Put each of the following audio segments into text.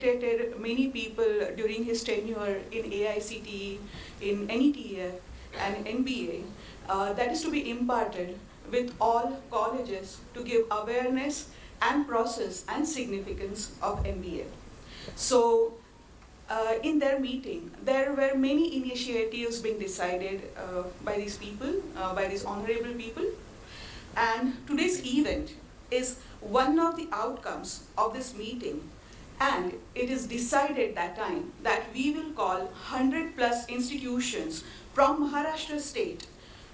accredited many people during his tenure in AICTE, in NETF and NBA, that is to be imparted with all colleges to give awareness and process and significance of MBA. So in their meeting, there were many initiatives being decided by these people, by these honorable people. And today's event is one of the outcomes of this meeting. And it is decided that time that we will call 100 plus institutions from Maharashtra state,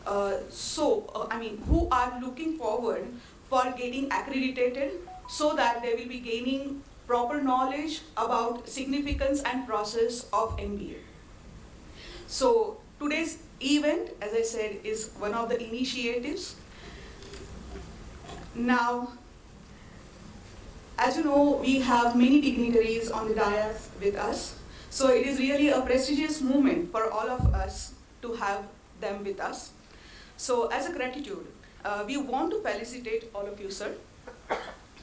who are looking forward for getting accredited so that they will be gaining proper knowledge about significance and process of MBA. So today's event, as I said, is one of the initiatives. Now, as you know, we have many dignitaries on the dais with us. So it is really a prestigious moment for all of us to have them with us. So as a gratitude, we want to felicitate all of you, sir.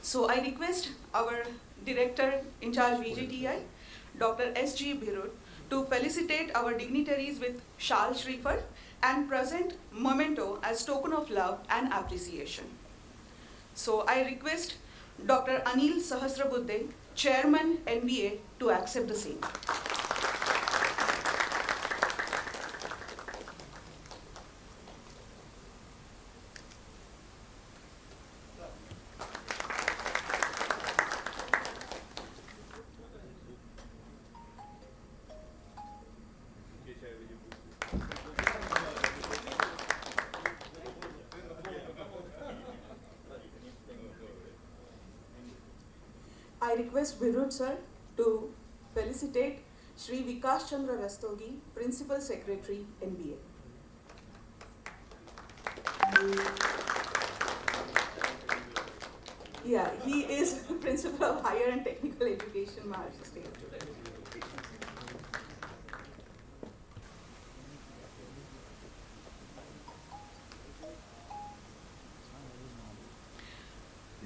So I request our Director in charge VJTI, Dr. S.G. Birud, to felicitate our dignitaries with Shal Shrifar and present memento as token of love and appreciation. So I request Dr. Anil Sahasrabuddhe, Chairman NBA, to accept the same. I request Birud sir to felicitate Shri Vikas Chandra Rastogi, Principal Secretary, NBA. Yeah, he is Principal of Higher and Technical Education, Maharashtra State.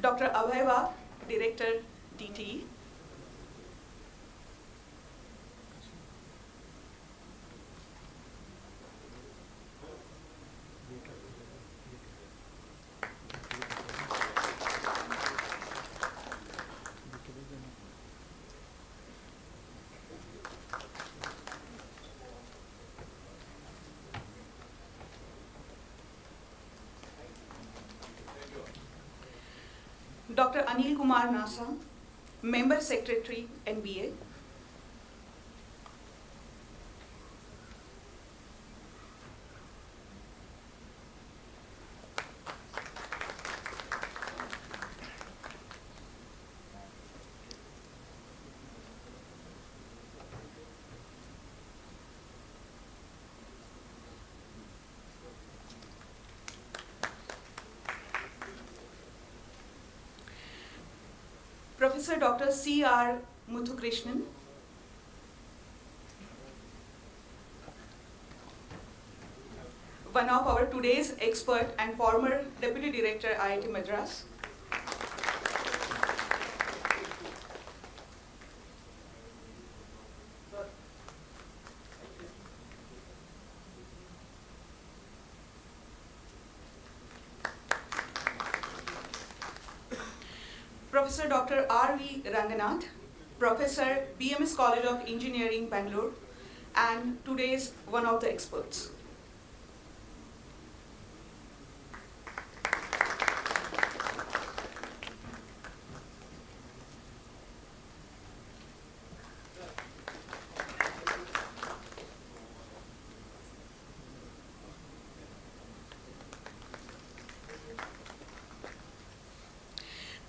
Dr. Abhay, Director, DTE. Dr. Anil Kumar Nasa, Member Secretary, NBA. Professor Dr. C.R. Muthukrishnan, one of our today's expert and former Deputy Director, IIT Madras. Professor Dr. R.V. Ranganath, Professor, BMS College of Engineering, Bangalore, and today's one of the experts.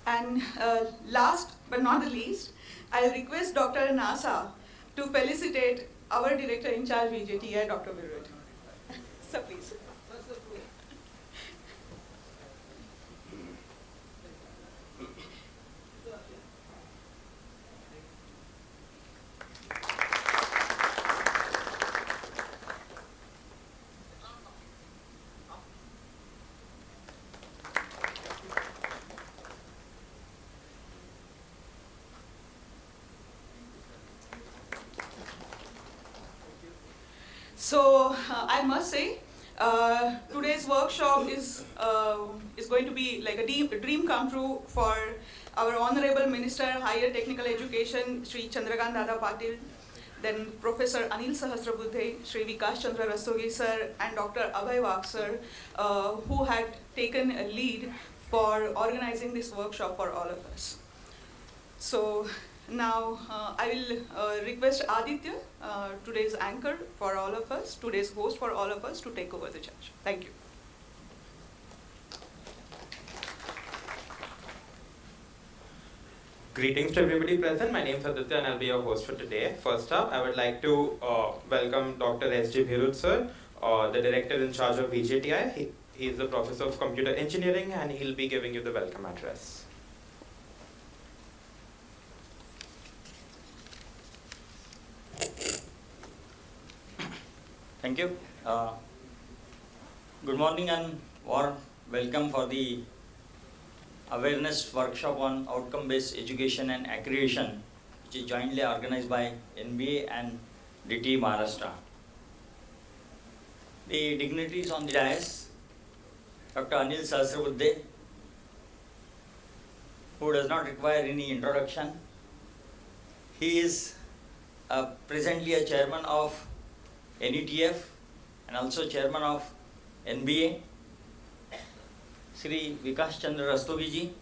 And last but not the least, I request Dr. Nasa to felicitate our Director in charge, VJTI, Dr. Birud. So please. So I must say, today's workshop is going to be like a dream come true for our Honorable Minister Higher Technical Education, Shri Chandrakant Dada Patil, then Professor Anil Sahasrabudhe, Shri Vikas Chandra Rastogi sir, and Dr. Abhay Wag sir, who had taken a lead for organizing this workshop for all of us. So now I will request Aditya, today's anchor for all of us, today's host for all of us, to take over the charge. Thank you. Greetings to everybody present. My name is Aditya and I'll be your host for today. First up, I would like to welcome Dr. S.J. Bhirut sir, the director in charge of VJTI. He is the professor of computer engineering and he'll be giving you the welcome address. Thank you. Good morning and warm welcome for the awareness workshop on outcome-based education and accreditation, which is jointly organized by NBA and DT Maharashtra. The dignitaries on the dais, Dr. Anil Sahasrabudhe, who does not require any introduction. He is presently a chairman of NETF and also chairman of NBA. Shri Vikas Chandra Rastogi ji,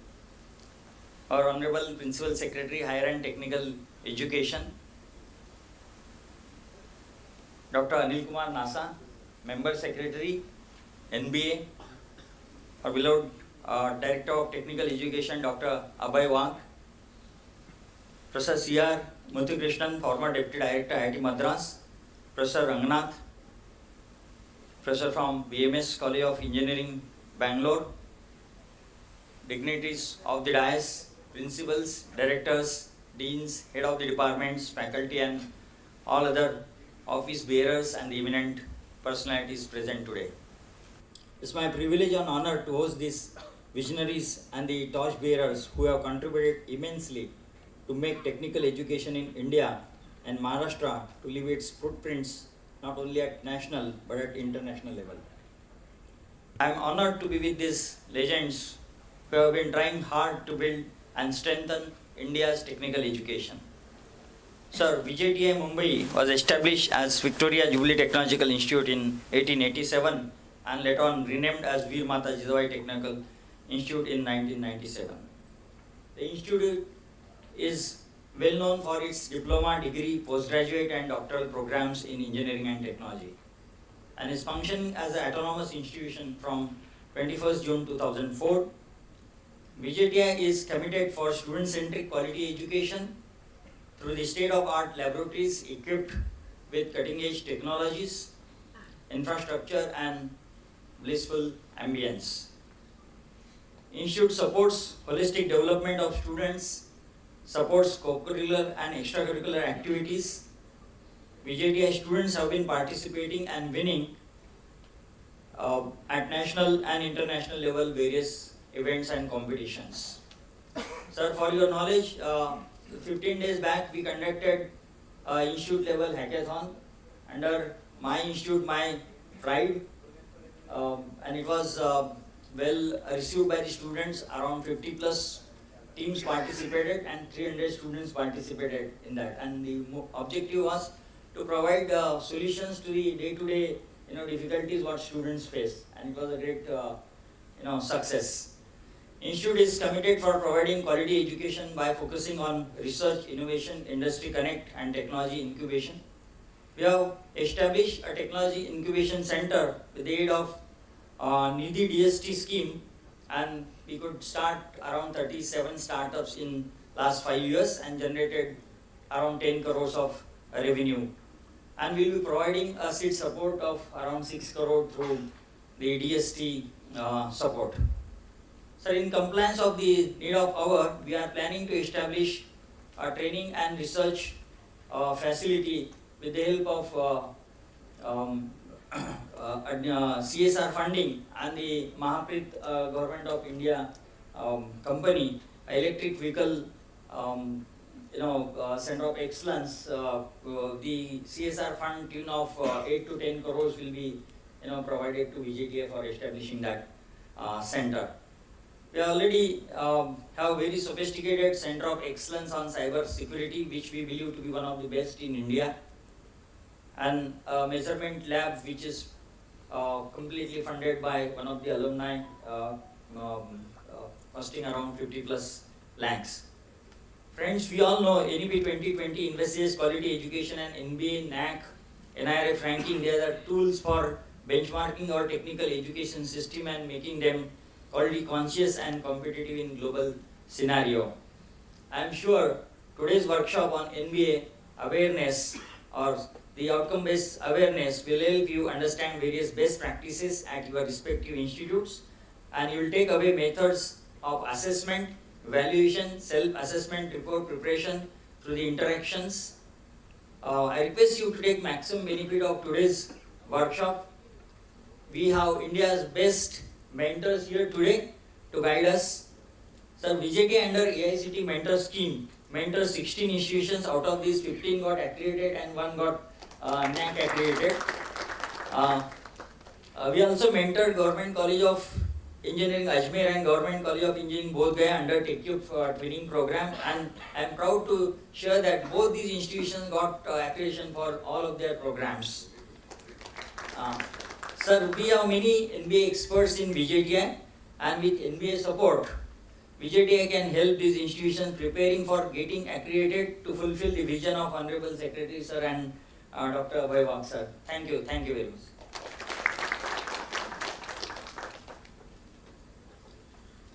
our Honorable Principal Secretary, Higher and Technical Education. Dr. Anil Kumar Nasa, Member Secretary, NBA. Our beloved Director of Technical Education, Dr. Abhay Wag. Professor C.R. Muthukrishnan, former Deputy Director, IIT Madras. Professor Rangnath, Professor from BMS College of Engineering, Bangalore. Dignitaries of the dais, principals, directors, deans, head of the departments, faculty and all other office bearers and the eminent personalities present today. It's my privilege and honor to host these visionaries and the torch bearers who have contributed immensely to make technical education in India and Maharashtra to leave its footprints not only at national but at international level. I am honored to be with these legends who have been trying hard to build and strengthen India's technical education. Sir, VJTI Mumbai was established as Victoria Jubilee Technological Institute in 1887 and later on renamed as Veer Mata Jizabai Technical Institute in 1997. The institute is well known for its diploma, degree, postgraduate and doctoral programs in engineering and technology, and is functioning as an autonomous institution from 21st June 2004. VJTI is committed for student-centric quality education through the state-of-art laboratories equipped with cutting-edge technologies, infrastructure and blissful ambience. Institute supports holistic development of students, supports co-curricular and extracurricular activities. VJTI students have been participating and winning at national and international level various events and competitions. Sir, for your knowledge, 15 days back we conducted institute level hackathon under my institute, my pride, and it was well received by the students. Around 50 plus teams participated and 300 students participated in that, and the objective was to provide solutions to the day-to-day difficulties what students face, and it was a great success. Institute is committed for providing quality education by focusing on research, innovation, industry connect and technology incubation. We have established a technology incubation center with the aid of Nidhi DST scheme, and we could start around 37 startups in last 5 years and generated around 10 crores of revenue. And we will be providing a seed support of around 6 crore through the DST support. Sir, in compliance of the need of hour, we are planning to establish a training and research facility with the help of CSR funding and the Mahaprit Government of India company, electric vehicle Center of Excellence, the CSR fund tune of 8 to 10 crores will be provided to VJTI for establishing that center. We already have very sophisticated Center of Excellence on cyber security, which we believe to be one of the best in India, and a measurement lab which is completely funded by one of the alumni, costing around 50 plus lakhs. Friends, we all know NEP 2020 investigates quality education and NBA, NAC, NIRF ranking. They are the tools for benchmarking our technical education system and making them quality conscious and competitive in global scenario. I am sure today's workshop on NBA awareness or the outcome-based awareness will help you understand various best practices at your respective institutes, and you will take away methods of assessment, evaluation, self-assessment, report preparation through the interactions. I request you to take maximum benefit of today's workshop. We have India's best mentors here today to guide us. So VJTI under AICT mentor scheme mentors 16 institutions. Out of these, 15 got accredited and 1 got NAC accredited. We also mentored Government College of Engineering Ajmer and Government College of Engineering Bodh Gaya under TechCube twinning program, and I am proud to share that both these institutions got accreditation for all of their programs. Sir, we have many NBA experts in VJTI, and with NBA support, VJTI can help these institutions preparing for getting accredited to fulfill the vision of Honorable Secretary Sir and Dr. Abhay Wag Sir. Thank you very much.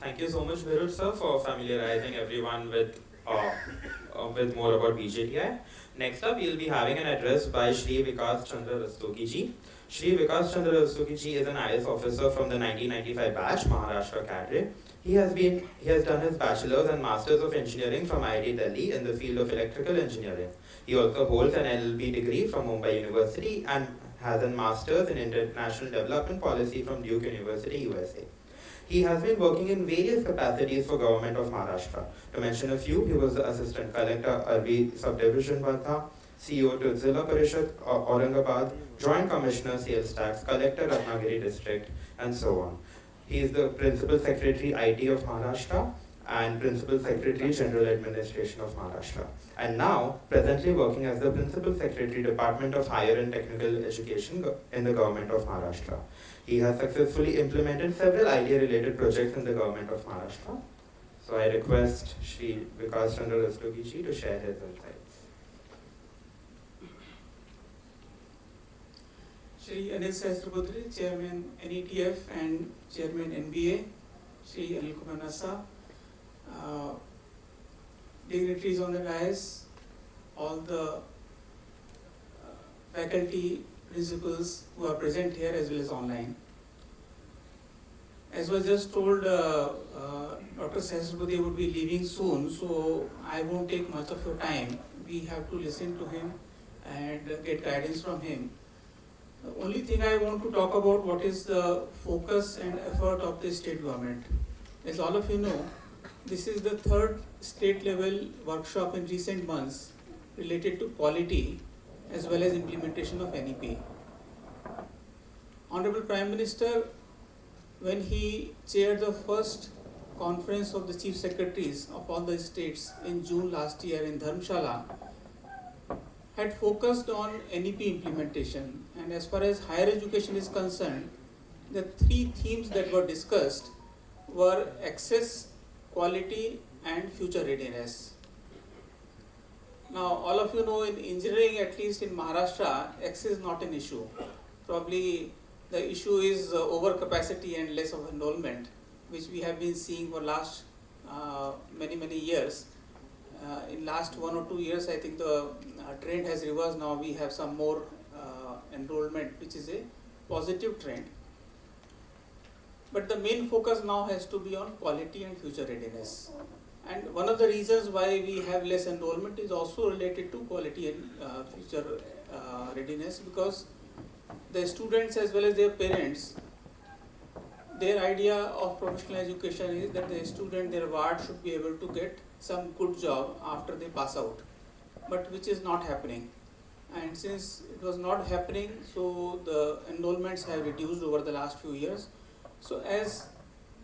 Thank you so much, Virud sir, for familiarizing everyone with more about VJTI. Next up, we'll be having an address by Shri Vikas Chandra Rastogi ji. Shri Vikas Chandra Rastogi ji is an IS officer from the 1995 batch, Maharashtra cadre. He has done his bachelor's and master's of engineering from IIT Delhi in the field of electrical engineering. He also holds an LLB degree from Mumbai University and has a master's in international development policy from Duke University, USA. He has been working in various capacities for Government of Maharashtra. To mention a few, he was the Assistant Collector, Arvi Subdivision Wardha, CEO to Zilla Parishad, Aurangabad, Joint Commissioner, Sales Tax, Collector, Ratnagiri District, and so on. He is the Principal Secretary, IT of Maharashtra, and Principal Secretary, General Administration of Maharashtra. And now, presently working as the Principal Secretary, Department of Higher and Technical Education in the Government of Maharashtra. He has successfully implemented several IT-related projects in the Government of Maharashtra. So I request Shri Vikas Chandra Rastogi ji to share his insights. Shri Anil Sahasrabudri, Chairman NETF and Chairman NBA, Shri Anil Kumar Nasa, dignitaries on the dais, all the faculty, principals who are present here as well as online. As was just told, Dr. Sahasrabudri would be leaving soon, so I won't take much of your time. We have to listen to him and get guidance from him. The only thing I want to talk about what is the focus and effort of the state government. As all of you know, this is the third state level workshop in recent months related to quality as well as implementation of NEP. Honorable Prime Minister, when he chaired the first conference of the chief secretaries of all the states in June last year in Dharamshala, had focused on NEP implementation. And as far as higher education is concerned, the three themes that were discussed were access, quality, and future readiness. Now, all of you know in engineering, at least in Maharashtra, access is not an issue. Probably the issue is overcapacity and less of enrollment, which we have been seeing for last many years. In last 1 or 2 years, I think the trend has reversed. Now we have some more enrollment, which is a positive trend. But the main focus now has to be on quality and future readiness. And one of the reasons why we have less enrollment is also related to quality and future readiness, because the students as well as their parents their idea of professional education is that the student, their ward should be able to get some good job after they pass out, but which is not happening. And since it was not happening, so the enrollments have reduced over the last few years. So as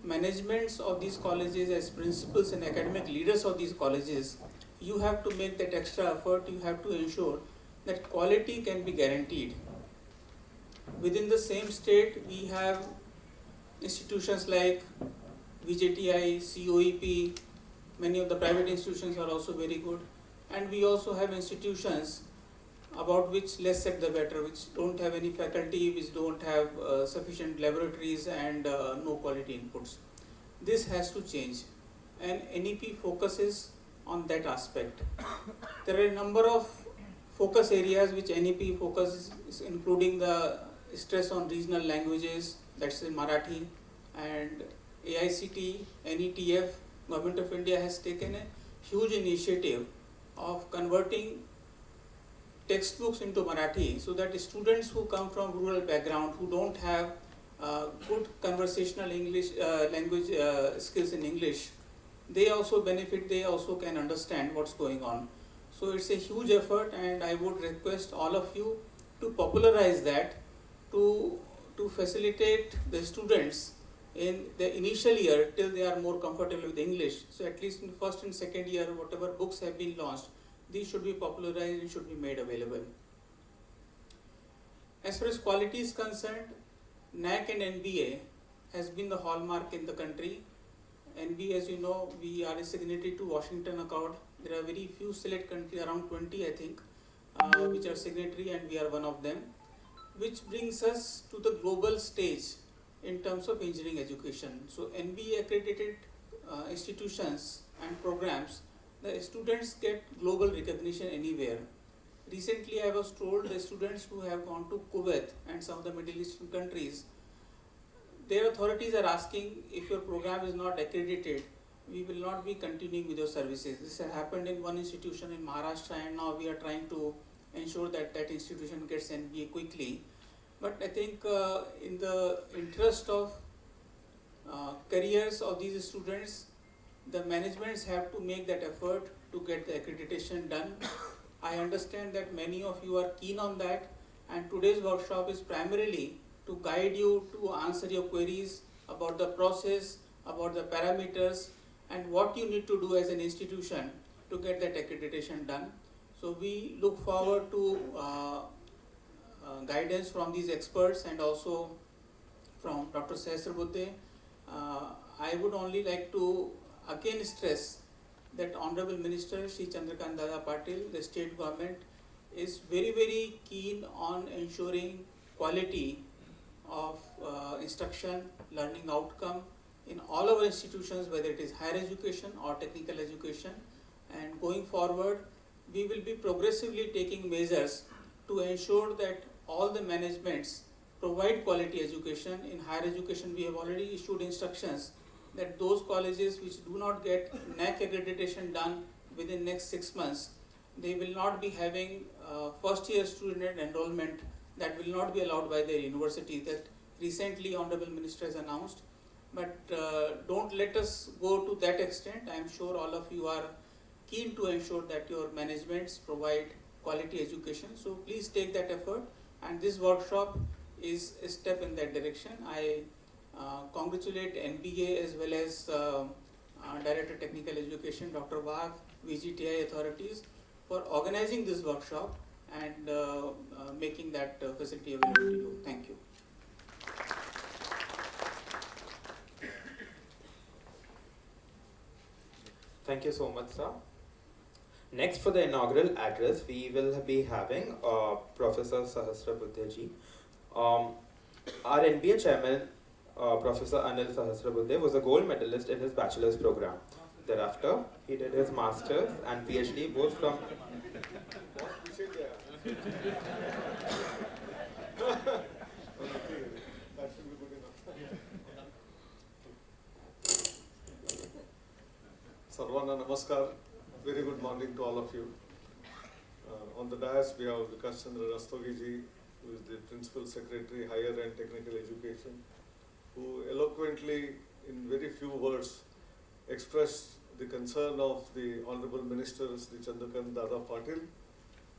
managements of these colleges, as principals and academic leaders of these colleges, you have to make that extra effort. You have to ensure that quality can be guaranteed. Within the same state, we have institutions like VJTI, COEP, many of the private institutions are also very good. And we also have institutions about which less said the better, which don't have any faculty, which don't have sufficient laboratories and no quality inputs. This has to change, and NEP focuses on that aspect. There are a number of focus areas which NEP focuses, including the stress on regional languages, that's in Marathi, and AICT, NETF, Government of India has taken a huge initiative of converting textbooks into Marathi, so that students who come from rural background, who don't have good conversational English language skills in English, they also benefit, they also can understand what's going on. So it's a huge effort, and I would request all of you to popularize that, to facilitate the students in the initial year till they are more comfortable with English. So at least in first and second year, whatever books have been launched, these should be popularized and should be made available. As far as quality is concerned, NAC and NBA has been the hallmark in the country. NB, as you know, we are a signatory to Washington Accord. There are very few select countries, around 20 I think, which are signatory, and we are one of them, which brings us to the global stage in terms of engineering education. So NB accredited institutions and programs, the students get global recognition anywhere. Recently I was told the students who have gone to Kuwait and some of the Middle Eastern countries, their authorities are asking, if your program is not accredited, we will not be continuing with your services. This has happened in one institution in Maharashtra, and now we are trying to ensure that that institution gets NBA quickly. But I think in the interest of careers of these students, the managements have to make that effort to get the accreditation done. I understand that many of you are keen on that, and today's workshop is primarily to guide you to answer your queries about the process, about the parameters, and what you need to do as an institution to get that accreditation done. So we look forward to guidance from these experts and also from Dr. Sahasrabuddhe. I would only like to again stress that Honorable Minister Shri Chandrakant Dada Patil, the state government, is very, very keen on ensuring quality of instruction, learning outcome in all our institutions, whether it is higher education or technical education. And going forward, we will be progressively taking measures to ensure that all the managements provide quality education. In higher education, we have already issued instructions that those colleges which do not get NAC accreditation done within next 6 months, they will not be having first year student enrollment. That will not be allowed by their university. That recently Honorable Minister has announced. But don't let us go to that extent. I am sure all of you are keen to ensure that your managements provide quality education. So please take that effort, and this workshop is a step in that direction. I congratulate NBA as well as Director Technical Education, Dr. Wagh, VJTI authorities for organizing this workshop and making that facility available to you. Thank you. Thank you so much, sir. Next, for the inaugural address, we will be having Professor Sahasrabuddhe ji. Our NBA chairman, Professor Anil Sahasrabuddhe, was a gold medalist in his bachelor's program. Thereafter, he did his master's and PhD both from... Sarvana Namaskar. Very good morning to all of you. On the dais, we have Vikas Chandra Rastogi ji, who is the Principal Secretary, Higher and Technical Education. who eloquently, in very few words, expressed the concern of the Honorable Minister Sri Chandrakant Dada Patil,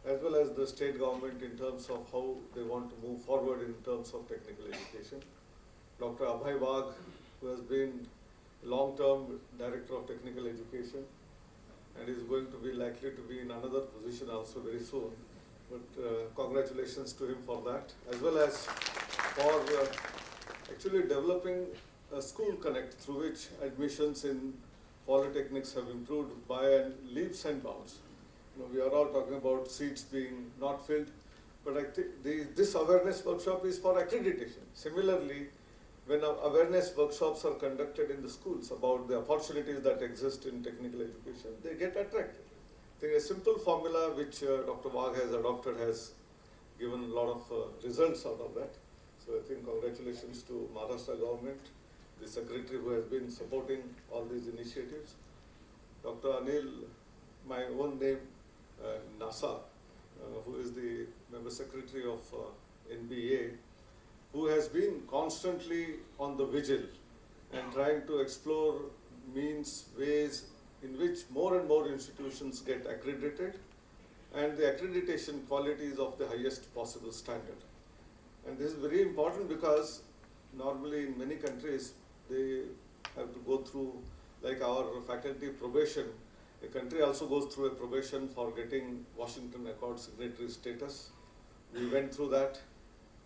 as well as the state government in terms of how they want to move forward in terms of technical education. Dr. Abhay Wagh, who has been long-term Director of Technical Education and is going to be likely to be in another position also very soon. But congratulations to him for that, as well as for actually developing a school connect through which admissions in polytechnics have improved by leaps and bounds. You know, we are all talking about seats being not filled, but I think this awareness workshop is for accreditation. Similarly, when awareness workshops are conducted in the schools about the opportunities that exist in technical education, they get attracted. I think a simple formula which Dr. Wagh has adopted has given a lot of results out of that. So I think congratulations to Maharashtra government, the secretary who has been supporting all these initiatives. Dr. Anil, my own name, NASA, who is the member secretary of NBA, who has been constantly on the vigil and trying to explore means, ways in which more and more institutions get accredited and the accreditation quality is of the highest possible standard. And this is very important because normally in many countries they have to go through, like our faculty probation, a country also goes through a probation for getting Washington Accord signatory status. We went through that.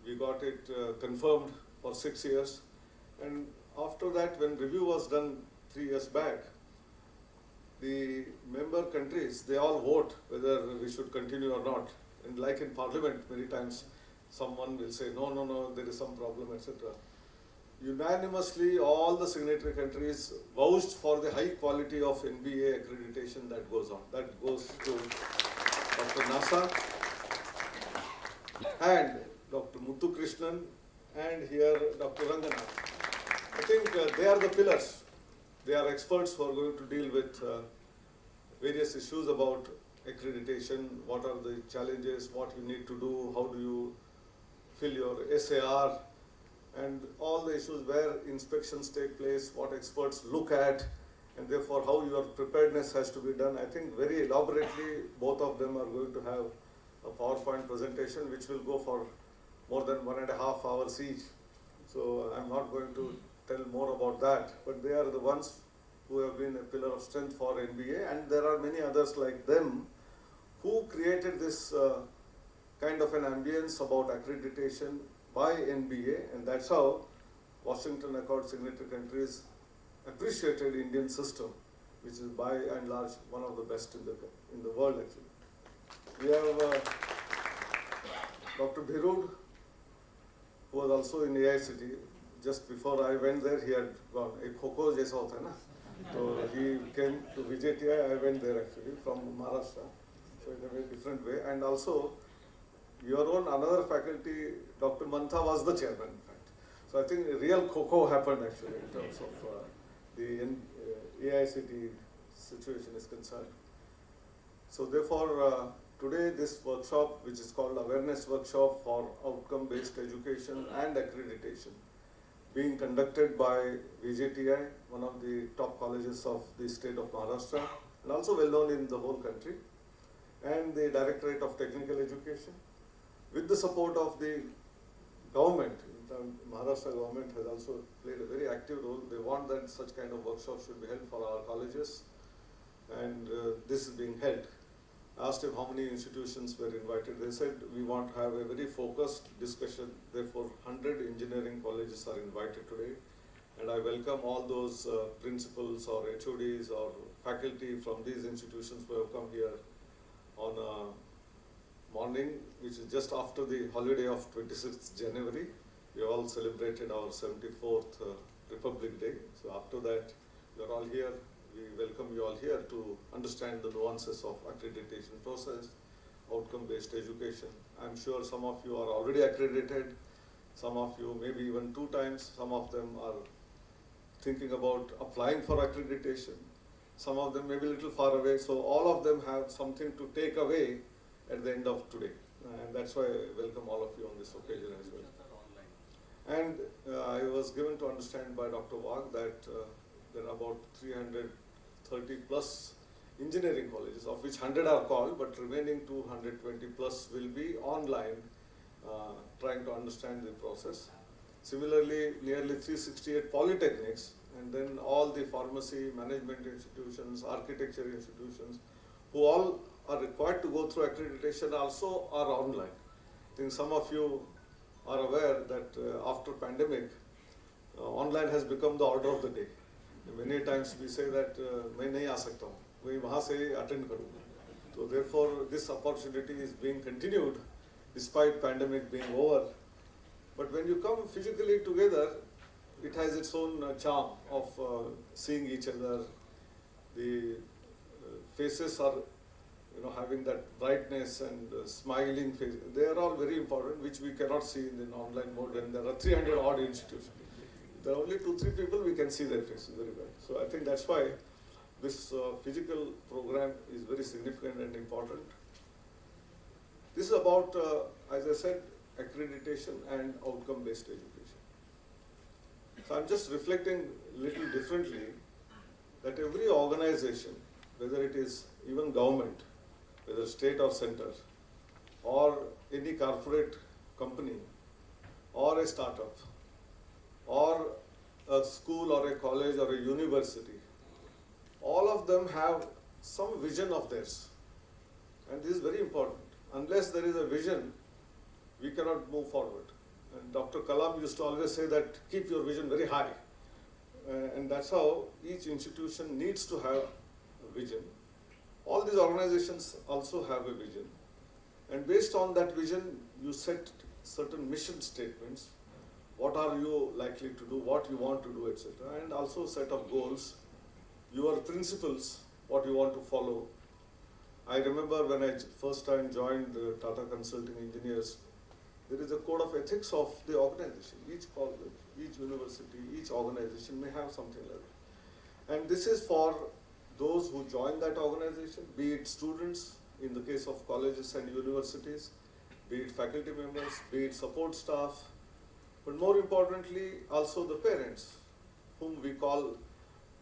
We got it confirmed for 6 years. And after that, when review was done 3 years back, the member countries, they all vote whether we should continue or not. And like in Parliament, many times someone will say, no, no, no, there is some problem, etc. Unanimously, all the signatory countries vouched for the high quality of NBA accreditation that goes on. That goes to Dr. Nasa and Dr. Muthu Krishnan and here Dr. Ranganath. I think they are the pillars. They are experts who are going to deal with various issues about accreditation, what are the challenges, what you need to do, how do you fill your SAR, and all the issues where inspections take place, what experts look at, and therefore how your preparedness has to be done. I think very elaborately both of them are going to have a PowerPoint presentation which will go for more than 1.5 hours each. So I'm not going to tell more about that, but they are the ones who have been a pillar of strength for NBA, and there are many others like them who created this kind of an ambience about accreditation by NBA, and that's how Washington Accord signatory countries appreciated Indian system, which is by and large one of the best in the world actually. We have Dr. Bhirud, who was also in AICT. Just before I went there, he had gone. A Kho jaisa hota hai na. So he came to VJTI. I went there actually from Maharashtra. So in a very different way. And also, your own another faculty, Dr. Mantha, was the chairman, in fact. So I think a real Kho happened actually in terms of the AICT situation is concerned. So therefore, today this workshop, which is called Awareness Workshop for Outcome-Based Education and Accreditation, being conducted by VJTI, one of the top colleges of the state of Maharashtra, and also well known in the whole country, and the Directorate of Technical Education, with the support of the government. Maharashtra government has also played a very active role. They want that such kind of workshops should be held for our colleges, and this is being held. I asked them how many institutions were invited. They said we want to have a very focused discussion. Therefore, 100 engineering colleges are invited today, and I welcome all those principals or HODs or faculty from these institutions who have come here on a morning, which is just after the holiday of 26th January. We all celebrated our 74th Republic Day. So after that, you are all here. We welcome you all here to understand the nuances of accreditation process, outcome-based education. I'm sure some of you are already accredited, some of you maybe even 2 times, some of them are thinking about applying for accreditation, some of them may be a little far away, so all of them have something to take away at the end of today. And that's why I welcome all of you on this occasion as well. And I was given to understand by Dr. Wagh that there are about 330 plus engineering colleges, of which 100 are called, but remaining 220 plus will be online, trying to understand the process. Similarly, nearly 368 polytechnics, and then all the pharmacy, management institutions, architecture institutions, who all are required to go through accreditation also are online. I think some of you are aware that after pandemic, online has become the order of the day. Many times we say that मैं नहीं आ सकता हूँ, मैं वहाँ से attend करूँगा. So therefore, this opportunity is being continued despite pandemic being over. But when you come physically together, it has its own charm of seeing each other. The faces are, having that brightness and smiling face. They are all very important, which we cannot see in the online mode. And there are 300 odd institutions. There are only 2-3 people we can see their faces very well. So I think that's why this physical program is very significant and important. This is about, as I said, accreditation and outcome-based education. So I'm just reflecting a little differently that every organization, whether it is even government, whether state or center, or any corporate company, or a startup, or a school or a college or a university, all of them have some vision of theirs. And this is very important. Unless there is a vision, we cannot move forward. And Dr. Kalam used to always say that keep your vision very high. And that's how each institution needs to have a vision. All these organizations also have a vision. And based on that vision, you set certain mission statements. What are you likely to do, what you want to do, etc. And also set of goals, your principles, what you want to follow. I remember when I first time joined Tata Consulting Engineers, there is a code of ethics of the organization. Each college, each university, each organization may have something like that. And this is for those who join that organization, be it students, in the case of colleges and universities, be it faculty members, be it support staff, but more importantly, also the parents, whom we call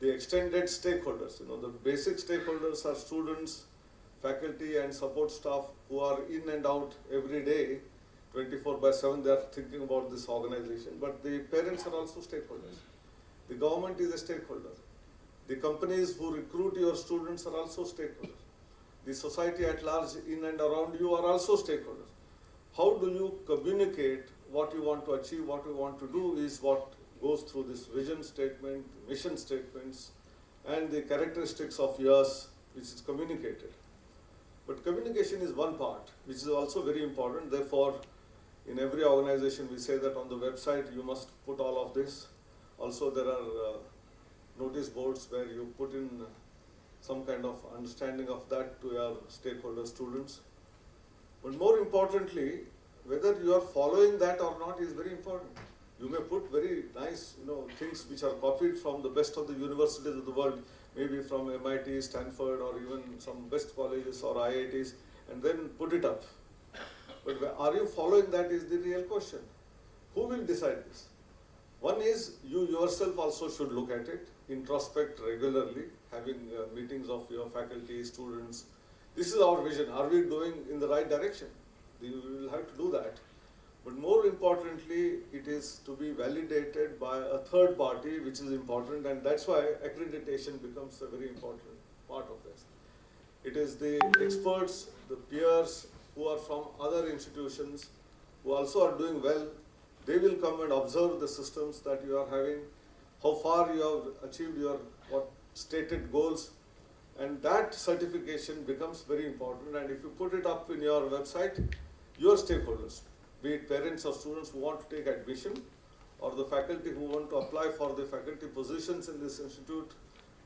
the extended stakeholders. The basic stakeholders are students, faculty and support staff who are in and out every day, 24/7, they are thinking about this organization. But the parents are also stakeholders. The government is a stakeholder. The companies who recruit your students are also stakeholders. The society at large in and around you are also stakeholders. How do you communicate what you want to achieve, what you want to do is what goes through this vision statement, mission statements, and the characteristics of yours, which is communicated. But communication is one part, which is also very important. Therefore, in every organization, we say that on the website, you must put all of this. Also, there are notice boards where you put in some kind of understanding of that to your stakeholder students. But more importantly, whether you are following that or not is very important. You may put very nice, things which are copied from the best of the universities of the world, maybe from MIT, Stanford, or even some best colleges or IITs, and then put it up. But are you following that is the real question. Who will decide this? One is you yourself also should look at it, introspect regularly, having meetings of your faculty, students. This is our vision. Are we going in the right direction? You will have to do that. But more importantly, it is to be validated by a third party, which is important, and that's why accreditation becomes a very important part of this. It is the experts, the peers who are from other institutions, who also are doing well. They will come and observe the systems that you are having, how far you have achieved your stated goals, and that certification becomes very important. And if you put it up in your website, your stakeholders, be it parents or students who want to take admission, or the faculty who want to apply for the faculty positions in this institute,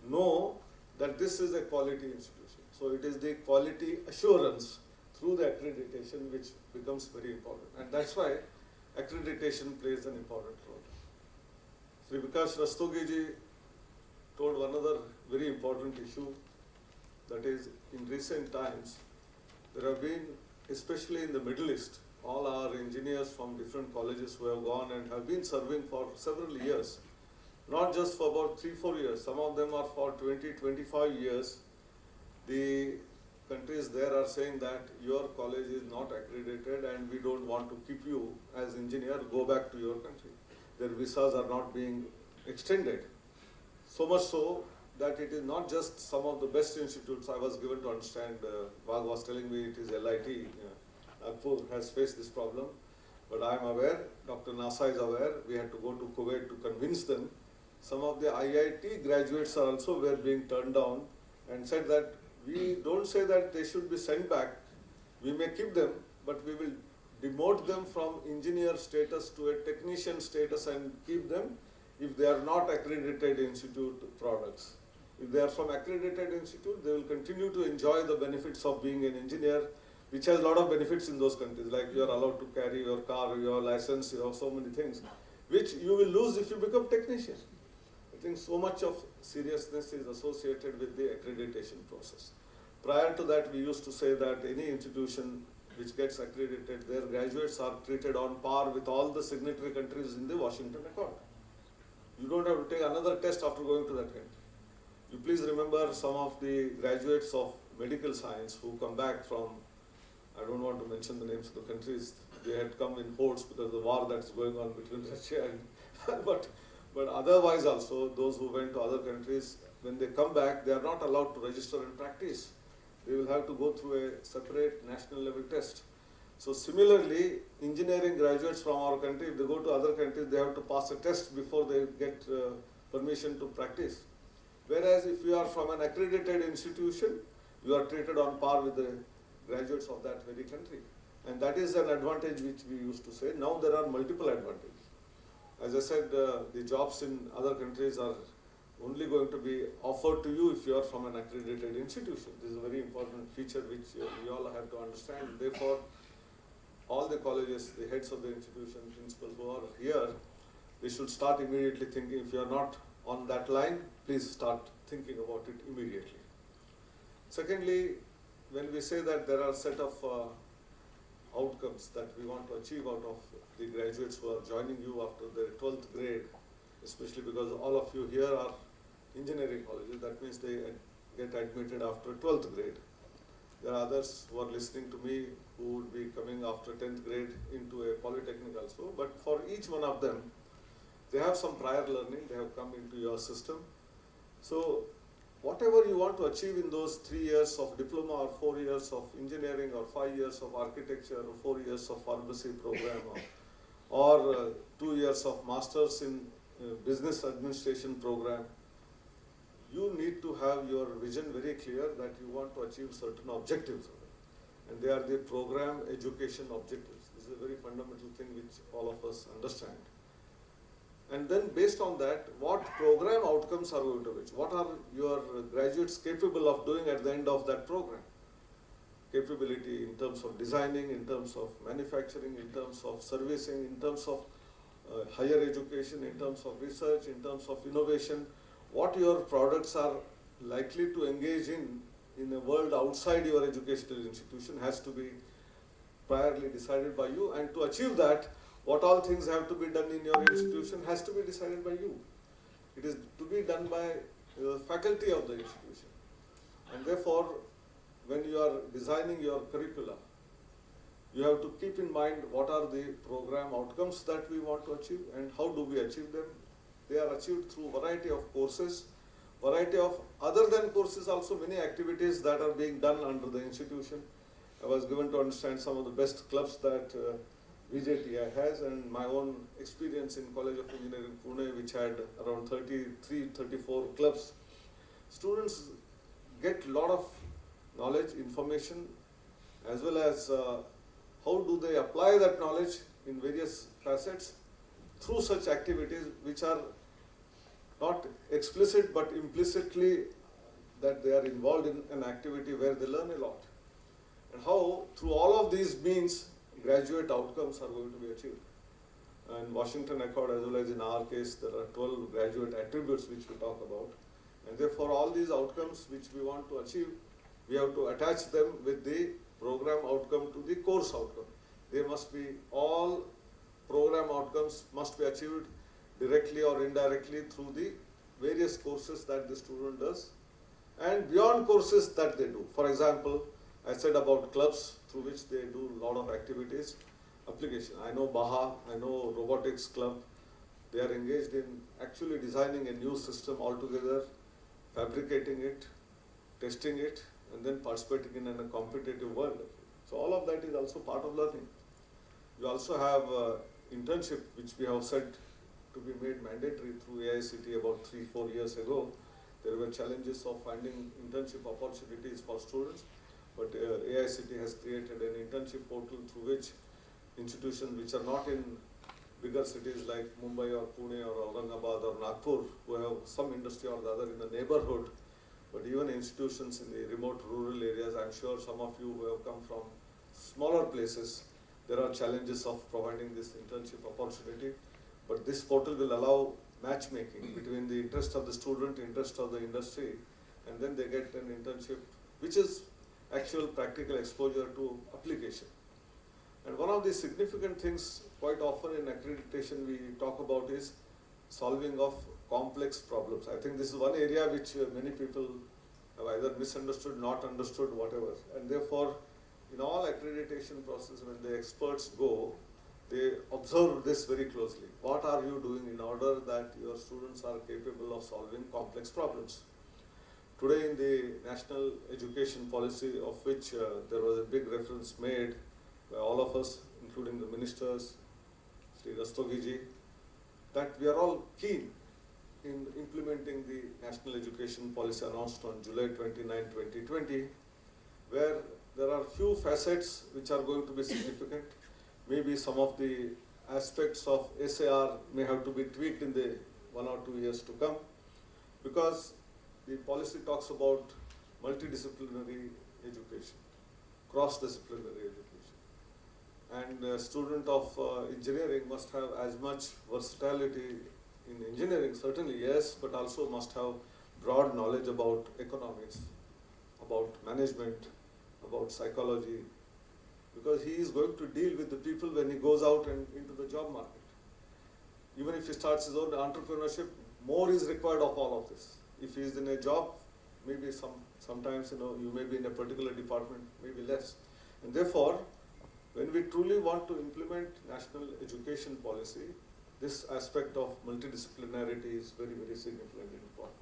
know that this is a quality institution. So it is the quality assurance through the accreditation which becomes very important. And that's why accreditation plays an important role. Sri Vikas Rastogi ji told one other very important issue, that is, in recent times, there have been, especially in the Middle East, all our engineers from different colleges who have gone and have been serving for several years, not just for about 3-4 years, some of them are for 20-25 years. The countries there are saying that your college is not accredited and we don't want to keep you as engineer, go back to your country. Their visas are not being extended. So much so that it is not just some of the best institutes. I was given to understand, Wag was telling me it is LIT, Nagpur has faced this problem. But I am aware, Dr. Nasa is aware, we had to go to Kuwait to convince them. Some of the IIT graduates are also were being turned down and said that we don't say that they should be sent back. We may keep them, but we will demote them from engineer status to a technician status and keep them if they are not accredited institute products. If they are from accredited institute, they will continue to enjoy the benefits of being an engineer, which has a lot of benefits in those countries, like you are allowed to carry your car, your license, you have so many things, which you will lose if you become technician. I think so much of seriousness is associated with the accreditation process. Prior to that, we used to say that any institution which gets accredited, their graduates are treated on par with all the signatory countries in the Washington Accord. You don't have to take another test after going to that country. You please remember some of the graduates of medical science who come back from, I don't want to mention the names of the countries, they had come in hordes because of the war that's going on between Russia and, but otherwise also, those who went to other countries, when they come back, they are not allowed to register and practice. They will have to go through a separate national level test. So similarly, engineering graduates from our country, if they go to other countries, they have to pass a test before they get permission to practice. Whereas if you are from an accredited institution, you are treated on par with the graduates of that very country. And that is an advantage which we used to say. Now there are multiple advantages. As I said, the jobs in other countries are only going to be offered to you if you are from an accredited institution. This is a very important feature which we all have to understand. Therefore, all the colleges, the heads of the institution, principals who are here, they should start immediately thinking, if you are not on that line, please start thinking about it immediately. Secondly, when we say that there are a set of outcomes that we want to achieve out of the graduates who are joining you after their 12th grade, especially because all of you here are engineering colleges, that means they get admitted after 12th grade. There are others who are listening to me who would be coming after 10th grade into a polytechnic also, but for each one of them, they have some prior learning, they have come into your system. So whatever you want to achieve in those 3 years of diploma or 4 years of engineering or 5 years of architecture or 4 years of pharmacy program or 2 years of masters in business administration program, you need to have your vision very clear that you want to achieve certain objectives. And they are the program education objectives. This is a very fundamental thing which all of us understand. And then based on that, what program outcomes are going to reach? What are your graduates capable of doing at the end of that program? Capability in terms of designing, in terms of manufacturing, in terms of servicing, in terms of higher education, in terms of research, in terms of innovation, what your products are likely to engage in a world outside your educational institution has to be priorly decided by you, and to achieve that, what all things have to be done in your institution has to be decided by you. It is to be done by the faculty of the institution. And therefore, when you are designing your curricula, you have to keep in mind what are the program outcomes that we want to achieve and how do we achieve them. They are achieved through variety of courses, variety of other than courses also many activities that are being done under the institution. I was given to understand some of the best clubs that VJTI has, and my own experience in College of Engineering Pune, which had around 34 clubs. Students get a lot of knowledge, information, as well as how do they apply that knowledge in various facets through such activities which are not explicit but implicitly that they are involved in an activity where they learn a lot. And how through all of these means graduate outcomes are going to be achieved. And Washington Accord, as well as in our case, there are 12 graduate attributes which we talk about. And therefore all these outcomes which we want to achieve, we have to attach them with the program outcome to the course outcome. They must be, all program outcomes must be achieved directly or indirectly through the various courses that the student does and beyond courses that they do. For example, I said about clubs through which they do a lot of activities. Application, I know Baha, I know robotics club. They are engaged in actually designing a new system altogether, fabricating it, testing it, and then participating in a competitive world. So all of that is also part of learning. We also have internship, which we have said to be made mandatory through AICTE about 3-4 years ago. There were challenges of finding internship opportunities for students, but AICTE has created an internship portal through which institutions which are not in bigger cities like Mumbai or Pune or Aurangabad or Nagpur, who have some industry or the other in the neighborhood, but even institutions in the remote rural areas, I'm sure some of you who have come from smaller places, there are challenges of providing this internship opportunity. But this portal will allow matchmaking between the interest of the student, interest of the industry, and then they get an internship, which is actual practical exposure to application. And one of the significant things quite often in accreditation we talk about is solving of complex problems. I think this is one area which many people have either misunderstood, not understood, whatever. And therefore, in all accreditation process, when the experts go, they observe this very closely. What are you doing in order that your students are capable of solving complex problems? Today in the national education policy, of which there was a big reference made by all of us, including the ministers, Sri Rastogiji, that we are all keen in implementing the national education policy announced on July 29, 2020, where there are few facets which are going to be significant. Maybe some of the aspects of SAR may have to be tweaked in the 1 or 2 years to come, because the policy talks about multidisciplinary education, cross-disciplinary education. And a student of engineering must have as much versatility in engineering, certainly yes, but also must have broad knowledge about economics, about management, about psychology, because he is going to deal with the people when he goes out and into the job market. Even if he starts his own entrepreneurship, more is required of all of this. If he is in a job, maybe sometimes you may be in a particular department, maybe less. And therefore, when we truly want to implement national education policy, this aspect of multidisciplinarity is very, very significant and important.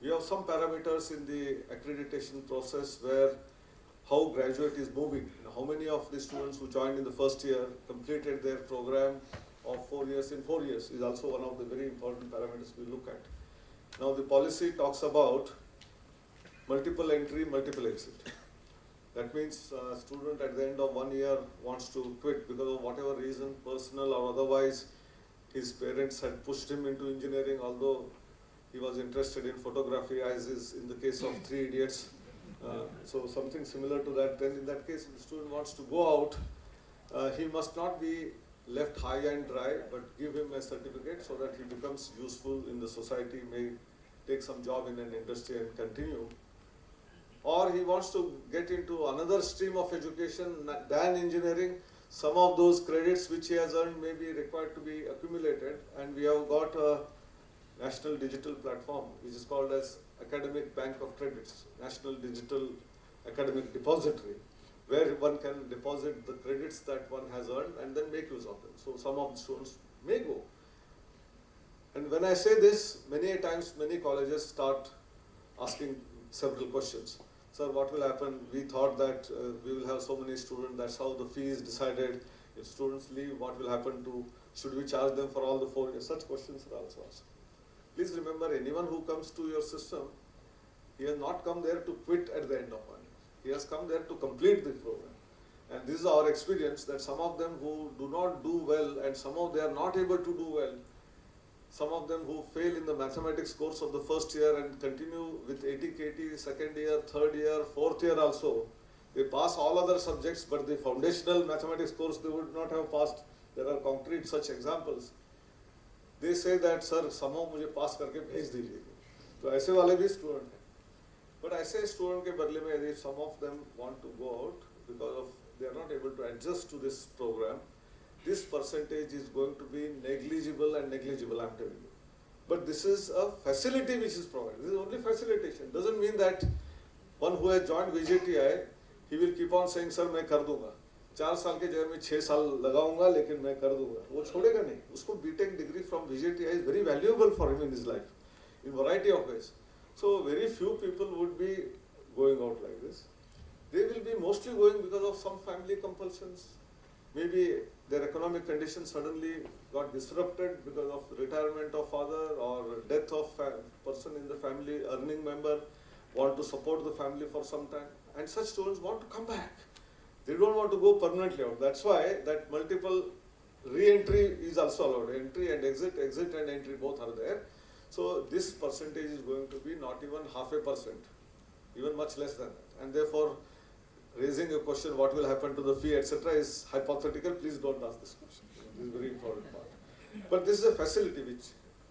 We have some parameters in the accreditation process where how graduate is moving. How many of the students who joined in the first year completed their program of 4 years in 4 years is also one of the very important parameters we look at. Now the policy talks about multiple entry, multiple exit. That means a student at the end of 1 year wants to quit because of whatever reason, personal or otherwise, his parents had pushed him into engineering, although he was interested in photography, as is in the case of 3 Idiots. So something similar to that. Then in that case, if the student wants to go out, he must not be left high and dry, but give him a certificate so that he becomes useful in the society, may take some job in an industry and continue. Or he wants to get into another stream of education than engineering. Some of those credits which he has earned may be required to be accumulated, and we have got a national digital platform which is called as Academic Bank of Credits, National Digital Academic Depository, where one can deposit the credits that one has earned and then make use of them. So some of the students may go. And when I say this, many times many colleges start asking several questions. Sir, what will happen? We thought that we will have so many students, that's how the fee is decided. If students leave, what will happen to, should we charge them for all the 4 years? Such questions are also asked. Please remember, anyone who comes to your system, he has not come there to quit at the end of 1 year. He has come there to complete the program. And this is our experience, that some of them who do not do well and some of them are not able to do well, some of them who fail in the mathematics course of the first year and continue with 80 KT, second year, third year, fourth year also, they pass all other subjects, but the foundational mathematics course they would not have passed. There are concrete such examples. They say that, sir, somehow मुझे pass करके भेज दीजिए. तो ऐसे वाले भी student हैं. But ऐसे student के बदले में यदि some of them want to go out because of they are not able to adjust to this program, this percentage is going to be negligible and negligible, I'm telling you. But this is a facility which is provided. This is only facilitation. Doesn't mean that one who has joined VJTI, he will keep on saying, sir, मैं कर दूंगा. 4 साल के जगह में 6 साल लगाऊंगा, लेकिन मैं कर दूंगा. वो छोड़ेगा नहीं. उसको B.Tech degree from VJTI is very valuable for him in his life, in variety of ways. So very few people would be going out like this. They will be mostly going because of some family compulsions. Maybe their economic conditions suddenly got disrupted because of retirement of father or death of person in the family, earning member, want to support the family for some time. And such students want to come back. They don't want to go permanently out. That's why that multiple re-entry is also allowed. Entry and exit, exit and entry both are there. So this percentage is going to be not even 0.5%, even much less than that. And therefore, raising a question, what will happen to the fee, etc., is hypothetical. Please don't ask this question. This is a very important part. But this is a facility which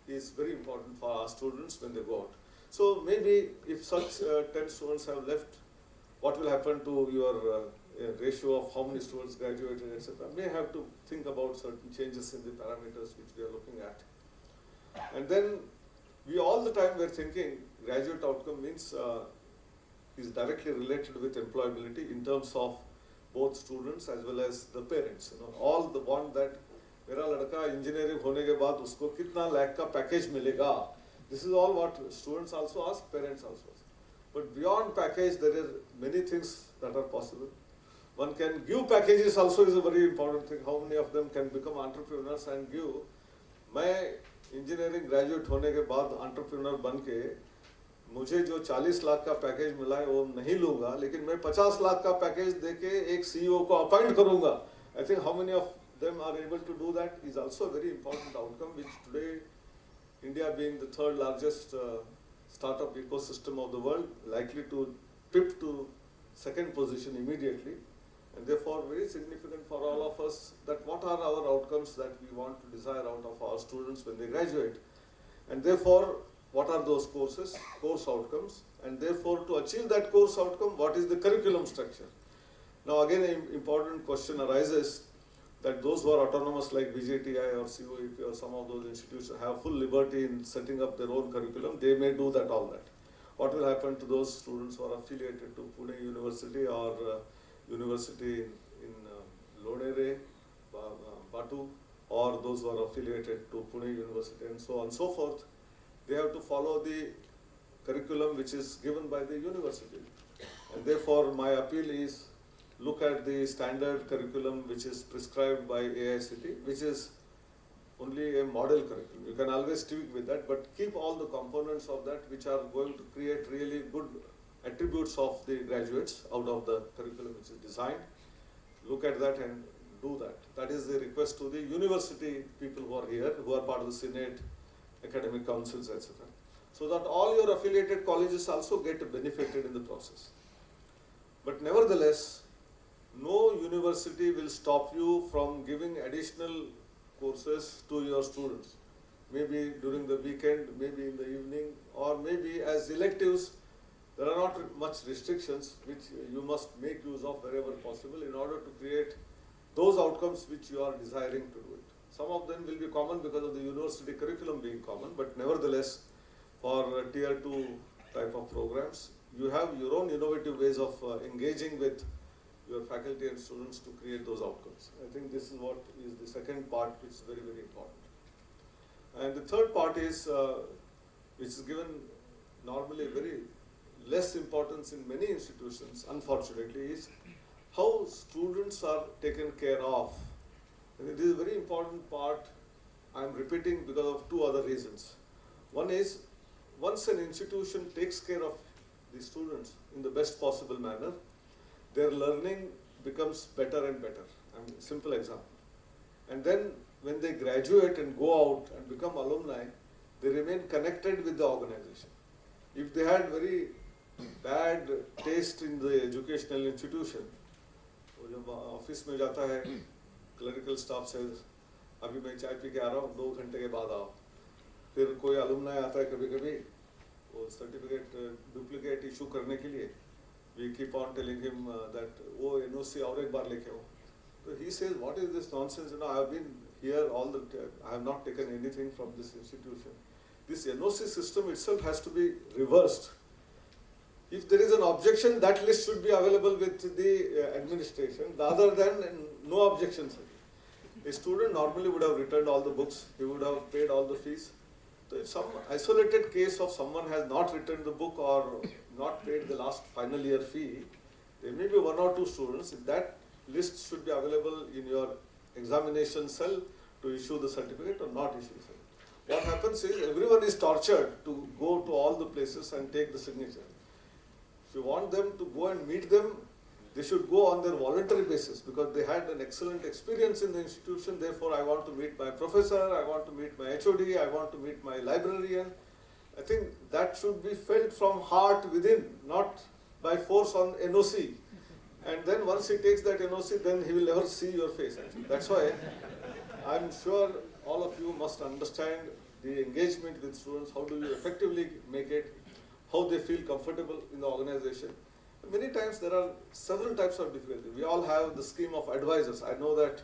is very important for our students when they go out. So maybe if such 10 students have left, what will happen to your ratio of how many students graduated, etc. May have to think about certain changes in the parameters which we are looking at. And then we all the time were thinking graduate outcome means is directly related with employability in terms of both students as well as the parents. You know, all the bond that मेरा लड़का engineering होने के बाद उसको कितना लाख का package मिलेगा. This is all what students also ask, parents also ask. But beyond package, there are many things that are possible. One can give packages also is a very important thing. How many of them can become entrepreneurs and give? मैं engineering graduate होने के बाद entrepreneur बन के मुझे जो 40 लाख का package मिला है वो नहीं लूंगा, लेकिन मैं 50 लाख का पैकेज देके एक सीईओ को अपॉइंट करूंगा. I think how many of them are able to do that is also a very important outcome, which today, India being the 3rd largest startup ecosystem of the world, likely to pip to 2nd position immediately. And therefore, very significant for all of us that what are our outcomes that we want to desire out of our students when they graduate. And therefore, what are those courses, course outcomes, and therefore to achieve that course outcome, what is the curriculum structure? Now again, an important question arises that those who are autonomous like VJTI or COEP or some of those institutions have full liberty in setting up their own curriculum. They may do that, all that. What will happen to those students who are affiliated to Pune University or University in Lodere, Batu, or those who are affiliated to Pune University and so on and so forth? They have to follow the curriculum which is given by the university. And therefore, my appeal is look at the standard curriculum which is prescribed by AICTE, which is only a model curriculum. You can always tweak with that, but keep all the components of that which are going to create really good attributes of the graduates out of the curriculum which is designed. Look at that and do that. That is the request to the university people who are here, who are part of the Senate, academic councils, etc. So that all your affiliated colleges also get benefited in the process. But nevertheless, no university will stop you from giving additional courses to your students. Maybe during the weekend, maybe in the evening, or maybe as electives. There are not much restrictions which you must make use of wherever possible in order to create those outcomes which you are desiring to do it. Some of them will be common because of the university curriculum being common, but nevertheless, for tier 2 type of programs, you have your own innovative ways of engaging with your faculty and students to create those outcomes. I think this is what is the second part, which is very, very important. And the third part is, which is given normally very less importance in many institutions, unfortunately, is how students are taken care of. And this is a very important part I am repeating because of 2 other reasons. One is, once an institution takes care of the students in the best possible manner, their learning becomes better and better. I mean, simple example. And then when they graduate and go out and become alumni, they remain connected with the organization. If they had very bad taste in the educational institution, वो जब office में जाता है, clerical staff says, अभी मैं चाय P के आ रहा हूँ, 2 घंटे के बाद आओ. फिर कोई alumni आता है कभी-कभी, वो सर्टिफिकेट डुप्लीकेट इशू करने के लिए. We keep on telling him that, oh, NOC aur ek bar leke aao. So he says, what is this nonsense? I have been here all the time. I have not taken anything from this institution. This NOC system itself has to be reversed. If there is an objection, that list should be available with the administration, rather than no objections. A student normally would have returned all the books, he would have paid all the fees. So if some isolated case of someone has not returned the book or not paid the last final year fee, there may be 1 or 2 students. If that list should be available in your examination cell to issue the certificate or not issue it. What happens is everyone is tortured to go to all the places and take the signature. If you want them to go and meet them, they should go on their voluntary basis because they had an excellent experience in the institution. Therefore, I want to meet my professor, I want to meet my HOD, I want to meet my librarian. I think that should be felt from heart within, not by force on NOC. And then once he takes that NOC, then he will never see your face. Actually. That's why I'm sure all of you must understand the engagement with students. How do you effectively make it? How they feel comfortable in the organization. Many times there are several types of difficulty. We all have the scheme of advisors. I know that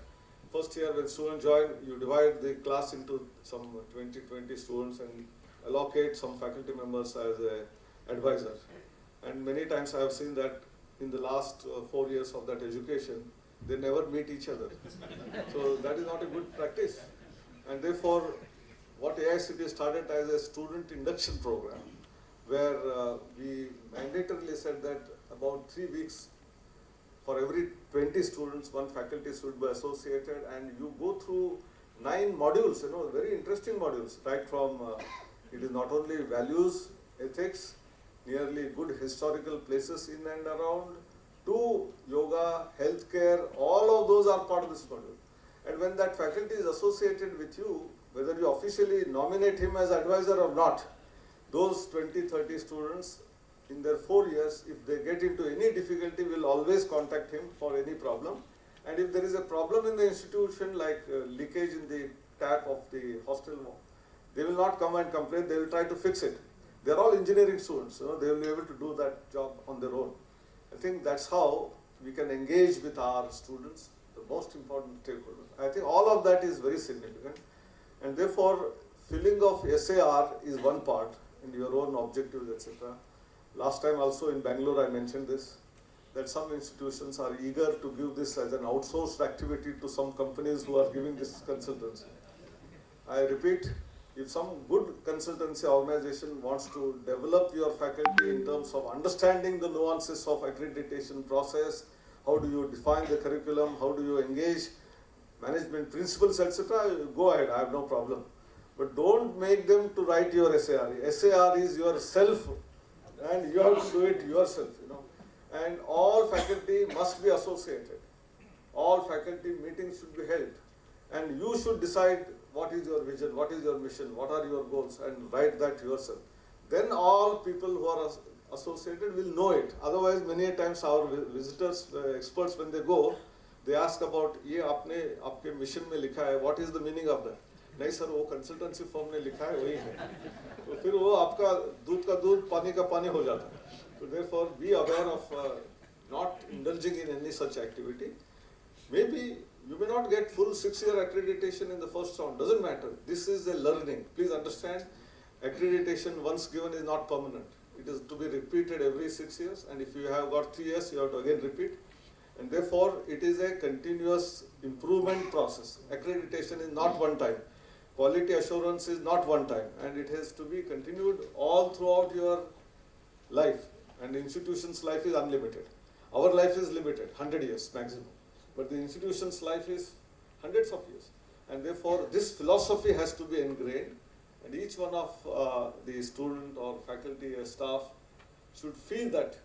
first year when students join, you divide the class into some 20 students and allocate some faculty members as an advisor. And many times I have seen that in the last 4 years of that education, they never meet each other. So that is not a good practice. And therefore, what AICTE started as a student induction program, where we mandatorily said that about 3 weeks for every 20 students, 1 faculty should be associated, and you go through 9 modules, very interesting modules, right from, it is not only values, ethics, nearly good historical places in and around, to yoga, healthcare, all of those are part of this module. And when that faculty is associated with you, whether you officially nominate him as advisor or not, those 20-30 students in their 4 years, if they get into any difficulty, will always contact him for any problem. And if there is a problem in the institution, like leakage in the tap of the hostel, they will not come and complain, they will try to fix it. They are all engineering students, they will be able to do that job on their own. I think that's how we can engage with our students, the most important stakeholders. I think all of that is very significant. And therefore, filling of SAR is one part, and your own objectives, etc. Last time also in Bangalore I mentioned this, that some institutions are eager to give this as an outsourced activity to some companies who are giving this consultancy. I repeat, if some good consultancy organization wants to develop your faculty in terms of understanding the nuances of accreditation process, how do you define the curriculum, how do you engage management principles, etc., go ahead, I have no problem. But don't make them to write your SAR. SAR is yourself, and you have to do it yourself, And all faculty must be associated. All faculty meetings should be held. And you should decide what is your vision, what is your mission, what are your goals, and write that yourself. Then all people who are associated will know it. Otherwise, many times our visitors, experts, when they go, they ask about, ये आपने आपके mission में लिखा है, what is the meaning of that? नहीं sir, वो consultancy firm ने लिखा है, वही है. तो फिर वो आपका दूध का दूध, पानी का पानी हो जाता है. So therefore, be aware of not indulging in any such activity. Maybe you may not get full 6-year accreditation in the first round. Doesn't matter. This is a learning. Please understand, accreditation once given is not permanent. It is to be repeated every 6 years. And if you have got 3 years, you have to again repeat. And therefore, it is a continuous improvement process. Accreditation is not one time. Quality assurance is not one time. And it has to be continued all throughout your life. And the institution's life is unlimited. Our life is limited, 100 years maximum. But the institution's life is hundreds of years. And therefore, this philosophy has to be ingrained. And each one of the student or faculty or staff should feel that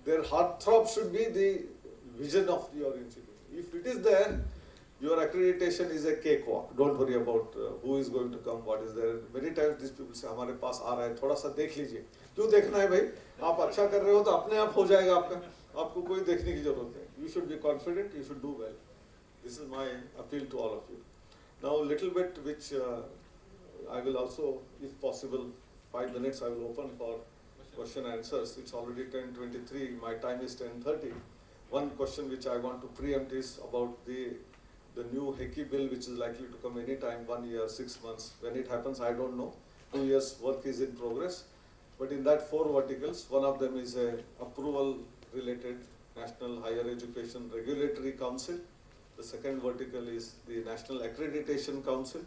their heartthrob should be the vision of your institution. If it is there, your accreditation is a cakewalk. Don't worry about who is going to come, what is there. Many times these people say, हमारे पास आ रहा है, थोड़ा सा देख लीजिए. क्यों देखना है भाई? आप अच्छा कर रहे हो तो अपने आप हो जाएगा आपका. आपको कोई देखने की जरूरत है. You should be confident, you should do well. This is my appeal to all of you. Now a little bit which I will also, if possible, 5 minutes I will open for question answers. It's already 10:23. My time is 10:30. One question which I want to preempt is about the new HECI bill, which is likely to come anytime, 1 year, 6 months. When it happens, I don't know. 2 years work is in progress. But in that 4 verticals, one of them is a approval related National Higher Education Regulatory Council. The second vertical is the National Accreditation Council.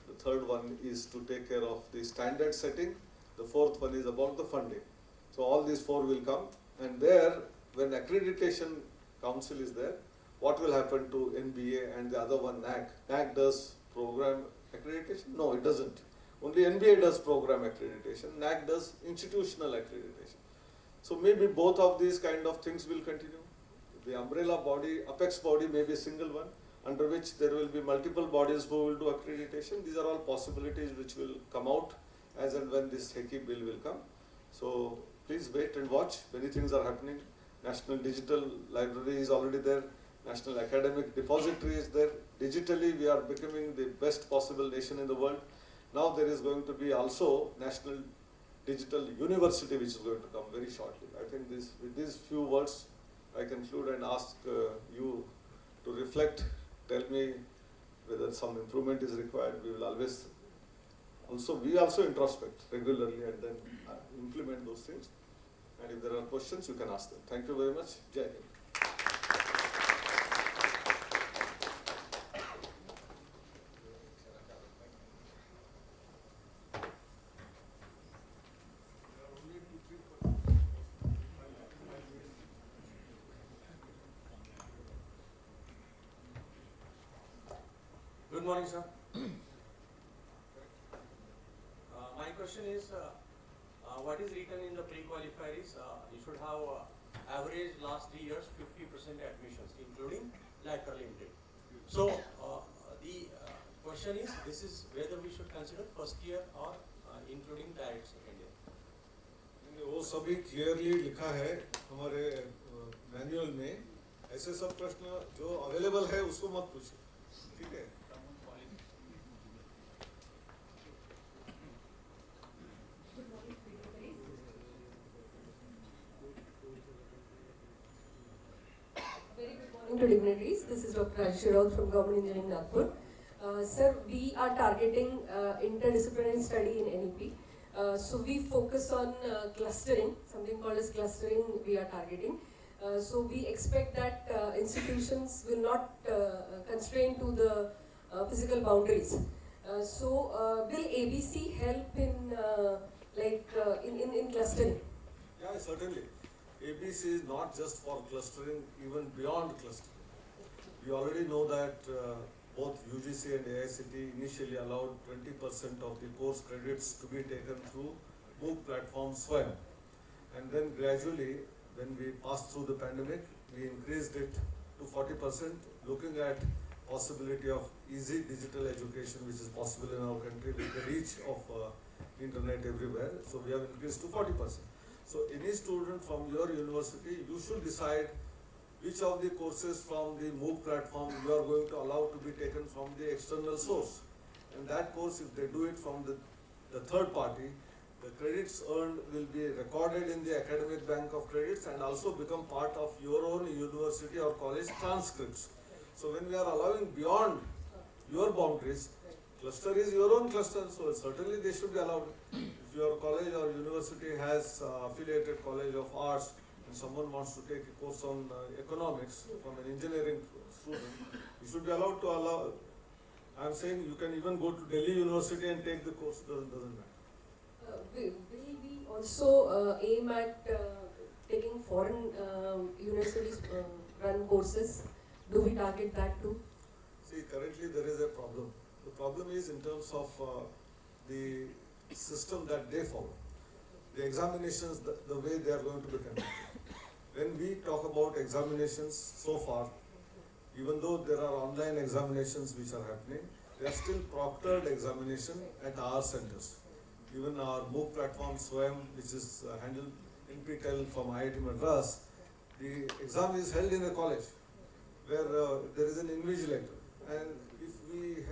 The third one is to take care of the standard setting. The fourth one is about the funding. So all these 4 will come, and there, when Accreditation Council is there, what will happen to NBA and the other one, NAC? NAC does program accreditation? No, it doesn't. Only NBA does program accreditation. NAC does institutional accreditation. So maybe both of these kind of things will continue. The umbrella body, apex body may be a single one, under which there will be multiple bodies who will do accreditation. These are all possibilities which will come out as and when this HECI bill will come. So please wait and watch. Many things are happening. National Digital Library is already there. National Academic Depository is there. Digitally, we are becoming the best possible nation in the world. Now there is going to be also National Digital University, which is going to come very shortly. I think with these few words, I conclude and ask you to reflect, tell me whether some improvement is required. We will always we also introspect regularly and then implement those things. And if there are questions, you can ask them. Thank you very much. Jai Hind. Good morning, sir. My question is, what is written in the pre-qualifier is you should have average last 3 years 50% admissions, including lateral intake. So the question is, this is whether we should consider first year or including direct second year. वो सभी clearly लिखा है हमारे manual में. ऐसे सब प्रश्न जो अवेलेबल है उसको मत पूछिए, ठीक है? To dignitaries, this is Dr. Rajesh from Government Engineering Nagpur. Sir, we are targeting interdisciplinary study in NEP. So we focus on clustering, something called as clustering we are targeting. So we expect that institutions will not constrain to the physical boundaries. So will ABC help in in clustering? Yeah, certainly. ABC is not just for clustering, even beyond clustering. We already know that both UGC and AICTE initially allowed 20% of the course credits to be taken through MOOC platform SWAYAM. And then gradually, when we passed through the pandemic, we increased it to 40%, looking at possibility of easy digital education, which is possible in our country with the reach of internet everywhere. So we have increased to 40%. So any student from your university, you should decide which of the courses from the MOOC platform you are going to allow to be taken from the external source. And that course, if they do it from the third party, the credits earned will be recorded in the academic bank of credits and also become part of your own university or college transcripts. So when we are allowing beyond your boundaries, cluster is your own cluster, so certainly they should be allowed. If your college or university has affiliated college of arts and someone wants to take a course on economics from an engineering student, you should be allowed to allow. I am saying you can even go to Delhi University and take the course, doesn't matter. Will we also aim at taking foreign universities run courses? Do we target that too? See, currently there is a problem. The problem is in terms of the system that they follow. The examinations, the way they are going to be conducted. When we talk about examinations so far, even though there are online examinations which are happening, there are still proctored examination at our centers. Even our MOOC platform SWAYAM, which is handled in PTEL from IIT Madras, the exam is held in a college where there is an invigilator. And if we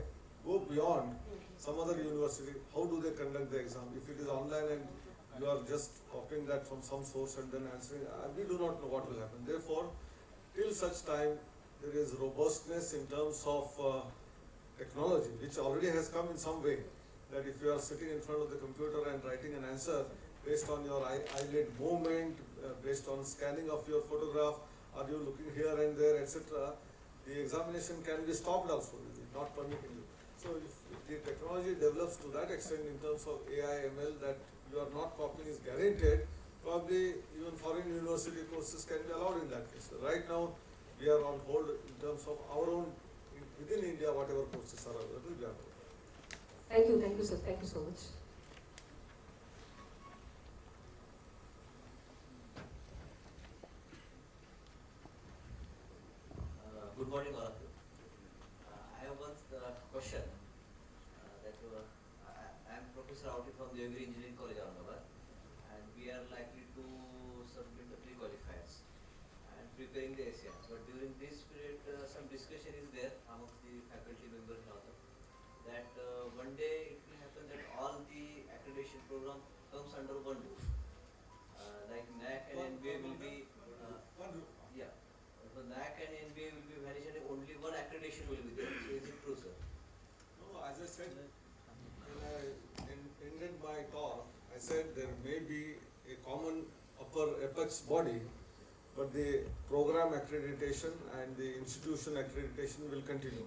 go beyond some other university, how do they conduct the exam? If it is online and you are just copying that from some source and then answering. We do not know what will happen. Therefore, till such time there is robustness in terms of technology, which already has come in some way, that if you are sitting in front of the computer and writing an answer based on your eyelid movement, based on scanning of your photograph, are you looking here and there, etc., the examination can be stopped also, not permitting you. So if the technology develops to that extent in terms of AI, ML, that you are not copying is guaranteed, probably even foreign university courses can be allowed in that case. So right now, we are on hold in terms of our own, within India, whatever courses are available, we are on. Thank you, sir. Thank you so much. Good morning, all of you. I have one question. I am Professor Auti from the Engineering College, Ahmedabad, and we are likely to submit the pre-qualifiers and preparing the ASEANs. But during this period, some discussion is there amongst the faculty members and others that one day it will happen that all the accreditation program comes under one roof. Like NAC and NBA will be One roof. yeah. So NAC and NBA will be managed and only one accreditation will be there. So is it true, sir? No, as I said, when I ended my talk, I said there may be a common upper apex body, but the program accreditation and the institution accreditation will continue.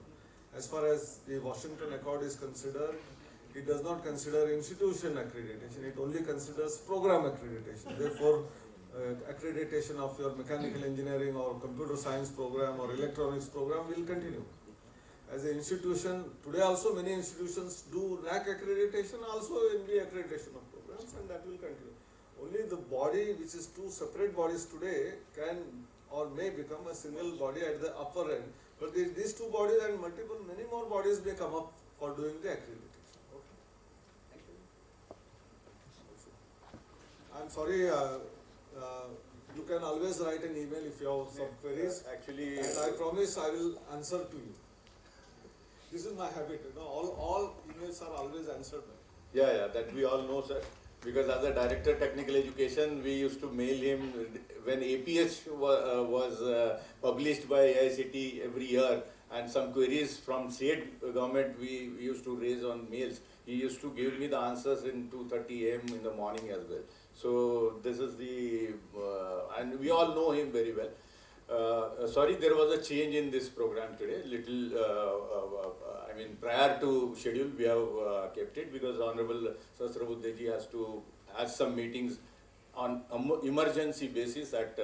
As far as the Washington Accord is considered, it does not consider institution accreditation, it only considers program accreditation. Therefore, accreditation of your mechanical engineering or computer science program or electronics program will continue. As an institution, today also many institutions do NAC accreditation, also NBA accreditation of programs, and that will continue. Only the body, which is two separate bodies today, can or may become a single body at the upper end. But these two bodies and many more bodies may come up for doing the accreditation. Okay. Thank you. I'm sorry, you can always write an email if you have some queries. Actually, And I promise I will answer to you. This is my habit. You know, all emails are always answered. yeah, that we all know, sir. Because as a director technical education, we used to mail him when APH was published by AICT every year, and some queries from state government we used to raise on mails. He used to give me the answers in 2:30 a.m. in the morning as well. So this is the, and we all know him very well. Sorry, there was a change in this program today. I mean, prior to schedule, we have kept it because Honorable Sasrabuddheji has some meetings on emergency basis at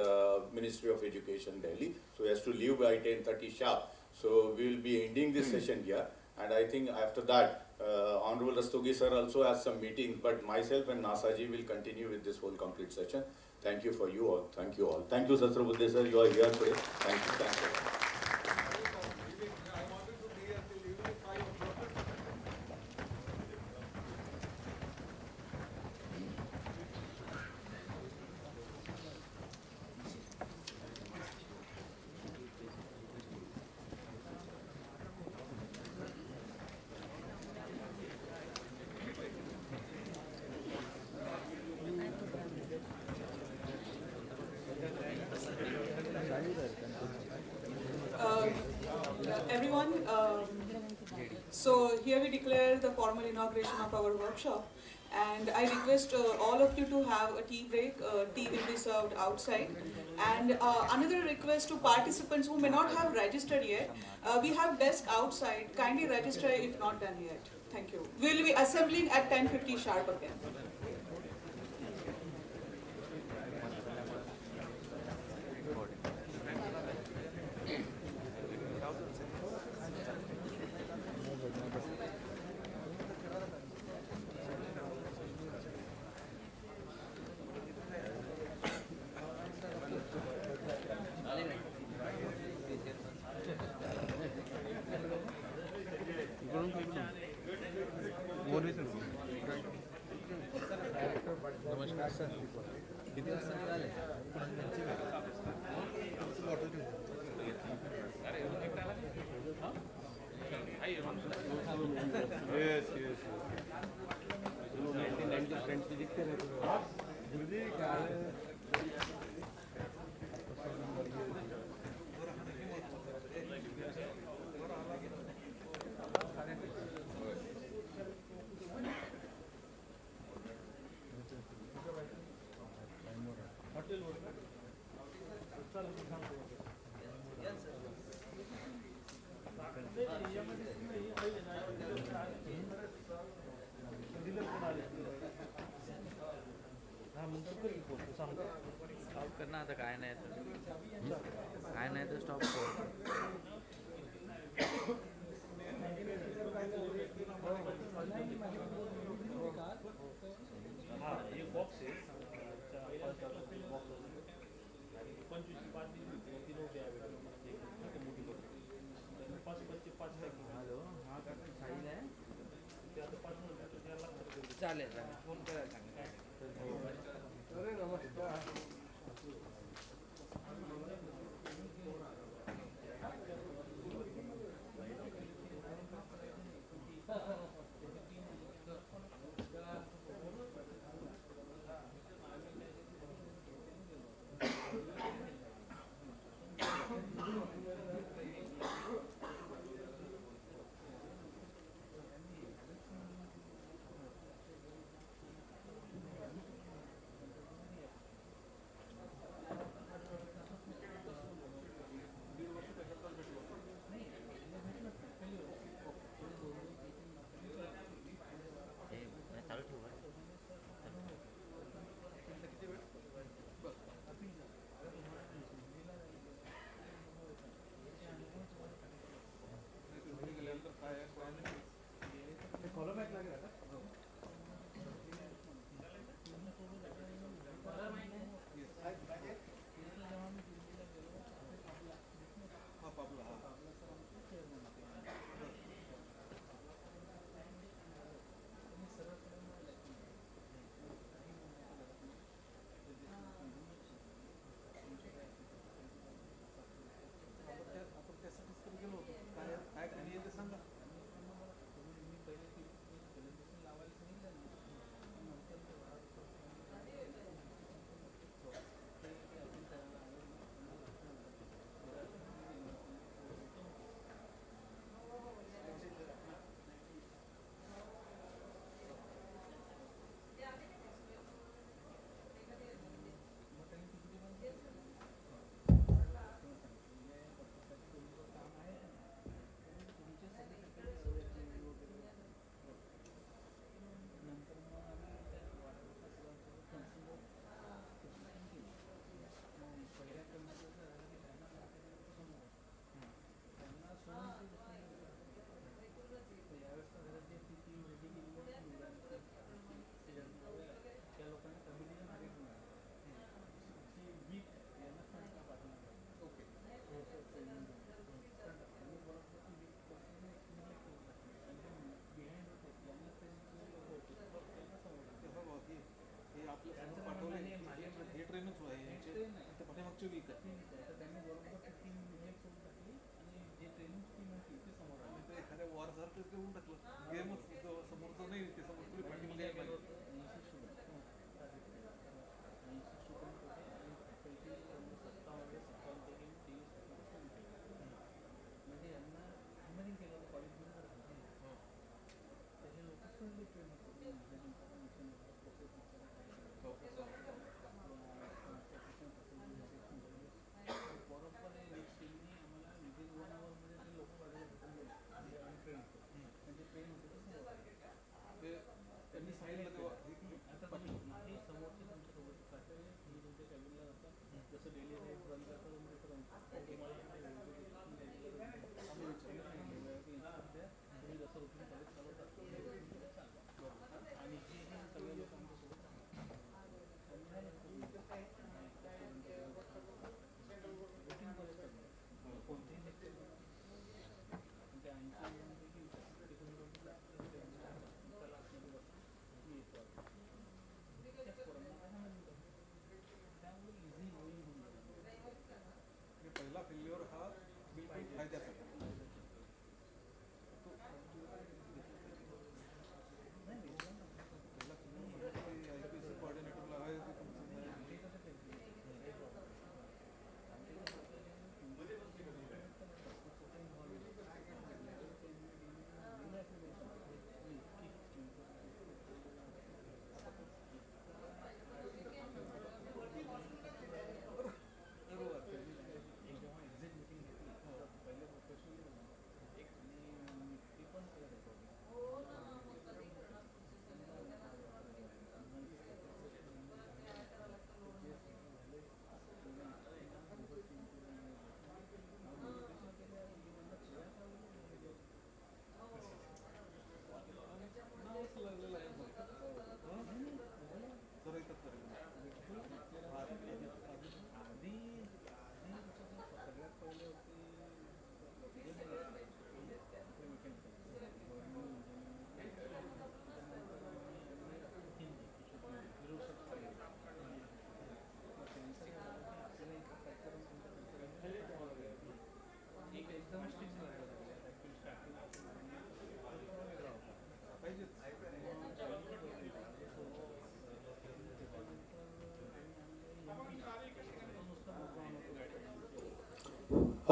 Ministry of Education, Delhi. So he has to leave by 10:30 sharp. So we will be ending this session here. And I think after that, Honorable Rastogi sir also has some meetings, but myself and Nasaji will continue with this whole complete session. Thank you for you all. Thank you all. Thank you, Sasrabuddhe sir. You are here today. Thank you. Thank you. I wanted to be here till evening 5 o'clock. Everyone, so here we declare the formal inauguration of our workshop, and I request all of you to have a tea break. Tea will be served outside. And another request to participants who may not have registered yet, we have desk outside. Kindly register if not done yet. Thank you. We will be assembling at 10:50 sharp again. नमस्कार sir किती वाजता निघाले yes 1990 friends भी दिखते रहते stop करना आता काय नाही तर स्टॉप कर. हॅलो हा काका साहिल आहे चालेल फोन करायला सांगा. अरे नमस्कार.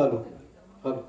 हॅलो हॅलो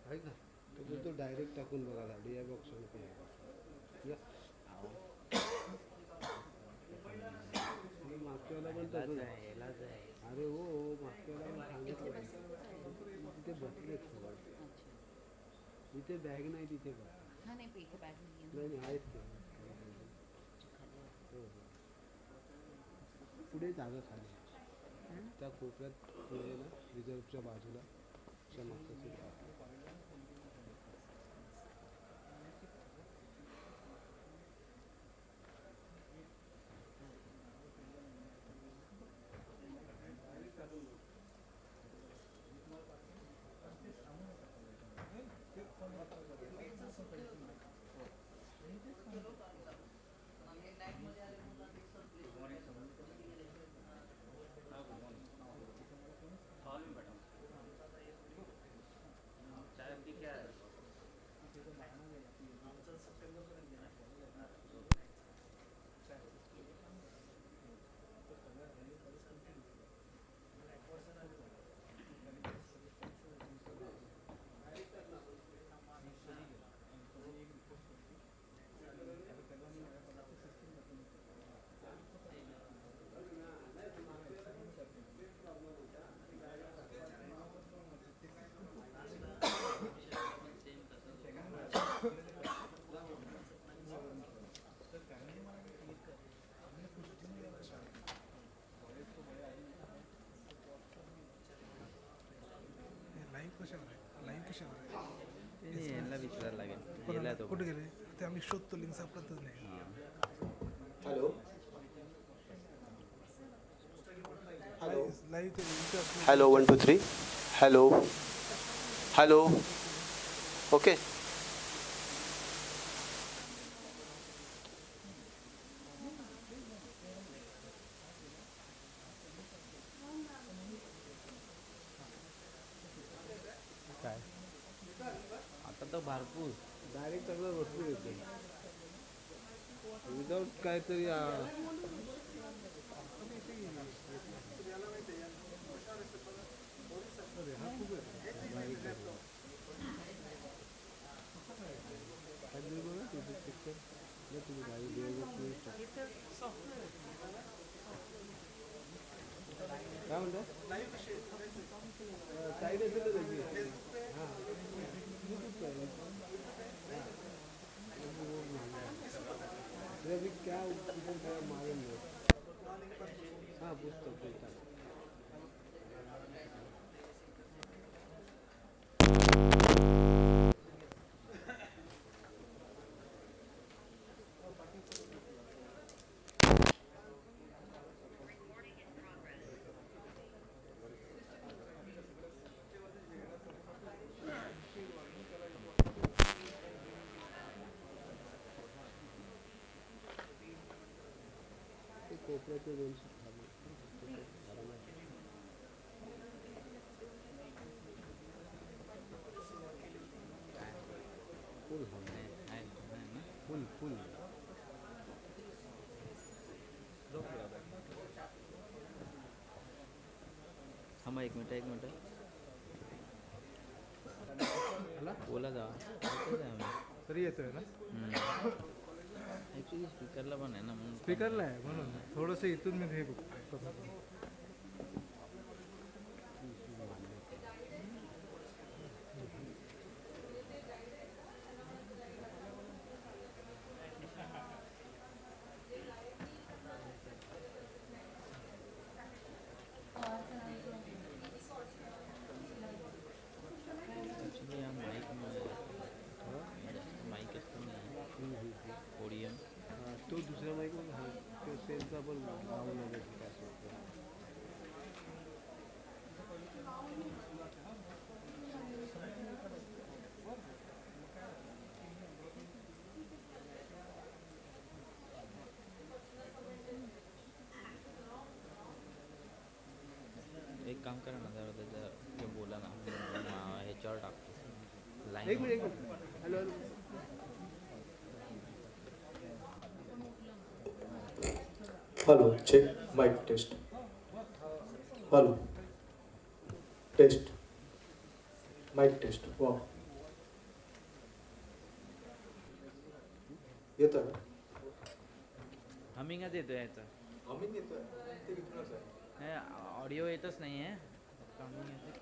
ऐक ना तुझं तो डायरेक्ट टाकून बघा गाडी या बॉक्समध्ये या मागच्याला पण तसंच अरे हो हो मागच्याला पण सांगितलं तिथे बसलेत सगळं इथे बॅग नाही तिथे बघ नाही आहेत ते हो हो पुढे जागा खाली त्या कोपऱ्यात पुढे ना रिझर्वच्या बाजूला त्या मागच्या सीट नाही यांना विचारायला लागेल गेला तो कुठे गेले ते आम्ही शोधतो लिंक सापडतच नाही. Hello hello live hello 1 2 3 hello hello okay. काय आता तर भरपूर डायरेक्ट सगळं भरपूर येते विदाऊट काहीतरी काय म्हणतो साईड असेल त्याची हां क्या मालूम नहीं. हाँ पूछता कोपऱ्याचे 200 फुल फुल फुल थांबा एक मिनिट बोला जा तरी येतोय ना. ॲक्च्युली स्पीकरला पण आहे ना म्हणून स्पीकरला आहे म्हणून थोडंसं इथून मी हे बघतो. ॲक्च्युली या माईक असतो ना ओडियम तो दुसऱ्या माईकमध्ये हा तो सेलचा पण लावून लागेल काय असं एक काम करा ना जरा त्याचं ते बोला ना ह्याच्यावर टाकतो एक line minute hello hello hello check mic test hello test mic test वा येतं ना. हमिंगच येतो याचा हमिंग येतं ते इथूनच आहे. ऑडिओ येतच नाही आहे हमिंग येते.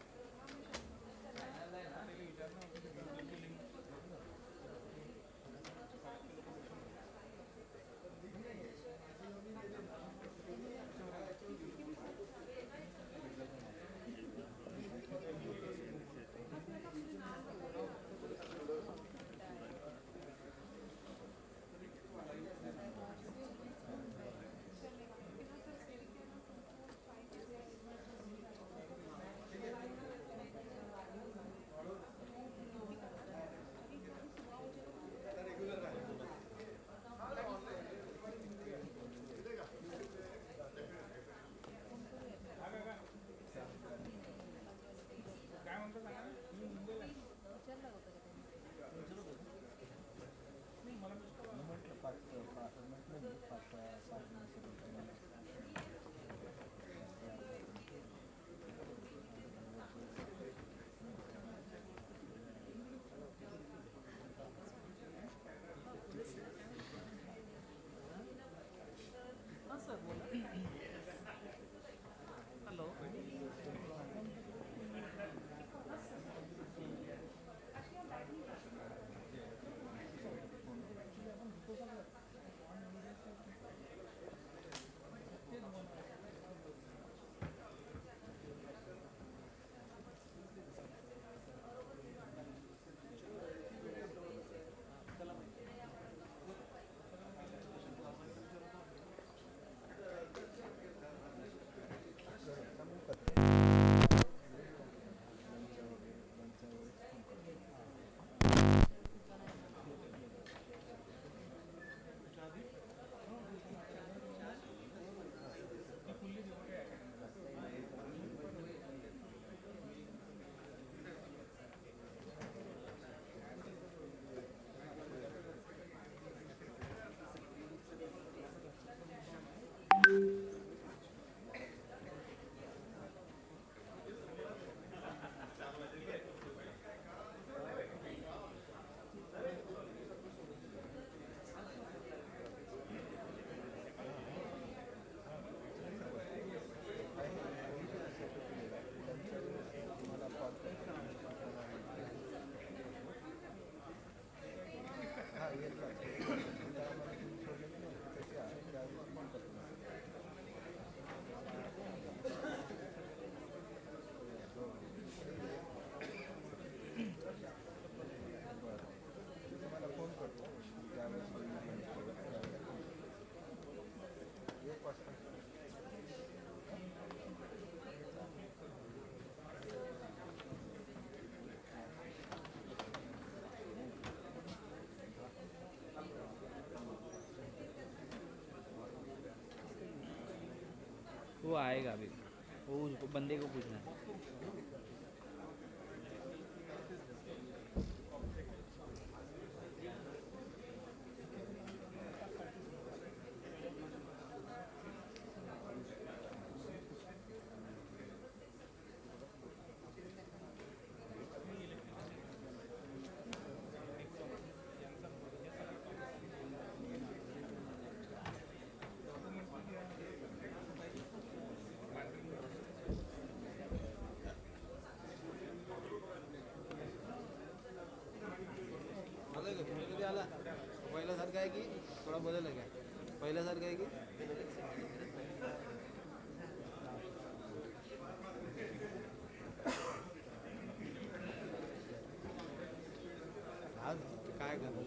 वो आएगा अभी, वो उसको बंदे को पूछना है। पहिल्यासारखं आहे की थोडा बदल आहे काय? पहिल्यासारखं आहे की आज काय करतो?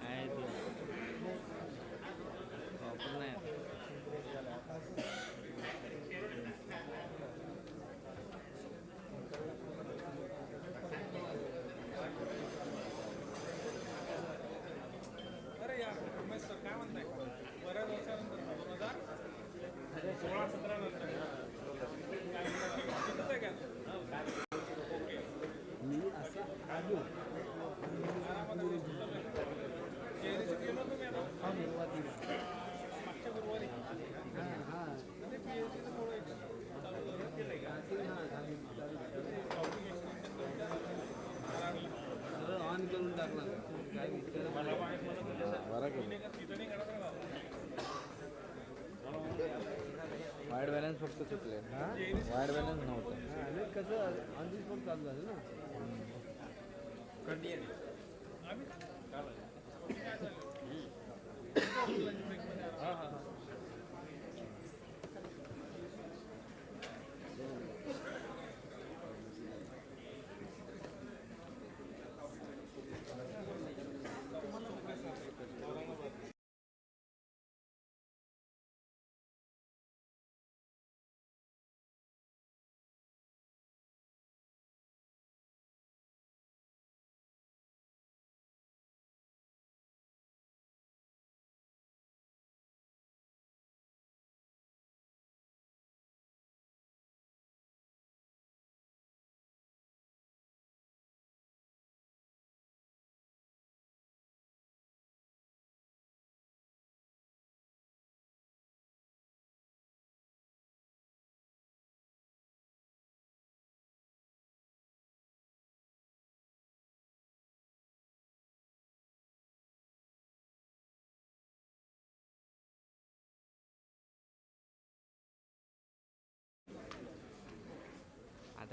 आहे तो वापर नाही आता. अरे यार उमेश सर काय म्हणताय? बऱ्याच वर्षानंतर 2016-17 नंतर किती आहे का? ओके मी असं आलो आरामात चेहऱ्याची केलं तुम्ही आता हा गुरुवारीला मागच्या गुरुवारी हां हां आणि PhD चं थोडं चालू केलंय का? टॉपिक एक्सटेन्शन सगळं ऑन करून टाकला काय विचार मला माहित तिथं नाही करत राहा. वाईट बॅलन्स फक्त चुकले, वाईट बॅलन्स नव्हतं. हां आणि कसं ऑन दी स्पॉट चालू झालं ना. आम्ही हां हां हां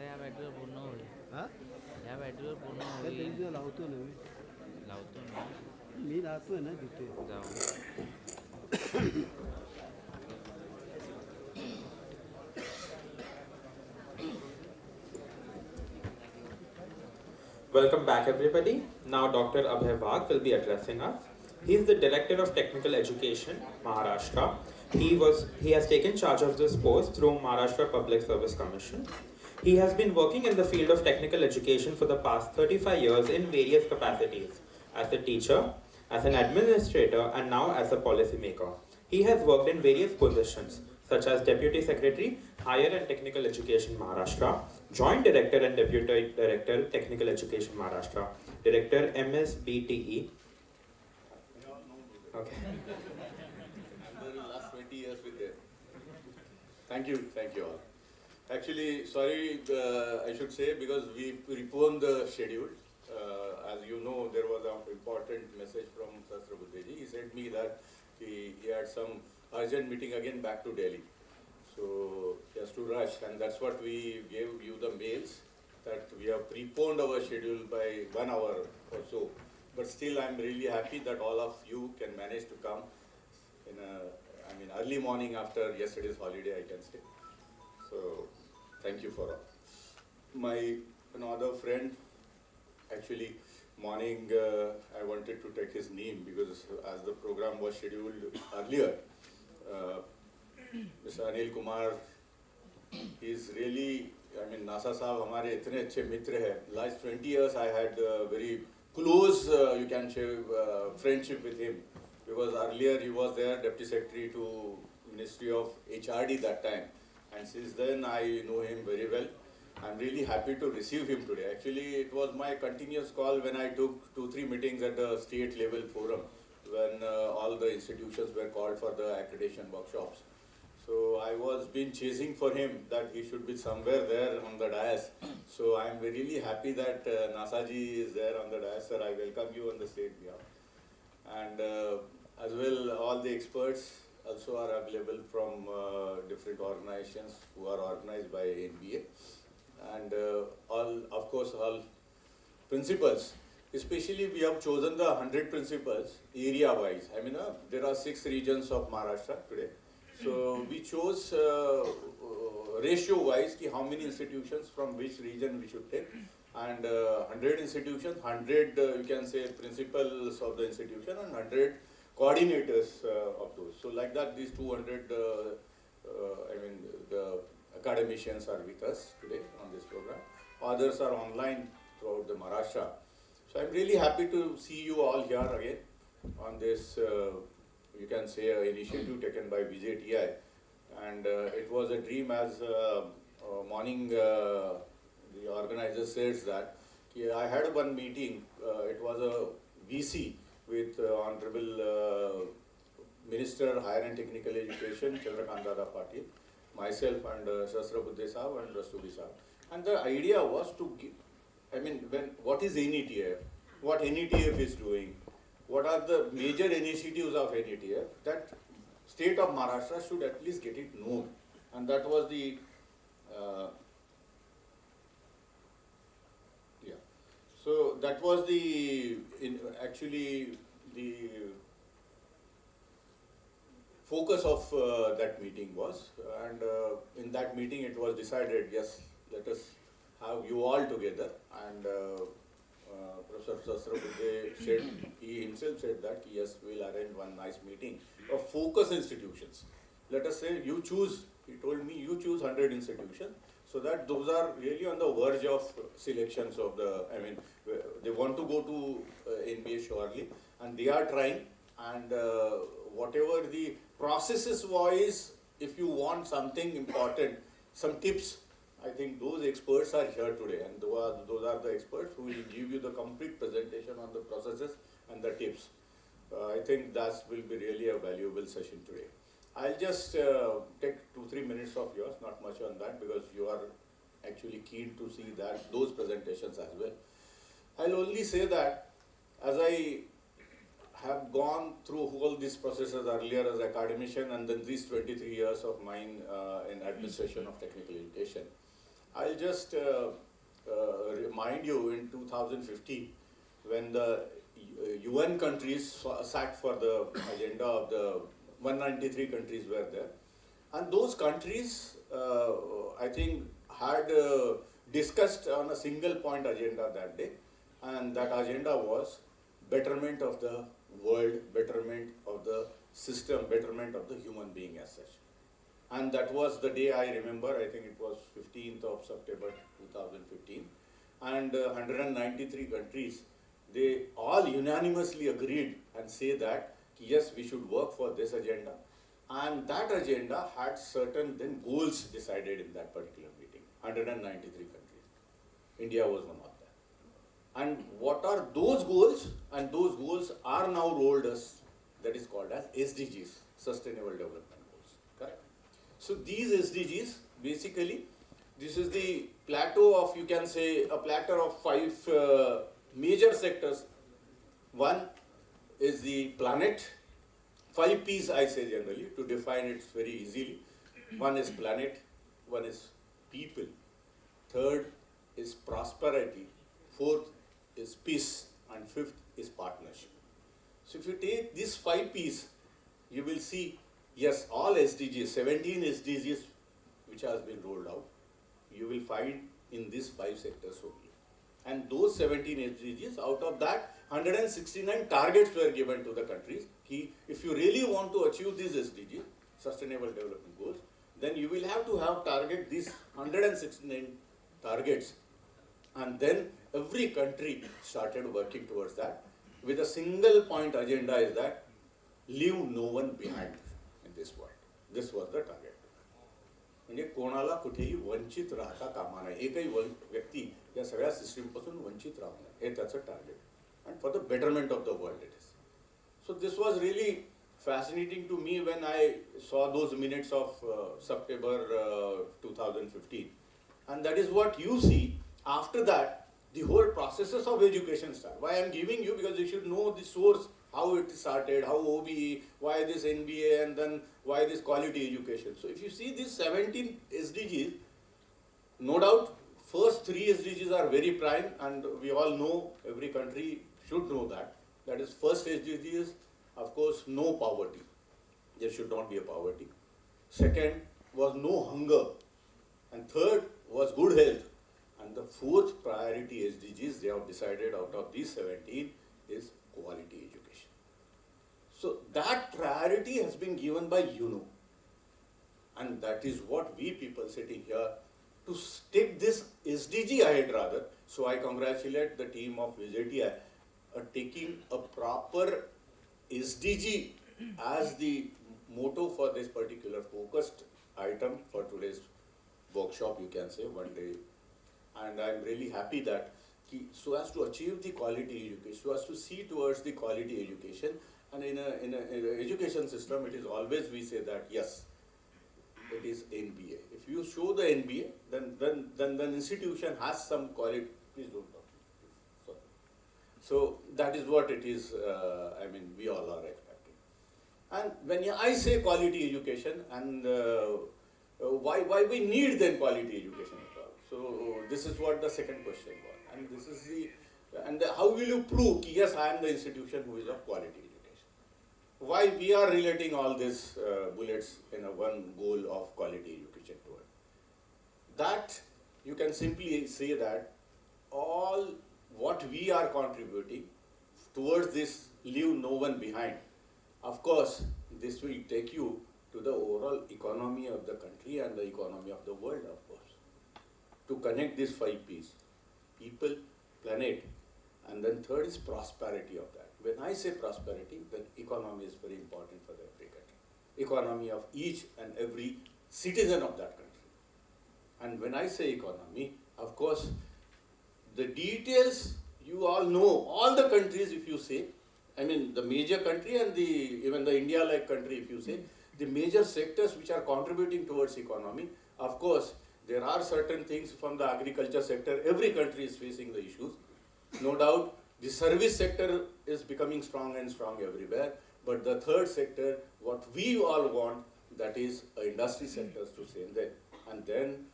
आता या बॅटरीवर पूर्ण होईल. हा या बॅटरीवर पूर्ण त्या होईल. पेजला लावतो ना लावतो ना. मी राहतोय ना तिथे. जाऊ. Welcome back, everybody. Now Dr. Abhay Wagh will be addressing us. He is the Director of Technical Education, Maharashtra. He has taken charge of this post through Maharashtra Public Service Commission. He has been working in the field of technical education for the past 35 years in various capacities, as a teacher, as an administrator, and now as a policymaker. He has worked in various positions, such as Deputy Secretary, Higher and Technical Education, Maharashtra, Joint Director and Deputy Director, Technical Education, Maharashtra, Director, MSBTE. Okay. For the last 20 years with them. Thank you all. Actually, sorry, I should say, because we preponed the schedule. As you know, there was an important message from Sastra Buddheji. He sent me that he had some urgent meeting again back to Delhi. So he has to rush, and that's what we gave you the mails, that we have preponed our schedule by 1 hour or so. But still, I'm really happy that all of you can manage to come in early morning after yesterday's holiday, I can say. So thank you for all. My another friend, actually, morning I wanted to take his name because as the program was scheduled earlier, Mr. Anil Kumar is really, NASA Saab हमारे इतने अच्छे मित्र हैं. Last 20 years I had very close, you can say, friendship with him, because earlier he was there, Deputy Secretary to Ministry of HRD that time, and since then I know him very well. I'm really happy to receive him today. Actually, it was my continuous call when I took 2-3 meetings at the state level forum, when all the institutions were called for the accreditation workshops. So I was been chasing for him that he should be somewhere there on the dais. So I'm really happy that Nasaji is there on the dais. Sir, I welcome you on the state behalf. And as well, all the experts also are available from different organizations who are organized by NBA. And all principals. Especially, we have chosen the 100 principals area-wise. There are 6 regions of Maharashtra today. So we chose ratio-wise how many institutions from which region we should take. And 100 institutions, 100 you can say principals of the institution, and 100 coordinators of those. So like that, these 200, the academicians are with us today on this program. Others are online throughout the Maharashtra. So I'm really happy to see you all here again on this, you can say, initiative taken by VJTI. And it was a dream, as morning the organizer says that. I had one meeting, it was a VC with Honorable Minister Higher and Technical Education, Chandrakanta Patil, myself and Shastra Buddhe Saab and Rastogi Saab. And the idea was to give, what is NETF, what NETF is doing, what are the major initiatives of NETF, that state of Maharashtra should at least get it known. And that was the, so that was the, actually the focus of that meeting was. And in that meeting it was decided, yes, let us have you all together. And Professor Sastra Buddhe said, he himself said that, yes, we'll arrange one nice meeting of focus institutions. Let us say you choose, he told me, you choose 100 institutions, so that those are really on the verge of selections of the, they want to go to NBA surely, and they are trying. And whatever the processes wise, if you want something important, some tips, I think those experts are here today, and those are the experts who will give you the complete presentation on the processes and the tips. I think that will be really a valuable session today. I'll just take 2-3 minutes of yours, not much on that, because you are actually keen to see those presentations as well. I'll only say that as I have gone through all these processes earlier as academician, and then these 23 years of mine in administration of technical education, I'll just remind you in 2015 when the UN countries sat for the agenda of the 193 countries were there, and those countries I think had discussed on a single point agenda that day, and that agenda was betterment of the world, betterment of the system, betterment of the human being as such. And that was the day I remember, I think it was 15th of September 2015, and 193 countries, they all unanimously agreed and say that yes, we should work for this agenda. And that agenda had certain then goals decided in that particular meeting, 193 countries. India was one of them. And what are those goals? And those goals are now rolled as, that is called as SDGs, Sustainable Development Goals, correct? So these SDGs, basically, this is the plateau of, you can say, a platter of 5 major sectors. One is the planet. 5 P's I say generally, to define it very easily. One is planet, one is people, third is prosperity, fourth is peace, and fifth is partnership. So if you take these 5 P's, you will see, yes, all SDGs, 17 SDGs which has been rolled out, you will find in these 5 sectors only. And those 17 SDGs, out of that, 169 targets were given to the countries. If you really want to achieve these SDGs, Sustainable Development Goals, then you will have to have target these 169 targets. And then every country started working towards that with a single point agenda, is that leave no one behind in this world. This was the target. म्हणजे कोणाला कुठेही वंचित राहता कामा नये, एकही व्यक्ती या सगळ्या सिस्टीम पासून वंचित राहू नये, हे त्याचं target. And for the betterment of the world it is. So this was really fascinating to me when I saw those minutes of September 2015. And that is what you see. After that, the whole processes of education start. Why I am giving you, because you should know the source, how it started, how OBE, why this NBA, and then why this quality education. So if you see these 17 SDGs, no doubt, first 3 SDGs are very prime, and we all know, every country should know that. That is, first SDG is, of course, no poverty. There should not be a poverty. Second was no hunger. And third was good health. And the fourth priority SDGs they have decided out of these 17 is quality education. So that priority has been given by UNO. And that is what we people sitting here to take this SDG ahead rather. So I congratulate the team of VJTI taking a proper SDG as the motto for this particular focused item for today's workshop, you can say, one day. And I'm really happy that so as to achieve the quality education, so as to see towards the quality education, and in an education system, it is always we say that yes, it is NBA. If you show the NBA, then the institution has some quality. Please don't talk. Sorry. So that is what it is. I mean, we all are expecting. And when I say quality education, and why we need then quality education at all? So this is what the second question was, and this is how will you prove? Yes, I am the institution who is of quality education. Why we are relating all these bullets in a one goal of quality education toward? That you can simply say that all what we are contributing towards this leave no one behind. Of course, this will take you to the overall economy of the country and the economy of the world, of course. To connect these 5 P's, people, planet, and then third is prosperity of that. When I say prosperity, then economy is very important for every country. Economy of each and every citizen of that country. And when I say economy, of course, the details you all know, all the countries if you say, I mean the major country and even the India-like country if you say, the major sectors which are contributing towards economy, of course, there are certain things from the agriculture sector, every country is facing the issues. No doubt, the service sector is becoming strong and strong everywhere, but the third sector, what we all want, that is industry sectors to say, and then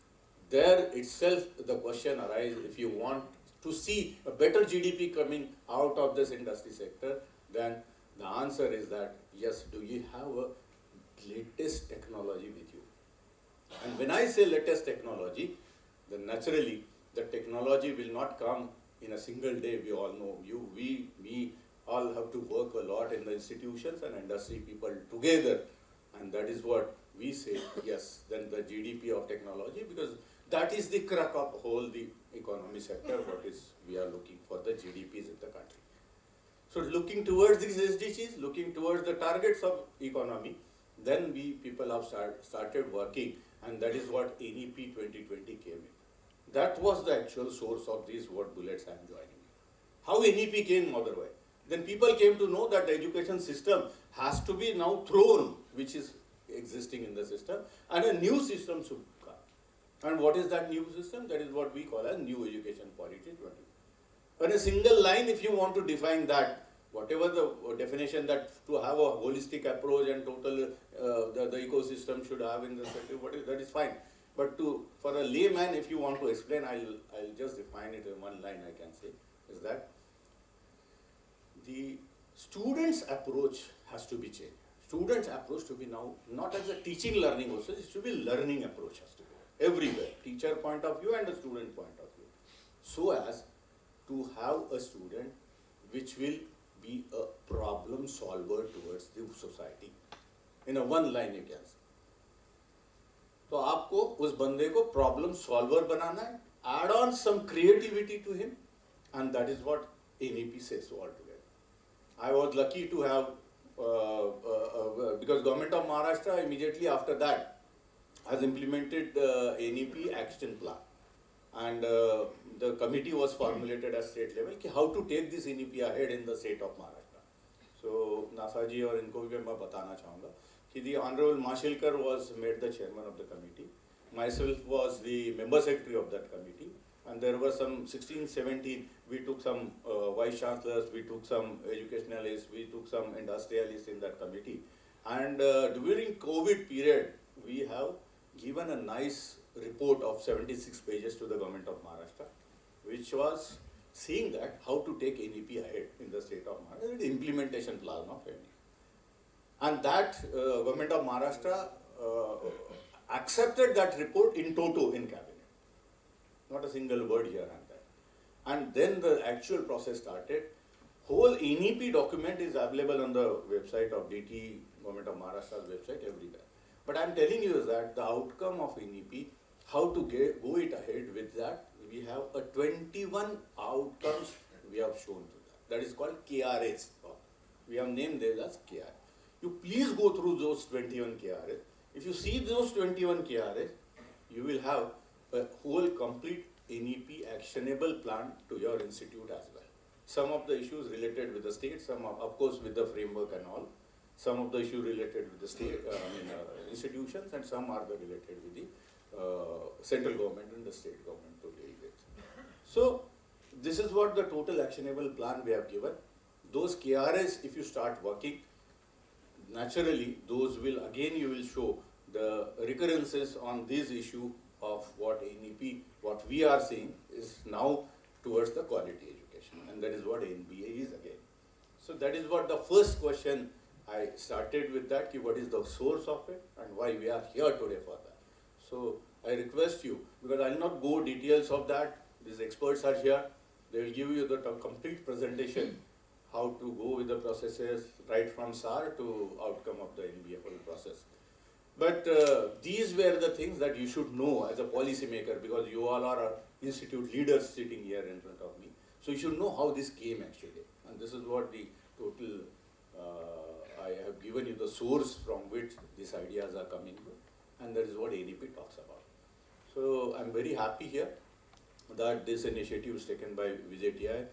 there itself the question arises, if you want to see a better GDP coming out of this industry sector, then the answer is that yes, do you have a latest technology with you? And when I say latest technology, then naturally the technology will not come in a single day. We all know, we all have to work a lot in the institutions and industry people together, and that is what we say, yes, then the GDP of technology, because that is the crux of whole the economy sector, what is we are looking for the GDPs in the country. So looking towards these SDGs, looking towards the targets of economy, then we people have started working, and that is what NEP 2020 came in. That was the actual source of these what bullets I am joining. How NEP came otherwise? Then people came to know that the education system has to be now thrown, which is existing in the system, and a new system should come. And what is that new system? That is what we call a new education policy 20. On a single line, if you want to define that, whatever the definition that to have a holistic approach and total the ecosystem should have in the sector, that is fine. But for a layman, if you want to explain, I'll just define it in one line. I can say is that the student's approach has to be changed. Student's approach to be now not as a teaching learning also, it should be learning approach has to be everywhere, teacher point of view and the student point of view, so as to have a student which will be a problem solver towards the society. In a one line you can say. तो आपको उस बंदे को problem solver बनाना है, add on some creativity to him, and that is what NEP says altogether. I was lucky to have, because Government of Maharashtra immediately after that has implemented NEP action plan, and the committee was formulated at state level कि how to take this NEP ahead in the state of Maharashtra. So NASA ji और इनको भी मैं बताना चाहूँगा कि the Honorable Mashilkar was made the chairman of the committee. Myself was the member secretary of that committee, and there were some 16, 17. We took some vice chancellors, we took some educationalists, we took some industrialists in that committee. And during COVID period, we have given a nice report of 76 pages to the Government of Maharashtra, which was seeing that how to take NEP ahead in the state of Maharashtra, the implementation plan of NEP. And that Government of Maharashtra accepted that report in toto in cabinet. Not a single word here and there. And then the actual process started. Whole NEP document is available on the website of DT, Government of Maharashtra's website, everywhere. But I am telling you is that the outcome of NEP, how to go it ahead with that, we have a 21 outcomes we have shown to that. That is called KRAs. We have named them as KRAs. You please go through those 21 KRAs. If you see those 21 KRAs, you will have a whole complete NEP actionable plan to your institute as well. Some of the issues related with the state, some of course with the framework and all. Some of the issues related with the state, institutions, and some are related with the central government and the state government to deal with. So this is what the total actionable plan we have given. Those KRAs, if you start working, naturally those will, again you will show the recurrences on this issue of what NEP, what we are seeing is now towards the quality education, and that is what NBA is again. So that is what the first question I started with, that what is the source of it and why we are here today for that. So I request you, because I will not go details of that, these experts are here, they will give you the complete presentation how to go with the processes right from SAR to outcome of the NBA whole process. But these were the things that you should know as a policy maker, because you all are institute leaders sitting here in front of me. So you should know how this came actually. And this is what the total, I have given you the source from which these ideas are coming from, and that is what NEP talks about. So I'm very happy here that this initiative is taken by VJTI,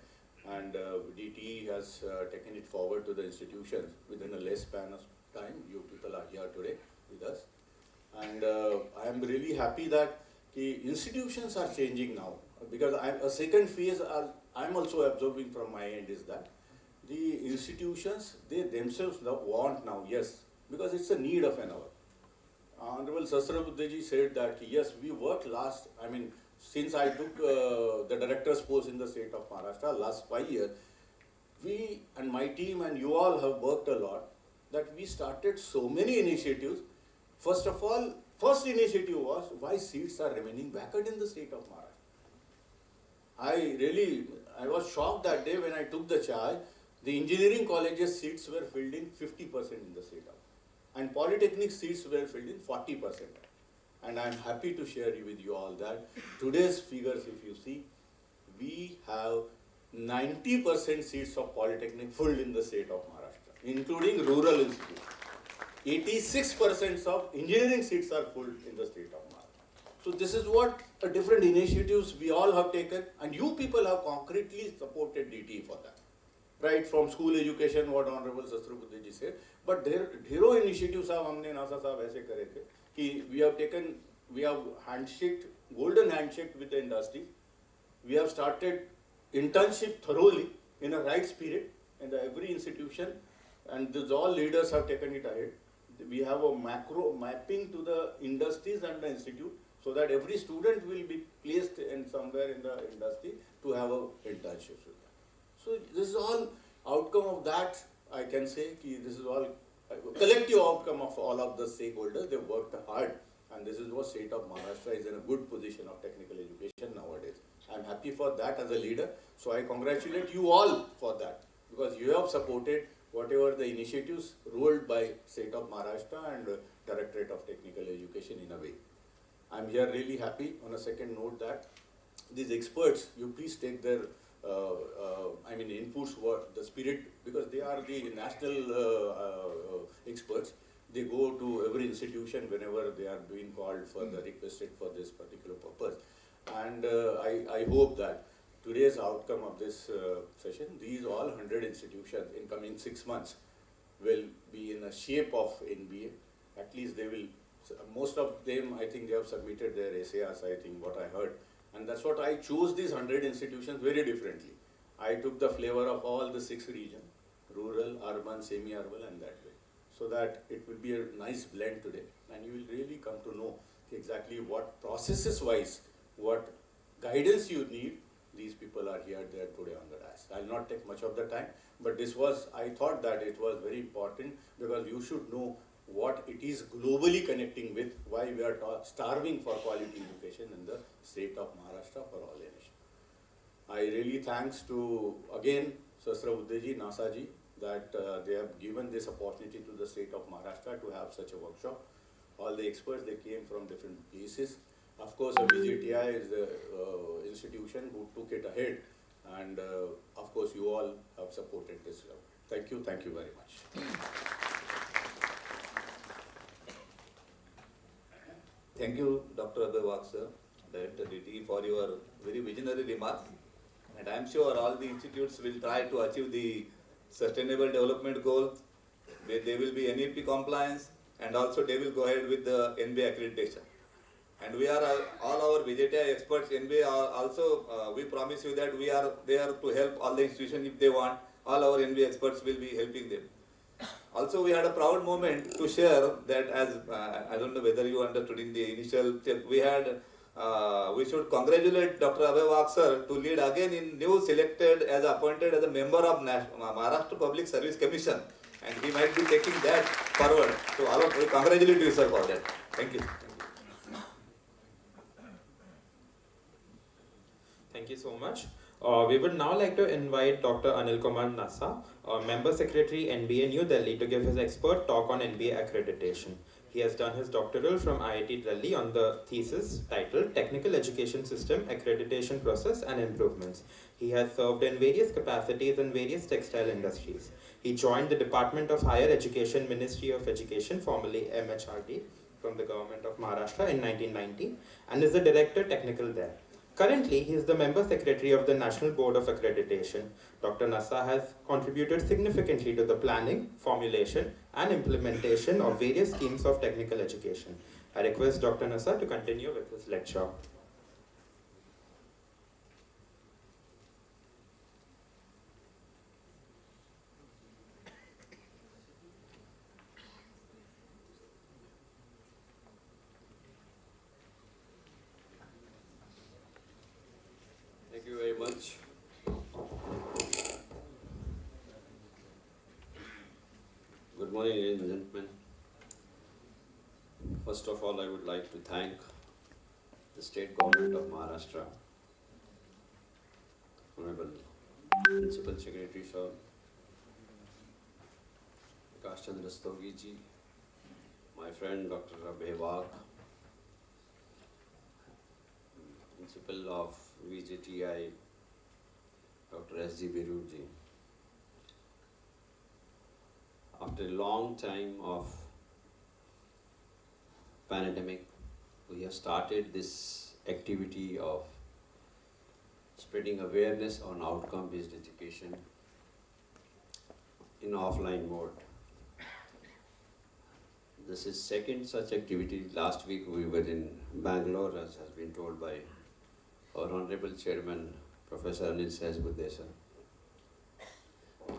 and DTE has taken it forward to the institutions within a less span of time. You people are here today with us, and I am really happy that the institutions are changing now, because a second phase I'm also observing from my end is that the institutions, they themselves want now, yes, because it's a need of an hour. Honorable Sasrabuddhaji said that yes, we worked since I took the director's post in the state of Maharashtra last 5 years, we and my team and you all have worked a lot, that we started so many initiatives. First of all, first initiative was why seats are remaining vacant in the state of Maharashtra. I was shocked that day when I took the charge. The engineering colleges seats were filled in 50% in the state of, and polytechnic seats were filled in 40%. And I am happy to share with you all that today's figures, if you see, we have 90% seats of polytechnic filled in the state of Maharashtra, including rural institutes. 86% of engineering seats are filled in the state of Maharashtra. So this is what different initiatives we all have taken, and you people have concretely supported DTE for that. Right from school education, what Honorable Sasrabuddhaji said, but there hero initiatives have हमने NASA साहब ऐसे करे थे कि we have handshaked, golden handshake with the industry. We have started internship thoroughly in a right spirit in every institution, and these all leaders have taken it ahead. We have a macro mapping to the industries and the institute, so that every student will be placed in somewhere in the industry to have a internship with that. So this is all outcome of that. I can say this is all collective outcome of all of the stakeholders. They worked hard, and this is what state of Maharashtra is in a good position of technical education nowadays. I am happy for that as a leader. So I congratulate you all for that, because you have supported whatever the initiatives rolled by state of Maharashtra and Directorate of Technical Education in a way. I am here really happy. On a second note, that these experts, you please take their inputs, the spirit, because they are the national experts. They go to every institution whenever they are being called for the requested for this particular purpose. And I hope that today's outcome of this session, these all 100 institutions in coming 6 months will be in a shape of NBA. At least they will, most of them, I think they have submitted their SARs, I think what I heard. And that's what I chose these 100 institutions very differently. I took the flavor of all the 6 regions, rural, urban, semi-urban, and that way. So that it will be a nice blend today, and you will really come to know exactly what processes-wise, what guidance you need. These people are here, there today on the dais. I'll not take much of the time, but this was, I thought that it was very important, because you should know what it is globally connecting with, why we are starving for quality education in the state of Maharashtra for all nations. I really thanks to, again, Sasrabuddhaji, NASA-ji, that they have given this opportunity to the state of Maharashtra to have such a workshop. All the experts, they came from different places. Of course, VJTI is the institution who took it ahead, and of course, you all have supported this. Thank you very much. Thank you, Dr. Abhay sir, Director DTE, for your very visionary remarks. And I am sure all the institutes will try to achieve the Sustainable Development Goals, where there will be NEP compliance, and also they will go ahead with the NBA accreditation. And we are all our VJTI experts, NBA are also, we promise you that we are there to help all the institutions if they want. All our NBA experts will be helping them. Also, we had a proud moment to share that, as I don't know whether you understood in the initial check, we should congratulate Dr. Abhay sir to lead again in new selected as appointed as a member of Maharashtra Public Service Commission, and he might be taking that forward. So we congratulate you, sir, for that. Thank you. Thank you so much. We would now like to invite Dr. Anil Kumar Nasa, Member Secretary NBA New Delhi, to give his expert talk on NBA accreditation. He has done his doctoral from IIT Delhi on the thesis titled Technical Education System, Accreditation Process and Improvements. He has served in various capacities in various textile industries. He joined the Department of Higher Education, Ministry of Education, formerly MHRD, from the government of Maharashtra in 1990, and is the Director Technical there. Currently, he is the Member Secretary of the National Board of Accreditation. Dr. Nasa has contributed significantly to the planning, formulation, and implementation of various schemes of technical education. I request Dr. Nasa to continue with his lecture. much. Good morning, ladies and gentlemen. First of all, I would like to thank the state government of Maharashtra, Honorable Principal Secretary Sir, Vikas Chandra Stogi ji, my friend Dr. Abhay Wagh, Principal of VJTI, Dr. S.G. Birur ji. After a long time of pandemic, we have started this activity of spreading awareness on outcome-based education in offline mode. This is second such activity. Last week we were in Bangalore, as has been told by our Honorable Chairman, Professor Anil Sehasbuddhe sir.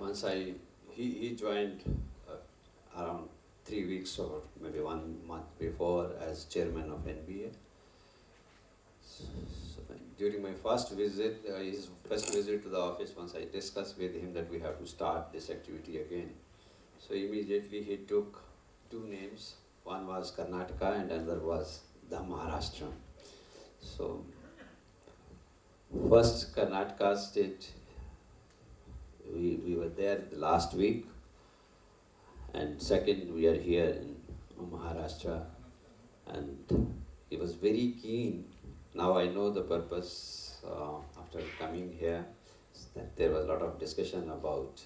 Once he joined around 3 weeks or maybe 1 month before as chairman of NBA. So during my first visit, his first visit to the office, once I discussed with him that we have to start this activity again. So immediately he took 2 names. One was Karnataka and another was the Maharashtra. So first Karnataka state, we were there the last week. And second, we are here in Maharashtra, and he was very keen. Now I know the purpose after coming here, that there was a lot of discussion about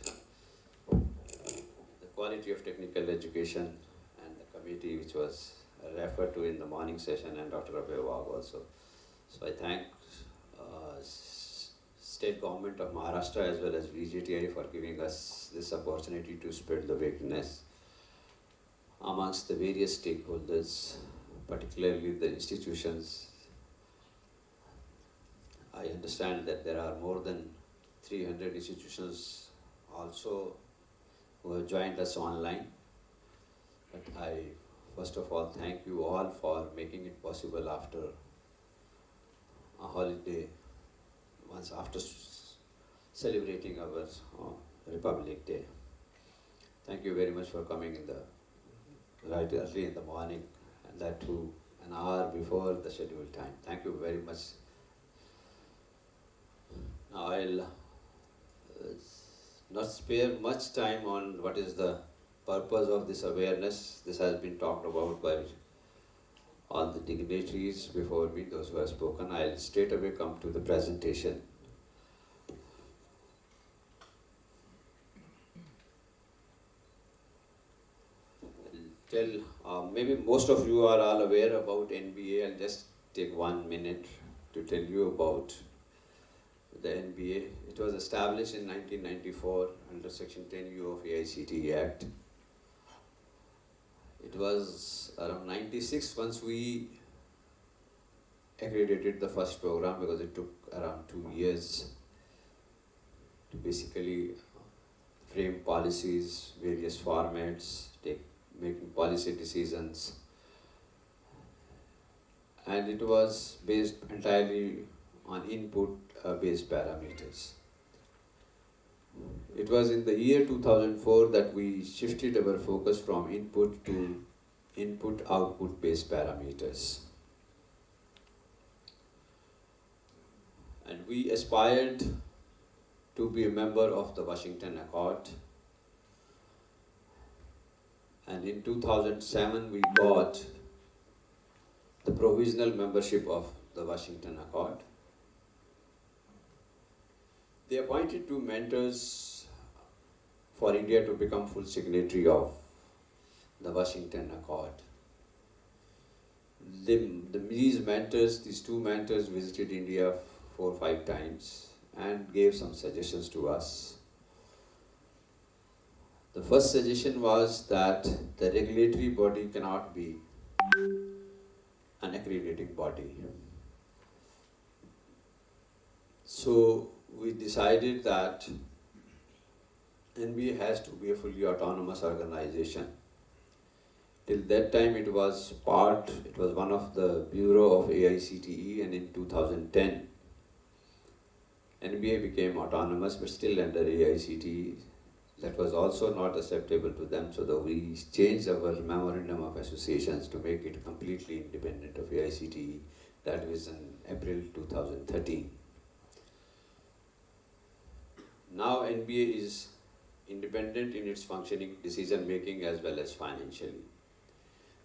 the quality of technical education and the committee which was referred to in the morning session, and Dr. Abhay Wagh also. So I thank state government of Maharashtra as well as VJTI for giving us this opportunity to spread the awareness amongst the various stakeholders, particularly the institutions. I understand that there are more than 300 institutions also who have joined us online. But I first of all thank you all for making it possible after a holiday, once after celebrating our Republic Day. Thank you very much for coming in the right early in the morning, and that too an hour before the scheduled time. Thank you very much. Now I'll not spare much time on what is the purpose of this awareness. This has been talked about by all the dignitaries before me, those who have spoken. I'll straight away come to the presentation. Maybe most of you are all aware about NBA. I'll just take 1 minute to tell you about the NBA. It was established in 1994 under Section 10U of AICTE Act. It was around 96 once we accredited the first program, because it took around 2 years to basically frame policies, various formats, making policy decisions, and it was based entirely on input-based parameters. It was in the year 2004 that we shifted our focus from input to input-output-based parameters. And we aspired to be a member of the Washington Accord. And in 2007, we got the provisional membership of the Washington Accord. They appointed 2 mentors for India to become full signatory of the Washington Accord. These 2 mentors visited India 4 or 5 times and gave some suggestions to us. The first suggestion was that the regulatory body cannot be an accrediting body. So we decided that NBA has to be a fully autonomous organization. Till that time it was one of the bureau of AICTE, and in 2010, NBA became autonomous but still under AICTE. That was also not acceptable to them, so that we changed our memorandum of associations to make it completely independent of AICTE. That was in April 2013. Now NBA is independent in its functioning, decision making as well as financially.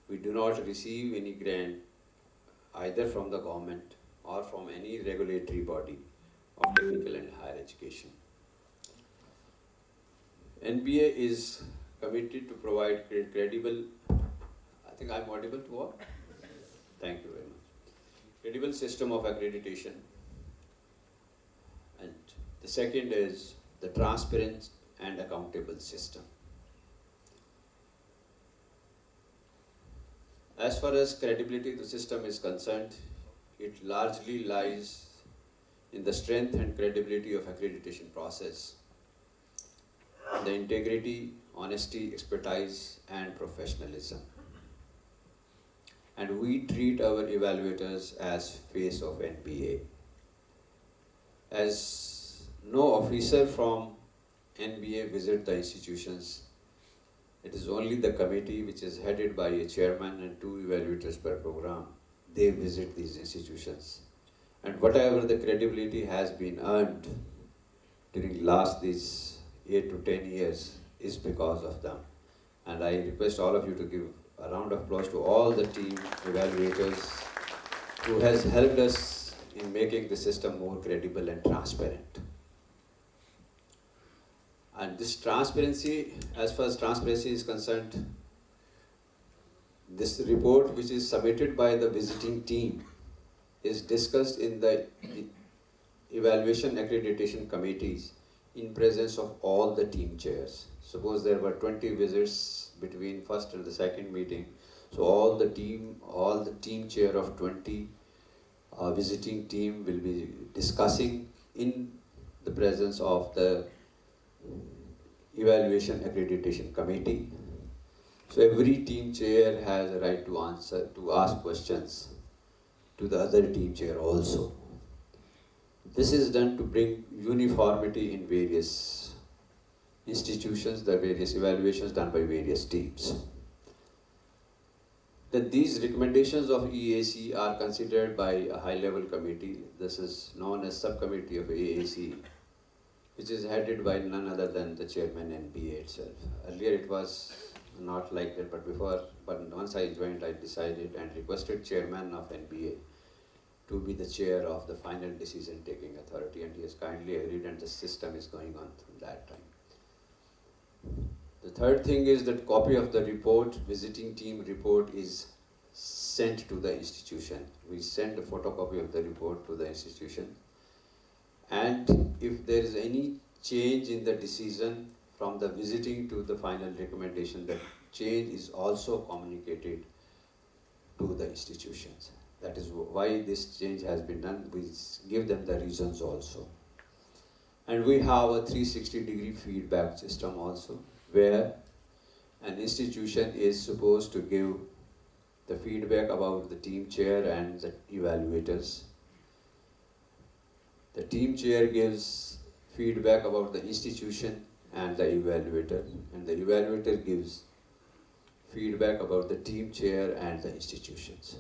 We do not receive any grant either from the government or from any regulatory body of technical and higher education. NBA is committed to provide credible, I think I'm audible to all? Thank you very much. Credible system of accreditation. And the second is the transparent and accountable system. As far as credibility of the system is concerned, it largely lies in the strength and credibility of accreditation process, the integrity, honesty, expertise, and professionalism. And we treat our evaluators as face of NBA. As no officer from NBA visit the institutions, it is only the committee, which is headed by a chairman and 2 evaluators per program. They visit these institutions. And whatever the credibility has been earned during these 8 to 10 years is because of them. And I request all of you to give a round of applause to all the team evaluators who has helped us in making the system more credible and transparent. And this transparency, as far as transparency is concerned, this report which is submitted by the visiting team is discussed in the evaluation accreditation committees in presence of all the team chairs. Suppose there were 20 visits between first and the second meeting, so all the team chair of 20 visiting team will be discussing in the presence of the evaluation accreditation committee. So every team chair has a right to ask questions to the other team chair also. This is done to bring uniformity in various institutions, the various evaluations done by various teams. That these recommendations of EAC are considered by a high-level committee. This is known as subcommittee of AAC, which is headed by none other than the chairman NBA itself. Earlier it was not like that, but once I joined, I decided and requested chairman of NBA to be the chair of the final decision-taking authority, and he has kindly agreed, and the system is going on from that time. The third thing is that copy of the report, visiting team report, is sent to the institution. We send a photocopy of the report to the institution, and if there is any change in the decision from the visiting to the final recommendation, that change is also communicated to the institutions. That is why this change has been done. We give them the reasons also. And we have a 360-degree feedback system also, where an institution is supposed to give the feedback about the team chair and the evaluators. The team chair gives feedback about the institution and the evaluator, and the evaluator gives feedback about the team chair and the institutions.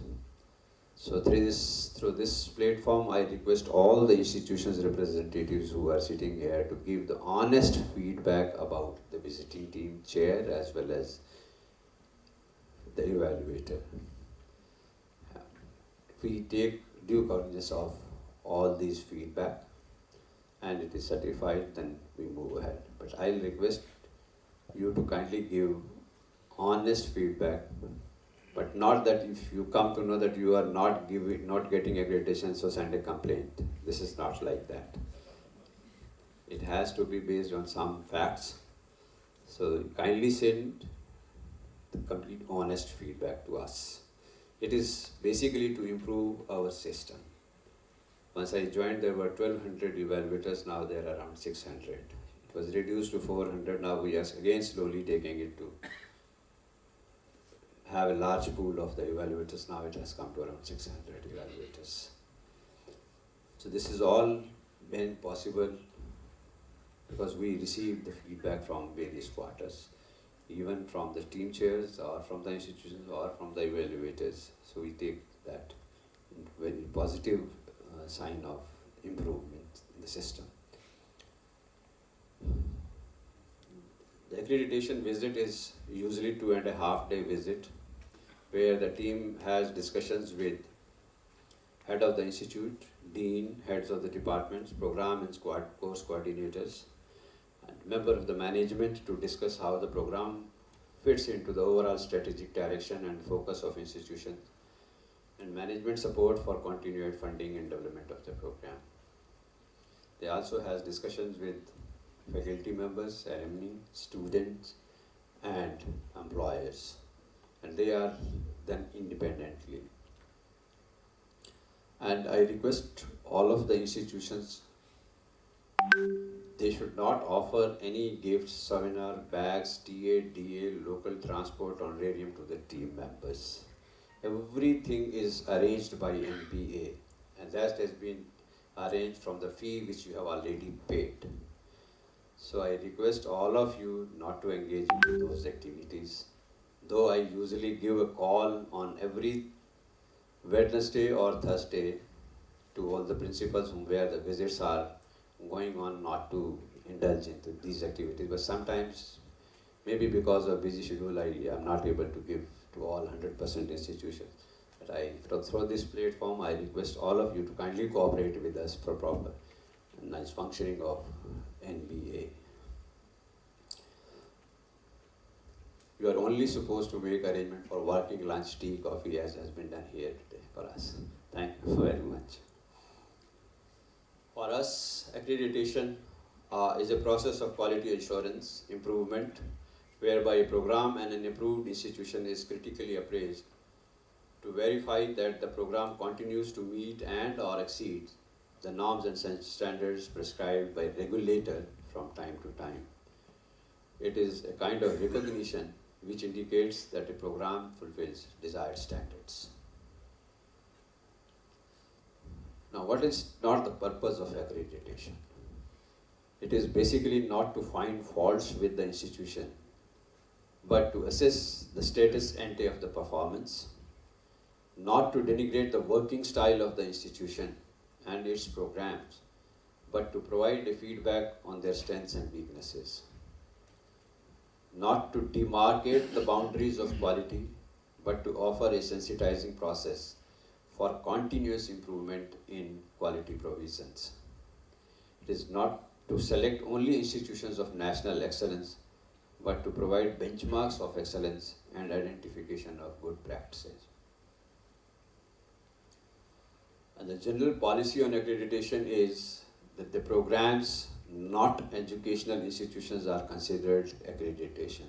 So through this platform, I request all the institutions' representatives who are sitting here to give the honest feedback about the visiting team chair as well as the evaluator. If we take due cognizance of all these feedback and it is certified, then we move ahead. But I'll request you to kindly give honest feedback, but not that if you come to know that you are not getting accreditation, so send a complaint. This is not like that. It has to be based on some facts. So kindly send the complete honest feedback to us. It is basically to improve our system. Once I joined, there were 1,200 evaluators, now there are around 600. It was reduced to 400, now we are again slowly taking it to have a large pool of the evaluators. Now it has come to around 600 evaluators. So this is all when possible, because we receive the feedback from various quarters, even from the team chairs or from the institutions or from the evaluators. So we take that very positive sign of improvement in the system. The accreditation visit is usually 2.5-day visit, where the team has discussions with head of the institute, dean, heads of the departments, program and course coordinators, and member of the management to discuss how the program fits into the overall strategic direction and focus of institution, and management support for continued funding and development of the program. They also has discussions with faculty members, alumni, students, and employers, and they are done independently. And I request all of the institutions, they should not offer any gifts, seminar, bags, TA, DA, local transport, honorarium to the team members. Everything is arranged by MBA, and that has been arranged from the fee which you have already paid. So I request all of you not to engage in those activities. Though I usually give a call on every Wednesday or Thursday to all the principals where the visits are going on, not to indulge into these activities. But sometimes, maybe because of busy schedule, I am not able to give to all 100% institutions. But through this platform, I request all of you to kindly cooperate with us for proper and nice functioning of NBA. You are only supposed to make arrangement for working lunch, tea, coffee, as has been done here today for us. Thank you very much. For us, accreditation is a process of quality assurance improvement, whereby a program and an approved institution is critically appraised to verify that the program continues to meet and or exceed the norms and standards prescribed by regulator from time to time. It is a kind of recognition which indicates that a program fulfills desired standards. Now, what is not the purpose of accreditation? It is basically not to find faults with the institution, but to assess the status ante of the performance, not to denigrate the working style of the institution and its programs, but to provide a feedback on their strengths and weaknesses. Not to demarcate the boundaries of quality, but to offer a sensitizing process for continuous improvement in quality provisions. It is not to select only institutions of national excellence, but to provide benchmarks of excellence and identification of good practices. And the general policy on accreditation is that the programs, not educational institutions, are considered accreditation.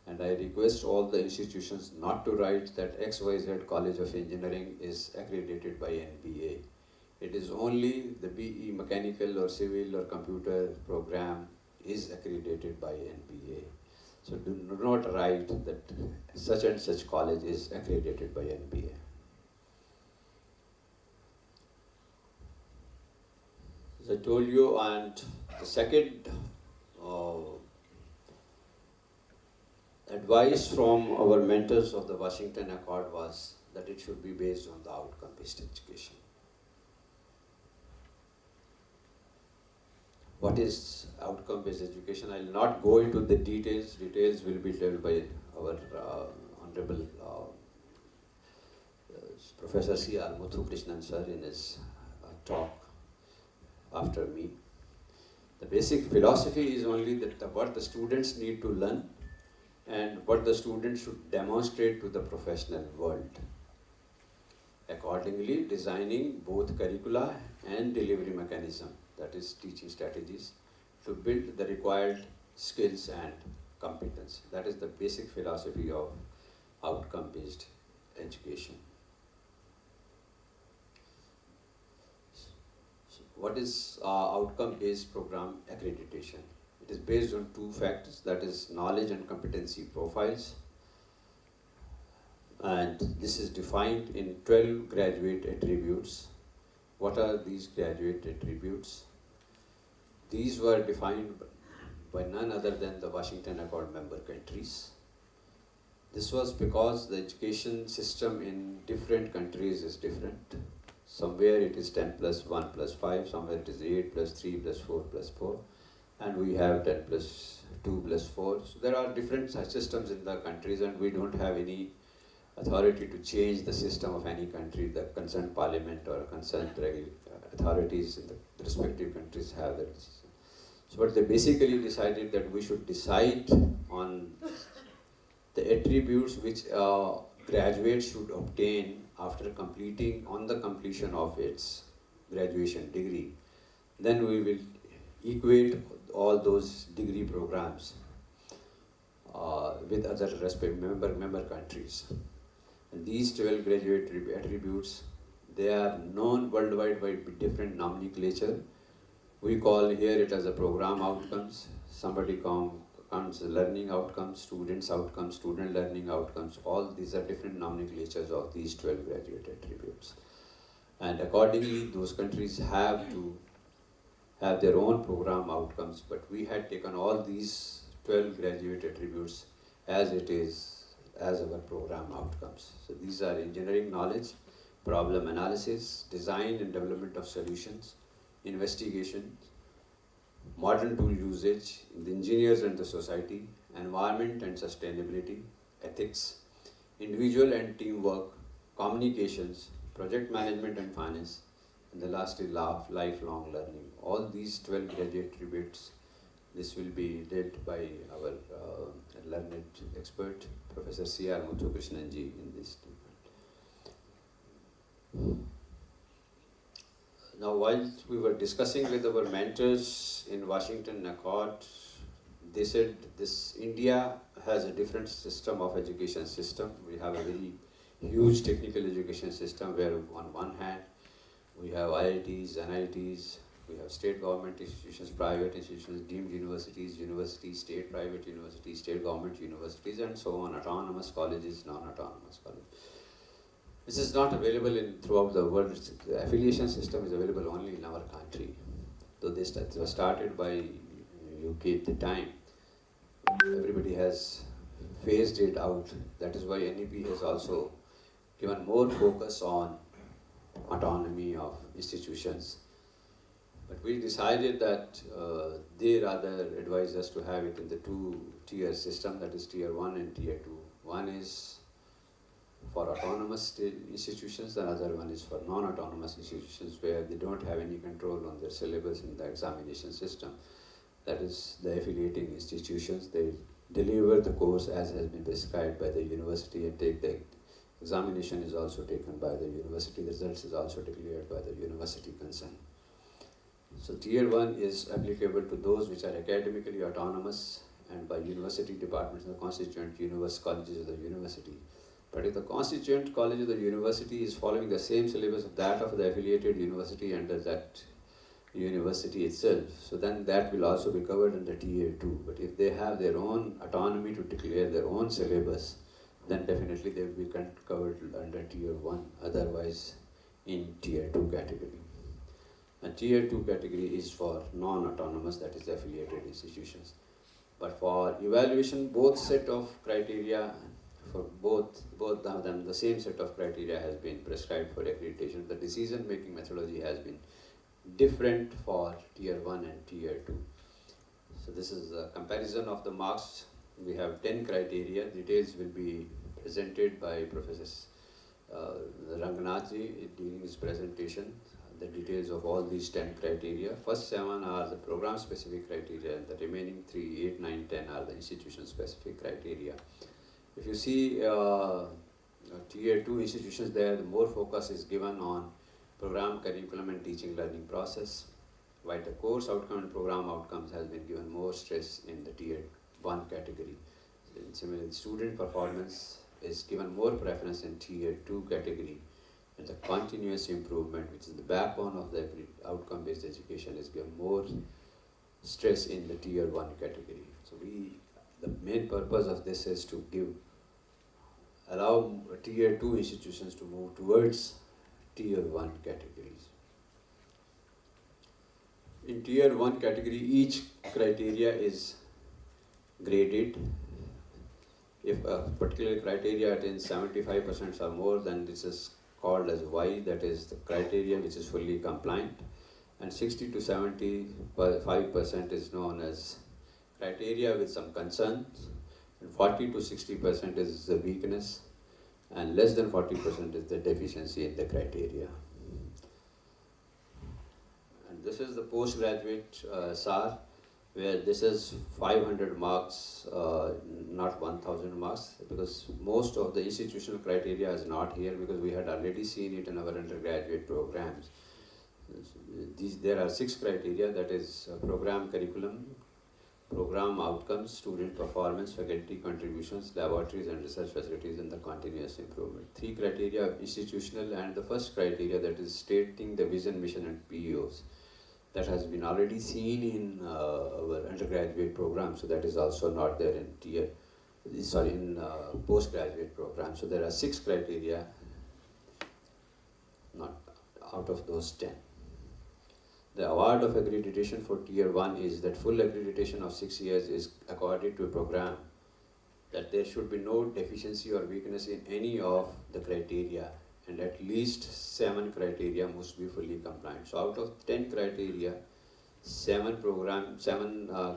And I request all the institutions not to write that XYZ College of Engineering is accredited by NBA. It is only the BE mechanical or civil or computer program is accredited by NBA. So do not write that such and such college is accredited by NBA. As I told you, and the second advice from our mentors of the Washington Accord was that it should be based on the outcome-based education. What is outcome-based education? I will not go into the details. Details will be told by our Honorable Professor C.R. Muthukrishnan sir in his talk after me. The basic philosophy is only that what the students need to learn and what the students should demonstrate to the professional world. Accordingly, designing both curricula and delivery mechanism, that is teaching strategies, to build the required skills and competence. That is the basic philosophy of outcome-based education. What is outcome-based program accreditation? It is based on two factors, that is knowledge and competency profiles. And this is defined in 12 graduate attributes. What are these graduate attributes? These were defined by none other than the Washington Accord member countries. This was because the education system in different countries is different. Somewhere it is 10 plus 1 plus 5, somewhere it is 8 plus 3 plus 4 plus 4, and we have 10 plus 2 plus 4. So there are different such systems in the countries, and we don't have any authority to change the system of any country. The concerned parliament or concerned authorities in the respective countries have that decision. So what they basically decided that we should decide on the attributes which a graduate should obtain after completing, on the completion of its graduation degree. Then we will equate all those degree programs with other member countries. And these 12 graduate attributes, they are known worldwide by different nomenclature. We call here it as a program outcomes. Somebody counts learning outcomes, students outcomes, student learning outcomes. All these are different nomenclatures of these 12 graduate attributes. And accordingly, those countries have to have their own program outcomes, but we had taken all these 12 graduate attributes as it is as our program outcomes. So these are engineering knowledge, problem analysis, design and development of solutions, investigation, modern tool usage, the engineers and the society, environment and sustainability, ethics, individual and teamwork, communications, project management and finance, and the last is lifelong learning. All these 12 graduate attributes, this will be led by our learned expert, Professor C.R. Muthukrishnan-ji in this department. Now, while we were discussing with our mentors in Washington Accord, they said this India has a different system of education system. We have a very huge technical education system where on one hand we have IITs, NITs, we have state government institutions, private institutions, deemed universities, state private universities, state government universities, and so on, autonomous colleges, non-autonomous colleges. This is not available throughout the world. The affiliation system is available only in our country. Though this was started by UK at the time, everybody has phased it out. That is why NEP has also given more focus on autonomy of institutions. But we decided that they rather advised us to have it in the two-tier system, that is tier 1 and tier 2. One is for autonomous institutions, the other one is for non-autonomous institutions where they don't have any control on their syllabus in the examination system. That is the affiliating institutions. They deliver the course as has been prescribed by the university and take the examination is also taken by the university, the results is also declared by the university concerned. So tier 1 is applicable to those which are academically autonomous and by university departments and the constituent colleges of the university. But if the constituent college of the university is following the same syllabus of that of the affiliated university under that university itself, so then that will also be covered under tier 2. But if they have their own autonomy to declare their own syllabus, then definitely they will be covered under tier 1, otherwise in tier 2 category. And tier 2 category is for non-autonomous, that is affiliated institutions. But for evaluation, both set of criteria, for both of them, the same set of criteria has been prescribed for accreditation. The decision-making methodology has been different for tier 1 and tier 2. So this is a comparison of the marks. We have 10 criteria. Details will be presented by Professor Ranganathji during his presentation. The details of all these 10 criteria. First 7 are the program-specific criteria, and the remaining 3, 8, 9, 10 are the institution-specific criteria. If you see tier 2 institutions there, the more focus is given on program, curriculum, and teaching learning process, while the course outcome and program outcomes has been given more stress in the tier 1 category. Similarly, student performance is given more preference in tier 2 category, and the continuous improvement, which is the backbone of the outcome-based education, is given more stress in the tier 1 category. So the main purpose of this is to allow tier 2 institutions to move towards tier 1 categories. In tier 1 category, each criteria is graded. If a particular criteria attains 75% or more, then this is called as Y, that is the criteria which is fully compliant. And 60 to 75% is known as criteria with some concerns. And 40 to 60% is the weakness. And less than 40% is the deficiency in the criteria. And this is the postgraduate SAR, where this is 500 marks, not 1000 marks, because most of the institutional criteria is not here, because we had already seen it in our undergraduate programs. There are 6 criteria, that is program curriculum, program outcomes, student performance, faculty contributions, laboratories and research facilities, and the continuous improvement. 3 criteria institutional, and the first criteria, that is stating the vision, mission and PEOs. That has been already seen in our undergraduate program, so that is also not there in postgraduate program. So there are 6 criteria, not out of those 10. The award of accreditation for tier 1 is that full accreditation of 6 years is accorded to a program, that there should be no deficiency or weakness in any of the criteria, and at least 7 criteria must be fully compliant. So out of 10 criteria, 7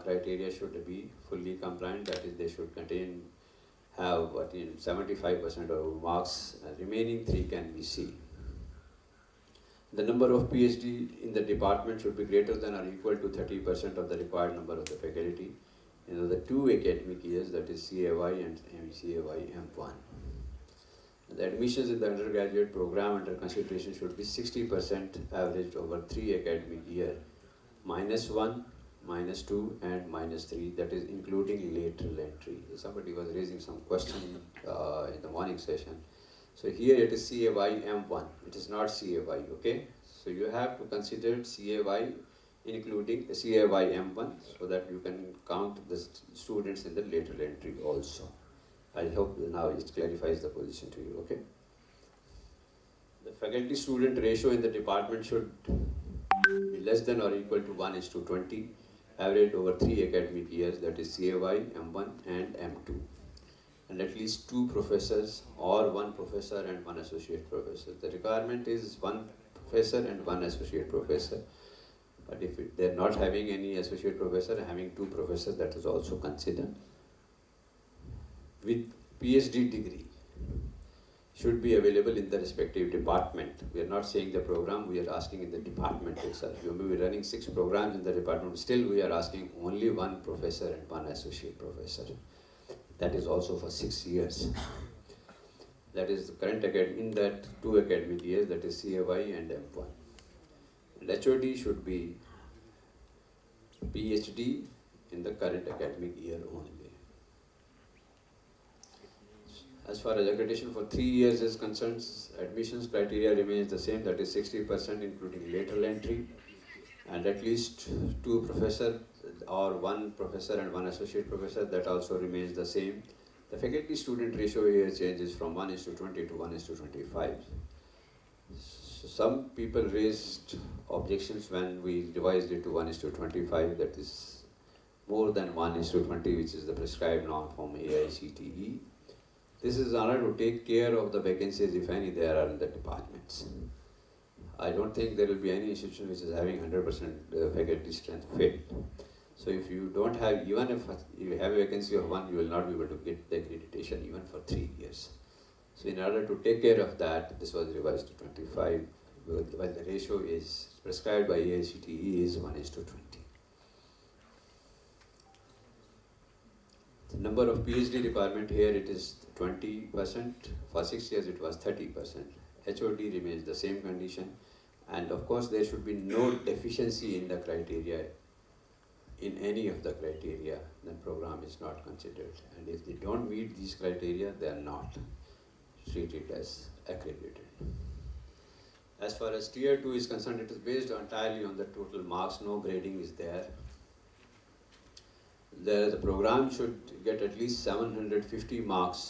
criteria should be fully compliant, that is they should have 75% of marks, remaining 3 can be C. The number of PhD in the department should be greater than or equal to 30% of the required number of the faculty in the 2 academic years, that is CAY and CAY M1. The admissions in the undergraduate program under consideration should be 60% averaged over 3 academic year, -1, -2 and -3, that is including lateral entry. Somebody was raising some question in the morning session. So here it is CAY M1, it is not CAY, okay? So you have to consider CAY including the CAY M1, so that you can count the students in the lateral entry also. I hope now it clarifies the position to you, okay? The faculty student ratio in the department should be less than or equal to 1:20, averaged over 3 academic years, that is CAY, M1 and M2. And at least 2 professors or 1 professor and 1 associate professor. The requirement is 1 professor and 1 associate professor. But if they're not having any associate professor, having 2 professors, that is also considered. With PhD degree should be available in the respective department. We are not saying the program, we are asking in the department itself. You may be running 6 programs in the department, still we are asking only 1 professor and 1 associate professor. That is also for 6 years. That is the current in that 2 academic years, that is CAY and M1. And HOD should be PhD in the current academic year only. As far as accreditation for 3 years is concerned, admissions criteria remains the same, that is 60% including lateral entry, and at least 2 professors or 1 professor and 1 associate professor, that also remains the same. The faculty student ratio here changes from 1:20 to 1:25. So some people raised objections when we revised it to 1:25, that is more than 1:20, which is the prescribed norm from AICTE. This is in order to take care of the vacancies, if any, there are in the departments. I don't think there will be any institution which is having 100% faculty strength filled. So if you don't have, even if you have a vacancy of 1, you will not be able to get the accreditation even for 3 years. So in order to take care of that, this was revised to 25, while the ratio is prescribed by AICTE is 1:20. The number of PhD requirement here, it is 20%. For 6 years it was 30%. HOD remains the same condition. And of course there should be no deficiency in the criteria, in any of the criteria, then program is not considered. And if they don't meet these criteria, they are not treated as accredited. As far as tier 2 is concerned, it is based entirely on the total marks, no grading is there. The program should get at least 750 marks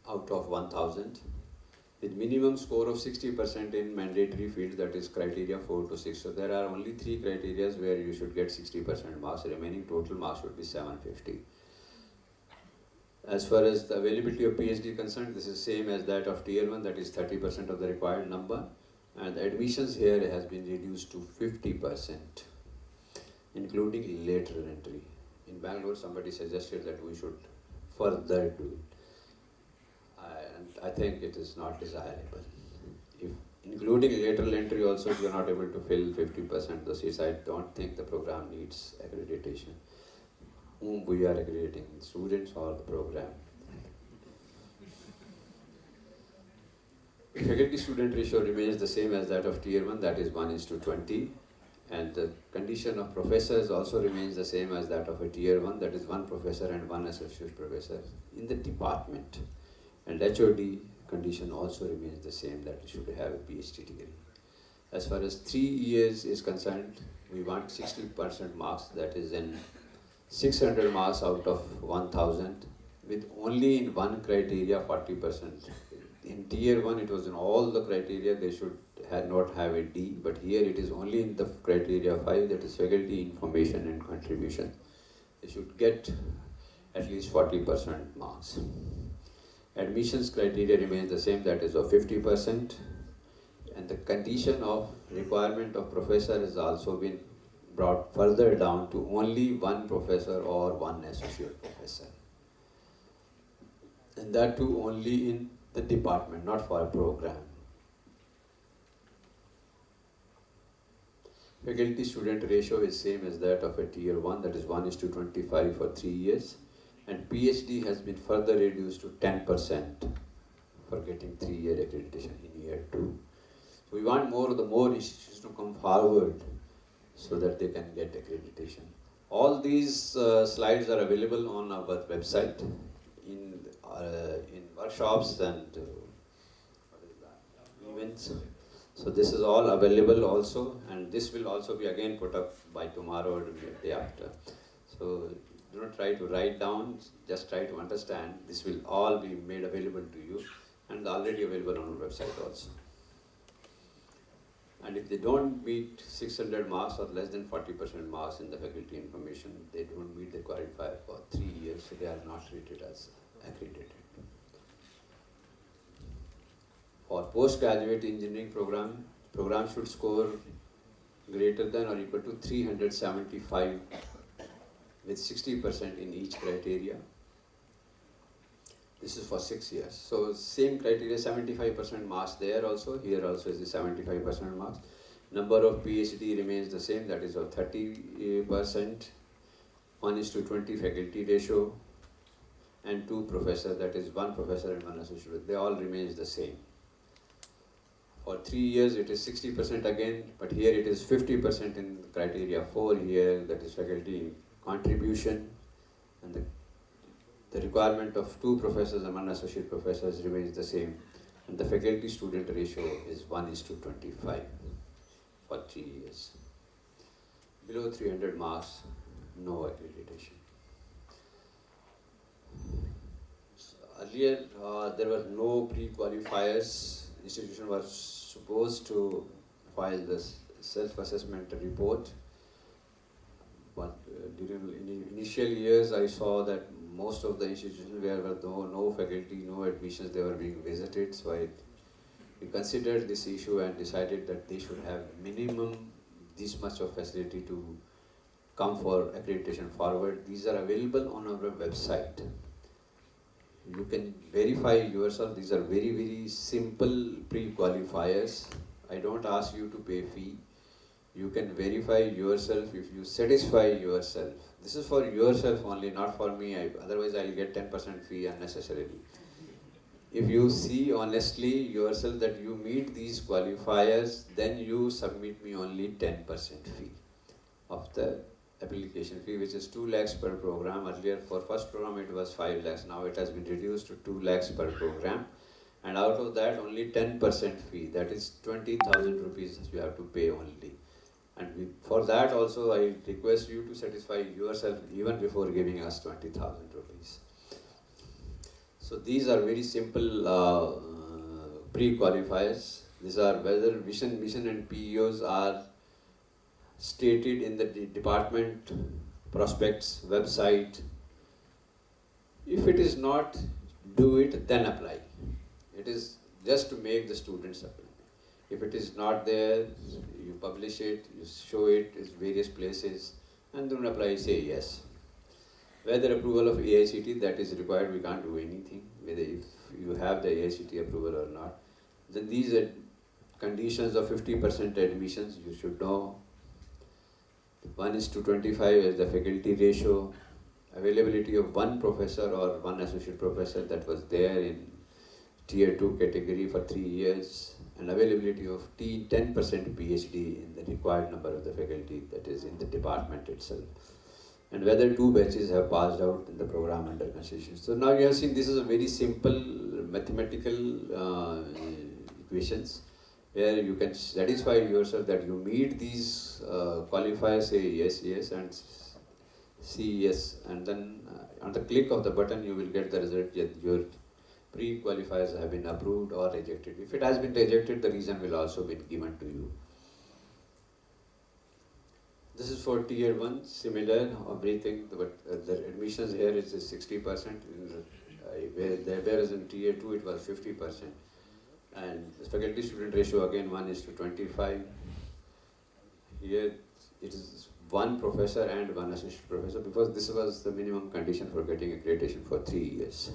out of 1000. with minimum score of 60% in mandatory fields, that is criteria 4 to 6. So there are only 3 criteria where you should get 60% marks, remaining total marks should be 750. As far as the availability of PhD concerned, this is same as that of Tier 1, that is 30% of the required number. And the admissions here has been reduced to 50%, including lateral entry. In Bangalore, somebody suggested that we should further do it. And I think it is not desirable. If including lateral entry also, if you are not able to fill 50% of the seats, I don't think the program needs accreditation. Whom we are accrediting, students or the program? Faculty-student ratio remains the same as that of Tier 1, that is 1:20. And the condition of professors also remains the same as that of a Tier 1, that is 1 professor and 1 associate professor in the department. And HOD condition also remains the same, that you should have a PhD degree. As far as 3 years is concerned, we want 60% marks, that is in 600 marks out of 1000, with only in one criteria 40%. In Tier 1 it was in all the criteria they should not have a D, but here it is only in the criteria 5, that is faculty information and contribution. They should get at least 40% marks. Admissions criteria remains the same, that is of 50%, and the condition of requirement of professor has also been brought further down to only 1 professor or 1 associate professor. And that too only in the department, not for a program. Faculty-student ratio is same as that of a Tier 1, that is 1:25 for 3 years. And PhD has been further reduced to 10% for getting 3-year accreditation in year 2. So we want the more institutions to come forward so that they can get accreditation. All these slides are available on our website in workshops and events. So this is all available also, and this will also be again put up by tomorrow or the day after. So do not try to write down, just try to understand. This will all be made available to you and already available on our website also. And if they don't meet 600 marks or less than 40% marks in the faculty information, they don't meet the qualifier for 3 years, so they are not treated as accredited. For postgraduate engineering program should score greater than or equal to 375 with 60% in each criteria. This is for 6 years. So same criteria, 75% marks there also, here also is the 75% marks. Number of PhD remains the same, that is of 30%, 1:20 faculty ratio, and 2 professors, that is 1 professor and 1 associate. They all remains the same. For 3 years it is 60% again, but here it is 50% in criteria 4 here, that is faculty contribution, and the requirement of 2 professors and 1 associate professors remains the same, and the faculty-student ratio is 1:25 for 3 years. Below 300 marks, no accreditation. Earlier, there were no pre-qualifiers. Institution was supposed to file this self-assessment report, but during initial years, I saw that most of the institutions where there were no faculty, no admissions, they were being visited. So we considered this issue and decided that they should have minimum this much of facility to come for accreditation forward. These are available on our website. You can verify yourself. These are very, very simple pre-qualifiers. I don't ask you to pay fee. You can verify yourself if you satisfy yourself. This is for yourself only, not for me. Otherwise, I'll get 10% fee unnecessarily. If you see honestly yourself that you meet these qualifiers, then you submit me only 10% fee of the application fee, which is 2 lakhs per program. Earlier for first program it was 5 lakhs. Now it has been reduced to 2 lakhs per program. And out of that only 10% fee, that is 20,000 rupees you have to pay only. And for that also I request you to satisfy yourself even before giving us 20,000 rupees. So these are very simple pre-qualifiers. These are whether vision, mission and PEOs are stated in the department prospects, website. If it is not, do it, then apply. It is just to make the students apply. If it is not there, you publish it, you show it in various places, and then apply, say yes. Whether approval of AICT, that is required, we can't do anything, whether if you have the AICT approval or not. Then these are conditions of 50% admissions, you should know. 1:25 is the faculty ratio. Availability of one professor or one associate professor that was there in Tier 2 category for 3 years, and availability of 10% PhD in the required number of the faculty that is in the department itself. And whether 2 batches have passed out in the program under consideration. So now you have seen this is a very simple mathematical equations where you can satisfy yourself that you meet these qualifiers, say yes, yes, and see yes, and then on the click of the button you will get the result that your pre-qualifiers have been approved or rejected. If it has been rejected, the reason will also be given to you. This is for Tier 1, similar everything, but the admissions here is 60%, whereas in Tier 2 it was 50%. And the faculty student ratio again 1:25. Here it is 1 professor and 1 assistant professor, because this was the minimum condition for getting accreditation for 3 years.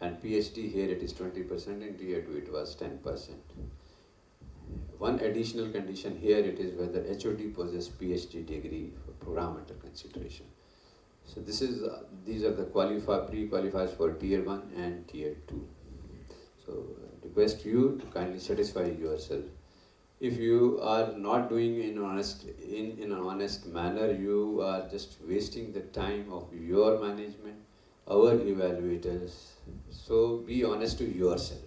And PhD here it is 20%, in Tier 2 it was 10%. One additional condition here it is whether HOD possesses PhD degree for program under consideration. So this is these are the pre-qualifiers for Tier 1 and Tier 2. So request you to kindly satisfy yourself. If you are not doing in an honest manner, you are just wasting the time of your management, our evaluators. So be honest to yourself.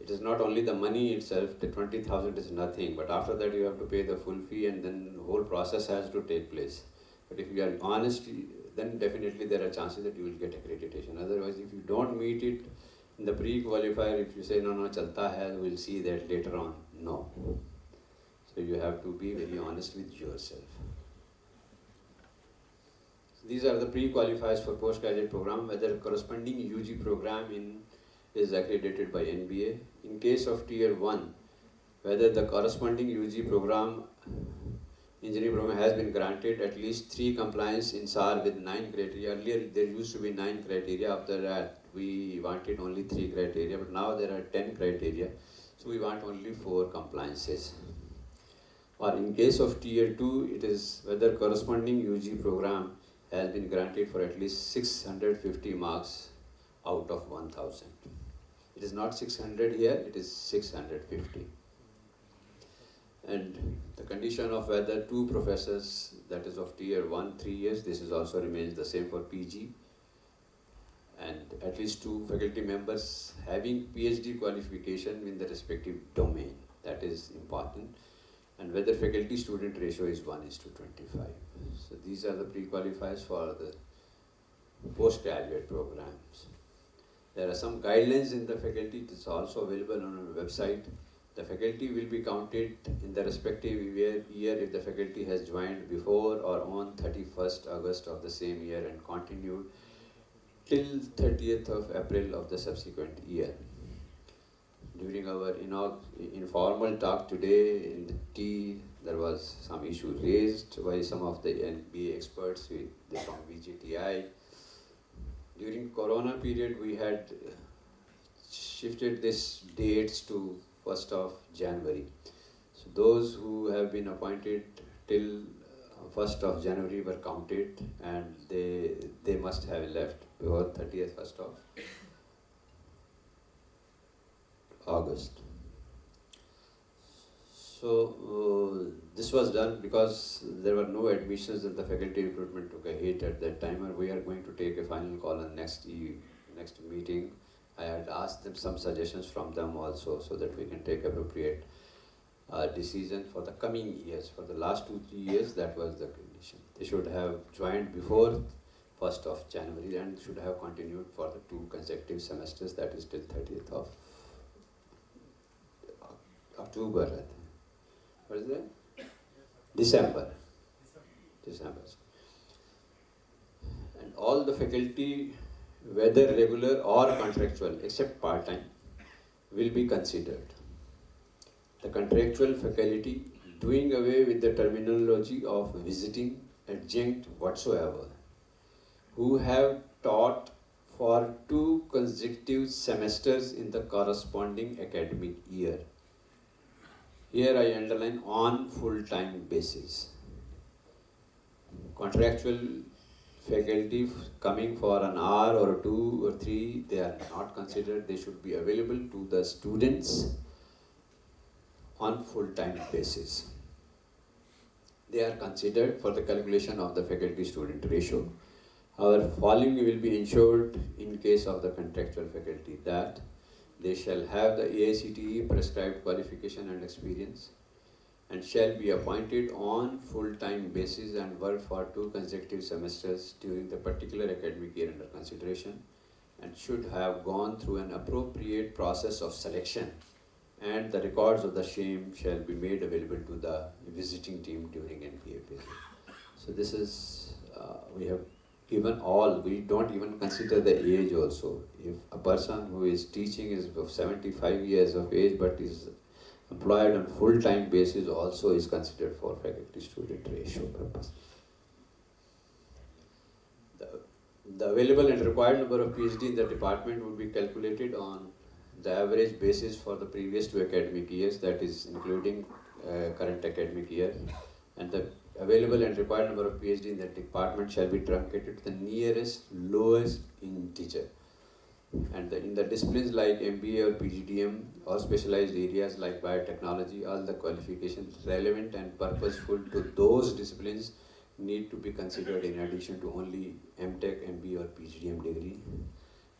It is not only the money itself, the 20,000 is nothing, but after that you have to pay the full fee and then the whole process has to take place. But if you are honest, then definitely there are chances that you will get accreditation. Otherwise, if you don't meet it in the pre-qualifier, if you say, no, chalta hai, we'll see that later on. No. So you have to be very honest with yourself. These are the pre-qualifiers for postgraduate program, whether corresponding UG program is accredited by NBA. In case of Tier 1, whether the corresponding UG program, engineering program has been granted at least 3 compliance in SAR with 9 criteria. Earlier there used to be 9 criteria, after that we wanted only 3 criteria, but now there are 10 criteria, so we want only 4 compliances. Or in case of Tier 2, it is whether corresponding UG program has been granted for at least 650 marks out of 1000. It is not 600 here, it is 650. And the condition of whether 2 professors, that is of Tier 1, 3 years, this is also remains the same for PG. And at least 2 faculty members having PhD qualification in the respective domain, that is important. And whether faculty student ratio is 1:25. So these are the pre-qualifiers for the postgraduate programs. There are some guidelines in the faculty, it is also available on our website. The faculty will be counted in the respective year if the faculty has joined before or on 31st August of the same year and continued till 30th of April of the subsequent year. During our informal talk today in the tea, there was some issue raised by some of the NBA experts from VJTI. During Corona period, we had shifted these dates to 1st of January. So those who have been appointed till 1st of January were counted, and they must have left before 30th, 1st of August. So this was done because there were no admissions and the faculty recruitment took a hit at that time, and we are going to take a final call on next meeting. I had asked them some suggestions from them also, so that we can take appropriate decision for the coming years. For the last 2-3 years, that was the condition. They should have joined before 1st of January and should have continued for the 2 consecutive semesters, that is till 30th of October, I think. What is that? December. And all the faculty, whether regular or contractual, except part-time, will be considered. The contractual faculty, doing away with the terminology of visiting, adjunct, whatsoever, who have taught for 2 consecutive semesters in the corresponding academic year. Here I underline on full-time basis. Contractual faculty coming for an hour or 2 or 3, they are not considered. They should be available to the students on full-time basis. They are considered for the calculation of the faculty-student ratio. Our following will be ensured in case of the contractual faculty, that they shall have the AICTE prescribed qualification and experience, and shall be appointed on full-time basis and work for 2 consecutive semesters during the particular academic year under consideration, and should have gone through an appropriate process of selection, and the records of the same shall be made available to the visiting team during NPA visit. So this is, we have given all, we don't even consider the age also. If a person who is teaching is of 75 years of age but is employed on full-time basis, also is considered for faculty-student ratio purpose. The available and required number of PhD in the department would be calculated on the average basis for the previous 2 academic years, that is including current academic year, and the available and required number of PhD in the department shall be truncated to the nearest lowest integer. And in the disciplines like MBA or PGDM or specialized areas like biotechnology, all the qualifications relevant and purposeful to those disciplines need to be considered in addition to only MTech, MBA or PGDM degree.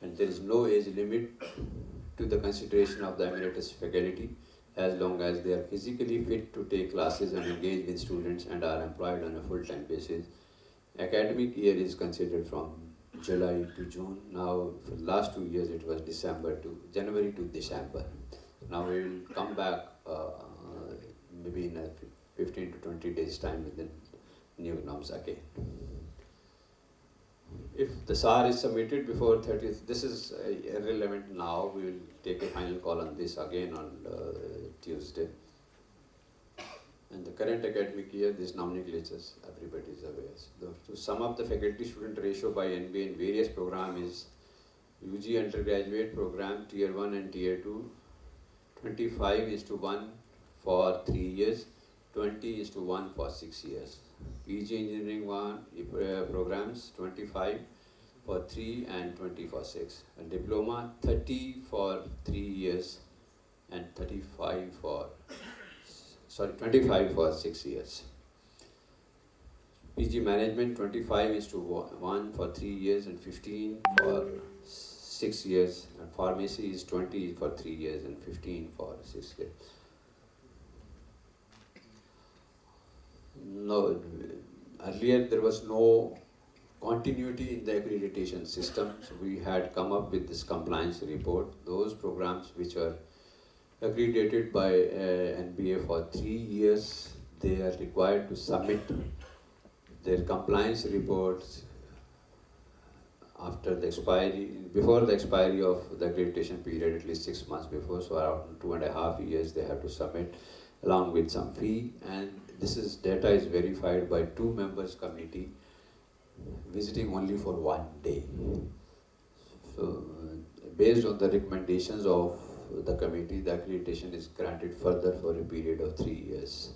And there is no age limit to the consideration of the emeritus faculty, as long as they are physically fit to take classes and engage with students and are employed on a full-time basis. Academic year is considered from July to June. Now, for the last 2 years, it was January to December. Now we will come back maybe in a 15 to 20 days time with the new norms again. If the SAR is submitted before 30th, this is irrelevant now. We will take a final call on this again on Tuesday. And the current academic year, these nomenclatures, everybody is aware. So to sum up the faculty-student ratio by NBA in various programs is UG undergraduate program Tier 1 and Tier 2, 25:1 for 3 years, 20:1 for 6 years. PG engineering programs 25 for 3 and 20 for 6. And diploma 30 for 3 years and 25 for 6 years. PG management 25:1 for 3 years and 15 for 6 years. And pharmacy is 20 for 3 years and 15 for 6 years. No, earlier there was no continuity in the accreditation system, so we had come up with this compliance report. Those programs which are accredited by NBA for 3 years, they are required to submit their compliance reports after the expiry, before the expiry of the accreditation period, at least 6 months before, so around 2.5 years they have to submit along with some fee. And this data is verified by 2 members committee visiting only for 1 day. So based on the recommendations of the committee, the accreditation is granted further for a period of 3 years.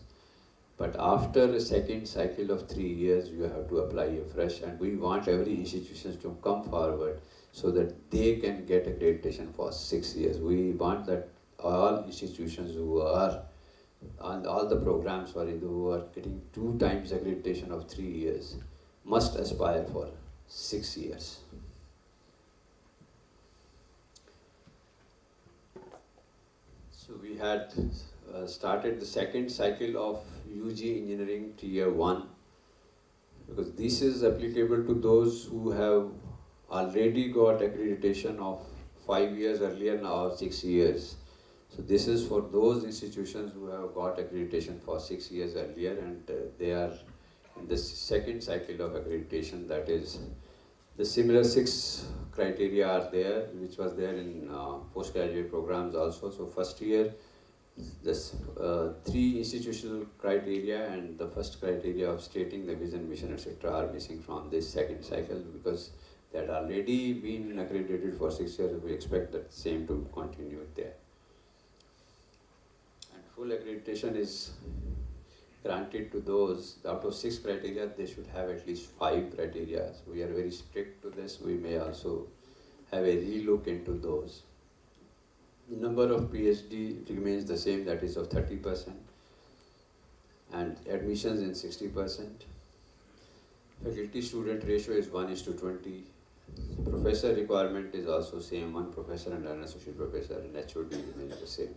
But after a second cycle of 3 years, you have to apply afresh, and we want every institution to come forward so that they can get accreditation for 6 years. We want that all institutions who are on all the programs who are getting 2 times accreditation of 3 years must aspire for 6 years. So we had started the second cycle of UG Engineering Tier 1, because this is applicable to those who have already got accreditation of 5 years earlier, now 6 years. So this is for those institutions who have got accreditation for 6 years earlier, and they are in the second cycle of accreditation. That is, the similar 6 criteria are there, which was there in postgraduate programs also. So first year, this 3 institutional criteria and the first criteria of stating the vision, mission, etc. are missing from this second cycle, because they had already been accredited for 6 years. We expect that same to continue there. And full accreditation is granted to those, out of 6 criteria, they should have at least 5 criteria. So we are very strict to this. We may also have a relook into those. The number of PhD remains the same, that is of 30%, and admissions in 60%. Faculty-student ratio is 1:20. Professor requirement is also same, 1 professor and an associate professor, and HOD remains the same.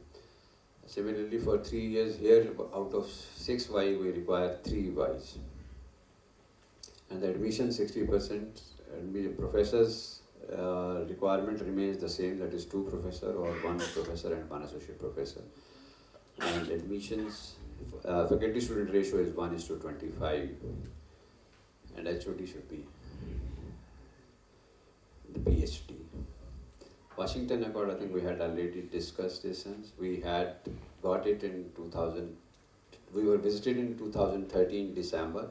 Similarly, for 3 years here, out of 6 Y, we require 3 Ys. And the admission 60%, and professors requirement remains the same, that is 2 professor or 1 professor and 1 associate professor. And admissions, faculty student ratio is 1:25, and HOD should be the PhD. Washington Accord, I think we had already discussed this since. We had got it in 2000, we were visited in 2013 December,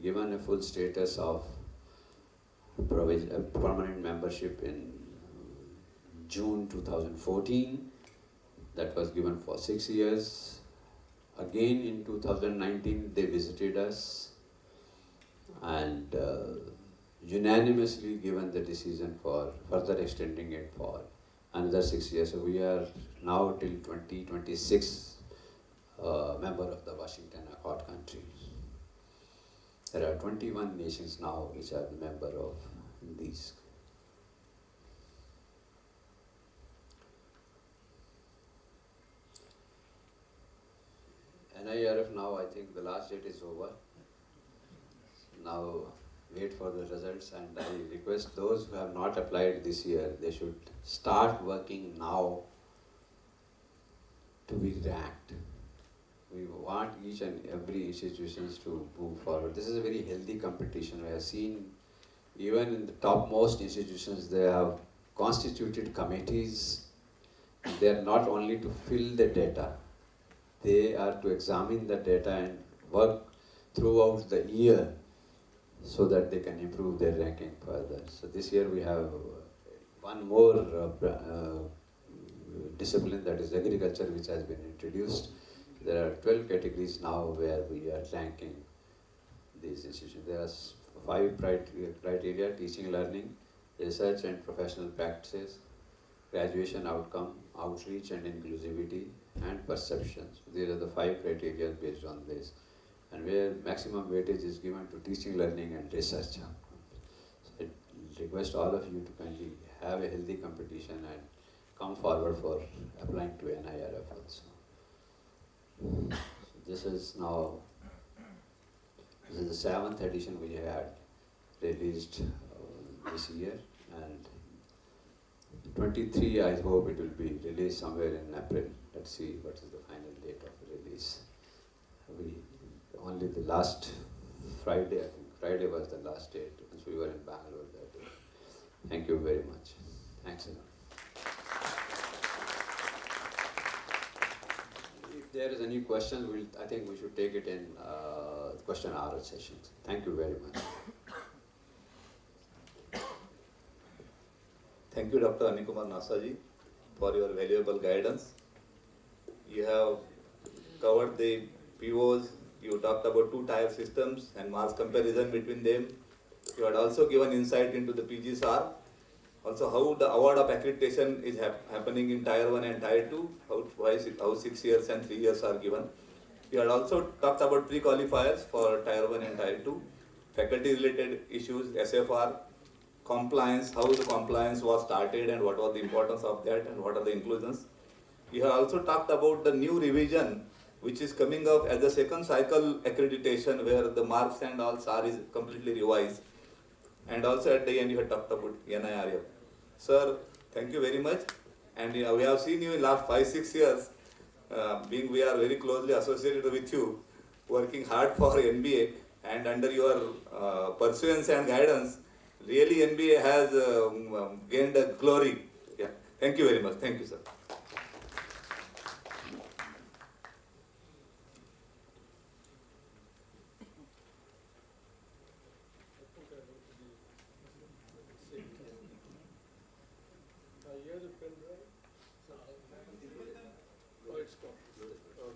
given a full status of permanent membership in June 2014. That was given for 6 years. Again in 2019 they visited us and unanimously given the decision for further extending it for another 6 years. So we are now till 2026 member of the Washington Accord countries. There are 21 nations now which are the member of these. NIRF now, I think the last date is over. Now wait for the results, and I request those who have not applied this year, they should start working now to be ranked. We want each and every institutions to move forward. This is a very healthy competition. We have seen even in the topmost institutions, they have constituted committees. They are not only to fill the data, they are to examine the data and work throughout the year so that they can improve their ranking further. So this year we have one more discipline, that is agriculture, which has been introduced. There are 12 categories now where we are ranking these institutions. There are 5 criteria: teaching, learning, research and professional practices, graduation outcome, outreach and inclusivity, and perception. So these are the 5 criteria based on this. And where maximum weightage is given to teaching, learning and research outcomes. So I request all of you to kindly have a healthy competition and come forward for applying to NIRF also. So this is now, this is the 7th edition we had released this year, and 23 I hope it will be released somewhere in April. Let's see what is the final date of release. Only the last Friday, I think Friday was the last date, because we were in Bangalore that day. Thank you very much. Thanks a lot. If there is any question, I think we should take it in question and answer sessions. Thank you very much. Thank you, Dr. Anikumar Nasaji, for your valuable guidance. You have covered the POs, you talked about 2-tier systems and marks comparison between them. You had also given insight into the PGSR, also how the award of accreditation is happening in Tier 1 and Tier 2, how 6 years and 3 years are given. You had also talked about pre-qualifiers for Tier 1 and Tier 2, faculty-related issues, SFR, compliance, how the compliance was started and what was the importance of that and what are the inclusions. You have also talked about the new revision which is coming up as the second cycle accreditation, where the marks and all SAR is completely revised. And also at the end you had talked about NIRF. Sir, thank you very much. And we have seen you in last 5-6 years, being we are very closely associated with you, working hard for NBA, and under your pursuance and guidance, really NBA has gained a glory. Yeah. Thank you very much. Thank you, sir. Here's a pen drive. Oh, it's gone. Okay.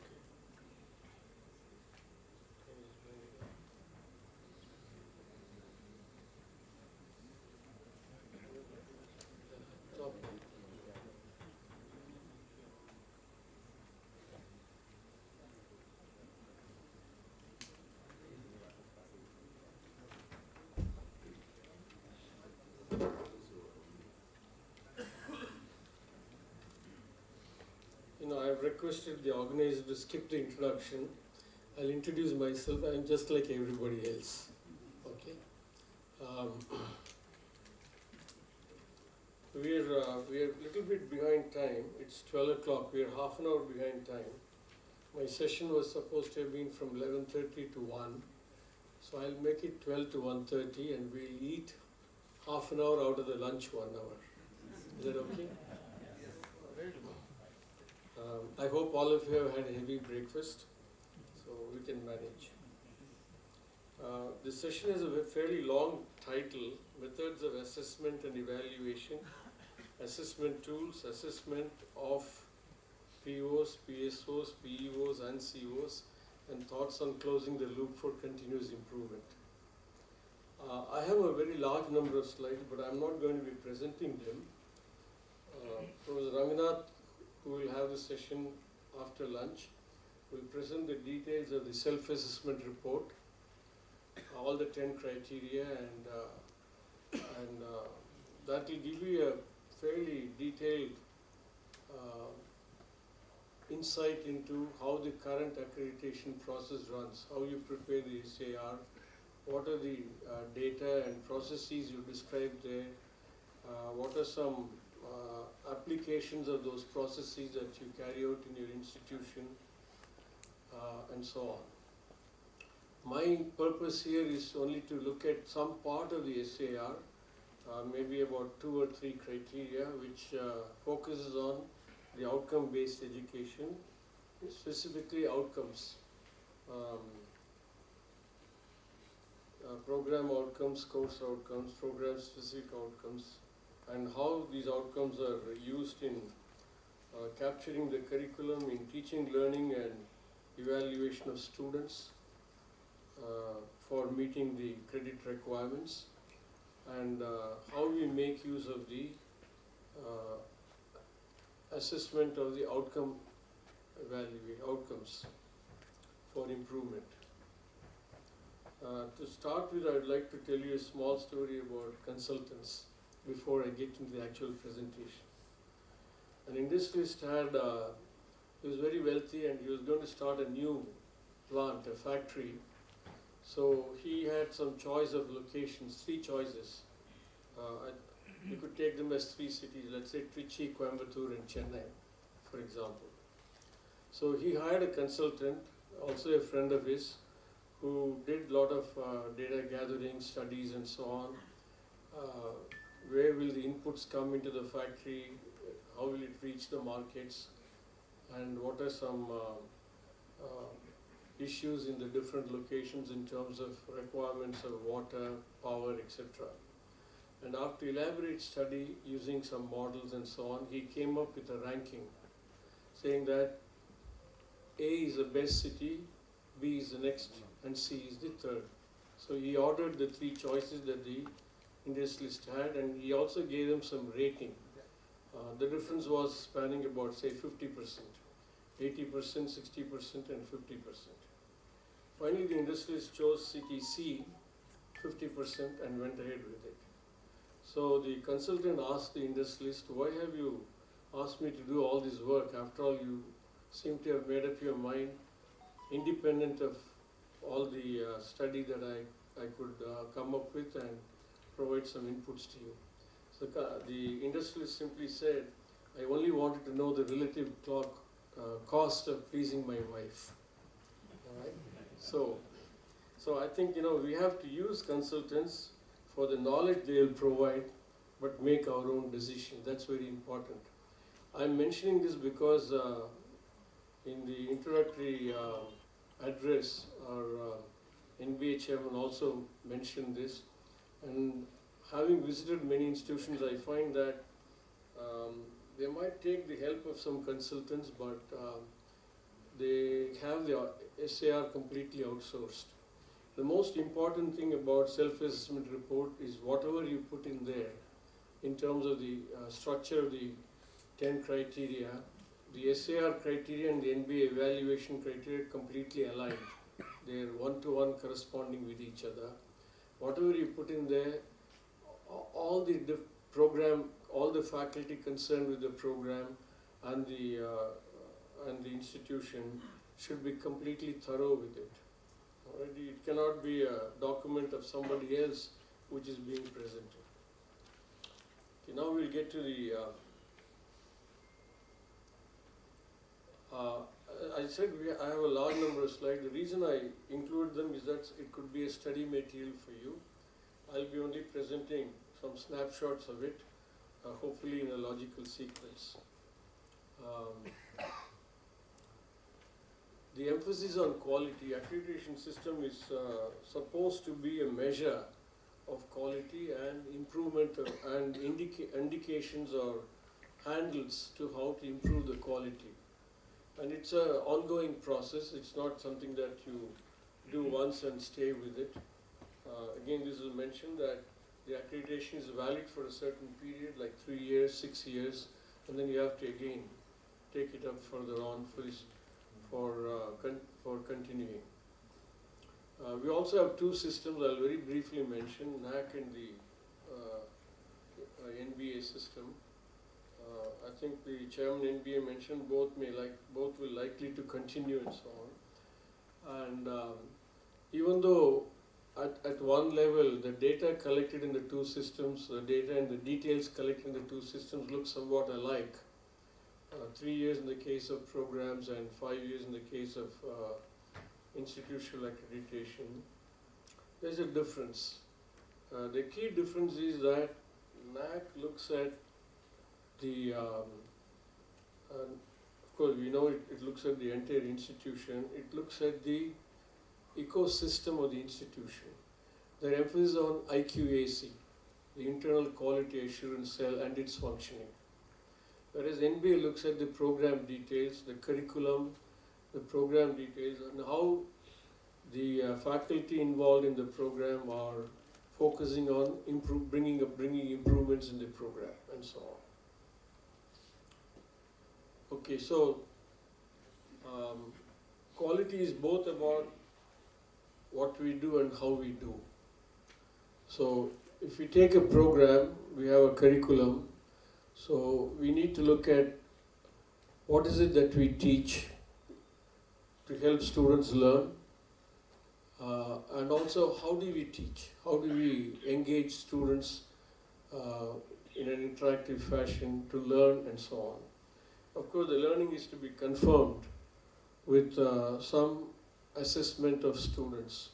Top. I've requested the organizer to skip the introduction. I'll introduce myself. I'm just like everybody else. Okay. We're a little bit behind time. It's 12 o'clock. We're half an hour behind time. My session was supposed to have been from 11:30 to 1. So I'll make it 12 to 1:30, and we'll eat half an hour out of the lunch 1 hour. Is that okay? I hope all of you have had a heavy breakfast, so we can manage. This session has a fairly long title: Methods of Assessment and Evaluation, Assessment Tools, Assessment of POs, PSOs, PEOs and COs, and Thoughts on Closing the Loop for Continuous Improvement. I have a very large number of slides, but I'm not going to be presenting them. Professor Ranganath, who will have the session after lunch, will present the details of the self-assessment report, all the 10 criteria, and that will give you a fairly detailed insight into how the current accreditation process runs, how you prepare the SAR, what are the data and processes you described there, what are some applications of those processes that you carry out in your institution, and so on. My purpose here is only to look at some part of the SAR, maybe about 2 or 3 criteria, which focuses on the outcome-based education, specifically outcomes, program outcomes, course outcomes, program-specific outcomes, and how these outcomes are used in capturing the curriculum, in teaching, learning, and evaluation of students for meeting the credit requirements, and how we make use of the assessment of the outcomes for improvement. To start with, I would like to tell you a small story about consultants before I get into the actual presentation. An industrialist he was very wealthy, and he was going to start a new plant, a factory. So he had some choice of locations, 3 choices. You could take them as 3 cities, let's say Trichy, Coimbatore and Chennai, for example. So he hired a consultant, also a friend of his, who did a lot of data gathering, studies and so on. Where will the inputs come into the factory? How will it reach the markets? And what are some issues in the different locations in terms of requirements of water, power, etc. And after elaborate study using some models and so on, he came up with a ranking saying that A is the best city, B is the next, and C is the third. So he ordered the 3 choices that the industrialist had, and he also gave them some rating. The difference was spanning about, say, 50%, 80%, 60%, and 50%. Finally, the industrialist chose city C, 50%, and went ahead with it. So the consultant asked the industrialist, why have you asked me to do all this work? After all, you seem to have made up your mind, independent of all the study that I could come up with and provide some inputs to you. So the industrialist simply said, I only wanted to know the relative cost of pleasing my wife. All right? So I think, we have to use consultants for the knowledge they will provide, but make our own decision. That's very important. I'm mentioning this because in the introductory address, our NBA chairman also mentioned this. And having visited many institutions, I find that they might take the help of some consultants, but they have the SAR completely outsourced. The most important thing about self-assessment report is whatever you put in there, in terms of the structure of the 10 criteria, the SAR criteria and the NBA evaluation criteria completely aligned. They're one-to-one corresponding with each other. Whatever you put in there, all the program, all the faculty concerned with the program and the institution should be completely thorough with it. Already, it cannot be a document of somebody else which is being presented. Okay, now we'll get to the. I said I have a large number of slides. The reason I include them is that it could be a study material for you. I'll be only presenting some snapshots of it, hopefully in a logical sequence. The emphasis on quality, accreditation system is supposed to be a measure of quality and improvement and indications or handles to how to improve the quality. And it's an ongoing process. It's not something that you do once and stay with it. Again, this is mentioned that the accreditation is valid for a certain period, like 3 years, 6 years, and then you have to again take it up further on for continuing. We also have two systems I'll very briefly mention, NAC and the NBA system. I think the chairman NBA mentioned both will likely to continue and so on. And even though at one level the data collected in the two systems, the data and the details collected in the two systems look somewhat alike. 3 years in the case of programs and 5 years in the case of institutional accreditation. There's a difference. The key difference is that NAC looks at the, of course we know it looks at the entire institution, it looks at the ecosystem of the institution. Their emphasis on IQAC, the internal quality assurance cell and its functioning. Whereas NBA looks at the program details, the curriculum, the program details, and how the faculty involved in the program are focusing on bringing improvements in the program and so on. Okay, so quality is both about what we do and how we do. So if we take a program, we have a curriculum, so we need to look at what is it that we teach to help students learn, and also how do we teach, how do we engage students in an interactive fashion to learn and so on. Of course, the learning is to be confirmed with some assessment of students.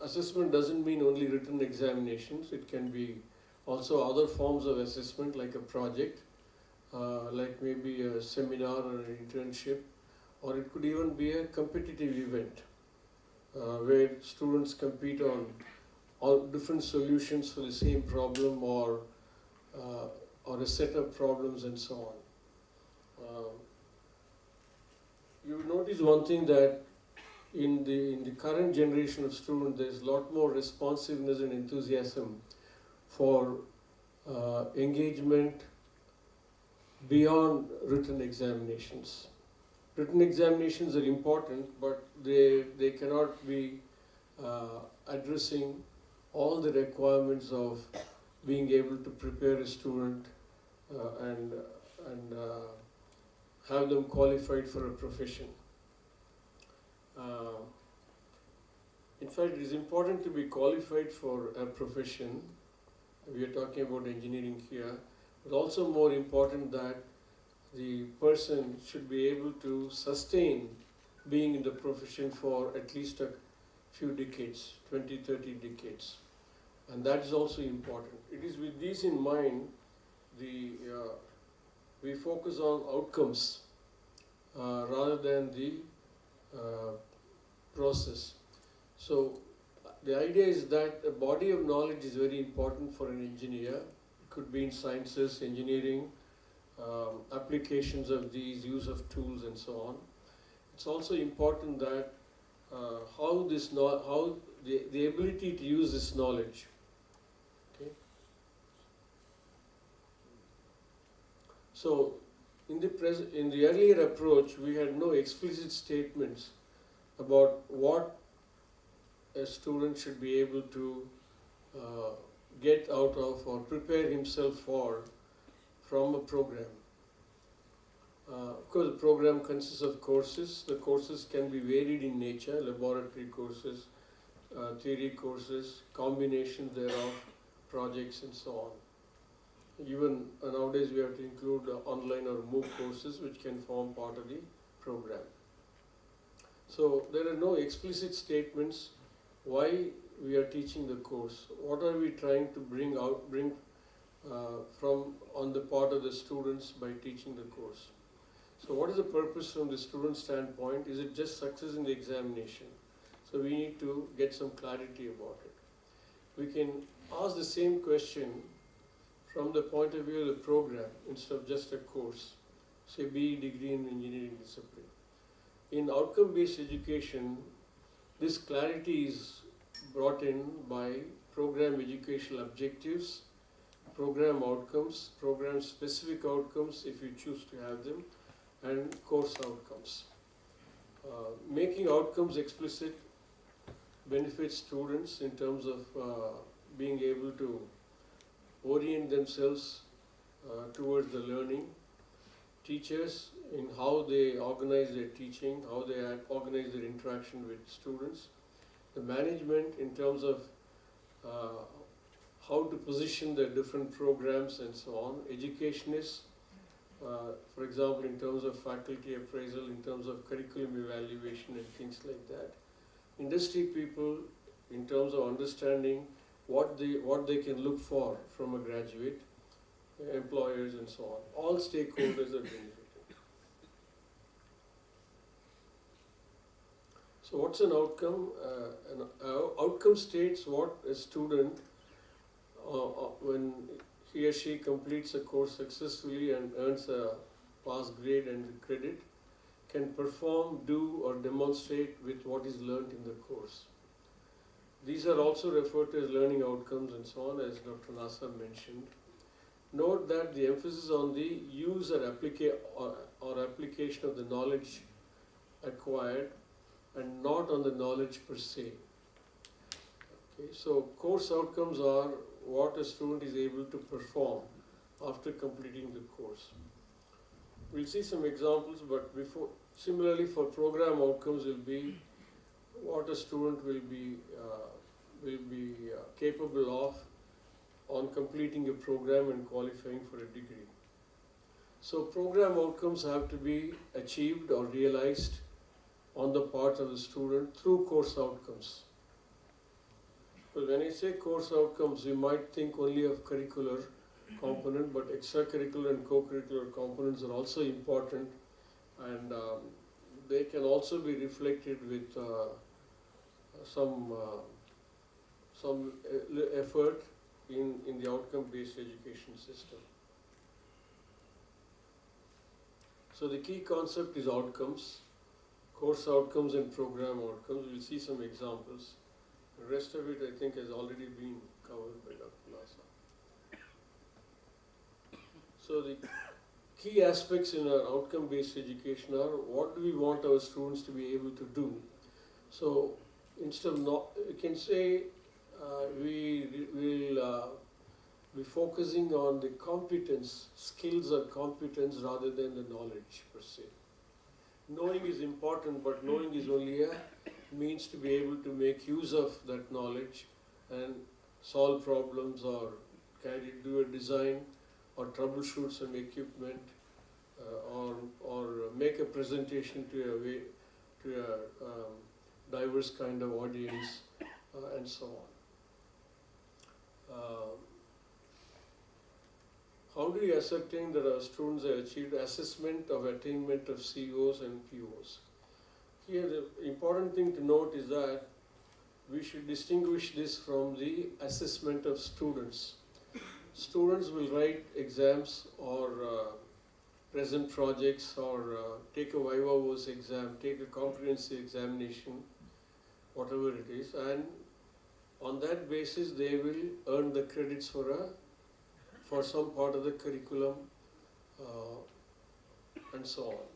Assessment doesn't mean only written examinations. It can be also other forms of assessment, like a project, like maybe a seminar or an internship, or it could even be a competitive event where students compete on all different solutions for the same problem or a set of problems and so on. You notice one thing, that in the current generation of students, there's a lot more responsiveness and enthusiasm for engagement beyond written examinations. Written examinations are important, but they cannot be addressing all the requirements of being able to prepare a student and have them qualified for a profession. In fact, it is important to be qualified for a profession. We are talking about engineering here, but also more important that the person should be able to sustain being in the profession for at least a few decades, 20, 30 decades. And that is also important. It is with these in mind, we focus on outcomes rather than the process. So the idea is that a body of knowledge is very important for an engineer. It could be in sciences, engineering, applications of these, use of tools and so on. It's also important that how the ability to use this knowledge. Okay. So in the earlier approach, we had no explicit statements about what a student should be able to get out of or prepare himself for from a program. Of course, the program consists of courses. The courses can be varied in nature, laboratory courses, theory courses, combinations thereof, projects and so on. Even nowadays we have to include online or MOOC courses which can form part of the program. So there are no explicit statements why we are teaching the course. What are we trying to bring from on the part of the students by teaching the course? So what is the purpose from the student standpoint? Is it just success in the examination? So we need to get some clarity about it. We can ask the same question from the point of view of the program instead of just a course, say BE degree in engineering discipline. In outcome-based education, this clarity is brought in by program educational objectives, program outcomes, program-specific outcomes if you choose to have them, and course outcomes. Making outcomes explicit benefits students in terms of being able to orient themselves towards the learning, teachers in how they organize their teaching, how they organize their interaction with students, the management in terms of how to position the different programs and so on, educationists, for example, in terms of faculty appraisal, in terms of curriculum evaluation and things like that. Industry people, in terms of understanding what they can look for from a graduate, employers and so on. All stakeholders are benefited. So what's an outcome? An outcome states what a student, when he or she completes a course successfully and earns a pass grade and credit, can perform, do or demonstrate with what is learned in the course. These are also referred to as learning outcomes and so on, as Dr. Nasa mentioned. Note that the emphasis on the use or application of the knowledge acquired and not on the knowledge per se. Okay, so course outcomes are what a student is able to perform after completing the course. We'll see some examples, but similarly for program outcomes will be what a student will be capable of on completing a program and qualifying for a degree. So program outcomes have to be achieved or realized on the part of the student through course outcomes. But when I say course outcomes, you might think only of curricular component, but extracurricular and co-curricular components are also important, and they can also be reflected with some effort in the outcome-based education system. So the key concept is outcomes, course outcomes and program outcomes. We'll see some examples. The rest of it, I think, has already been covered by Dr. Nasa. So the key aspects in our outcome-based education are what do we want our students to be able to do. So instead of we can say we will be focusing on the competence, skills or competence rather than the knowledge per se. Knowing is important, but knowing is only a means to be able to make use of that knowledge and solve problems or do a design or troubleshoot some equipment, or make a presentation to a diverse kind of audience, and so on. How do you ascertain that our students have achieved assessment of attainment of COs and POs? Here the important thing to note is that we should distinguish this from the assessment of students. Students will write exams or present projects or take a Viva Voce exam, take a comprehensive examination, whatever it is, and on that basis they will earn the credits for some part of the curriculum and so on.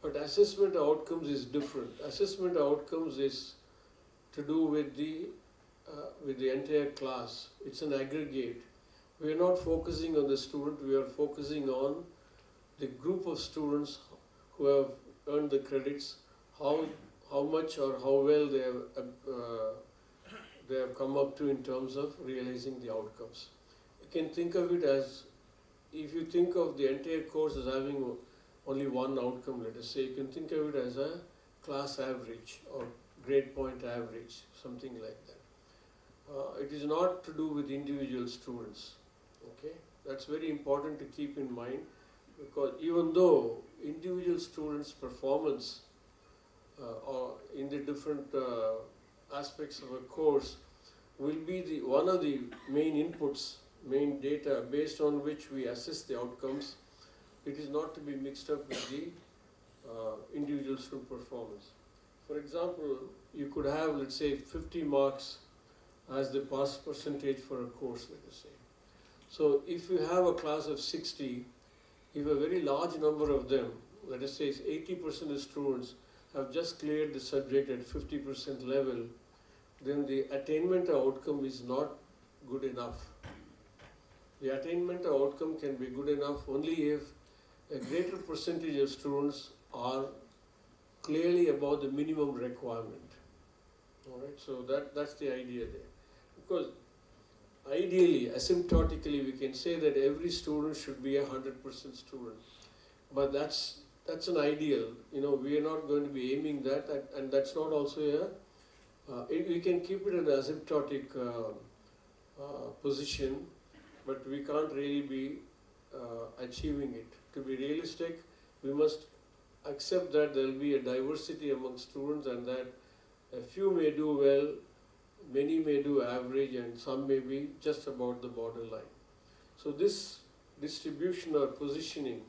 But assessment outcomes is different. Assessment outcomes is to do with the entire class. It's an aggregate. We are not focusing on the student, we are focusing on the group of students who have earned the credits, how much or how well they have come up to in terms of realizing the outcomes. You can think of it as, if you think of the entire course as having only one outcome, let us say, you can think of it as a class average or grade point average, something like that. It is not to do with individual students. Okay, that's very important to keep in mind, because even though individual students' performance or in the different aspects of a course will be one of the main inputs, main data based on which we assess the outcomes, it is not to be mixed up with the individual student performance. For example, you could have, let's say, 50 marks as the pass percentage for a course, let us say. So if you have a class of 60, if a very large number of them, let us say 80% of students have just cleared the subject at 50% level, then the attainment outcome is not good enough. The attainment outcome can be good enough only if a greater percentage of students are clearly above the minimum requirement. All right, so that's the idea there. Because ideally, asymptotically, we can say that every student should be 100% student. But that's an ideal. You know, we are not going to be aiming that, and that's not also we can keep it in an asymptotic position, but we can't really be achieving it. To be realistic, we must accept that there will be a diversity among students and that a few may do well, many may do average, and some may be just about the borderline. So this distribution or positioning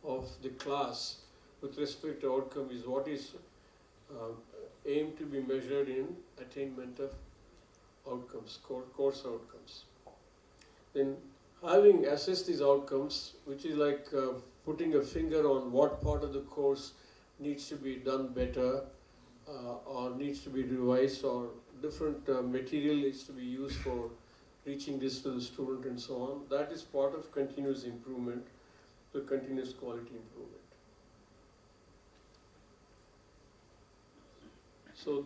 of the class with respect to outcome is what is aimed to be measured in attainment of outcomes, course outcomes. Then having assessed these outcomes, which is like putting a finger on what part of the course needs to be done better or needs to be revised, or different material needs to be used for reaching this to the student and so on, that is part of continuous improvement, the continuous quality improvement. So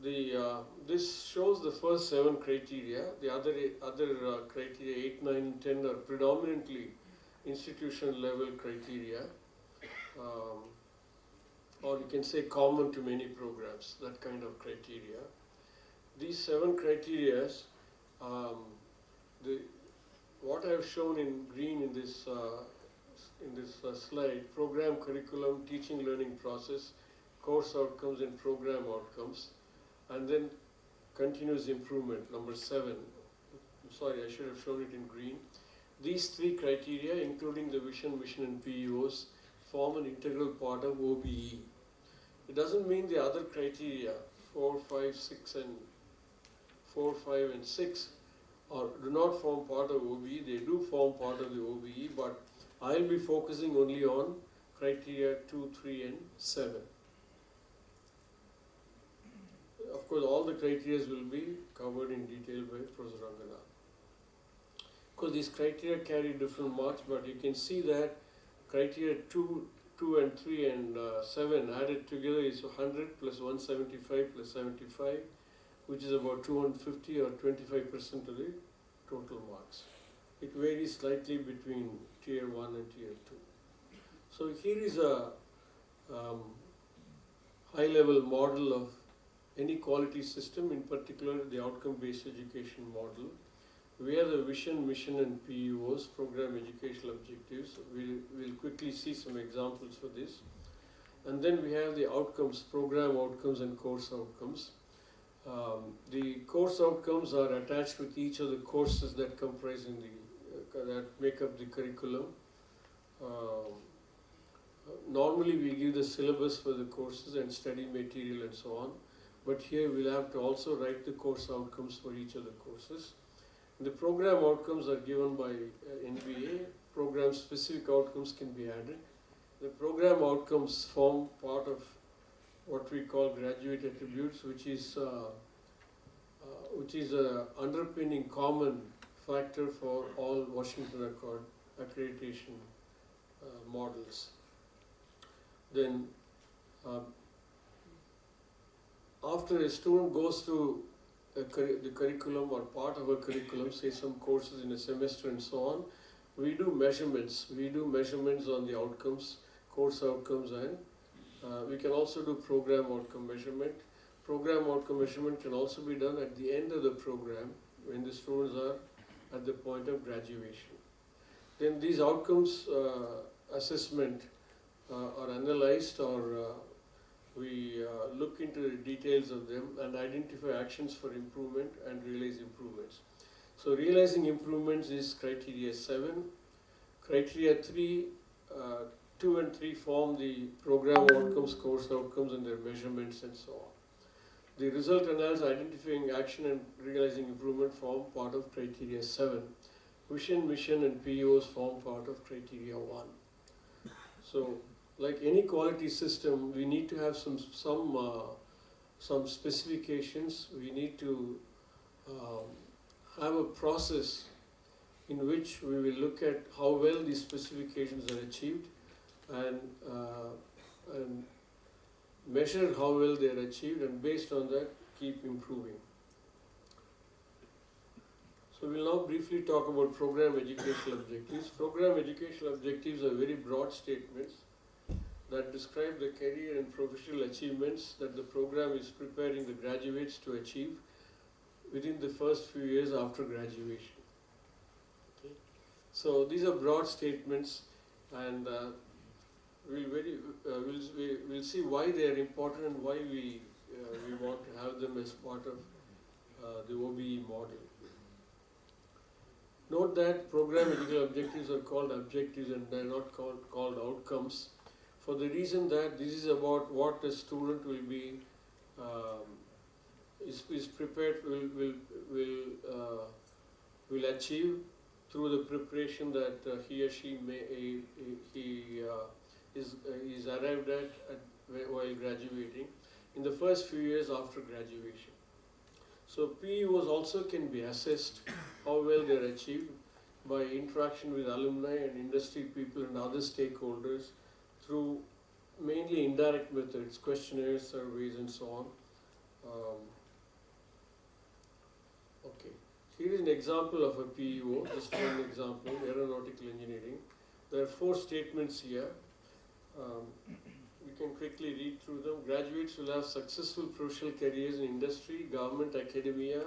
this shows the first 7 criteria. The other criteria 8, 9, and 10 are predominantly institutional level criteria, or you can say common to many programs, that kind of criteria. These 7 criteria, what I have shown in green in this slide: program, curriculum, teaching, learning process, course outcomes and program outcomes, and then continuous improvement, number 7. I'm sorry, I should have shown it in green. These 3 criteria, including the vision, mission and PEOs, form an integral part of OBE. It doesn't mean the other criteria, 4, 5, 6, do not form part of OBE. They do form part of the OBE, but I'll be focusing only on criteria 2, 3 and 7. Of course, all the criteria will be covered in detail by Professor Rangana. Because these criteria carry different marks, but you can see that criteria 2 and 3 and 7 added together is 100 plus 175 plus 75, which is about 250 or 25% of the total marks. It varies slightly between tier 1 and tier 2. So here is a high-level model of any quality system, in particular the outcome-based education model. We have the vision, mission, and PEOs, program educational objectives. We'll quickly see some examples for this. And then we have the outcomes, program outcomes and course outcomes. The course outcomes are attached with each of the courses that comprise in the that make up the curriculum. Normally we give the syllabus for the courses and study material and so on, but here we'll have to also write the course outcomes for each of the courses. The program outcomes are given by NBA. Program specific outcomes can be added. The program outcomes form part of what we call graduate attributes, which is a underpinning common factor for all Washington Accord accreditation models. Then after a student goes through the curriculum or part of a curriculum, say some courses in a semester and so on, we do measurements. We do measurements on the outcomes, course outcomes, and we can also do program outcome measurement. Program outcome measurement can also be done at the end of the program when the students are at the point of graduation. Then these outcomes assessment are analyzed, or we look into the details of them and identify actions for improvement and realize improvements. So realizing improvements is criteria 7. Criteria 3, 2 and 3 form the program outcomes, course outcomes, and their measurements and so on. The result analysis, identifying action and realizing improvement form part of criteria 7. Vision, mission, and PEOs form part of criteria 1. So, like any quality system, we need to have some specifications. We need to have a process in which we will look at how well these specifications are achieved and measure how well they are achieved, and based on that, keep improving. So we'll now briefly talk about program educational objectives. Program educational objectives are very broad statements that describe the career and professional achievements that the program is preparing the graduates to achieve within the first few years after graduation. Okay. So these are broad statements, and we'll see why they are important and why we want to have them as part of the OBE model. Note that program educational objectives are called objectives and they are not called outcomes, for the reason that this is about what a student will be is prepared will achieve through the preparation that he or she is arrived at while graduating in the first few years after graduation. So PEOs also can be assessed how well they are achieved by interaction with alumni and industry people and other stakeholders through mainly indirect methods, questionnaires, surveys, and so on. Okay, here is an example of a PEO, just one example, aeronautical engineering. There are 4 statements here. You can quickly read through them. Graduates will have successful professional careers in industry, government, academia,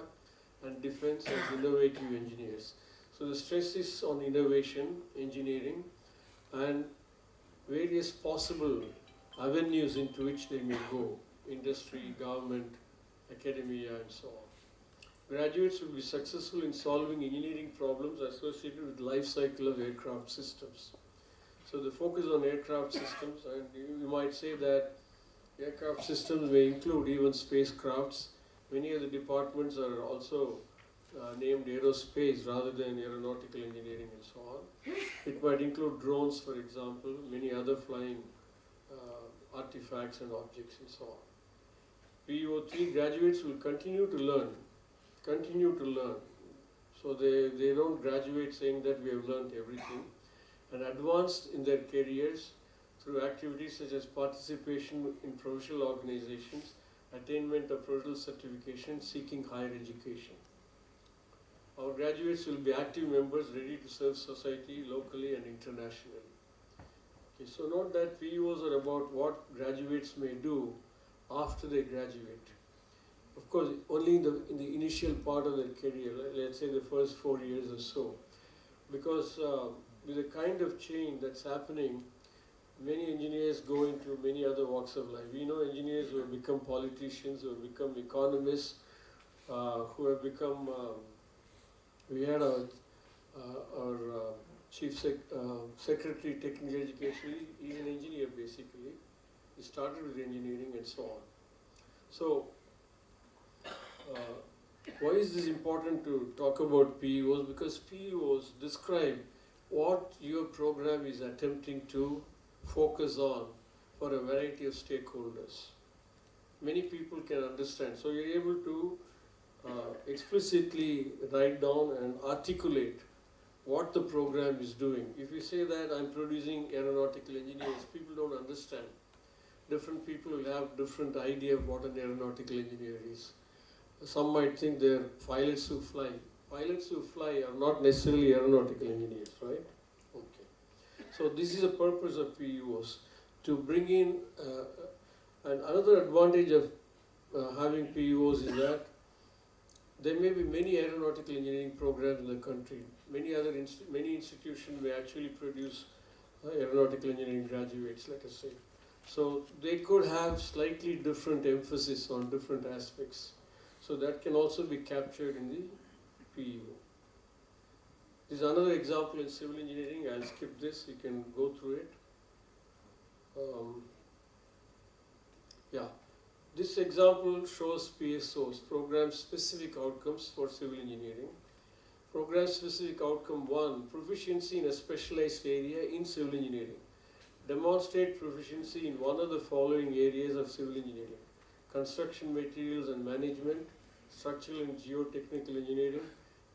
and defense as innovative engineers. So the stress is on innovation, engineering, and various possible avenues into which they may go, industry, government, academia, and so on. Graduates will be successful in solving engineering problems associated with life cycle of aircraft systems. So the focus on aircraft systems, and you might say that aircraft systems may include even spacecrafts. Many of the departments are also named aerospace rather than aeronautical engineering and so on. It might include drones, for example, many other flying artifacts and objects and so on. PEO3 graduates will continue to learn. So they don't graduate saying that we have learned everything, and advanced in their careers through activities such as participation in professional organizations, attainment of professional certification, seeking higher education. Our graduates will be active members ready to serve society locally and internationally. Okay, so note that PEOs are about what graduates may do after they graduate. Of course, only in the initial part of their career, let's say the first 4 years or so. Because with the kind of change that's happening, many engineers go into many other walks of life. We know engineers who have become politicians, who have become economists, who have become, we had our chief secretary technical education, he's an engineer basically. He started with engineering and so on. So, why is this important to talk about PEOs? Because PEOs describe what your program is attempting to focus on for a variety of stakeholders. Many people can understand. So you're able to explicitly write down and articulate what the program is doing. If you say that I'm producing aeronautical engineers, people don't understand. Different people will have different idea of what an aeronautical engineer is. Some might think they're pilots who fly. Pilots who fly are not necessarily aeronautical engineers, right? Okay. So this is the purpose of PEOs, to bring in, and another advantage of having PEOs is that there may be many aeronautical engineering programs in the country. Many institutions may actually produce aeronautical engineering graduates, let us say. So they could have slightly different emphasis on different aspects. So that can also be captured in the PEO. This is another example in civil engineering. I'll skip this, you can go through it. Yeah, this example shows PSOs, program-specific outcomes for civil engineering. Program-specific outcome 1, proficiency in a specialized area in civil engineering. Demonstrate proficiency in one of the following areas of civil engineering: construction materials and management, structural and geotechnical engineering,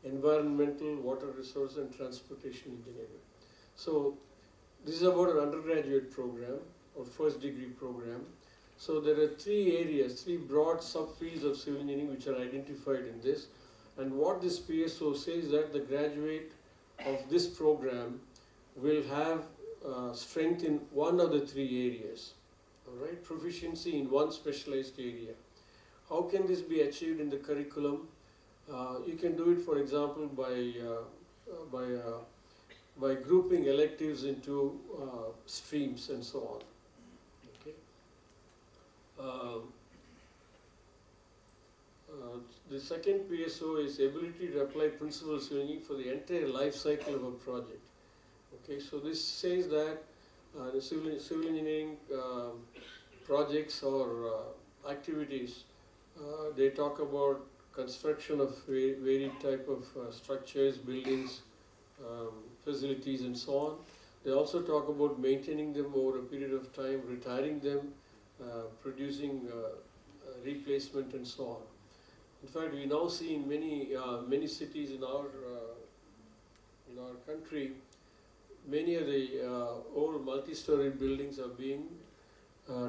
environmental, water resource and transportation engineering. So this is about an undergraduate program or first degree program. So there are 3 areas, 3 broad subfields of civil engineering which are identified in this. And what this PSO says that the graduate of this program will have strength in one of the 3 areas. All right, proficiency in one specialized area. How can this be achieved in the curriculum? You can do it, for example, by grouping electives into streams and so on. Okay. The second PSO is ability to apply principles of engineering for the entire life cycle of a project. Okay, so this says that the civil engineering projects or activities, they talk about construction of varied type of structures, buildings, facilities and so on. They also talk about maintaining them over a period of time, retiring them, producing replacement and so on. In fact, we now see in many cities in our country, many of the old multi-story buildings are being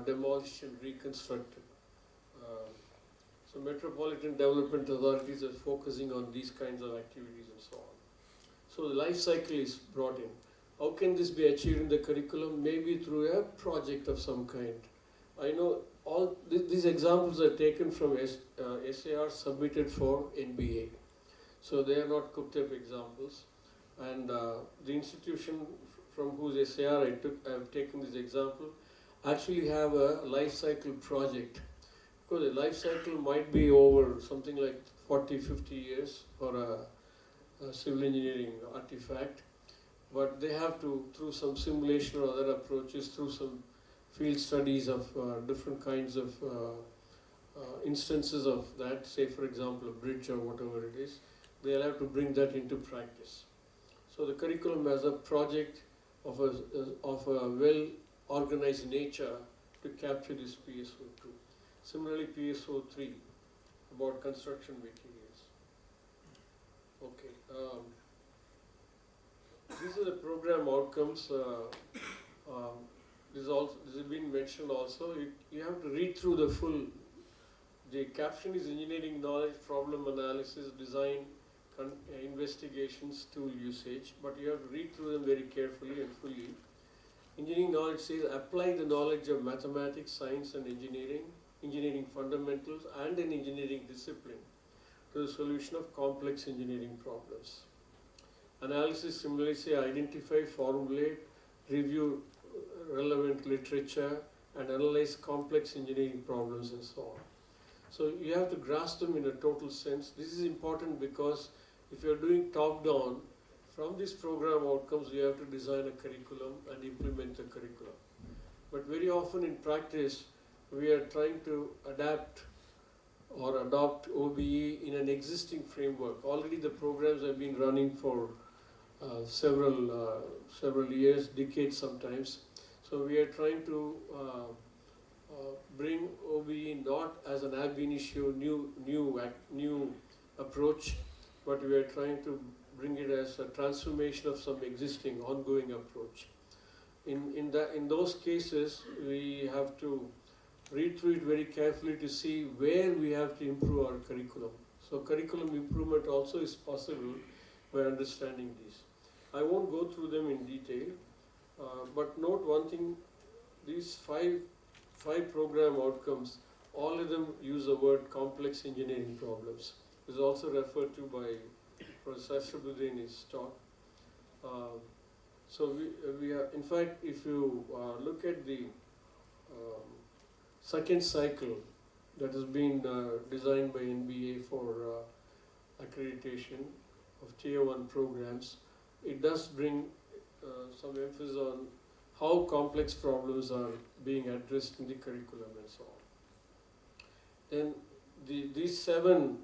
demolished and reconstructed. So metropolitan development authorities are focusing on these kinds of activities and so on. So the life cycle is brought in. How can this be achieved in the curriculum? Maybe through a project of some kind. I know all these examples are taken from SAR submitted for NBA. So they are not cooked up examples. And the institution from whose SAR I have taken this example actually have a life cycle project. Because the life cycle might be over something like 40, 50 years for a civil engineering artifact. But they have to, through some simulation or other approaches, through some field studies of different kinds of instances of that, say for example a bridge or whatever it is, they'll have to bring that into practice. So the curriculum has a project of a well-organized nature to capture this PSO2. Similarly, PSO3 about construction materials. Okay, these are the program outcomes. This has been mentioned also. You have to read through the full. The caption is engineering knowledge, problem analysis, design, investigations, tool usage, but you have to read through them very carefully and fully. Engineering knowledge says apply the knowledge of mathematics, science and engineering fundamentals and an engineering discipline to the solution of complex engineering problems. Analysis similarly say identify, formulate, review relevant literature and analyze complex engineering problems and so on. So you have to grasp them in a total sense. This is important because if you are doing top-down, from these program outcomes you have to design a curriculum and implement the curriculum. But very often in practice, we are trying to adapt or adopt OBE in an existing framework. Already the programs have been running for several years, decades sometimes. So we are trying to bring OBE not as an ab initio new approach, but we are trying to bring it as a transformation of some existing ongoing approach. In those cases, we have to read through it very carefully to see where we have to improve our curriculum. So curriculum improvement also is possible by understanding these. I won't go through them in detail, but note one thing, these five program outcomes, all of them use the word complex engineering problems. This is also referred to by Professor Shabudin in his talk. So we are, in fact, if you look at the second cycle that has been designed by NBA for accreditation of Tier 1 programs, it does bring some emphasis on how complex problems are being addressed in the curriculum and so on. Then these 7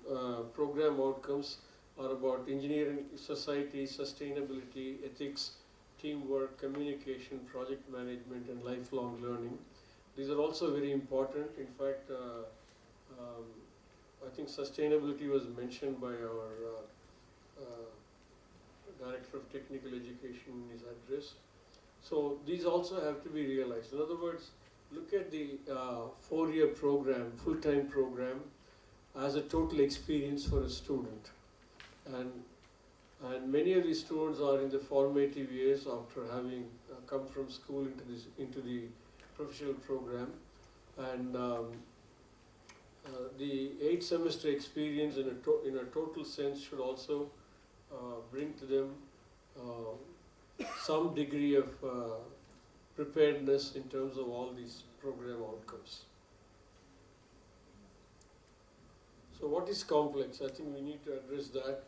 program outcomes are about engineering, society, sustainability, ethics, teamwork, communication, project management, and lifelong learning. These are also very important. In fact, I think sustainability was mentioned by our Director of Technical Education in his address. So these also have to be realized. In other words, look at the 4-year program, full-time program, as a total experience for a student. And many of these students are in the formative years after having come from school into the professional program. And the 8-semester experience in a total sense should also bring to them some degree of preparedness in terms of all these program outcomes. So what is complex? I think we need to address that.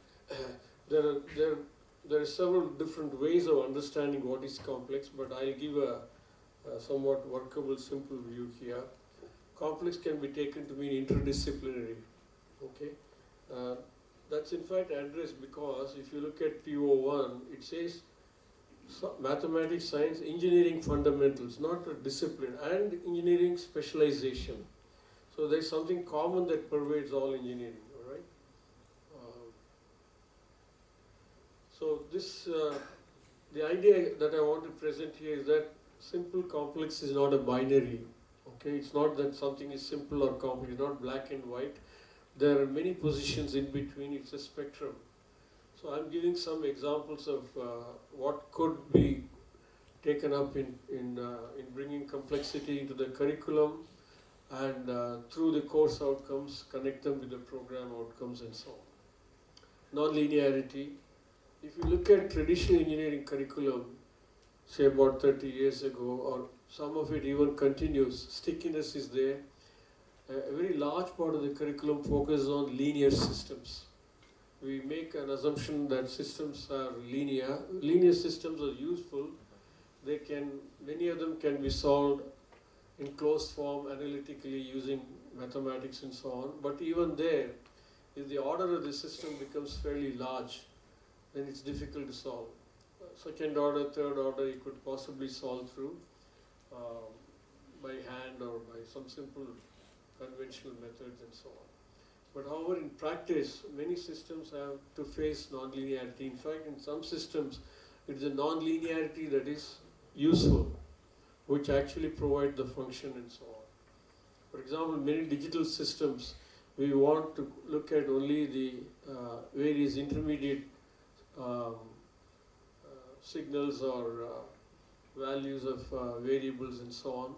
There are several different ways of understanding what is complex, but I'll give a somewhat workable, simple view here. Complex can be taken to mean interdisciplinary. Okay, that's in fact addressed because if you look at PO1, it says mathematics, science, engineering fundamentals, not a discipline, and engineering specialization. So there's something common that pervades all engineering. All right. So this, the idea that I want to present here is that simple complex is not a binary. Okay, it's not that something is simple or complex. It's not black and white. There are many positions in between. It's a spectrum. So I'm giving some examples of what could be taken up in bringing complexity into the curriculum, and through the course outcomes, connect them with the program outcomes and so on. Non-linearity. If you look at traditional engineering curriculum, say about 30 years ago, or some of it even continues, stickiness is there. A very large part of the curriculum focuses on linear systems. We make an assumption that systems are linear. Linear systems are useful. Many of them can be solved in closed form analytically using mathematics and so on. But even there, if the order of the system becomes fairly large, then it's difficult to solve. Second order, third order, you could possibly solve through by hand or by some simple conventional methods and so on. But however, in practice, many systems have to face non-linearity. In fact, in some systems, it is a non-linearity that is useful, which actually provide the function and so on. For example, many digital systems we want to look at only the various intermediate signals or values of variables and so on,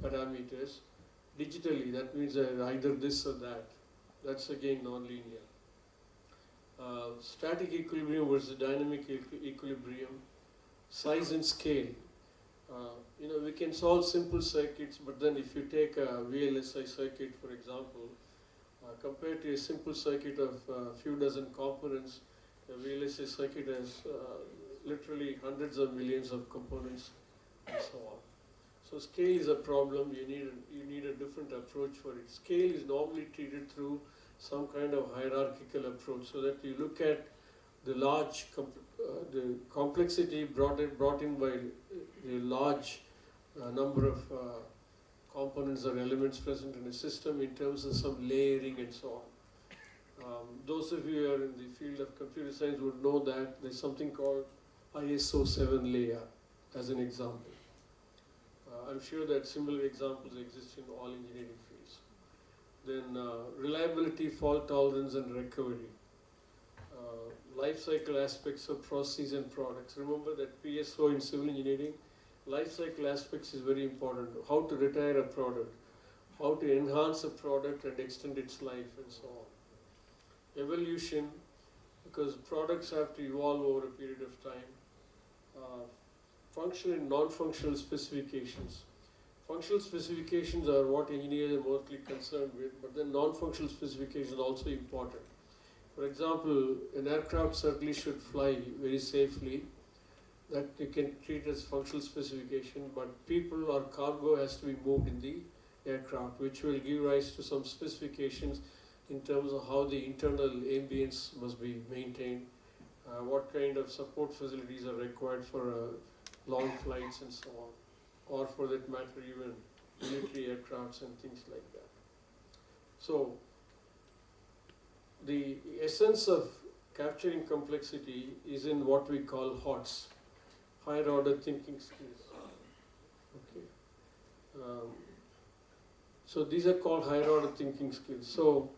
parameters. Digitally, that means either this or that. That's again non-linear. Static equilibrium versus dynamic equilibrium, size and scale. We can solve simple circuits, but then if you take a VLSI circuit, for example, compared to a simple circuit of a few dozen components, a VLSI circuit has literally hundreds of millions of components and so on. So scale is a problem. You need a different approach for it. Scale is normally treated through some kind of hierarchical approach, so that you look at the large the complexity brought in by the large number of components or elements present in a system in terms of some layering and so on. Those of you who are in the field of computer science would know that there's something called ISO 7 layer as an example. I'm sure that similar examples exist in all engineering fields. Then reliability, fault tolerance and recovery. Life cycle aspects of processes and products. Remember that PSO in civil engineering, life cycle aspects is very important. How to retire a product, how to enhance a product and extend its life and so on. Evolution, because products have to evolve over a period of time. Functional and non-functional specifications. Functional specifications are what engineers are mostly concerned with, but then non-functional specifications are also important. For example, an aircraft certainly should fly very safely. That you can treat as functional specification, but people or cargo has to be moved in the aircraft, which will give rise to some specifications in terms of how the internal ambience must be maintained, what kind of support facilities are required for long flights and so on, or for that matter even military aircrafts and things like that. So the essence of capturing complexity is in what we call HOTS, higher order thinking skills. Okay. So these are called higher order thinking skills. So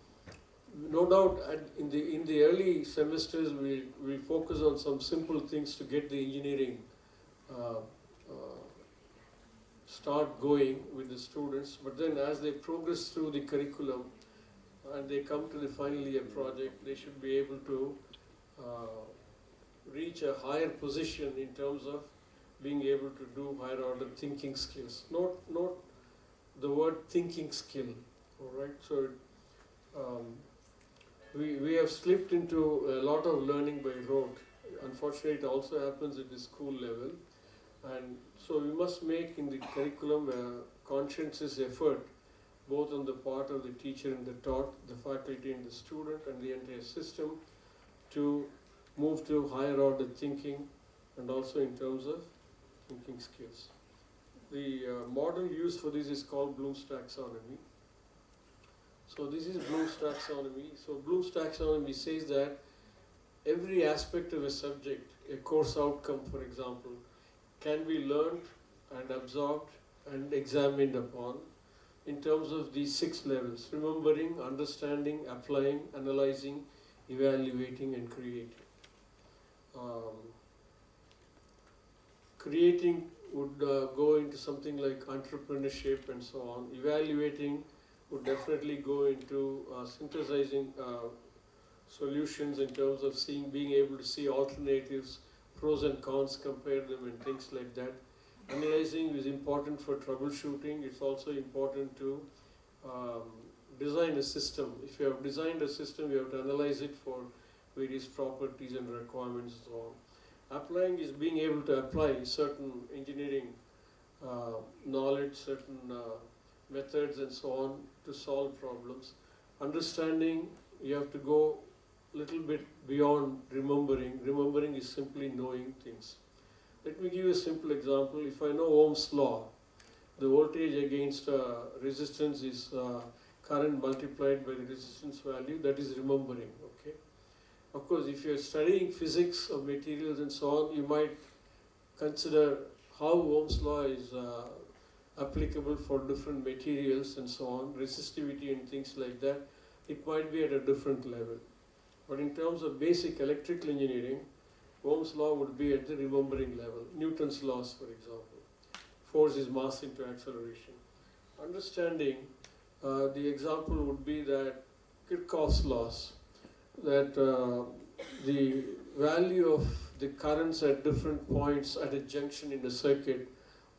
no doubt in the early semesters we focus on some simple things to get the engineering start going with the students, but then as they progress through the curriculum and they come to the final year project, they should be able to reach a higher position in terms of being able to do higher order thinking skills. Not the word thinking skill, all right? So we have slipped into a lot of learning by rote. Unfortunately, it also happens at the school level. And so we must make in the curriculum a conscientious effort, both on the part of the teacher and the taught, the faculty and the student and the entire system, to move to higher order thinking and also in terms of thinking skills. The model used for this is called Bloom's taxonomy. So this is Bloom's taxonomy. So Bloom's taxonomy says that every aspect of a subject, a course outcome for example, can be learned and absorbed and examined upon in terms of these 6 levels: remembering, understanding, applying, analyzing, evaluating and creating. Creating would go into something like entrepreneurship and so on. Evaluating would definitely go into synthesizing solutions in terms of being able to see alternatives, pros and cons, compare them and things like that. Analyzing is important for troubleshooting. It's also important to design a system. If you have designed a system, you have to analyze it for various properties and requirements and so on. Applying is being able to apply certain engineering knowledge, certain methods and so on to solve problems. Understanding, you have to go a little bit beyond remembering. Remembering is simply knowing things. Let me give you a simple example. If I know Ohm's law, the voltage against resistance is current multiplied by the resistance value, that is remembering, okay? Of course, if you're studying physics of materials and so on, you might consider how Ohm's law is applicable for different materials and so on, resistivity and things like that. it might be at a different level. But in terms of basic electrical engineering, Ohm's law would be at the remembering level. Newton's laws, for example. Force is mass into acceleration. Understanding, the example would be that Kirchhoff's laws, that the value of the currents at different points at a junction in a circuit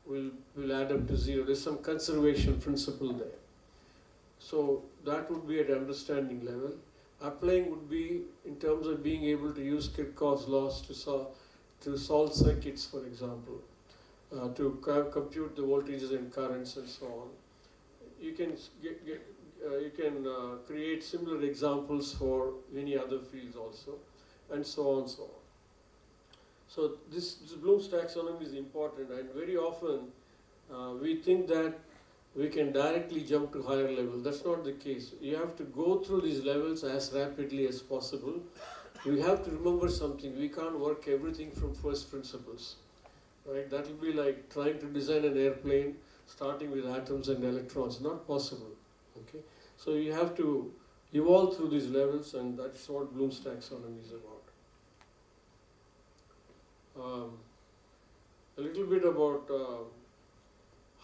will add up to zero. There's some conservation principle there. So that would be at understanding level. Applying would be in terms of being able to use Kirchhoff's laws to solve circuits, for example, to compute the voltages and currents and so on. You can create similar examples for many other fields also, and so on and so on. So this Bloom's taxonomy is important, and very often we think that we can directly jump to higher level. That's not the case. You have to go through these levels as rapidly as possible. We have to remember something. We can't work everything from first principles, right? That will be like trying to design an airplane starting with atoms and electrons. Not possible, okay? So you have to evolve through these levels, and that's what Bloom's taxonomy is about. A little bit about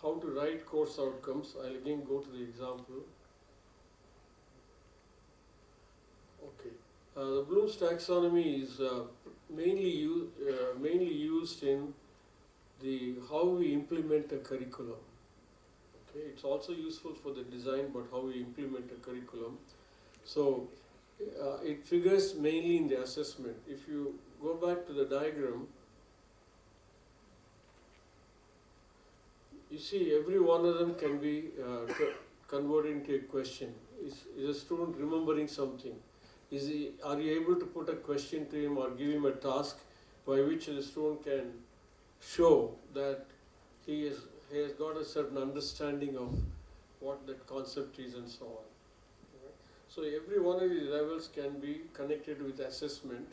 how to write course outcomes. I'll again go to the example. Okay. The Bloom's taxonomy is mainly used in the how we implement a curriculum. Okay. It's also useful for the design, but how we implement a curriculum. So it figures mainly in the assessment. If you go back to the diagram, you see every one of them can be converted into a question. Is a student remembering something? Are you able to put a question to him or give him a task by which the student can show that he has got a certain understanding of what that concept is and so on. Right? So every one of these levels can be connected with assessment,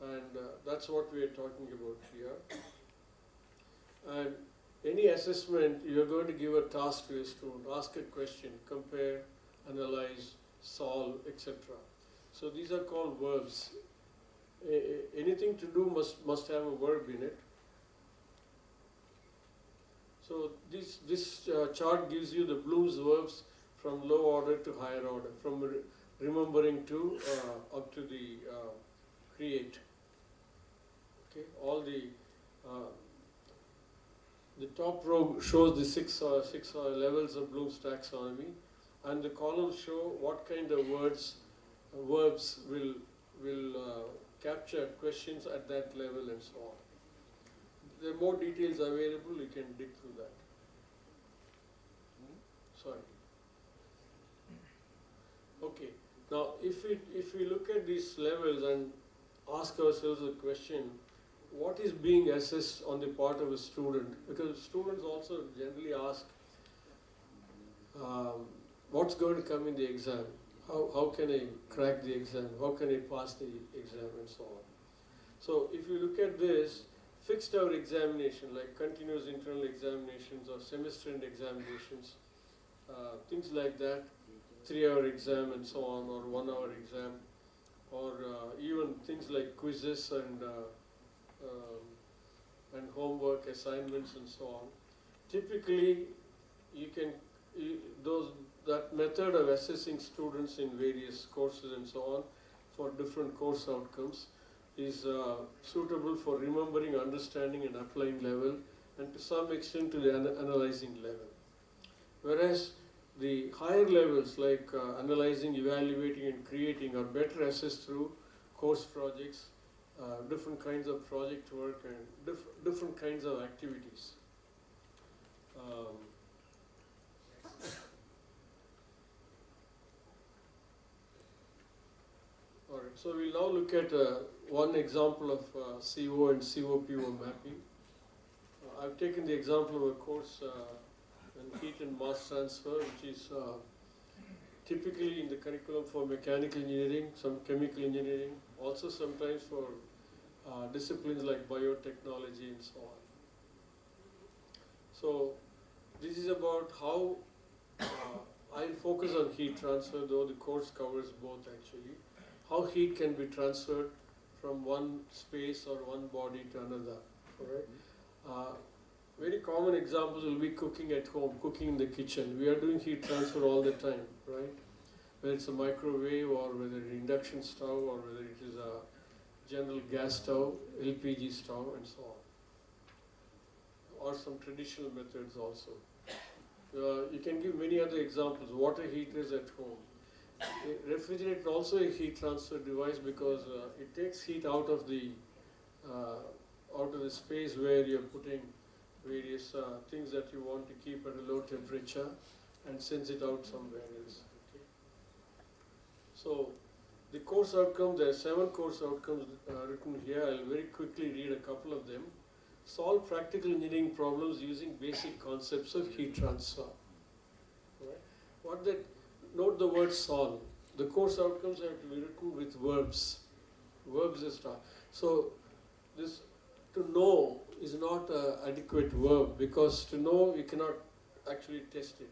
and that's what we are talking about here. And any assessment, you are going to give a task to a student, ask a question, compare, analyze, solve, etc. So these are called verbs. Anything to do must have a verb in it. So this chart gives you the Bloom's verbs from low order to higher order, from remembering to up to the create. Okay, all the top row shows the six levels of Bloom's taxonomy, and the columns show what kind of verbs will capture questions at that level and so on. There are more details available, you can dig through that. Sorry. Okay, now if we look at these levels and ask ourselves a question, what is being assessed on the part of a student? Because students also generally ask, what's going to come in the exam? How can I crack the exam? How can I pass the exam and so on? So if you look at this, fixed hour examination like continuous internal examinations or semester end examinations, things like that, 3-hour exam and so on, or 1-hour exam, or even things like quizzes and homework assignments and so on. Typically, that method of assessing students in various courses and so on for different course outcomes is suitable for remembering, understanding and applying level, and to some extent to the analyzing level. Whereas the higher levels like analyzing, evaluating and creating are better assessed through course projects, different kinds of project work and different kinds of activities. Alright, so we'll now look at one example of CO and COPO mapping. I've taken the example of a course in heat and mass transfer, which is typically in the curriculum for mechanical engineering, some chemical engineering, also sometimes for disciplines like biotechnology and so on. So this is about how I'll focus on heat transfer, though the course covers both actually. How heat can be transferred from one space or one body to another. All right. Very common examples will be cooking at home, cooking in the kitchen. We are doing heat transfer all the time, right? Whether it's a microwave or whether it's an induction stove or whether it is a general gas stove, LPG stove and so on. Or some traditional methods also. You can give many other examples. Water heaters at home. A refrigerator also a heat transfer device because it takes heat out of the space where you're putting various things that you want to keep at a low temperature and sends it out somewhere else. Okay. So the course outcomes, there are 7 course outcomes written here. I'll very quickly read a couple of them. Solve practical engineering problems using basic concepts of heat transfer. Right. Note the word solve. The course outcomes have to be written with verbs. Verbs is start. So this to know is not an adequate verb because to know you cannot actually test it.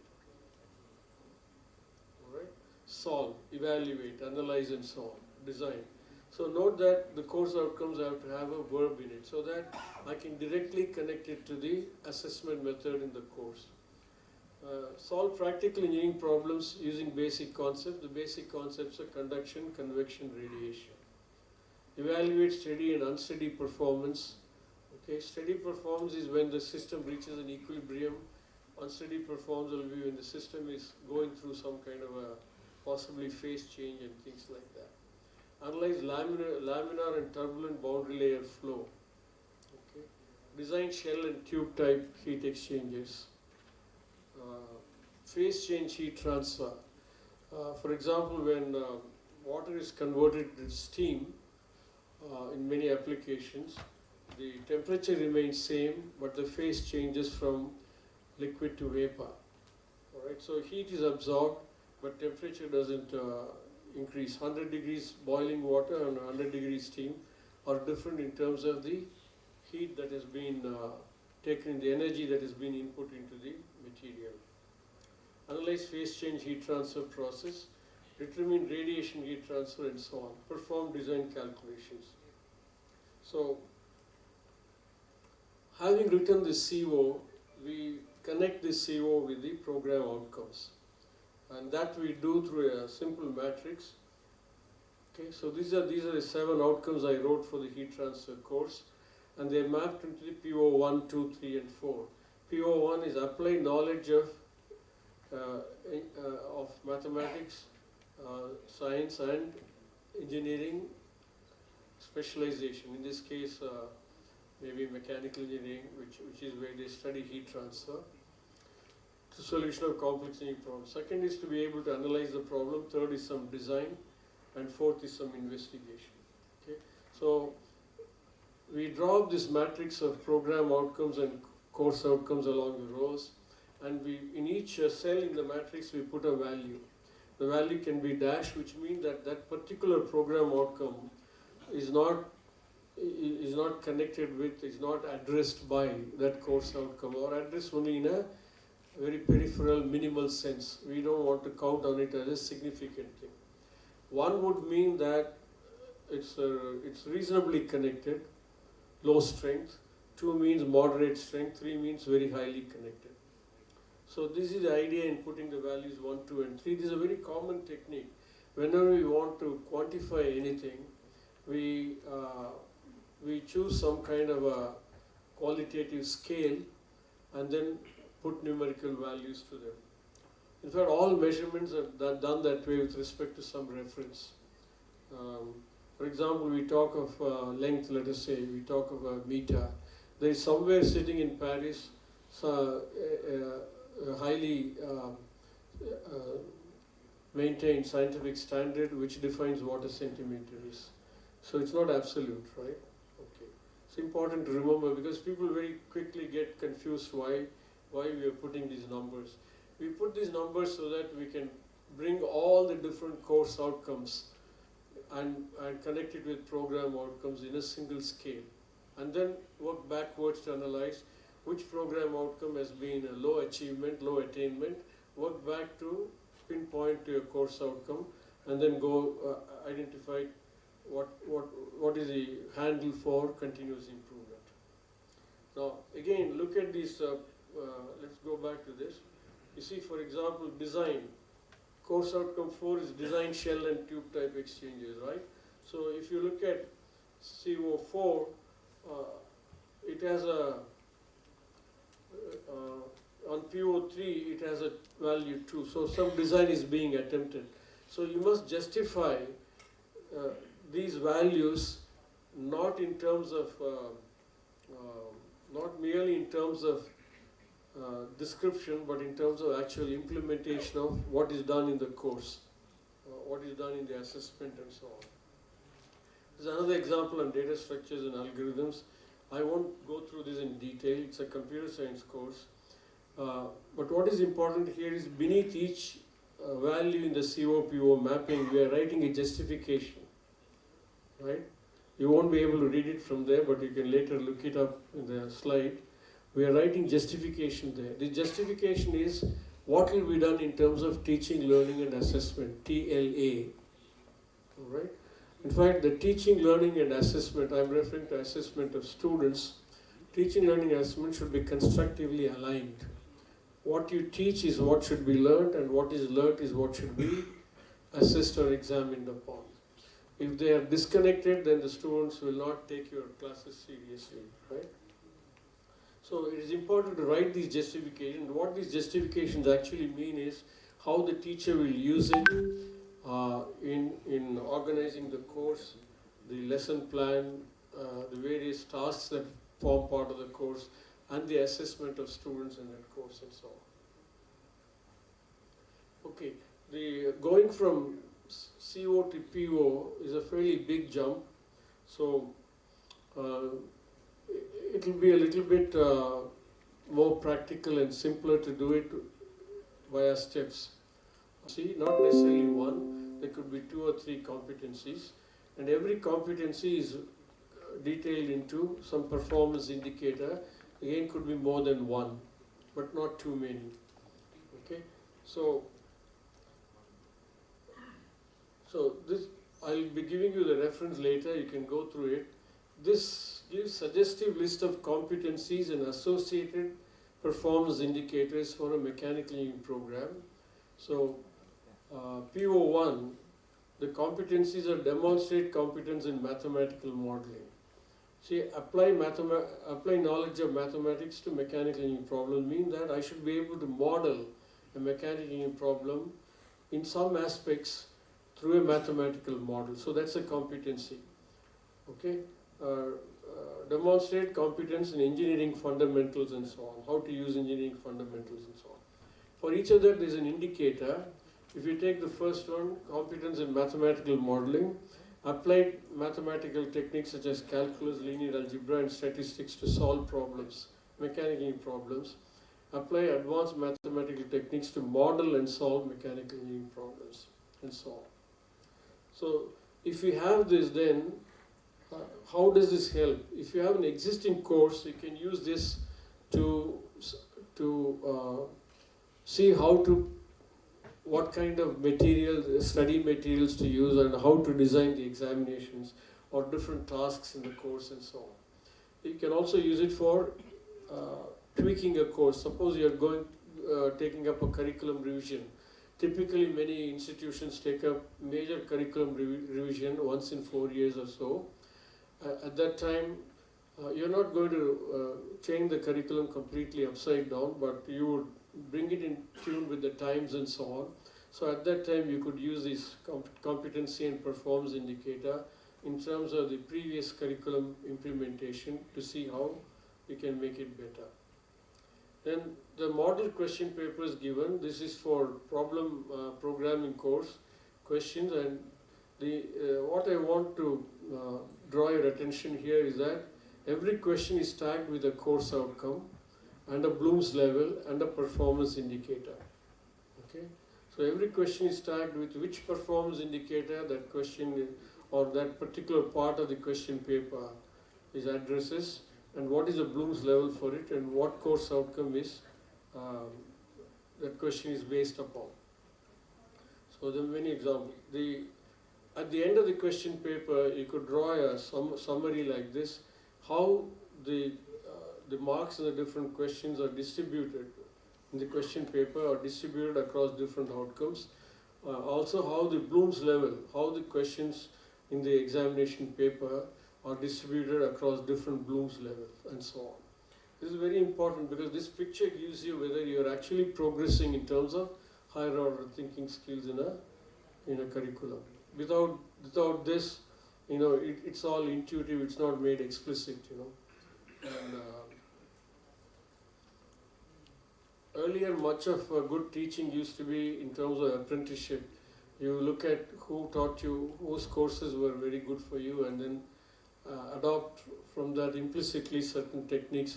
All right. Solve, evaluate, analyze and so on. Design. So note that the course outcomes have to have a verb in it so that I can directly connect it to the assessment method in the course. Solve practical engineering problems using basic concepts. The basic concepts are conduction, convection, radiation. Evaluate steady and unsteady performance. Okay, steady performance is when the system reaches an equilibrium. Unsteady performance will be when the system is going through some kind of a possibly phase change and things like that. Analyze laminar and turbulent boundary layer flow. Okay. Design shell and tube type heat exchangers. Phase change heat transfer. For example, when water is converted to steam in many applications, the temperature remains same, but the phase changes from liquid to vapor. All right. So heat is absorbed, but temperature doesn't increase. 100 degrees boiling water and 100 degrees steam are different in terms of the heat that has been taken, the energy that has been input into the material. Analyze phase change heat transfer process, determine radiation heat transfer and so on. Perform design calculations. So, having written this CO, we connect this CO with the program outcomes. And that we do through a simple matrix. Okay, so these are the 7 outcomes I wrote for the heat transfer course, and they are mapped into the PO1, 2, 3, and 4. PO1 is applied knowledge of mathematics, science, and engineering specialization. In this case, maybe mechanical engineering, which is where they study heat transfer. To solution of complex engineering problems. Second is to be able to analyze the problem. Third is some design, and fourth is some investigation. Okay, so we draw up this matrix of program outcomes and course outcomes along the rows, and we in each cell in the matrix we put a value. The value can be dash, which means that that particular program outcome is not connected with, is not addressed by that course outcome, or addressed only in a very peripheral, minimal sense. We don't want to count on it as a significant thing. 1 would mean that it's reasonably connected, low strength. 2 means moderate strength. 3 means very highly connected. So this is the idea in putting the values 1, 2, and 3. This is a very common technique. Whenever we want to quantify anything, we choose some kind of a qualitative scale and then put numerical values to them. In fact, all measurements are done that way with respect to some reference. For example, we talk of length, let us say, we talk of a meter. There is somewhere sitting in Paris a highly maintained scientific standard which defines what a centimeter is. So it's not absolute, right? Okay. It's important to remember because people very quickly get confused why we are putting these numbers. We put these numbers so that we can bring all the different course outcomes and connect it with program outcomes in a single scale. And then work backwards to analyze which program outcome has been a low achievement, low attainment, work back to pinpoint to a course outcome and then go identify what is the handle for continuous improvement. Now again, look at this, let's go back to this. You see, for example, design. Course outcome 4 is design shell and tube type exchanges, right? So if you look at CO4, it has a, on PO3 it has a value 2, so some design is being attempted. So you must justify these values not in terms of, not merely in terms of description, but in terms of actual implementation of what is done in the course, what is done in the assessment and so on. There's another example on data structures and algorithms. I won't go through this in detail, it's a computer science course. But what is important here is beneath each value in the COPO mapping, we are writing a justification, right? You won't be able to read it from there, but you can later look it up in the slide. We are writing justification there. The justification is what will be done in terms of teaching, learning and assessment, TLA, all right? In fact, the teaching, learning and assessment, I'm referring to assessment of students. Teaching, learning and assessment should be constructively aligned. What you teach is what should be learned, and what is learned is what should be assessed or examined upon. If they are disconnected, then the students will not take your classes seriously, right? So it is important to write these justifications. What these justifications actually mean is how the teacher will use it in organizing the course, the lesson plan, the various tasks that form part of the course, and the assessment of students in that course and so on. Okay, going from CO to PO is a fairly big jump, so it will be a little bit more practical and simpler to do it via steps. See, not necessarily one, there could be 2 or 3 competencies, and every competency is detailed into some performance indicator. Again, could be more than one, but not too many. Okay, so this, I'll be giving you the reference later, you can go through it. This gives suggestive list of competencies and associated performance indicators for a mechanical engineering program. So PO1, the competencies are demonstrate competence in mathematical modeling. See, apply knowledge of mathematics to mechanical engineering problem mean that I should be able to model a mechanical engineering problem in some aspects through a mathematical model. So that's a competency. Okay. Demonstrate competence in engineering fundamentals and so on, how to use engineering fundamentals and so on. For each of that, there's an indicator. If you take the first one, competence in mathematical modeling, applied mathematical techniques such as calculus, linear algebra, and statistics to solve problems, mechanical engineering problems. Apply advanced mathematical techniques to model and solve mechanical engineering problems, and so on. So, if we have this, then how does this help? If you have an existing course, you can use this to see what kind of study materials to use and how to design the examinations or different tasks in the course and so on. You can also use it for tweaking a course. Suppose you are taking up a curriculum revision. Typically, many institutions take up major curriculum revision once in 4 years or so. At that time, you're not going to change the curriculum completely upside down, but you would bring it in tune with the times and so on. So at that time, you could use this competency and performance indicator in terms of the previous curriculum implementation to see how we can make it better. Then the model question paper is given. This is for problem programming course questions, and what I want to draw your attention here is that every question is tagged with a course outcome and a Bloom's level and a performance indicator. Okay, so every question is tagged with which performance indicator that question or that particular part of the question paper is addresses, and what is the Bloom's level for it, and what course outcome is that question is based upon. So there are many examples. At the end of the question paper, you could draw a summary like this, how the marks in the different questions are distributed in the question paper or distributed across different outcomes. Also how the Bloom's level, how the questions in the examination paper are distributed across different Bloom's levels and so on. This is very important because this picture gives you whether you are actually progressing in terms of higher order thinking skills in a curriculum. Without this, it's all intuitive, it's not made explicit, And, earlier, much of good teaching used to be in terms of apprenticeship. You look at who taught you, whose courses were very good for you, and then adopt from that implicitly certain techniques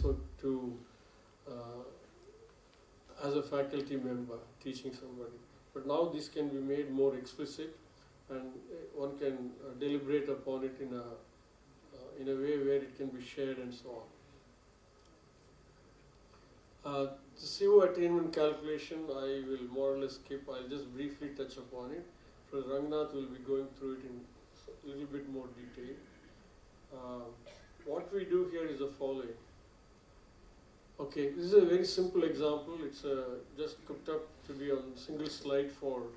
as a faculty member teaching somebody. But now this can be made more explicit, and one can deliberate upon it in a way where it can be shared and so on. The CO attainment calculation, I will more or less skip. I'll just briefly touch upon it. Professor Rangnath will be going through it in a little bit more detail. What we do here is the following. Okay, this is a very simple example. It's just cooked up to be on single slide for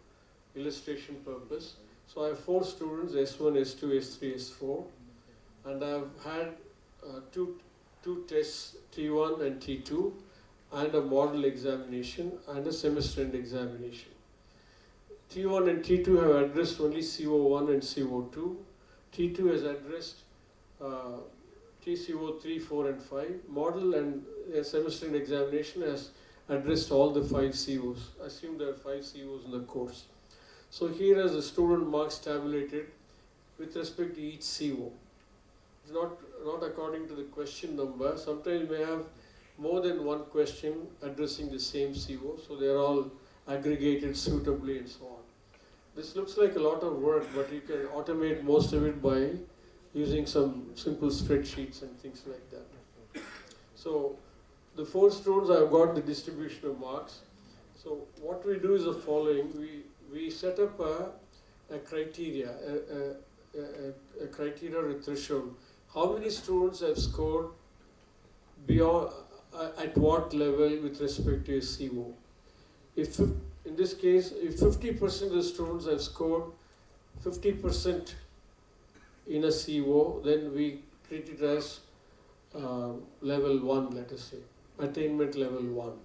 illustration purpose. So I have 4 students, S1, S2, S3, S4, and I've had two tests, T1 and T2, and a model examination and a semester end examination. T1 and T2 have addressed only CO1 and CO2. T2 has addressed TCO3, 4 and 5. Model and semester end examination has addressed all the 5 COs. I assume there are 5 COs in the course. So here is the student marks tabulated with respect to each CO. It's not according to the question number. Sometimes you may have more than one question addressing the same CO, so they are all aggregated suitably and so on. This looks like a lot of work, but you can automate most of it by using some simple spreadsheets and things like that. So the 4 students, I've got the distribution of marks. So what we do is the following. We set up a criteria, a criteria or a threshold. How many students have scored beyond, at what level with respect to a CO? In this case, if 50% of the students have scored 50% in a CO, then we treat it as level 1, let us say, attainment level 1.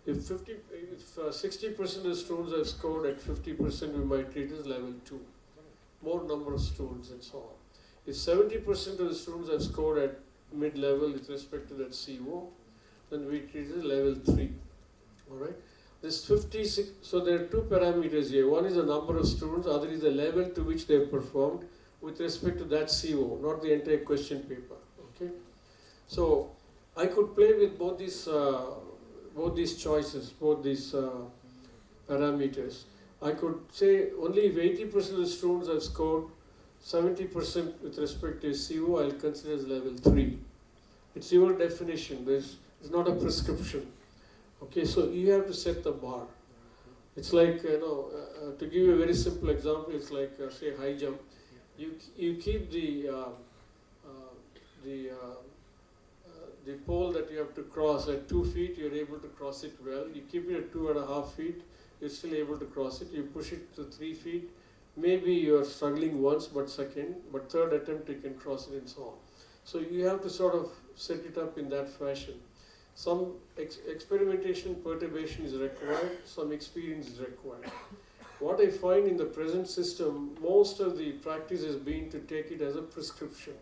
If 60% of the students have scored at 50%, we might treat it as level 2, more number of students and so on. If 70% of the students have scored at mid-level with respect to that CO, then we treat it as level 3. All right. This 56. So there are 2 parameters here. One is the number of students. Other is the level to which they have performed with respect to that CO, not the entire question paper. Okay. So I could play with both these choices, both these parameters. I could say only if 80% of the students have scored 70% with respect to a CO, I'll consider as level 3. It's your definition. It's not a prescription. Okay, so you have to set the bar. It's like, to give you a very simple example, it's like, say, high jump. You keep the pole that you have to cross at 2 feet, you're able to cross it well. You keep it at 2.5 feet, you're still able to cross it. You push it to 3 feet, maybe you're struggling once, but second, but third attempt you can cross it and so on. So you have to sort of set it up in that fashion. Some experimentation, perturbation is required, some experience is required. What I find in the present system, most of the practice has been to take it as a prescription.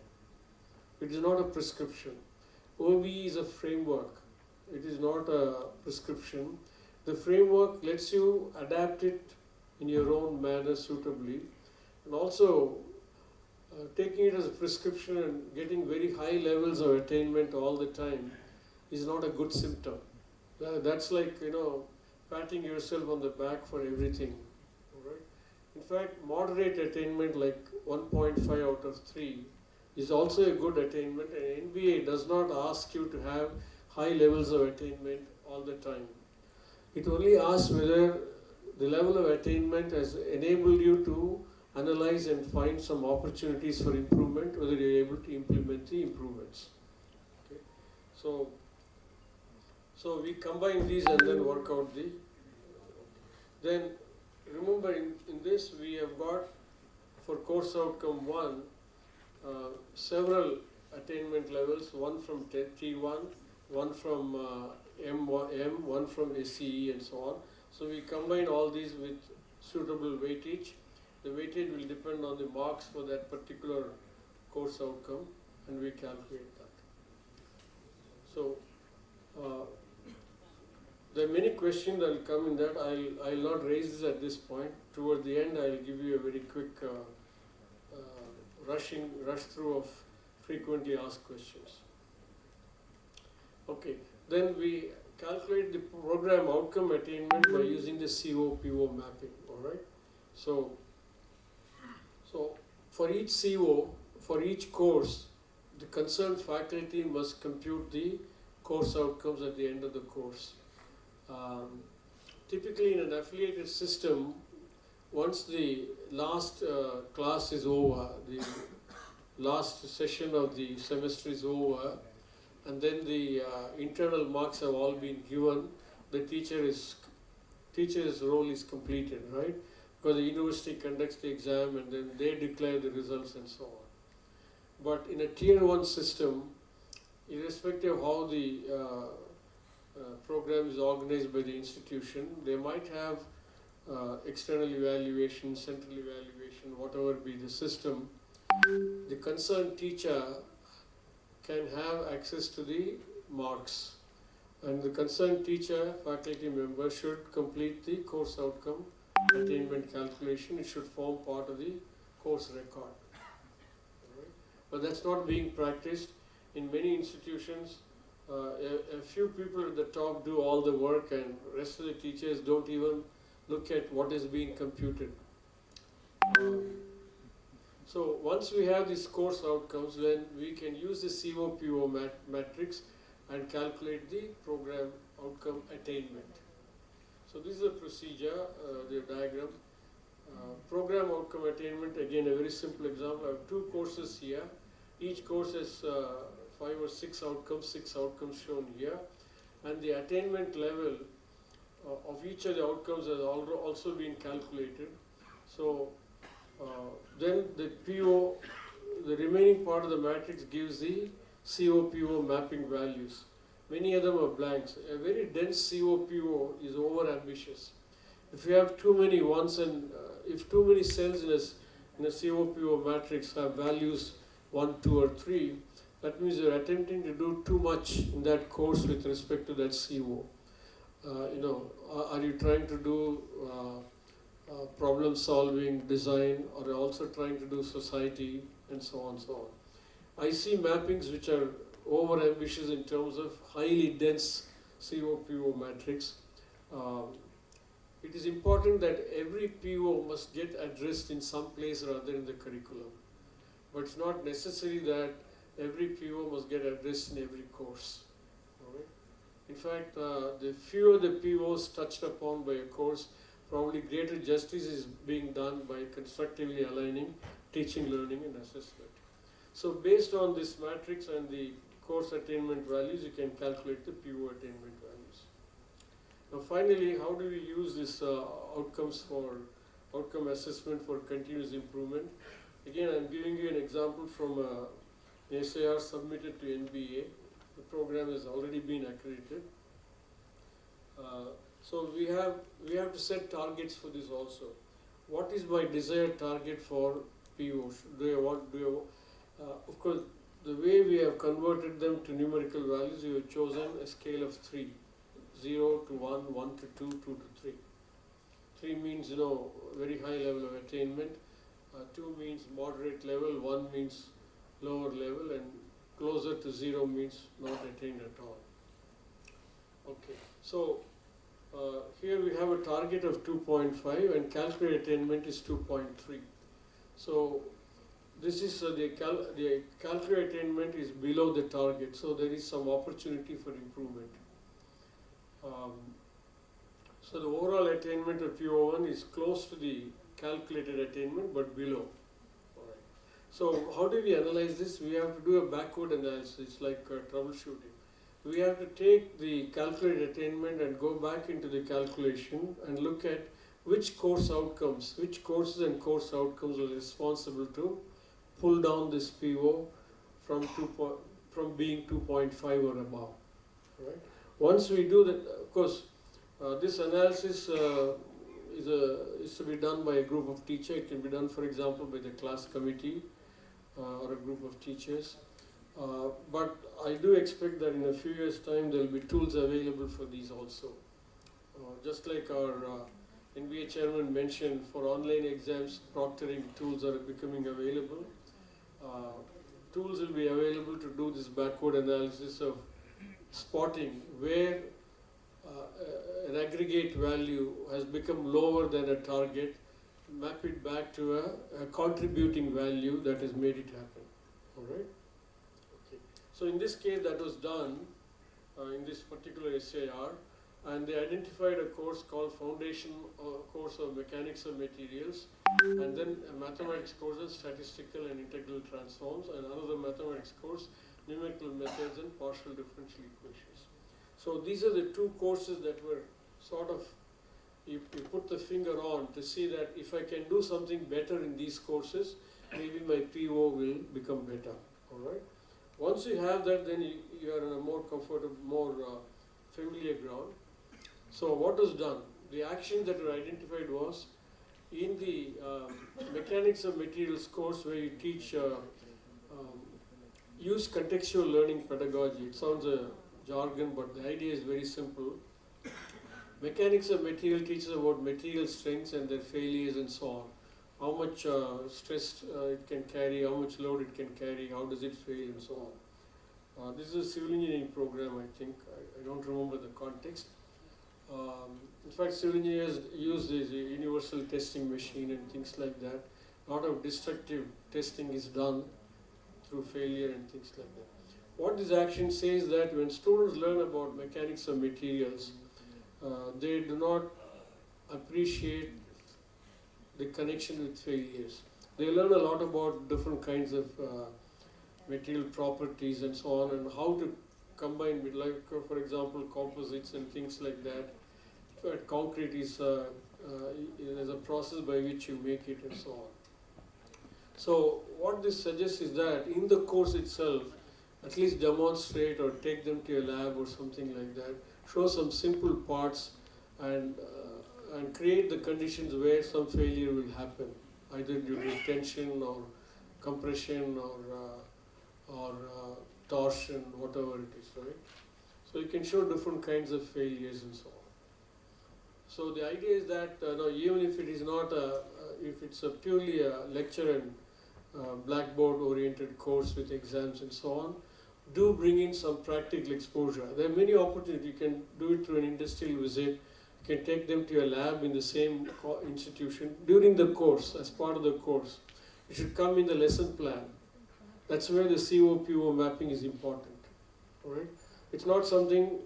It is not a prescription. OBE is a framework. It is not a prescription. The framework lets you adapt it in your own manner suitably. And also, taking it as a prescription and getting very high levels of attainment all the time is not a good symptom. That's like, patting yourself on the back for everything. All right? In fact, moderate attainment like 1.5 out of 3 is also a good attainment, and NBA does not ask you to have high levels of attainment all the time. It only asks whether the level of attainment has enabled you to analyze and find some opportunities for improvement, whether you're able to implement the improvements. Okay. So we combine these and then work out the. Then remember in this we have got for course outcome 1 several attainment levels, one from T1, one from M, one from SCE and so on. So we combine all these with suitable weightage. The weightage will depend on the marks for that particular course outcome and we calculate that. So there are many questions that will come in that. I'll not raise this at this point. Toward the end I'll give you a very quick rush through of frequently asked questions. Okay, then we calculate the program outcome attainment by using the CO-PO mapping, alright? So for each CO, for each course, the concerned faculty must compute the course outcomes at the end of the course. Typically in an affiliated system, once the last class is over, the last session of the semester is over, and then the internal marks have all been given, the teacher's role is completed, right? Because the university conducts the exam and then they declare the results and so on. But in a tier 1 system, irrespective of how the program is organized by the institution, they might have external evaluation, central evaluation, whatever be the system. The concerned teacher can have access to the marks, and the concerned teacher, faculty member, should complete the course outcome attainment calculation. It should form part of the course record. Right? But that's not being practiced. In many institutions, a few people at the top do all the work and rest of the teachers don't even look at what is being computed. So once we have these course outcomes, then we can use the CO-PO matrix and calculate the program outcome attainment. So this is the procedure, the diagram. Program outcome attainment, again a very simple example. I have 2 courses here. Each course has 5 or 6 outcomes shown here. And the attainment level of each of the outcomes has also been calculated. So then the PO, the remaining part of the matrix gives the CO-PO mapping values. Many of them are blanks. A very dense CO-PO is over-ambitious. If you have too many ones and if too many cells in a CO-PO matrix have values 1, 2 or 3, that means you're attempting to do too much in that course with respect to that CO. Are you trying to do problem solving, design, or also trying to do society, and so on and so on. I see mappings which are over ambitious in terms of highly dense CO-PO matrix. It is important that every PO must get addressed in some place or other in the curriculum. But it's not necessary that every PO must get addressed in every course. Right? In fact, the fewer the POs touched upon by a course, probably greater justice is being done by constructively aligning teaching, learning, and assessment. So based on this matrix and the course attainment values, you can calculate the PO attainment values. Now finally, how do we use this outcomes for outcome assessment for continuous improvement? Again, I'm giving you an example from an SAR submitted to NBA. The program has already been accredited. So we have to set targets for this also. What is my desired target for PO? Of course, the way we have converted them to numerical values, we have chosen a scale of 3. 0 to 1, 1 to 2, 2 to 3. 3 means, very high level of attainment. 2 means moderate level, 1 means lower level, and closer to 0 means not attained at all. Okay, so here we have a target of 2.5 and calculated attainment is 2.3. So this is the calculated attainment is below the target, so there is some opportunity for improvement. So the overall attainment of PO1 is close to the calculated attainment but below. Alright. So how do we analyze this? We have to do a backward analysis like troubleshooting. We have to take the calculated attainment and go back into the calculation and look at which course outcomes, which courses and course outcomes are responsible to pull down this PO from being 2.5 or above. Right? Once we do that, of course, this analysis is to be done by a group of teachers. It can be done, for example, by the class committee or a group of teachers. But I do expect that in a few years' time there will be tools available for these also. Just like our NBA chairman mentioned, for online exams, proctoring tools are becoming available. Tools will be available to do this backward analysis of spotting where an aggregate value has become lower than a target, map it back to a contributing value that has made it happen. All right? Okay. So in this case, that was done in this particular SAR, and they identified a course called Foundation Course of Mechanics of Materials, and then a mathematics course, Statistical and Integral Transforms, and another mathematics course, Numerical Methods and Partial Differential Equations. So these are the two courses that were sort of, you put the finger on to see that if I can do something better in these courses, maybe my PO will become better. All right. Once you have that, then you are in a more comfortable, more familiar ground. So what was done? The action that were identified was in the Mechanics of Materials course, where you teach use contextual learning pedagogy. It sounds a jargon, but the idea is very simple. Mechanics of Material teaches about material strengths and their failures and so on. How much stress it can carry, how much load it can carry, how does it fail and so on. This is a civil engineering program, I think. I don't remember the context. In fact, civil engineers use this universal testing machine and things like that. A lot of destructive testing is done through failure and things like that. What this action says that when students learn about mechanics of materials, they do not appreciate the connection with failures. They learn a lot about different kinds of material properties and so on, and how to combine with, like, for example, composites and things like that. Concrete is there's a process by which you make it and so on. So what this suggests is that in the course itself, at least demonstrate or take them to a lab or something like that, show some simple parts and create the conditions where some failure will happen, either due to tension or compression or torsion, whatever it is, right? So you can show different kinds of failures and so on. So the idea is that even if it is not if it's a purely a lecture and blackboard oriented course with exams and so on, do bring in some practical exposure. There are many opportunities. You can do it through an industrial visit. You can take them to a lab in the same institution during the course, as part of the course. It should come in the lesson plan. That's where the CO-PO mapping is important. All right? It's not something.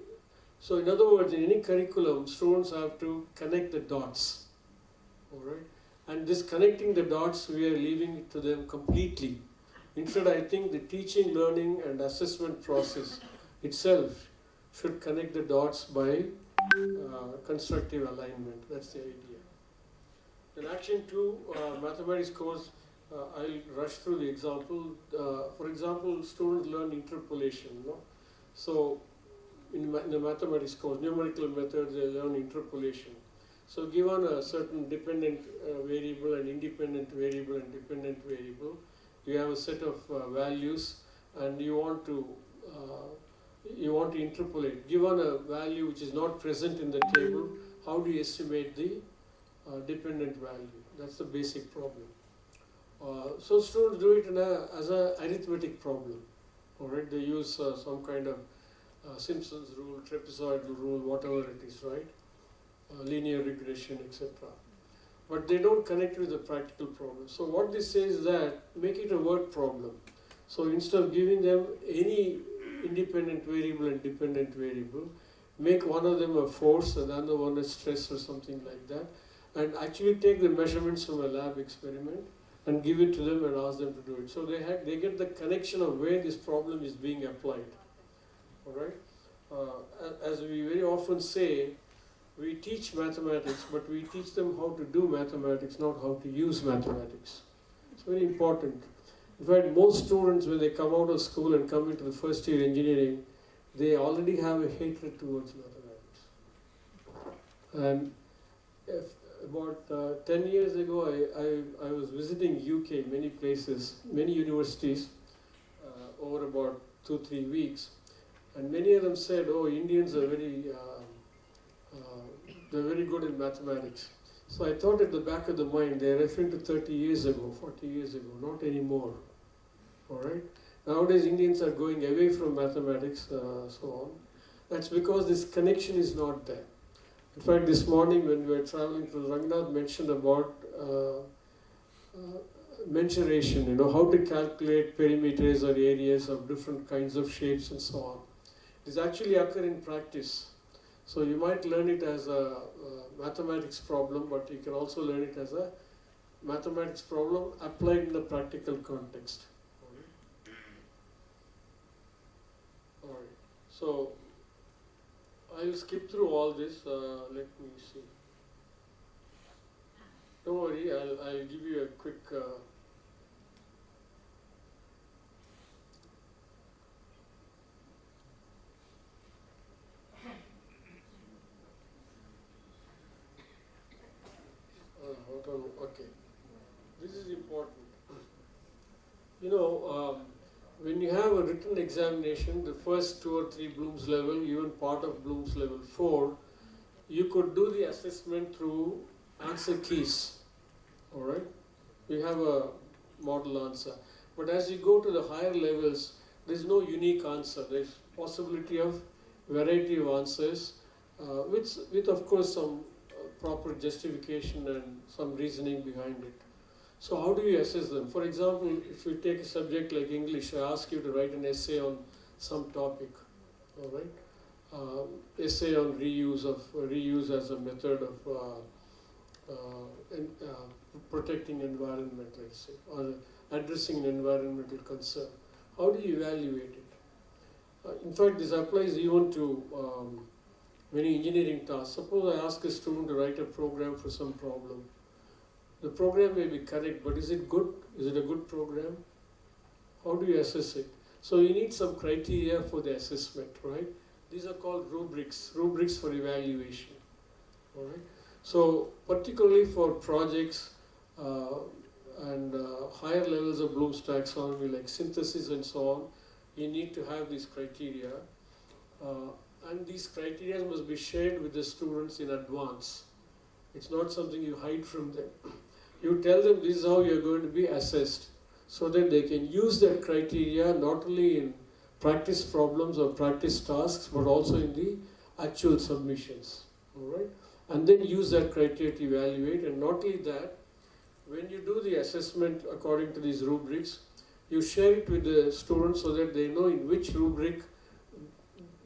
So in other words, in any curriculum, students have to connect the dots. All right? And this connecting the dots, we are leaving it to them completely. Instead, I think the teaching, learning, and assessment process itself should connect the dots by constructive alignment. That's the idea. In action 2, mathematics course, I'll rush through the example. For example, students learn interpolation. No? So in the mathematics course, numerical methods, they learn interpolation. So given a certain dependent variable and independent variable and dependent variable, you have a set of values and you want to interpolate. Given a value which is not present in the table, how do you estimate the dependent value? That's the basic problem. So students do it as an arithmetic problem. All right, they use some kind of Simpson's rule, trapezoidal rule, whatever it is, right? Linear regression, etc. But they don't connect with the practical problem. So what this says is that make it a word problem. So instead of giving them any independent variable and dependent variable, make one of them a force and the other one a stress or something like that, and actually take the measurements from a lab experiment and give it to them and ask them to do it. So they get the connection of where this problem is being applied. All right. As we very often say, we teach mathematics, but we teach them how to do mathematics, not how to use mathematics. It's very important. In fact, most students, when they come out of school and come into the first year engineering, they already have a hatred towards mathematics. And about 10 years ago, I was visiting UK, many places, many universities, over about 2-3 weeks. And many of them said, oh, Indians are they're very good in mathematics. So I thought at the back of the mind, they're referring to 30 years ago, 40 years ago, not anymore. All right? Nowadays, Indians are going away from mathematics, so on. That's because this connection is not there. In fact, this morning when we were traveling to Rangnath mentioned about mensuration, how to calculate perimeters or areas of different kinds of shapes and so on. This actually occur in practice. So you might learn it as a mathematics problem, but you can also learn it as a mathematics problem applied in a practical context. All right. So I'll skip through all this. Let me see. Don't worry, I'll give you a quick. Okay, this is important. When you have a written examination, the first 2 or 3 Bloom's level, even part of Bloom's level 4, you could do the assessment through answer keys. All right, you have a model answer. But as you go to the higher levels, there's no unique answer. There's possibility of variety of answers, with of course some proper justification and some reasoning behind it. So how do you assess them? For example, if you take a subject like English, I ask you to write an essay on some topic, all right? Essay on reuse as a method of protecting environment, let's say, or addressing an environmental concern. How do you evaluate it? In fact, this applies even to many engineering tasks. Suppose I ask a student to write a program for some problem. The program may be correct, but is it good? Is it a good program? How do you assess it? So you need some criteria for the assessment, right? These are called rubrics for evaluation, all right? So particularly for projects and higher levels of Bloom's taxonomy like synthesis and so on, you need to have these criteria. And these criteria must be shared with the students in advance. It's not something you hide from them. You tell them this is how you're going to be assessed, so that they can use that criteria not only in practice problems or practice tasks, but also in the actual submissions. All right? And then use that criteria to evaluate. And not only that, when you do the assessment according to these rubrics, you share it with the students so that they know in which rubric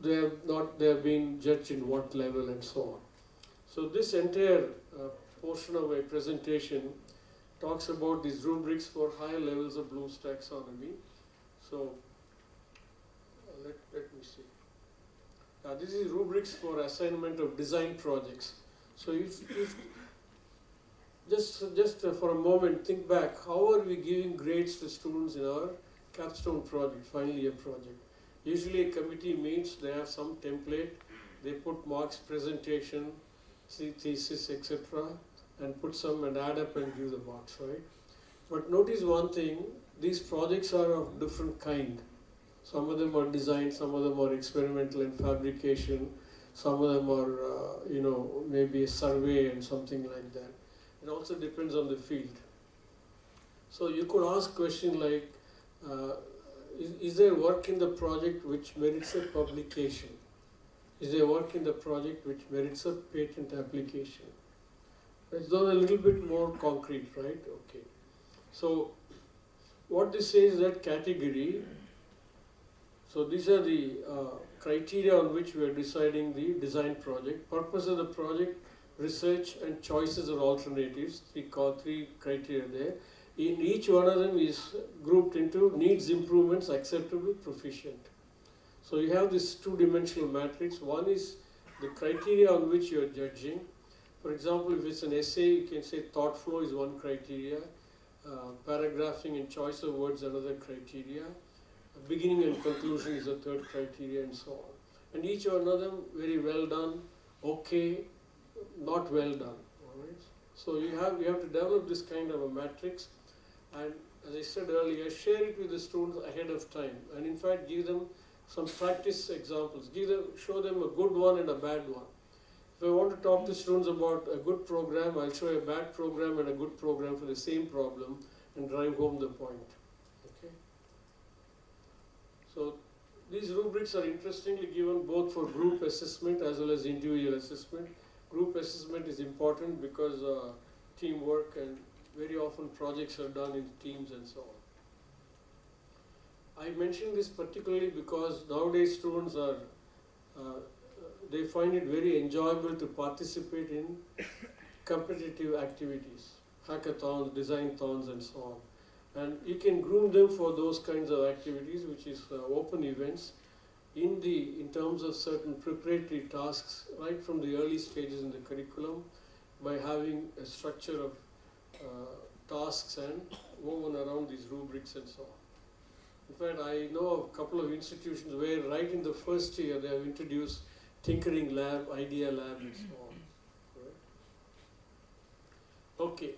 they have been judged in what level and so on. So this entire portion of my presentation talks about these rubrics for higher levels of Bloom's taxonomy. So let me see. This is rubrics for assignment of design projects. So if just for a moment think back, how are we giving grades to students in our capstone project, final year project? Usually a committee meets, they have some template, they put marks, presentation, thesis, etc., and put some and add up and give the marks, right? But notice one thing, these projects are of different kind. Some of them are design, some of them are experimental and fabrication, some of them are, maybe a survey and something like that. It also depends on the field. So you could ask question like, is there work in the project which merits a publication? Is there work in the project which merits a patent application? It's done a little bit more concrete, right? Okay. So what this says is that category, so these are the criteria on which we are deciding the design project. Purpose of the project, research and choices or alternatives, three criteria there. In each one of them is grouped into needs improvements, acceptable, proficient. So you have this two-dimensional matrix. One is the criteria on which you are judging. For example, if it's an essay, you can say thought flow is one criteria, paragraphing and choice of words another criteria, beginning and conclusion is a third criteria, and so on. And each one of them very well done, okay, not well done. All right? So you have to develop this kind of a matrix, and as I said earlier, share it with the students ahead of time, and in fact give them some practice examples. Show them a good one and a bad one. If I want to talk to students about a good program, I'll show a bad program and a good program for the same problem and drive home the point. Okay? So these rubrics are interestingly given both for group assessment as well as individual assessment. Group assessment is important because teamwork, and very often projects are done in teams and so on. I mention this particularly because nowadays students are they find it very enjoyable to participate in competitive activities, hackathons, design-thons and so on. And you can groom them for those kinds of activities, which is open events, in terms of certain preparatory tasks, right from the early stages in the curriculum, by having a structure of tasks and woven around these rubrics and so on. In fact, I know of a couple of institutions where right in the first year they have introduced tinkering lab, idea lab and so on. Right? Okay.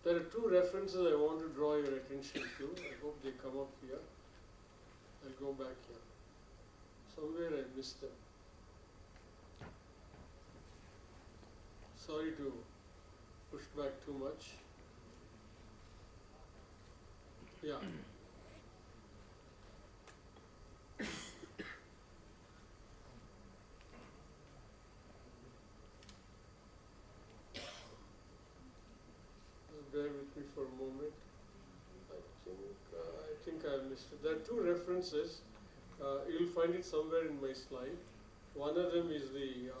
There are two references I want to draw your attention to. I hope they come up here. I'll go back here. Somewhere I missed them. Sorry to push back too much. Yeah. Bear with me for a moment. I think I missed it. There are two references. You'll find it somewhere in my slide. One of them is the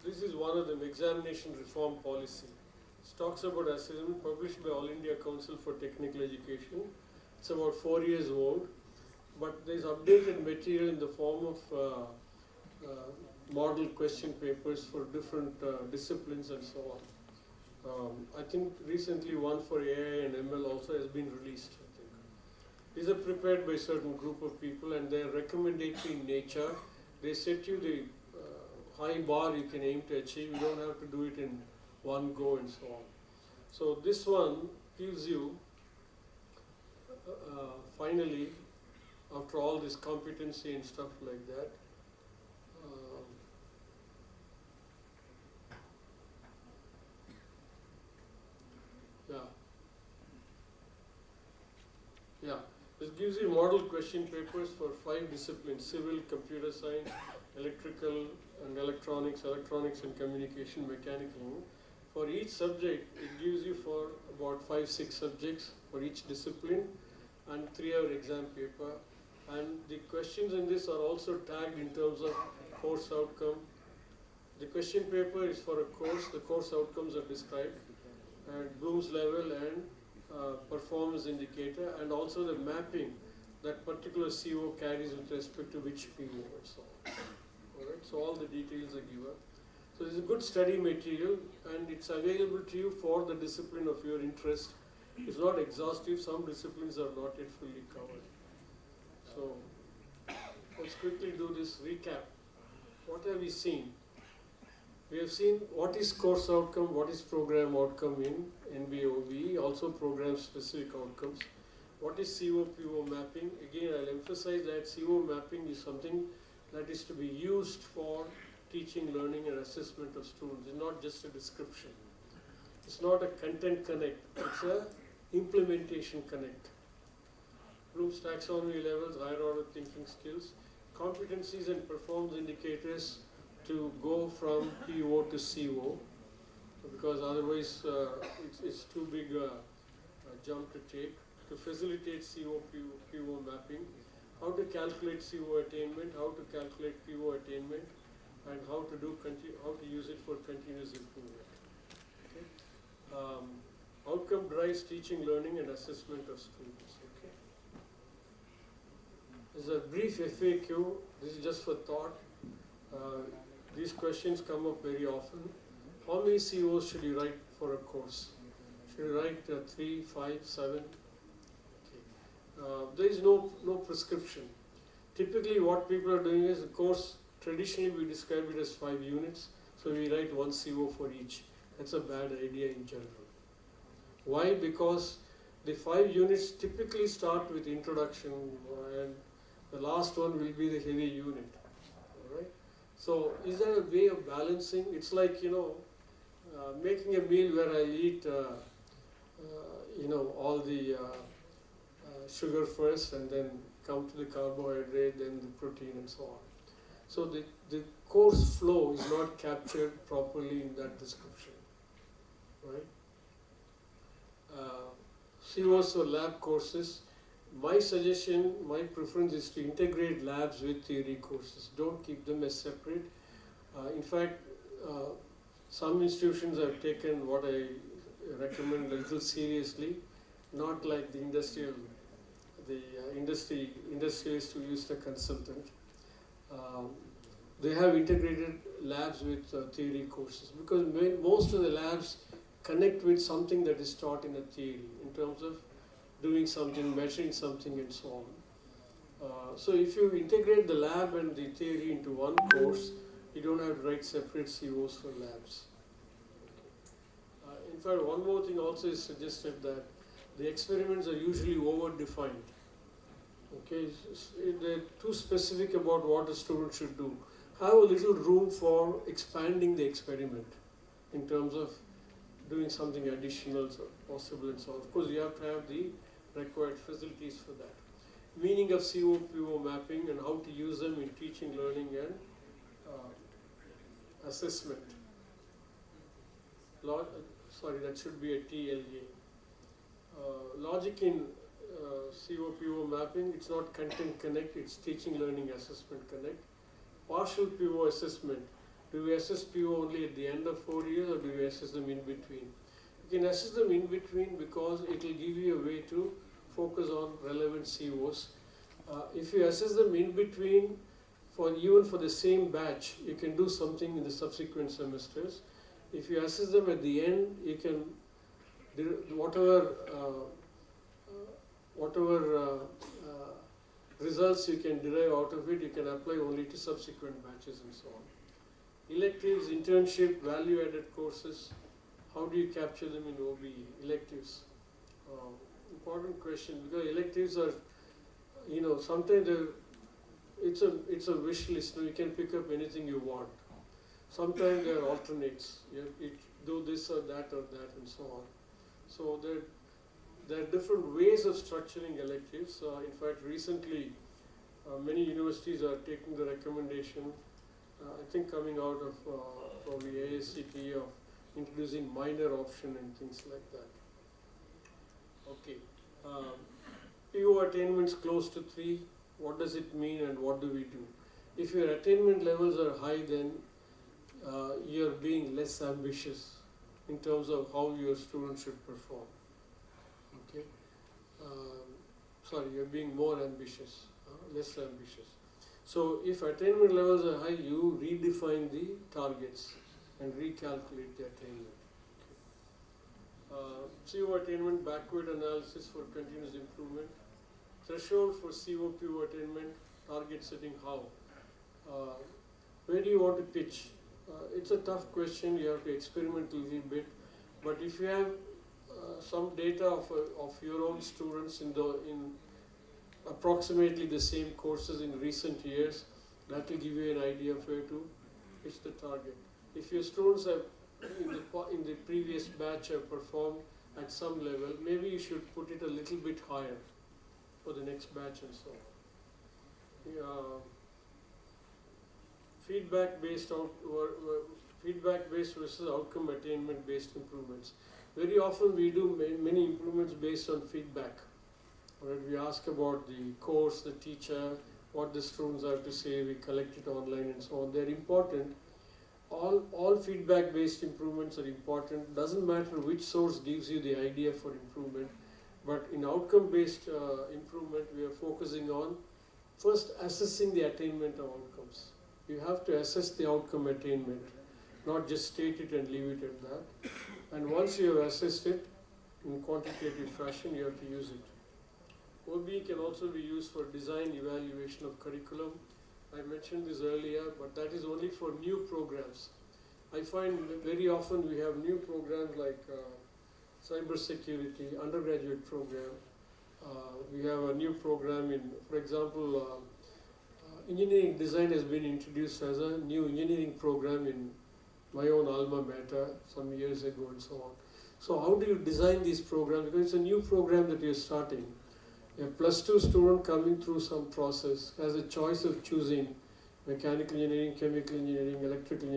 this is one of them, examination reform policy. It talks about assessment published by All India Council for Technical Education. It's about 4 years old, but there's updated material in the form of model question papers for different disciplines and so on. I think recently one for AI and ML also has been released, I think. These are prepared by a certain group of people and they're recommendatory in nature. They set you the high bar you can aim to achieve. You don't have to do it in one go and so on. So this one gives you, finally, after all this competency and stuff like that, this gives you model question papers for 5 disciplines: civil, computer science, electrical and electronics and communication, mechanical. For each subject, it gives you for about 5-6 subjects for each discipline and 3-hour exam paper. And the questions in this are also tagged in terms of course outcome. The question paper is for a course. The course outcomes are described, and Bloom's level and performance indicator, and also the mapping that particular CO carries with respect to which PO and so on. Alright, so all the details are given. So this is a good study material and it's available to you for the discipline of your interest. It's not exhaustive, some disciplines are not yet fully covered. So let's quickly do this recap. What have we seen? We have seen what is course outcome, what is program outcome in NBOB, also program specific outcomes. What is CO-PO mapping? Again, I'll emphasize that CO mapping is something that is to be used for teaching, learning and assessment of students. It's not just a description. It's not a content connect, it's a implementation connect. Bloom's taxonomy levels, higher order thinking skills, competencies and performance indicators to go from PO to CO, because otherwise it's too big a jump to take. to facilitate CO PO mapping, how to calculate CO attainment, how to calculate PO attainment, and how to use it for continuous improvement. Okay? Outcome drives teaching, learning, and assessment of students. Okay. This is a brief FAQ. This is just for thought. These questions come up very often. How many COs should you write for a course? Should you write 3, 5, 7? Okay. There is no prescription. Typically what people are doing is the course, traditionally we describe it as 5 units, so we write 1 CO for each. That's a bad idea in general. Why? Because the 5 units typically start with introduction and the last one will be the heavy unit. Alright? So is there a way of balancing? It's like, making a meal where I eat all the sugar first and then come to the carbohydrate, then the protein and so on. So the course flow is not captured properly in that description, right? COs for lab courses, my suggestion, my preference is to integrate labs with theory courses. Don't keep them as separate. In fact, some institutions have taken what I recommend a little seriously, not like the industrialists who use the consultant. They have integrated labs with theory courses because most of the labs connect with something that is taught in a theory in terms of doing something, measuring something and so on. So if you integrate the lab and the theory into one course, you don't have to write separate COs for labs. In fact, one more thing also is suggested that the experiments are usually over-defined. Okay, they're too specific about what the student should do. Have a little room for expanding the experiment in terms of doing something additional possible and so on. Of course, you have to have the required facilities for that. Meaning of CO-PO mapping and how to use them in teaching, learning, and assessment. Sorry, that should be a TLA. Logic in CO-PO mapping, it's not content connect, it's teaching, learning, assessment connect. Partial PO assessment. Do we assess PO only at the end of 4 years or do we assess them in between? You can assess them in between because it will give you a way to focus on relevant COs. If you assess them in between, even for the same batch, you can do something in the subsequent semesters. If you assess them at the end, you can, whatever results you can derive out of it, you can apply only to subsequent batches and so on. Electives, internship, value-added courses, how do you capture them in OBE? Electives, important question because electives are, sometimes it's a wish list. You can pick up anything you want. Sometimes there are alternates. You do this or that and so on. So there are different ways of structuring electives. In fact, recently, many universities are taking the recommendation, I think coming out of probably AICTE of introducing minor option and things like that. Okay. PO attainments close to 3. What does it mean and what do we do? If your attainment levels are high, then you're being less ambitious in terms of how your students should perform. Okay. Sorry, you're being more ambitious, less ambitious. So if attainment levels are high, you redefine the targets and recalculate the attainment. Okay. CO attainment, backward analysis for continuous improvement. Threshold for CO-PO attainment, target setting how? Where do you want to pitch? It's a tough question, you have to experiment a little bit. But if you have some data of your own students in approximately the same courses in recent years, that will give you an idea of where to pitch the target. If your students have in the previous batch have performed at some level, maybe you should put it a little bit higher for the next batch and so on. Feedback-based versus outcome attainment-based improvements. Very often we do many improvements based on feedback. Right? We ask about the course, the teacher, what the students have to say, we collect it online and so on. They're important. All feedback-based improvements are important. Doesn't matter which source gives you the idea for improvement, but in outcome-based improvement, we are focusing on first assessing the attainment of outcomes. You have to assess the outcome attainment, not just state it and leave it at that. And once you have assessed it in quantitative fashion, you have to use it. OBE can also be used for design evaluation of curriculum. I mentioned this earlier, but that is only for new programs. I find very often we have new programs like cyber security, undergraduate program. We have a new program in, for example, engineering design has been introduced as a new engineering program in my own alma mater some years ago and so on. So how do you design these programs? Because it's a new program that you're starting. A +2 student coming through some process has a choice of choosing mechanical engineering, chemical engineering, electrical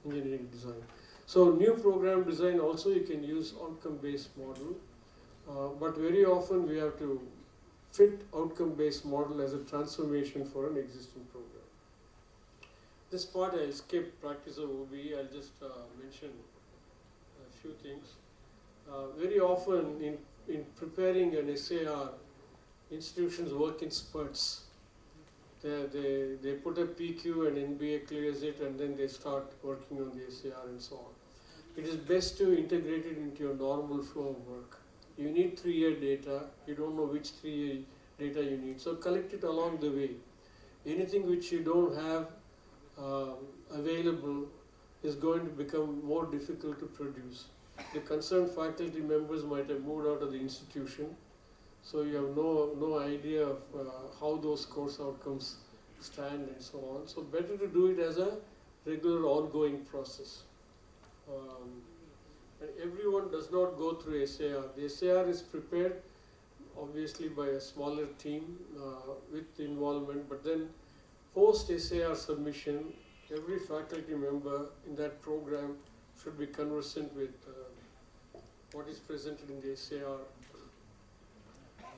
engineering design. So new program design also you can use outcome-based model, but very often we have to fit outcome-based model as a transformation for an existing program. This part I'll skip practice of OBE, I'll just mention a few things. Very often in preparing an SAR, institutions work in spurts. They put a PQ and NBA clears it and then they start working on the SAR and so on. It is best to integrate it into your normal flow of work. You need 3-year data, you don't know which 3-year data you need, so collect it along the way. Anything which you don't have available is going to become more difficult to produce. The concerned faculty members might have moved out of the institution, so you have no idea of how those course outcomes stand and so on. So better to do it as a regular ongoing process. And everyone does not go through SAR. The SAR is prepared obviously by a smaller team with involvement, but then post SAR submission, every faculty member in that program should be conversant with what is presented in the SAR.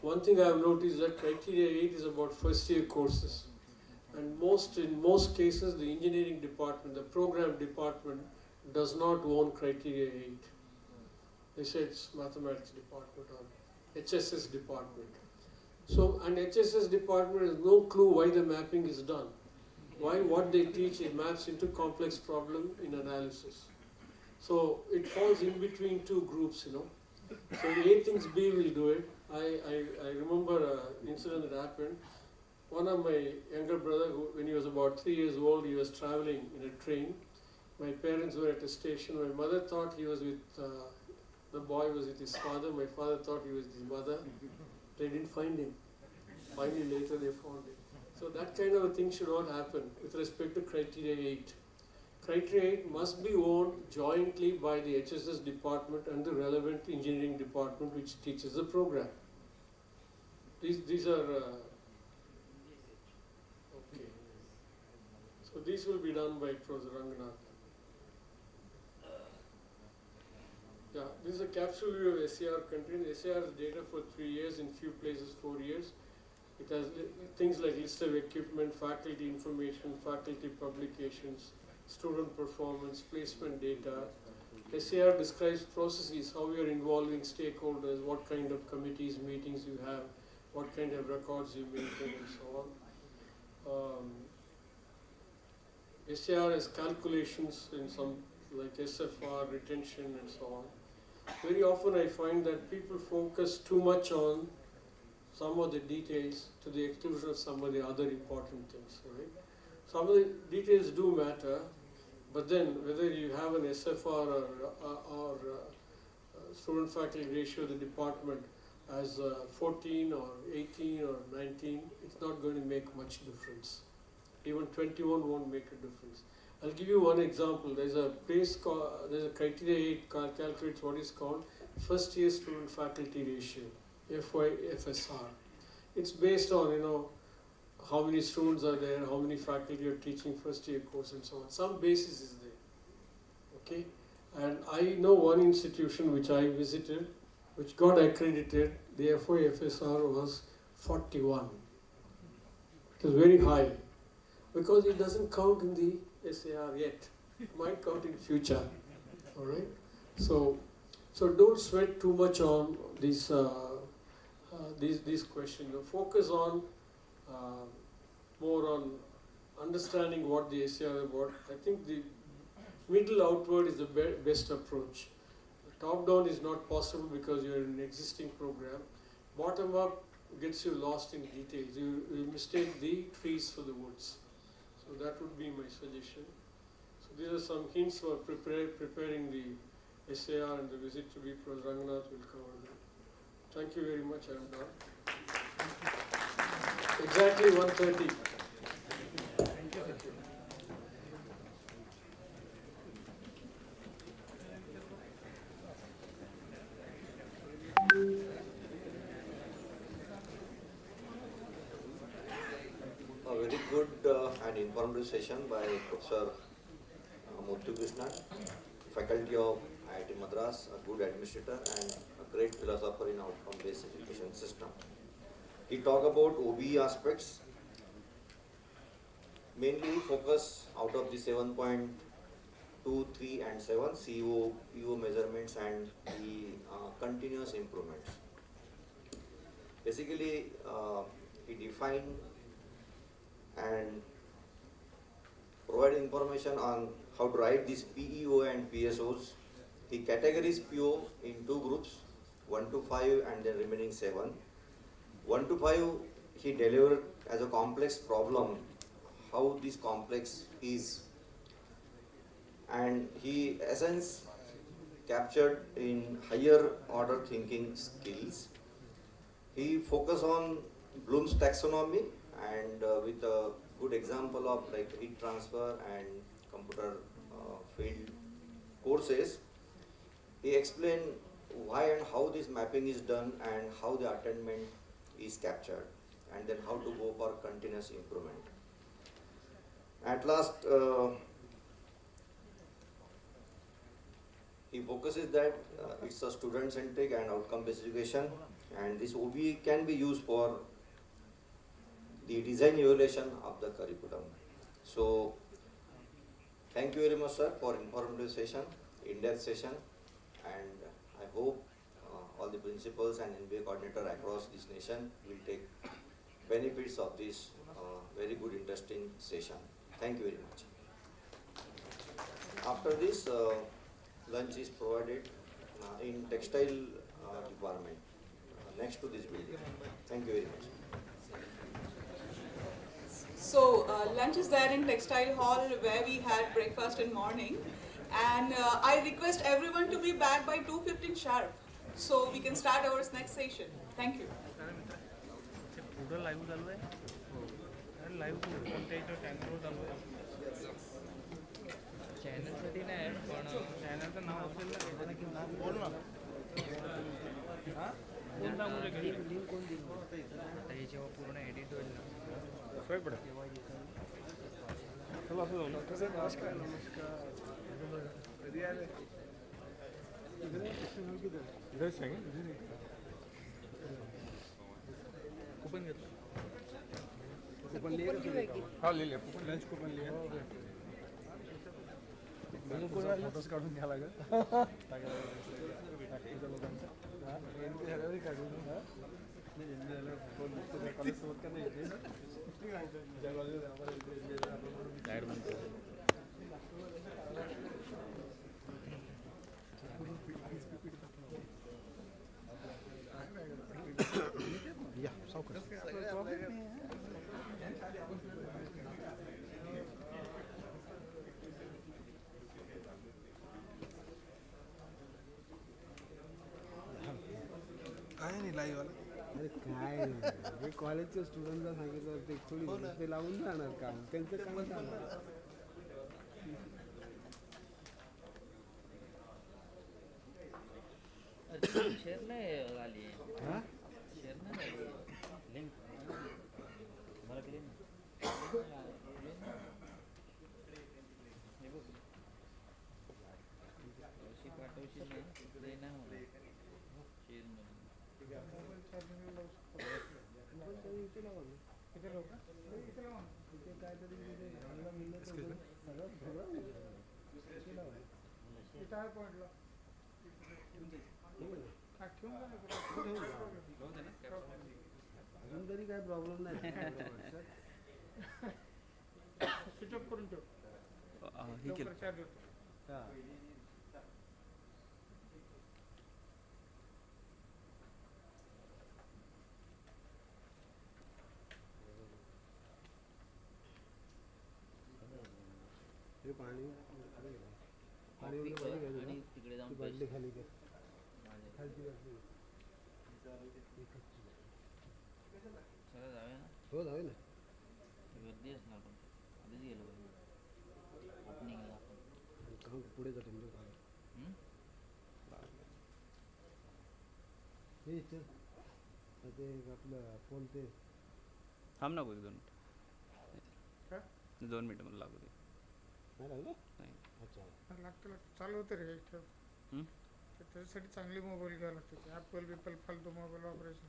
One thing I have noticed that criteria 8 is about first year courses, and in most cases the engineering department, the program department does not own criteria 8. They say it's mathematics department or HSS department. So an HSS department has no clue why the mapping is done. Why what they teach is maps into complex problem in analysis. So it falls in between two groups, you know. So A thinks B will do it. I remember an incident that happened. One of my younger brother, when he was about 3 years old, he was traveling in a train. My parents were at a station. My mother thought he was with, the boy was with his father. My father thought he was with his mother. They didn't find him. Finally later they found him. So that kind of a thing should not happen with respect to criteria 8. Criteria 8 must be owned jointly by the HSS department and the relevant engineering department which teaches the program. These are okay. So these will be done by Professor Ranganath. Yeah, this is a capsule view of SAR content. SAR is data for 3 years, in few places 4 years. It has things like list of equipment, faculty information, faculty publications, student performance, placement data. SAR describes processes, how you are involving stakeholders, what kind of committees, meetings you have, what kind of records you maintain and so on. SAR has calculations in some like SFR, retention and so on. Very often I find that people focus too much on some of the details to the exclusion of some of the other important things, right? Some of the details do matter, but then whether you have an SFR or student faculty ratio of the department as 14 or 18 or 19, it's not going to make much difference. Even 21 won't make a difference. I'll give you one example. There's a place called, there's a criteria 8 calculates what is called first year student faculty ratio, FYFSR. It's based on, you know, how many students are there, how many faculty are teaching first year course and so on. Some basis is there, okay? And I know one institution which I visited, which got accredited, the FOFSR was 41. It was very high because it doesn't count in the SAR yet. It might count in future. All right. So don't sweat too much on these questions. Focus on more on understanding what the SAR is about. I think the middle outward is the best approach. Top down is not possible because you're in an existing program. Bottom up gets you lost in details. You mistake the trees for the woods. So that would be my suggestion. So these are some hints for preparing the SAR and the visit to be Ranganath will cover that. Thank you very much. I am done. Exactly 1:30. A very good and informative session by Professor Muthu Krishnan, faculty of IIT Madras, a good administrator and a great philosopher in outcome-based education system. He talked about OBE aspects, mainly focus out of the 7.2, 3 and 7, CO, PO measurements and the continuous improvements. Basically, he defined and provide information on how to write these PEO and PSOs. He categorized PO in two groups, 1 to 5 and then remaining 7. 1 to 5 he delivered as a complex problem, how this complex is. And he essence captured in higher order thinking skills. He focused on Bloom's taxonomy and with a good example of like heat transfer and computer field courses, he explained why and how this mapping is done and how the attainment is captured and then how to go for continuous improvement. At last, he focuses that it's a student-centric and outcome-based education, and this OBE can be used for the design evaluation of the curriculum. So, thank you very much, sir, for informative session, in-depth session, and I hope all the principals and NBA coordinator across this nation will take benefits of this very good, interesting session. Thank you very much. After this, lunch is provided in textile department next to this building. Thank you very much. So lunch is there in Textile Hall where we had breakfast in morning, and I request everyone to be back by 2:15 sharp so we can start our next session. Thank you. Live चालू आहे live कोणत्या याच्यावर चॅनलवर चालू आहे चॅनलसाठी नाही पण चॅनलचं नाव असेल ना बोल ना कोण सांगू शकेल लिंक कोण दिली आता हे जेव्हा पूर्ण एडिट होईल ना सोय पडेल चला असं जाऊ नमस्कार नमस्कार कधी आले इधर सांग कूपन घेतलं कूपन लिहिलं हा लिहिले कूपन लंच कूपन लिहिले फोटोज काढून घ्या लागेल कॉलेजसोबत का नाही या सावकाश काय नाही लाईव्ह वाला अरे काय नाही हे कॉलेजच्या स्टुडंटला सांगितलं ते थोडी ते लावून जाणार काम त्यांचं काम चालणार शेअर नाही आली हां शेअर नाही आली लिंक मला केली पाठवशील नाही नाही होणार इथे लावा ना. इथे लावू का? इथे लावा ना. इथे काहीतरी हल्ला मिळलं तर सगळं सगळं इथे लावा. इथे आहे पॉईंटला. हा ठेवून जा ना. अजून तरी काय प्रॉब्लेम नाही. स्विच ऑफ करून ठेव. लवकर चार्ज होतो. हां. हे पाणी पाणी तिकडे जाऊन बाटली खाली कर. खालची बाटली जाऊया ना. हो जाऊया ना. गर्दी असणार पण आधीच गेलो पाहिजे ओपनिंगला आपण पुढे जातो म्हणजे हे चल ते आपलं फोन ते थांब ना दोन मिनिट 2 मिनिटं मला लागू दे. नाही लागलं नाही अच्छा लागतं चालू होतं रे ठेव. त्याच्यासाठी चांगली मोबाईल घ्यावं लागते. ॲपल बिपल फालतू मोबाईल वापरायचं.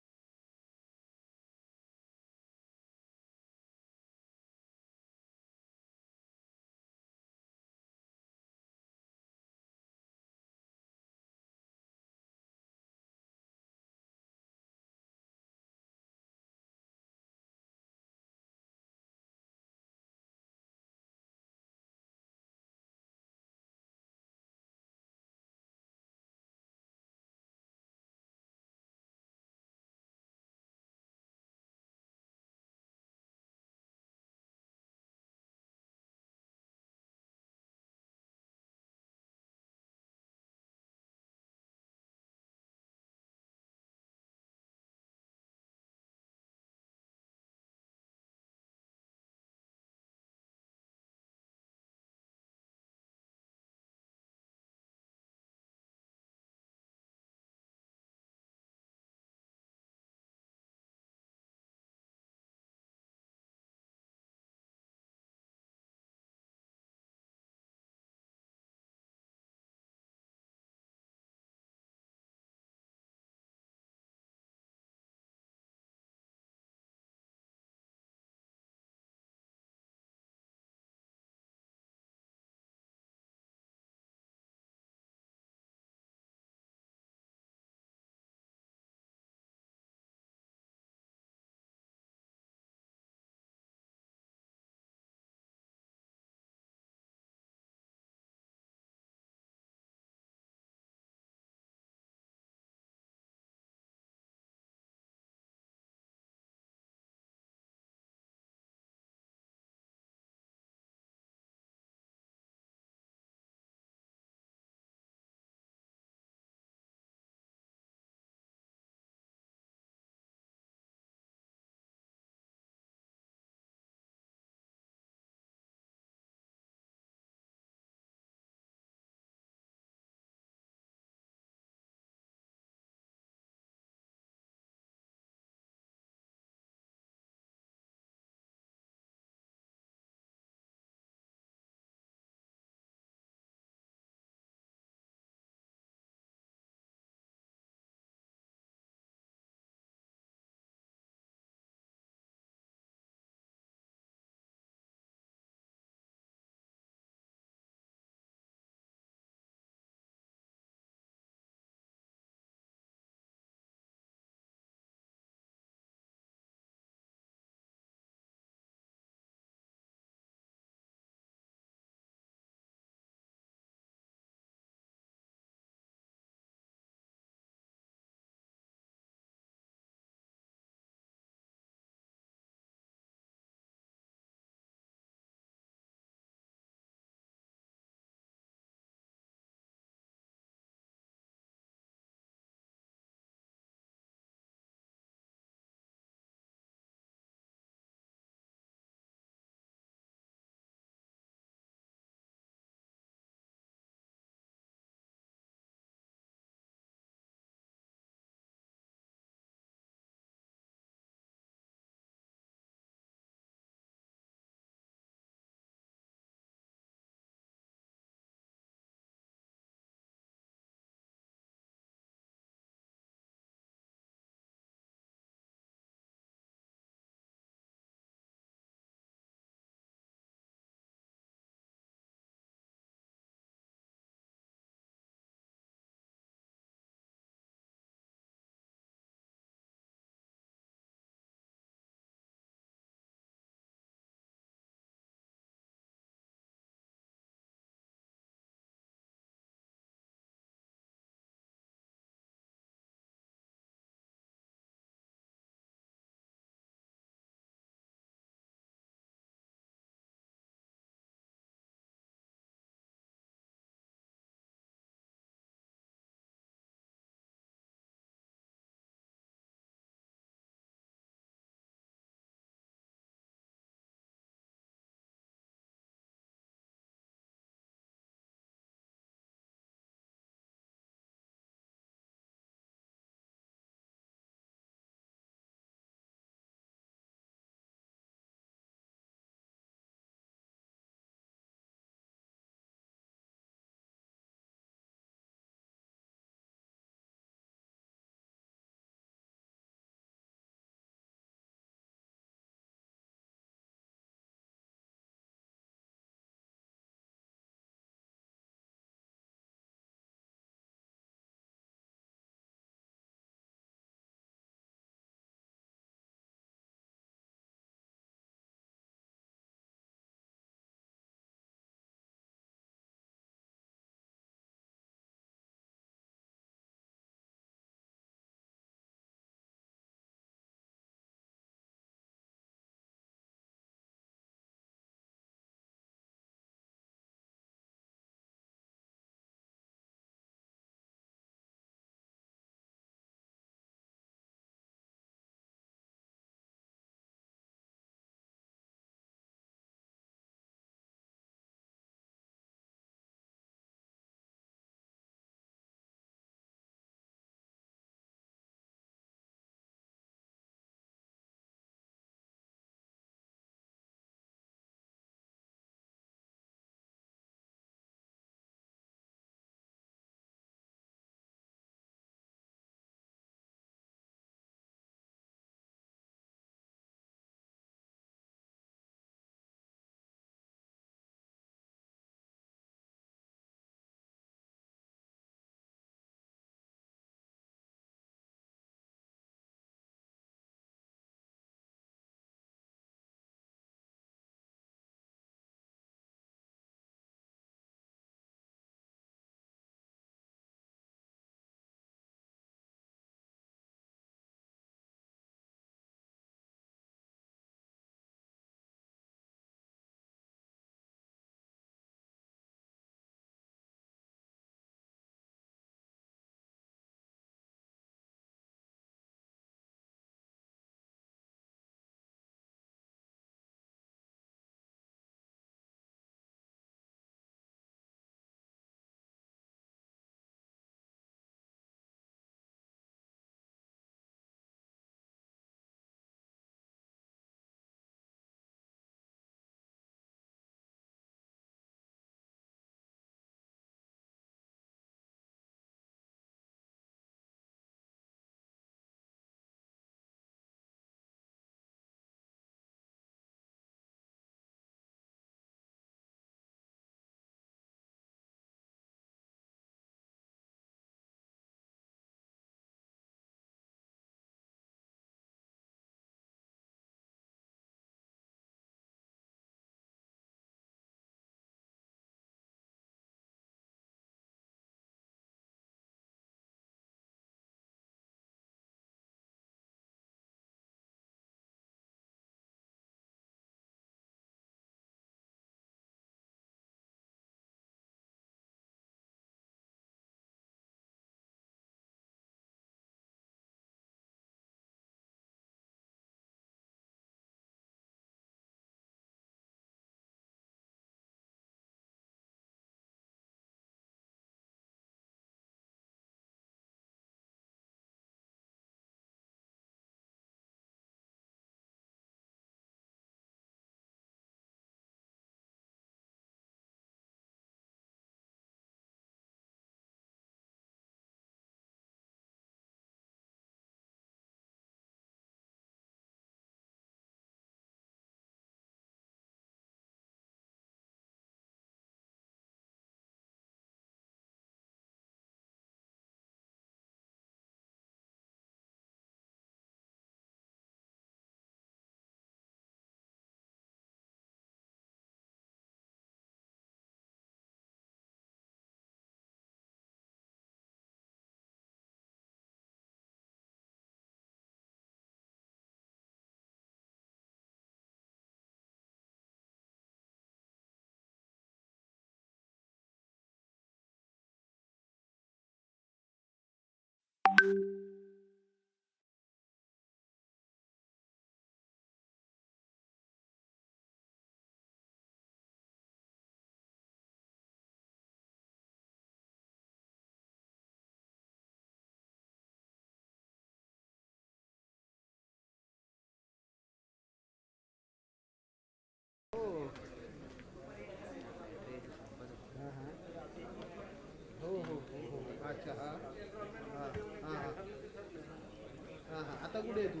आता कुठे आहे तू?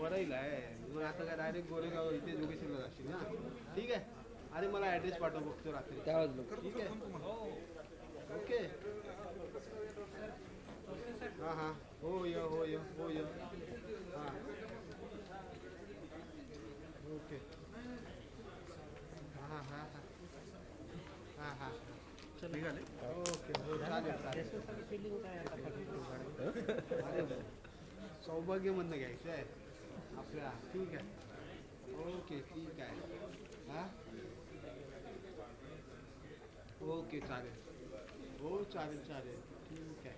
वरईला आहे. मग आता काय डायरेक्ट गोरेगाव इथे जोगेश्वरला जाशील ना? ठीक आहे. अरे मला ॲड्रेस पाठव बघतो रात्री. ठीक आहे. ओके. हां हां. हो य हां. ओके. हां हां. निघाले? ओके. हो चालेल. सौभाग्यमधनं घ्यायचं आहे आपल्या. ठीक आहे. ओके ठीक आहे. हां ओके चालेल. हो चालेल ठीक आहे.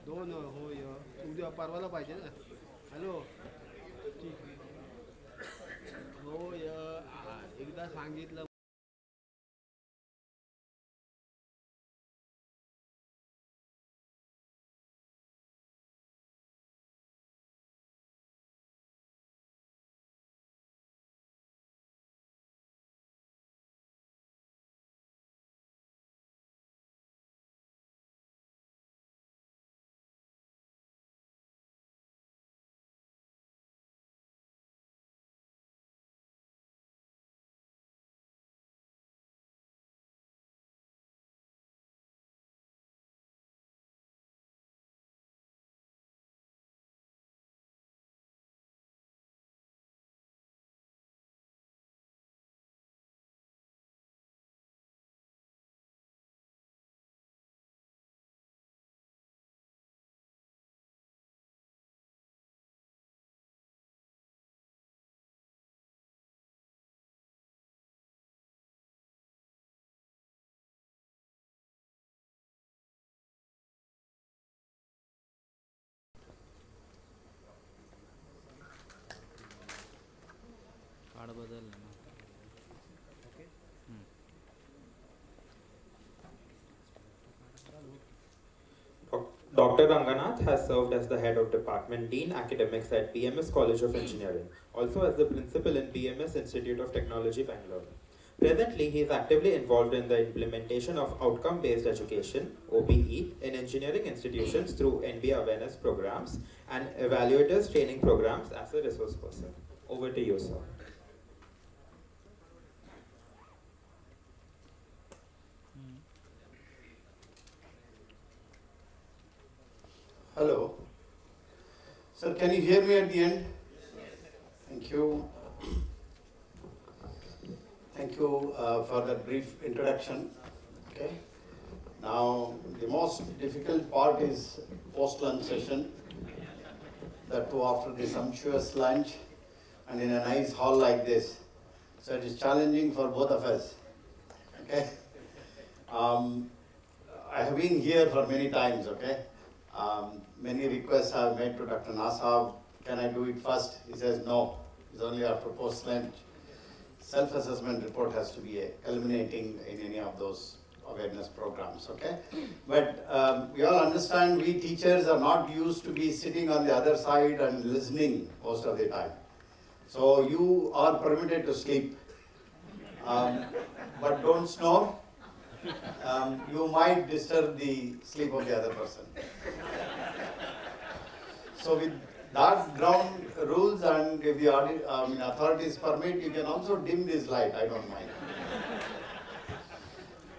2 हो उद्या परवाला पाहिजे ना. हॅलो ठीक हो एकदा सांगितलं. कार्ड बदललं ना. Okay. Dr. Ranganath has served as the head of Department Dean Academics at BMS College of Engineering, also as the principal in BMS Institute of Technology, Bangalore. Presently, he is actively involved in the implementation of outcome-based education (OBE) in engineering institutions through NBA awareness programs and evaluators training programs as a resource person. Over to you, sir. Hello. Sir, can you hear me at the end? Thank you. Thank you for that brief introduction. Okay. Now, the most difficult part is post-lunch session. That too after the sumptuous lunch and in a nice hall like this. So it is challenging for both of us. Okay. I have been here for many times. Okay. Many requests I have made to Dr. Nasab, can I do it first? He says no, it's only after post-lunch. Self-assessment report has to be culminating in any of those awareness programs, okay? But we all understand we teachers are not used to be sitting on the other side and listening most of the time. So you are permitted to sleep, but don't snore. You might disturb the sleep of the other person. So with that ground rules, and if the authorities permit, you can also dim this light, I don't mind.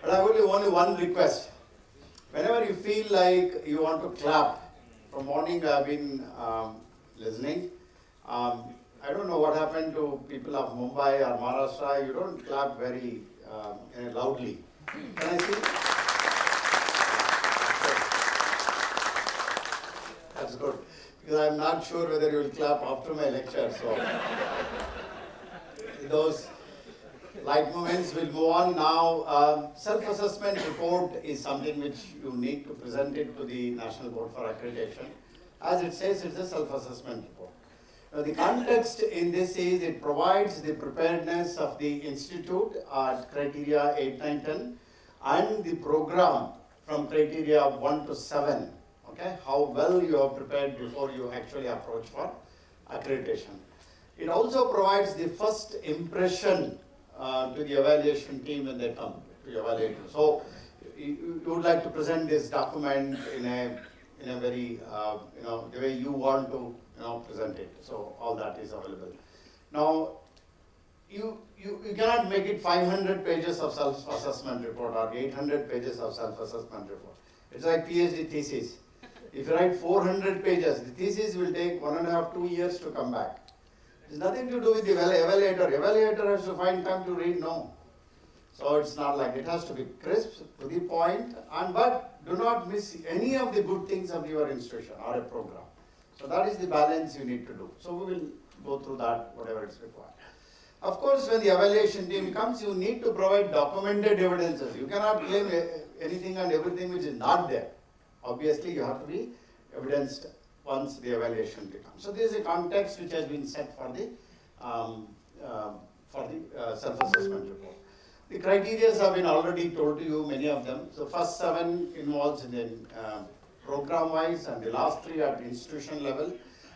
But I have only one request. Whenever you feel like you want to clap, from morning I have been listening. I don't know what happened to people of Mumbai or Maharashtra, you don't clap very loudly. Can I see? That's good. Because I'm not sure whether you will clap after my lecture. So those light moments will go on now. Self-assessment report is something which you need to present it to the National Board for Accreditation. As it says, it's a self-assessment report. Now, the context in this is it provides the preparedness of the institute at criteria 8, 9, 10 and the program from criteria 1 to 7. Okay, how well you have prepared before you actually approach for accreditation. It also provides the first impression to the evaluation team when they come to evaluate you. So you would like to present this document in in a very, the way you want to, present it. So all that is available. Now, you cannot make it 500 pages of self-assessment report or 800 pages of self-assessment report. It's like PhD thesis. If you write 400 pages, the thesis will take 1.5 to 2 years to come back. It's nothing to do with the evaluator. Evaluator has to find time to read, no. So it's not like, it has to be crisp, to the point, but do not miss any of the good things of your institution or a program. So that is the balance you need to do. So we will go through that, whatever is required. Of course, when the evaluation team comes, you need to provide documented evidences. You cannot claim anything and everything which is not there. Obviously, you have to be evidenced once the evaluation team comes. So there is a context which has been set for the self-assessment report. The criteria have been already told to you, many of them. So first 7 involves in the program-wise and the last 3 at the institution level.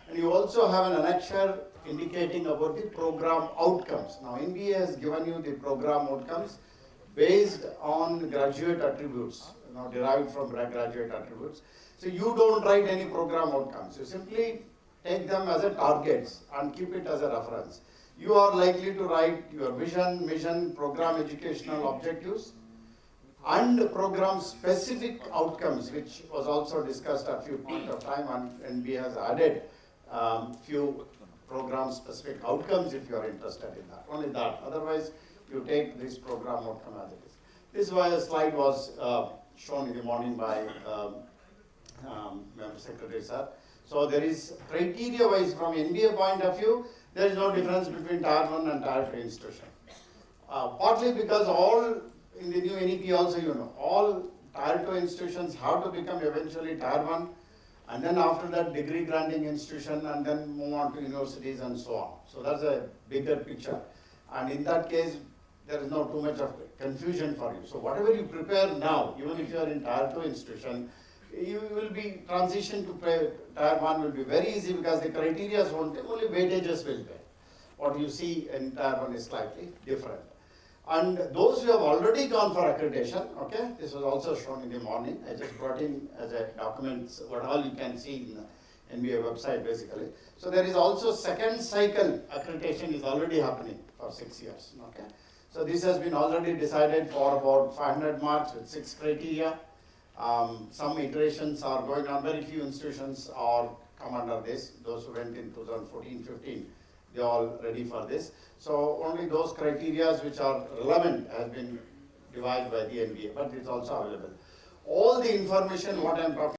And you also have an annexure indicating about the program outcomes. Now, NBA has given you the program outcomes based on graduate attributes, derived from graduate attributes. So you don't write any program outcomes. You simply take them as a targets and keep it as a reference. You are likely to write your vision, mission, program educational objectives, and program specific outcomes, which was also discussed at a few points of time, and NBA has added few program specific outcomes if you are interested in that. Only that. Otherwise, you take this program outcome as it is. This slide was shown in the morning by Member Secretary Sir. So there is criteria wise from NBA point of view, there is no difference between Tier 1 and Tier 2 institution. Partly because all in the new NEP also, all Tier 2 institutions have to become eventually Tier 1, and then after that degree granting institution, and then move on to universities and so on. So that's a bigger picture. And in that case, there is not too much of confusion for you. So whatever you prepare now, even if you are in Tier 2 institution, you will be transition to Tier 1 will be very easy because the criteria won't, only weightages will be. What you see in Tier 1 is slightly different. And those who have already gone for accreditation, okay, this was also shown in the morning. I just brought in as a document what all you can see in the NBA website basically. So there is also second cycle accreditation is already happening for 6 years, okay. So this has been already decided for about 500 marks with 6 criteria. Some iterations are going on. Very few institutions are come under this. Those who went in 2014-15, they are all ready for this. So only those criteria which are relevant has been devised by the NBA, but it's also available. All the information what I am talking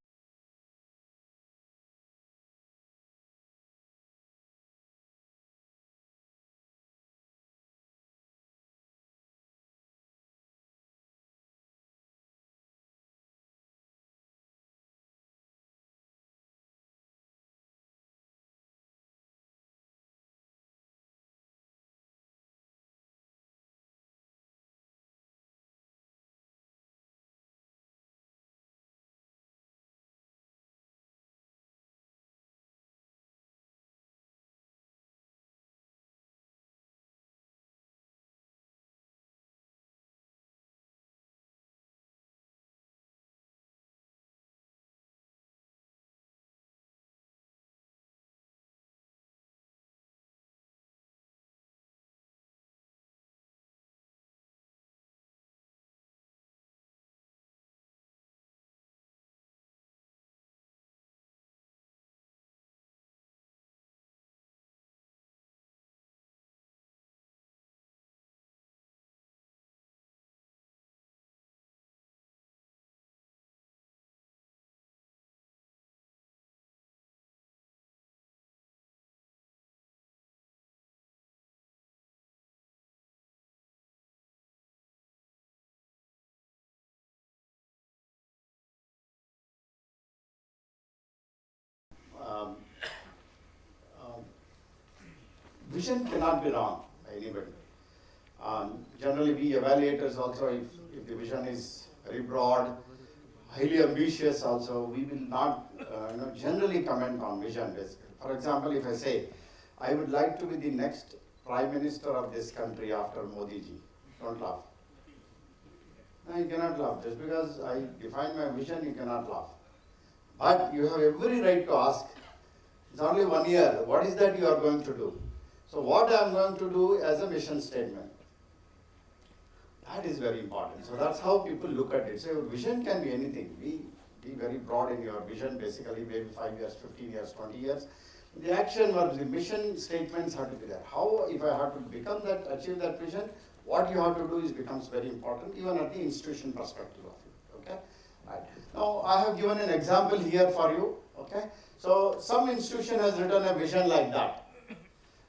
vision cannot be wrong by anybody. Generally, we evaluators also, if the vision is very broad, highly ambitious also, we will not generally comment on vision basically. For example, if I say, I would like to be the next Prime Minister of this country after Modi ji, don't laugh. No, you cannot laugh. Just because I define my vision, you cannot laugh. But you have every right to ask. It's only 1 year. What is that you are going to do? So what I am going to do as a mission statement. That is very important. So that's how people look at it. So your vision can be anything. Be very broad in your vision, basically maybe 5 years, 15 years, 20 years. The action verbs, the mission statements have to be there. How, if I have to become that, achieve that vision, what you have to do is becomes very important, even at the institution perspective of it. Okay? Right. Now I have given an example here for you. Okay? So some institution has written a vision like that.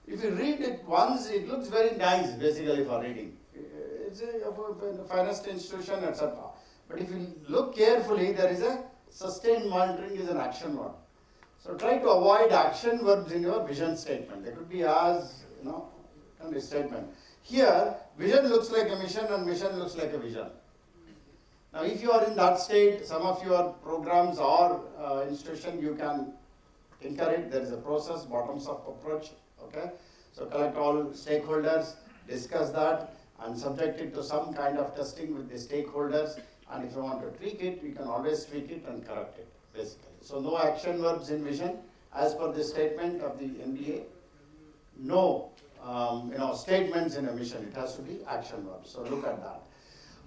If you read it once, it looks very nice basically for reading. It's a finest institution, etc. But if you look carefully, there is a sustained monitoring is an action verb. So try to avoid action verbs in your vision statement. They could be as, a statement. Here, vision looks like a mission and mission looks like a vision. Now, if you are in that state, some of your programs or institution, you can tinker it. There is a process, bottoms-up approach. Okay, so collect all stakeholders, discuss that, and subject it to some kind of testing with the stakeholders. And if you want to tweak it, you can always tweak it and correct it, basically. So no action verbs in vision, as per the statement of the MBA. No, statements in a mission. It has to be action verbs. So look at that.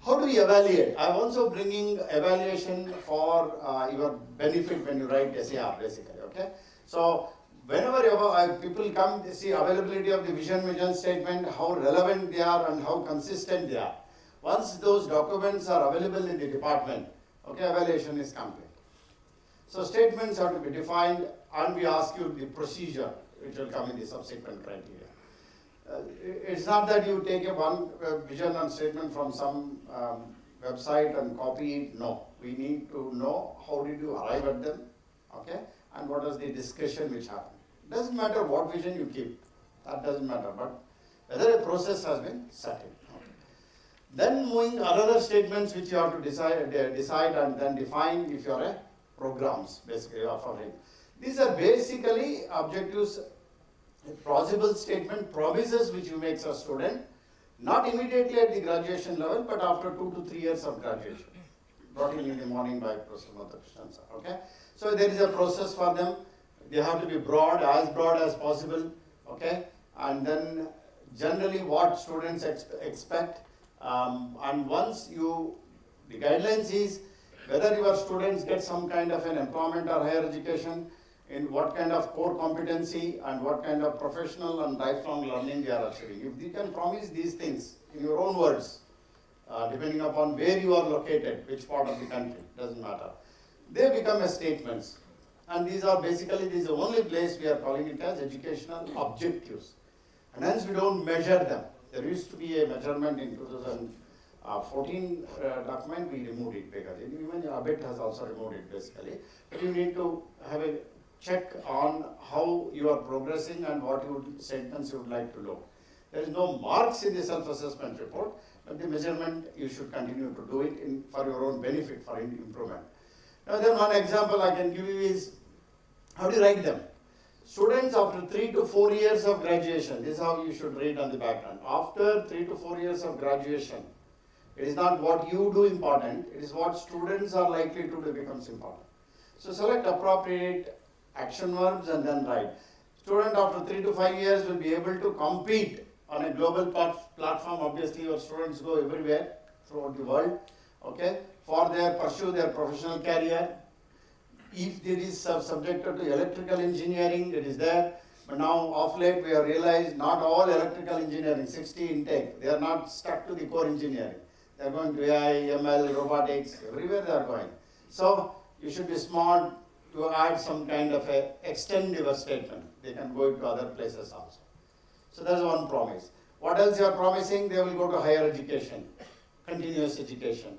How do we evaluate? I'm also bringing evaluation for your benefit when you write SAR, basically. Okay. So whenever people come, they see availability of the vision statement, how relevant they are and how consistent they are. Once those documents are available in the department, okay, evaluation is complete. So statements have to be defined, and we ask you the procedure, which will come in the subsequent criteria. It's not that you take one vision and statement from some website and copy it. No, we need to know how did you arrive at them, okay, and what was the discussion which happened. Doesn't matter what vision you keep, that doesn't matter, but whether a process has been set in. Okay. Then moving other statements which you have to decide and then define if you are a programs, basically offering. These are basically objectives, a plausible statement, promises which you make as a student, not immediately at the graduation level, but after 2 to 3 years of graduation, brought in the morning by Professor Matunga. Okay, so there is a process for them. They have to be broad as possible. Okay, and then generally what students expect, and once the guidelines is whether your students get some kind of an employment or higher education, in what kind of core competency and what kind of professional and lifelong learning they are achieving. If you can promise these things in your own words, depending upon where you are located, which part of the country, doesn't matter, they become as statements. And these are basically, this is the only place we are calling it as educational objectives. And hence we don't measure them. There used to be a measurement in 2014 document, we removed it because even ABET has also removed it basically. But you need to have a check on how you are progressing and what statements you would like to look. There is no marks in the self-assessment report, but the measurement you should continue to do it for your own benefit, for improvement. Now then one example I can give you is, how do you write them? Students after 3 to 4 years of graduation, this is how you should read on the background. After 3 to 4 years of graduation, it is not what you do important, it is what students are likely to do becomes important. So select appropriate action verbs and then write. Student after 3 to 5 years will be able to compete on a global platform. Obviously your students go everywhere throughout the world, okay, for pursue their professional career. If there is subjected to electrical engineering, it is there. But now of late we have realized not all electrical engineering, 60 intake, they are not stuck to the core engineering. They are going to AI, ML, robotics, everywhere they are going. So you should be smart to add some kind of extend your statement. They can go to other places also. So that's one promise. What else you are promising? They will go to higher education, continuous education,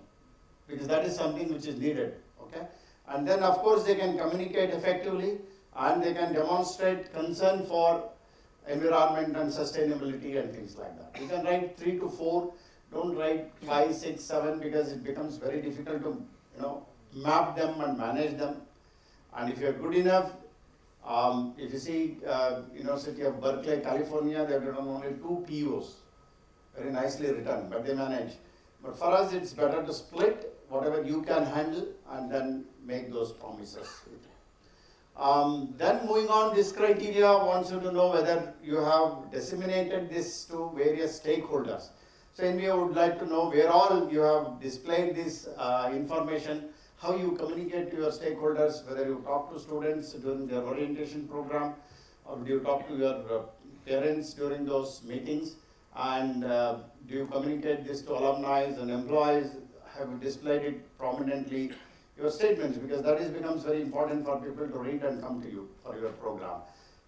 because that is something which is needed. Okay, and then of course they can communicate effectively and they can demonstrate concern for environment and sustainability and things like that. You can write 3 to 4. Don't write 5, 6, 7 because it becomes very difficult to map them and manage them. And if you are good enough, if you see University of Berkeley, California, they have written only 2 POs, very nicely written, but they manage. But for us, it's better to split whatever you can handle and then make those promises. Then moving on, this criteria wants you to know whether you have disseminated this to various stakeholders. So NBA would like to know where all you have displayed this information, how you communicate to your stakeholders, whether you talk to students during their orientation program, or do you talk to your parents during those meetings, and do you communicate this to alumni and employees? Have you displayed it prominently? Your statements, because that becomes very important for people to read and come to you for your program.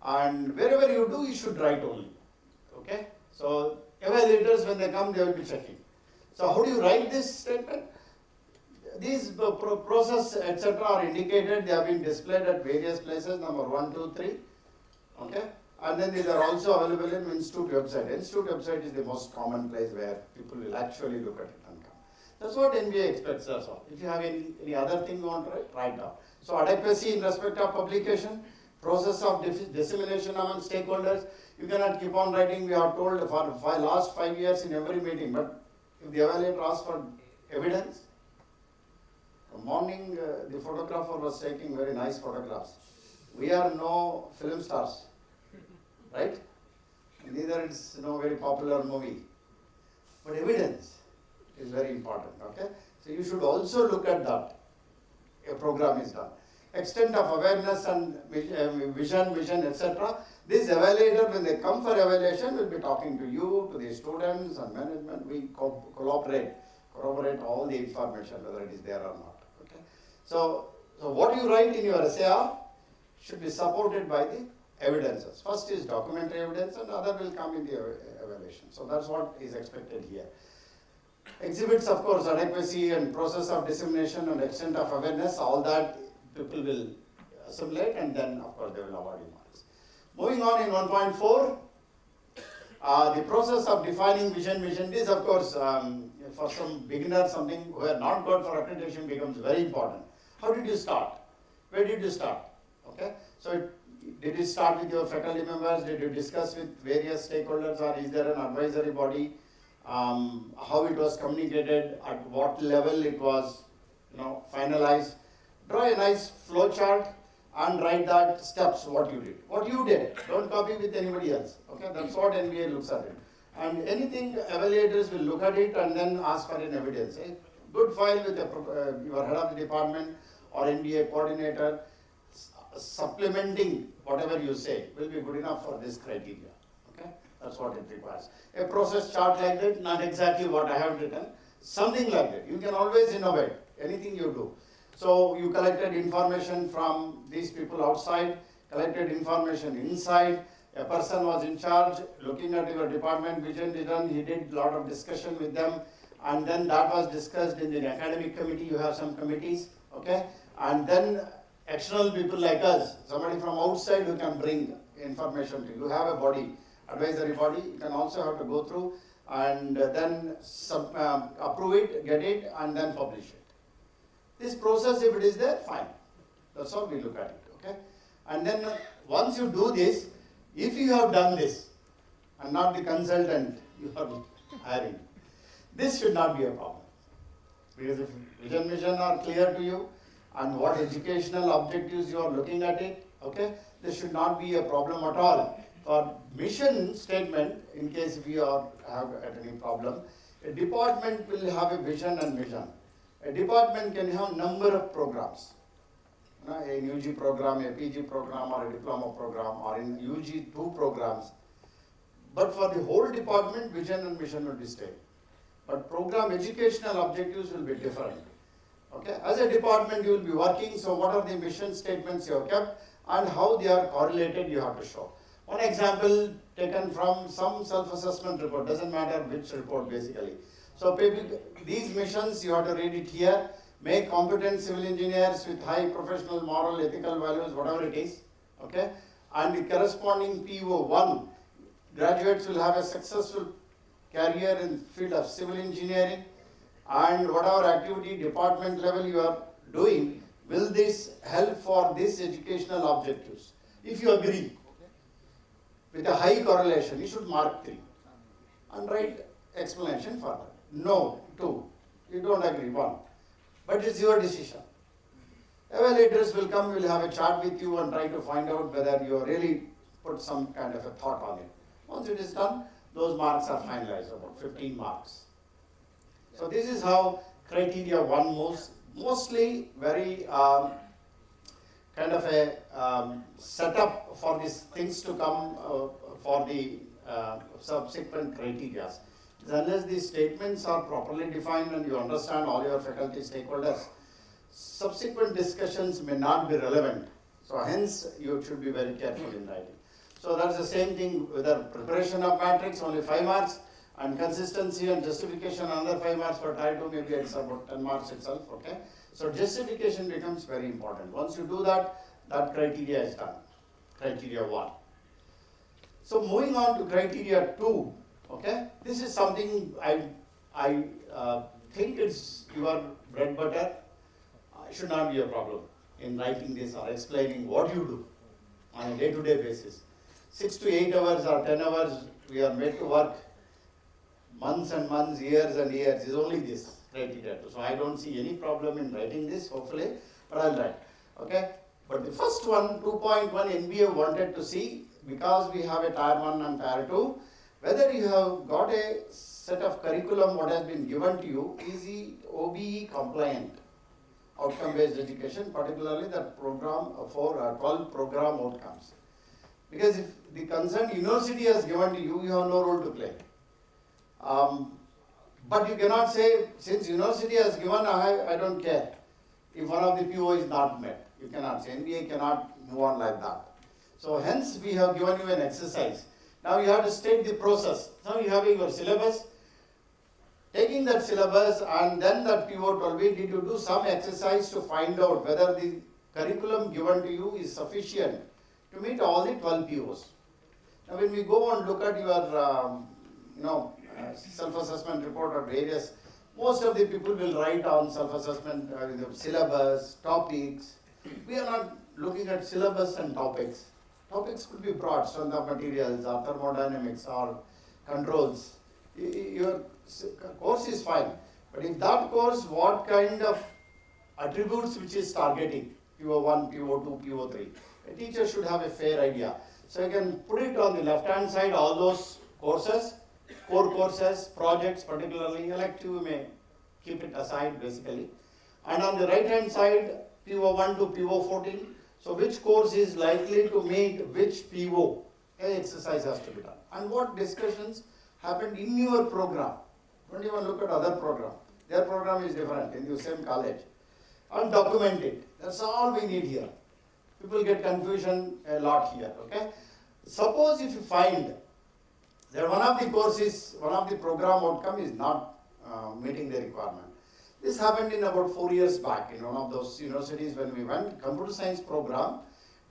And wherever you do, you should write only. Okay? So evaluators, when they come, they will be checking. So how do you write this statement? These process, etc. are indicated. They have been displayed at various places, number 1, 2, 3. Okay? And then these are also available in Institute website. Institute website is the most common place where people will actually look at it and come. That's what NBA expects us of. If you have any other thing you want to write down. So adequacy in respect of publication, process of dissemination among stakeholders. You cannot keep on writing. We are told for last 5 years in every meeting, but if the evaluator asks for evidence, the morning the photographer was taking very nice photographs. We are no film stars, right? Neither it's very popular movie. But evidence is very important, okay? So you should also look at that. A program is done. Extent of awareness and vision, etc. This evaluator, when they come for evaluation, will be talking to you, to the students and management. We corroborate all the information, whether it is there or not. Okay? So what you write in your SAR should be supported by the evidences. First is documentary evidence, and other will come in the evaluation. So that's what is expected here. Exhibits, of course, adequacy and process of dissemination and extent of awareness, all that people will assimilate, and then, of course, they will award you marks. Moving on in 1.4, the process of defining vision. This, of course, for some beginners, something who are not good for accreditation becomes very important. How did you start? Where did you start? Okay, so did you start with your faculty members? Did you discuss with various stakeholders, or is there an advisory body? How it was communicated, at what level it was, finalized. Draw a nice flow chart and write that steps, what you did. What you did, don't copy with anybody else. Okay, that's what NBA looks at it. And anything, evaluators will look at it and then ask for an evidence. A good file with your head of the department or NBA coordinator, supplementing whatever you say will be good enough for this criteria. Okay, that's what it requires. A process chart like that, not exactly what I have written, something like that. You can always innovate, anything you do. So you collected information from these people outside, collected information inside. A person was in charge, looking at your department, vision, he did a lot of discussion with them, and then that was discussed in the academic committee. You have some committees, okay? And then external people like us, somebody from outside who can bring information to you. You have a body, advisory body, you can also have to go through and then approve it, get it, and then publish it. This process, if it is there, fine. That's how we look at it, okay? And then once you do this, if you have done this, and not the consultant you are hiring, this should not be a problem. Because if vision are clear to you, and what educational objectives you are looking at it, okay, this should not be a problem at all. For mission statement, in case if you have any problem, a department will have a vision and mission. A department can have a number of programs. A UG program, a PG program, or a diploma program, or in UG 2 programs. But for the whole department, vision and mission will be same. But program educational objectives will be different. Okay? As a department, you will be working, so what are the mission statements you have kept, and how they are correlated, you have to show. One example taken from some self-assessment report, doesn't matter which report basically. So these missions, you have to read it here. Make competent civil engineers with high professional, moral, ethical values, whatever it is. Okay? And the corresponding PO1, graduates will have a successful career in field of civil engineering, and whatever activity department level you are doing, will this help for these educational objectives? If you agree with a high correlation, you should mark 3 and write explanation for that. No, 2. You don't agree, 1. But it's your decision. Evaluators will come, will have a chat with you and try to find out whether you really put some kind of a thought on it. Once it is done, those marks are finalized, about 15 marks. So this is how criteria 1 moves. Mostly very kind of a setup for these things to come for the subsequent criteria. Unless these statements are properly defined and you understand all your faculty stakeholders, subsequent discussions may not be relevant. So hence you should be very careful in writing. So that's the same thing with the preparation of matrix, only 5 marks, and consistency and justification another 5 marks for Tier 2, maybe it's about 10 marks itself, okay? So justification becomes very important. Once you do that, that criteria is done, criteria 1. So moving on to criteria 2, okay? This is something I think it's your bread butter. It should not be a problem in writing this or explaining what you do on a day-to-day basis. 6 to 8 hours or 10 hours we are made to work. Months and months, years and years is only this criteria 2. So I don't see any problem in writing this, hopefully, but I'll write, okay? But the first one, 2.1 NBA wanted to see, because we have a Tier 1 and Tier 2, whether you have got a set of curriculum what has been given to you, is it OBE compliant, outcome-based education, particularly that program for 12 program outcomes. Because if the concerned university has given to you, you have no role to play. But you cannot say, since university has given, I don't care if one of the PO is not met. You cannot say, NBA cannot move on like that. So hence we have given you an exercise. Now you have to state the process. Now you have your syllabus. Taking that syllabus and then that PO 12, we need to do some exercise to find out whether the curriculum given to you is sufficient to meet all the 12 POs. Now when we go and look at your self-assessment report or various, most of the people will write on self-assessment syllabus, topics. We are not looking at syllabus and topics. Topics could be broad, strength of materials or thermodynamics or controls. Your course is fine, but if that course, what kind of attributes which is targeting, PO1, PO2, PO3, a teacher should have a fair idea. So you can put it on the left-hand side, all those courses, core courses, projects, particularly elective, you may keep it aside basically. And on the right-hand side, PO1 to PO14, so which course is likely to meet which PO, exercise has to be done. And what discussions happened in your program. Don't even look at other program. Their program is different in the same college. And document it. That's all we need here. People get confusion a lot here, okay? Suppose if you find that one of the courses, one of the program outcome is not meeting the requirement. This happened in about 4 years back in one of those universities when we went. Computer science program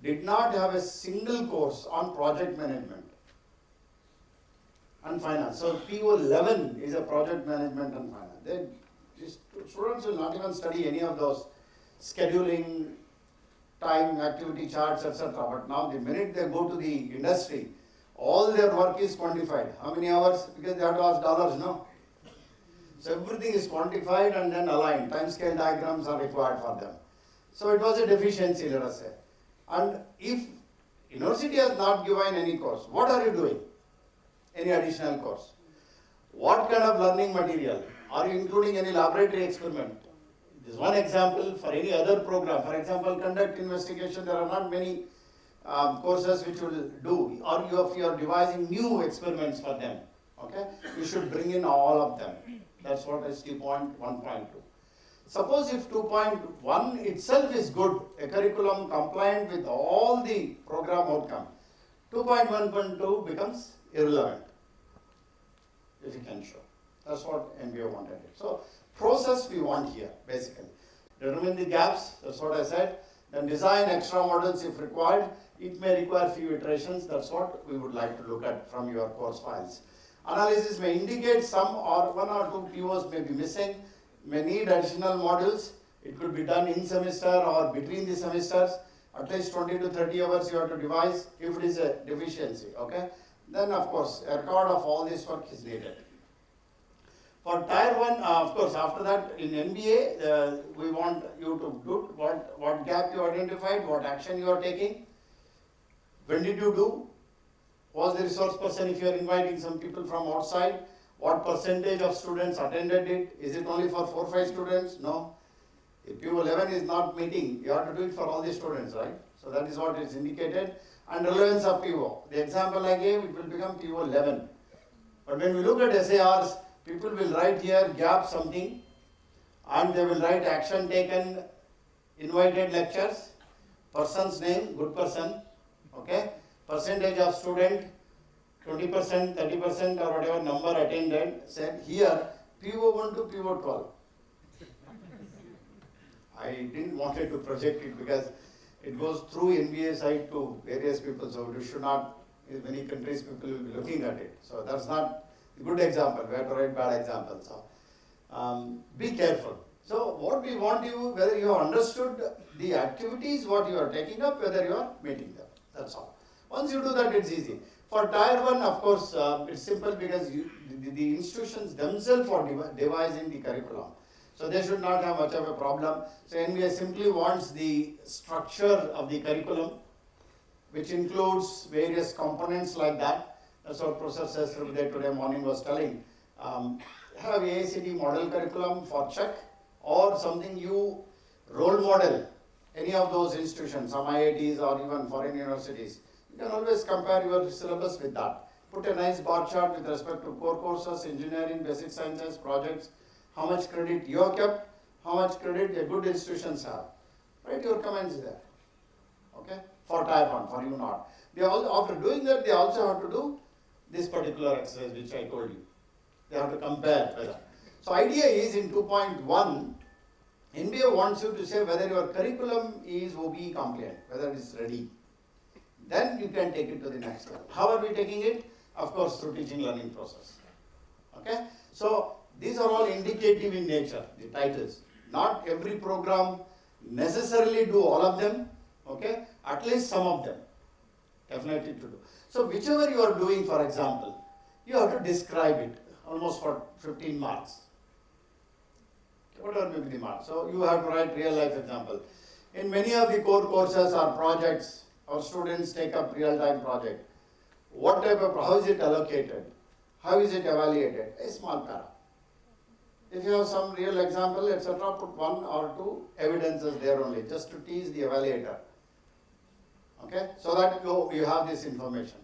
did not have a single course on project management and finance. So PO11 is a project management and finance. Students will not even study any of those scheduling, time, activity charts, etc. But now the minute they go to the industry, all their work is quantified. How many hours? Because they have to ask dollars, no? So everything is quantified and then aligned. Time scale diagrams are required for them. So it was a deficiency, let us say. And if university has not given any course, what are you doing? Any additional course? What kind of learning material? Are you including any laboratory experiment? This is one example for any other program. For example, conduct investigation, there are not many courses which will do. Or if you are devising new experiments for them, okay? You should bring in all of them. That's what is 2.1.2. Suppose if 2.1 itself is good, a curriculum compliant with all the program outcome, 2.1.2 becomes irrelevant, if you can show. That's what MBA wanted. So process we want here, basically. Determine the gaps, that's what I said. Then design extra models if required. It may require few iterations. That's what we would like to look at from your course files. Analysis may indicate some or 1 or 2 POs may be missing, may need additional modules. It could be done in semester or between the semesters. At least 20 to 30 hours you have to devise if it is a deficiency, okay? Then of course, a record of all this work is needed. For Tier 1, of course, after that in MBA, we want you to do what gap you identified, what action you are taking. When did you do? Was the resource person, if you are inviting some people from outside, what percentage of students attended it? Is it only for 4 or 5 students? No. If PO11 is not meeting, you have to do it for all the students, right? So that is what is indicated. And relevance of PO. The example I gave, it will become PO11. But when we look at SARs, people will write here gap something, and they will write action taken, invited lectures, person's name, good person, okay? Percentage of student, 20%, 30% or whatever number attended, said here PO1 to PO12. I didn't want it to project it because it goes through NBA side to various people, so you should not, in many countries people will be looking at it. So that's not a good example, we have to write bad examples. So be careful. So what we want you, whether you have understood the activities, what you are taking up, whether you are meeting them, that's all. Once you do that, it's easy. For Tier 1, of course, it's simple because the institutions themselves are devising the curriculum. So they should not have much of a problem. So NBA simply wants the structure of the curriculum, which includes various components like that. That's what Professor Sesrubde today morning was telling. Have AICTE model curriculum for check or something you role model any of those institutions, some IITs or even foreign universities. You can always compare your syllabus with that. Put a nice bar chart with respect to core courses, engineering, basic sciences, projects, how much credit you have kept, how much credit the good institutions have. Write your comments there. Okay? For Tier 1, for you not. They all, after doing that, they also have to do this particular exercise which I told you. They have to compare whether. So idea is in 2.1, NBA wants you to say whether your curriculum is OBE compliant, whether it is ready. Then you can take it to the next level. How are we taking it? Of course, through teaching learning process. Okay? So these are all indicative in nature, the titles. Not every program necessarily do all of them, okay? At least some of them, definitely to do. So whichever you are doing, for example, you have to describe it, almost for 15 marks. Whatever may be the mark. So you have to write real life example. In many of the core courses or projects, our students take up real-time project. What type of, how is it allocated? How is it evaluated? A small para. If you have some real example, etc., put 1 or 2 evidences there only, just to tease the evaluator. Okay? So that you have this information.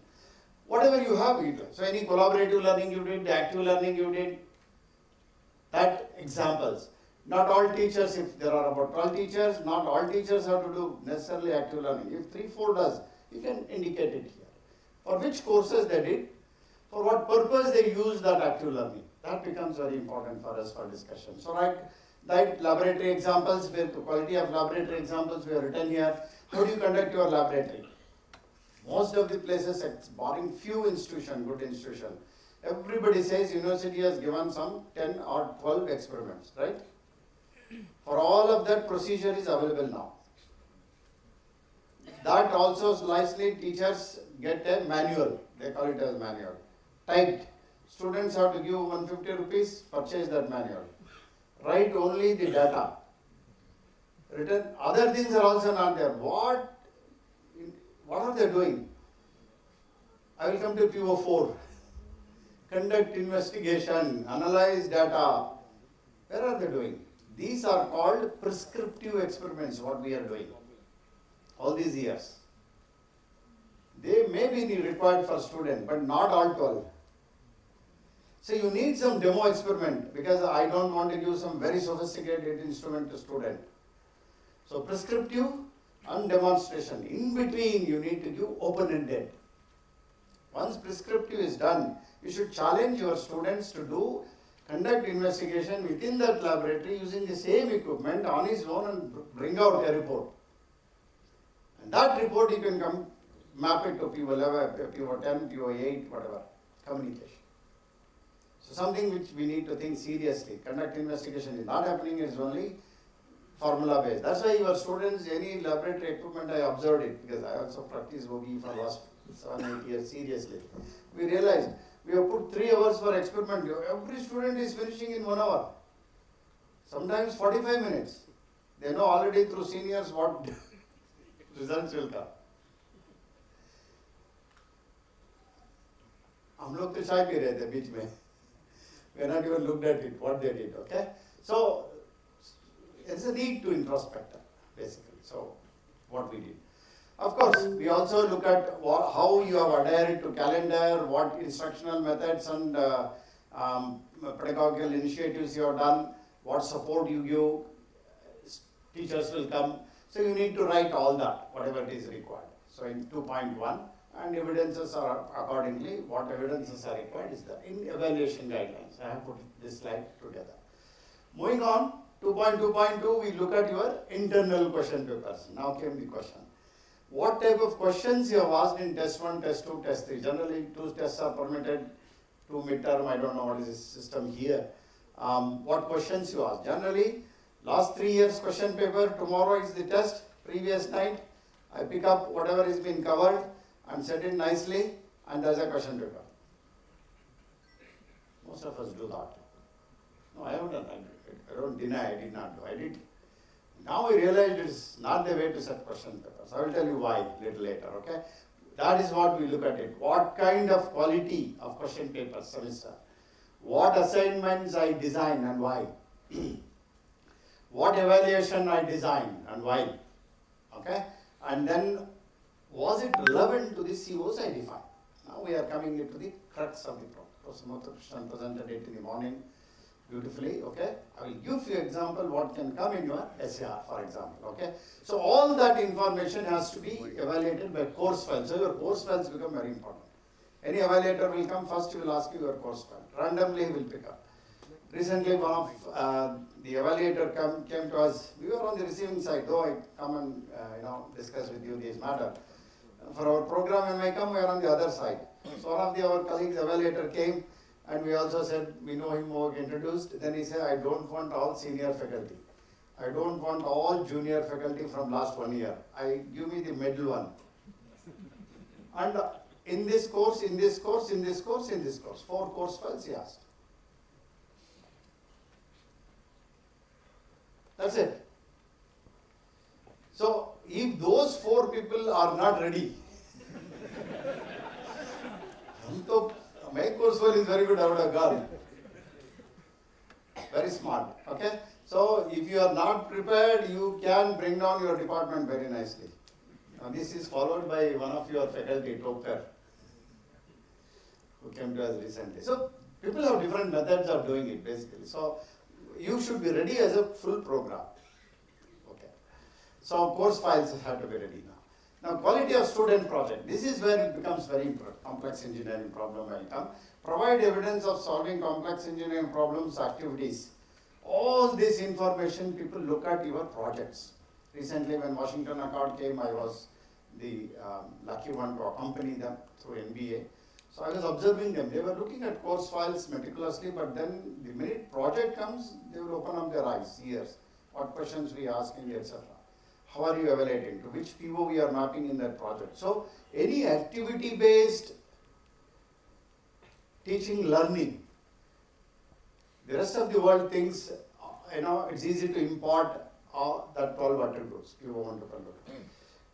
Whatever you have, so any collaborative learning you did, the active learning you did, that examples. Not all teachers, if there are about 12 teachers, not all teachers have to do necessarily active learning. If 3-4 does, you can indicate it here. For which courses they did, for what purpose they use that active learning. That becomes very important for us for discussion. So write laboratory examples, where the quality of laboratory examples we have written here. How do you conduct your laboratory? Most of the places, barring few institutions, good institution, everybody says university has given some 10 or 12 experiments, right? For all of that, procedure is available now. That also nicely teachers get a manual, they call it as manual, typed. Students have to give 150 rupees, purchase that manual. Write only the data. Written, other things are also not there. What are they doing? I will come to PO4. Conduct investigation, analyze data. Where are they doing? These are called prescriptive experiments, what we are doing all these years. They may be required for students, but not all 12. So you need some demo experiment because I don't want to give some very sophisticated instrument to student. So prescriptive and demonstration. In between you need to give open-ended. Once prescriptive is done, you should challenge your students to conduct investigation within that laboratory using the same equipment on his own and bring out a report. And that report you can map it to PO11, PO10, PO8, whatever, communication. So something which we need to think seriously. Conduct investigation is not happening, it's only formula based. That's why your students, any laboratory equipment, I observed it because I also practiced OBE for the last 7-8 years seriously. We realized We have put 3 hours for experiment. Every student is finishing in 1 hour. Sometimes 45 minutes. They know already through seniors what results will come. हम लोग तो चाय P रहे थे बीच में. We are not even looked at it, what they did, okay? So, it's a need to introspect, basically. So, what we did. Of course, we also look at how you have adhered to calendar, what instructional methods and pedagogical initiatives you have done, what support you give, teachers will come. So, you need to write all that, whatever it is required. So, in 2.1, and evidences are accordingly, what evidences are required is there. In evaluation guidelines, I have put this slide together. Moving on, 2.2.2, we look at your internal question papers. Now came the question. What type of questions you have asked in test 1, test 2, test 3? Generally, 2 tests are permitted, 2 midterm, I don't know what is the system here. What questions you ask? Generally, last 3 years question paper, tomorrow is the test, previous night, I pick up whatever has been covered and set it nicely, and there's a question paper. Most of us do that. No, I haven't done that. I don't deny I did not do. I did. Now I realized it's not the way to set question papers. I will tell you why a little later, okay? That is what we look at it. What kind of quality of question papers semester? What assignments I design and why? What evaluation I design and why? Okay? And then, was it relevant to the COs I defined? Now we are coming into the crux of the problem. Professor Matunga presented it in the morning beautifully, okay? I will give you example what can come in your SAR, for example, okay? So all that information has to be evaluated by course files. So your course files become very important. Any evaluator will come first, he will ask you your course file. Randomly he will pick up. Recently one of the evaluator came to us. We were on the receiving side, though I come and discuss with you this matter. For our program, when I come, we are on the other side. So one of our colleagues, evaluator, came, and we also said, we know him, we introduced. Then he said, I don't want all senior faculty. I don't want all junior faculty from last 1 year. Give me the middle one. And in this course, in this course, in this course, in this course, 4 course files he asked. That's it. So, if those 4 people are not ready, my course file is very good, I would have gone. Very smart, okay? So, if you are not prepared, you can bring down your department very nicely. Now, this is followed by one of your faculty, Toker, who came to us recently. So, people have different methods of doing it, basically. So, you should be ready as a full program. Okay. So, course files have to be ready now. Now, quality of student project. This is where it becomes very important. Complex engineering problem will come. Provide evidence of solving complex engineering problems, activities. All this information, people look at your projects. Recently, when Washington Accord came, I was the lucky one to accompany them through MBA. So I was observing them. They were looking at course files meticulously, but then the minute project comes, they will open up their eyes, ears. What questions we are asking, etc. How are you evaluating? To which PO we are mapping in that project? So any activity-based teaching, learning, the rest of the world thinks, it's easy to import that 12 attributes, PO1 to 12.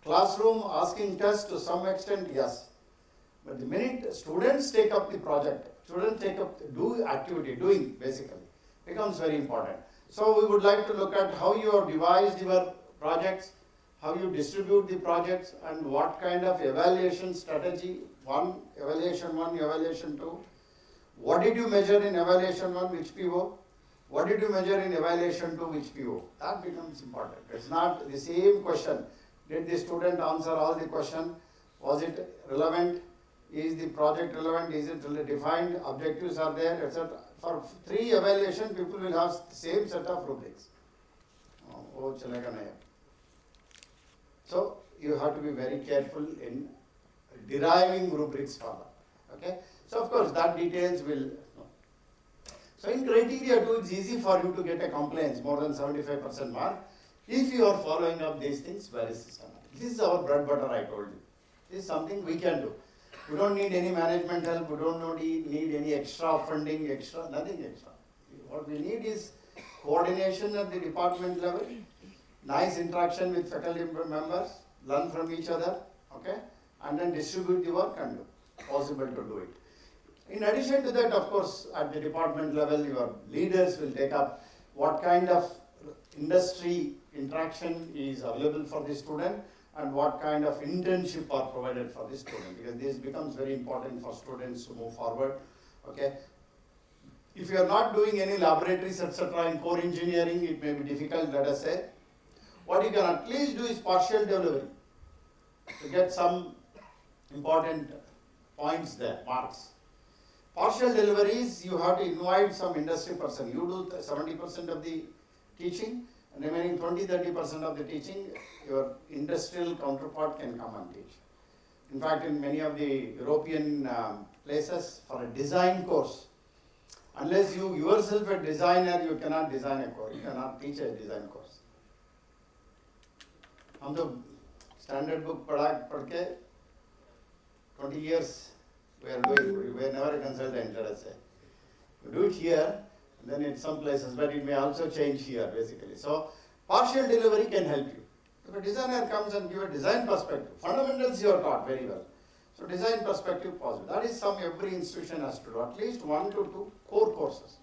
Classroom asking tests to some extent, yes. But the minute students take up the project, students take up, doing basically, becomes very important. So we would like to look at how you have devised your projects, how you distribute the projects, and what kind of evaluation strategy, evaluation 1, evaluation 2. What did you measure in evaluation 1, which PO? What did you measure in evaluation 2, which PO? That becomes important. It's not the same question. Did the student answer all the question? Was it relevant? Is the project relevant? Is it defined? Objectives are there, etc. For 3 evaluation, people will have the same set of rubrics. So you have to be very careful in deriving rubrics for that. Okay? So of course that details will. So in criteria 2, it's easy for you to get a compliance more than 75% mark if you are following up these things very systematically. This is our bread butter, I told you. This is something we can do. We don't need any management help, we don't need any extra funding, nothing extra. What we need is coordination at the department level, nice interaction with faculty members, learn from each other, okay, and then distribute the work and possible to do it. In addition to that, of course, at the department level, your leaders will take up what kind of industry interaction is available for the student and what kind of internship are provided for the student, because this becomes very important for students to move forward, okay. If you are not doing any laboratories, etc. in core engineering, it may be difficult, let us say. What you can at least do is partial delivery to get some important points there, marks. Partial deliveries, you have to invite some industry person. You do 70% of the teaching, and remaining 20-30% of the teaching, your industrial counterpart can come and teach. In fact, in many of the European places, for a design course, unless you yourself a designer, you cannot design a course, you cannot teach a design course. हम तो standard book पढ़ के 20 years we are doing, we are never a consultant, let us say. We do it here, and then in some places, but it may also change here basically. So partial delivery can help you. If a designer comes and give a design perspective, fundamentals you are taught very well. So design perspective possible. That is every institution has to do, at least 1 to 2 core courses.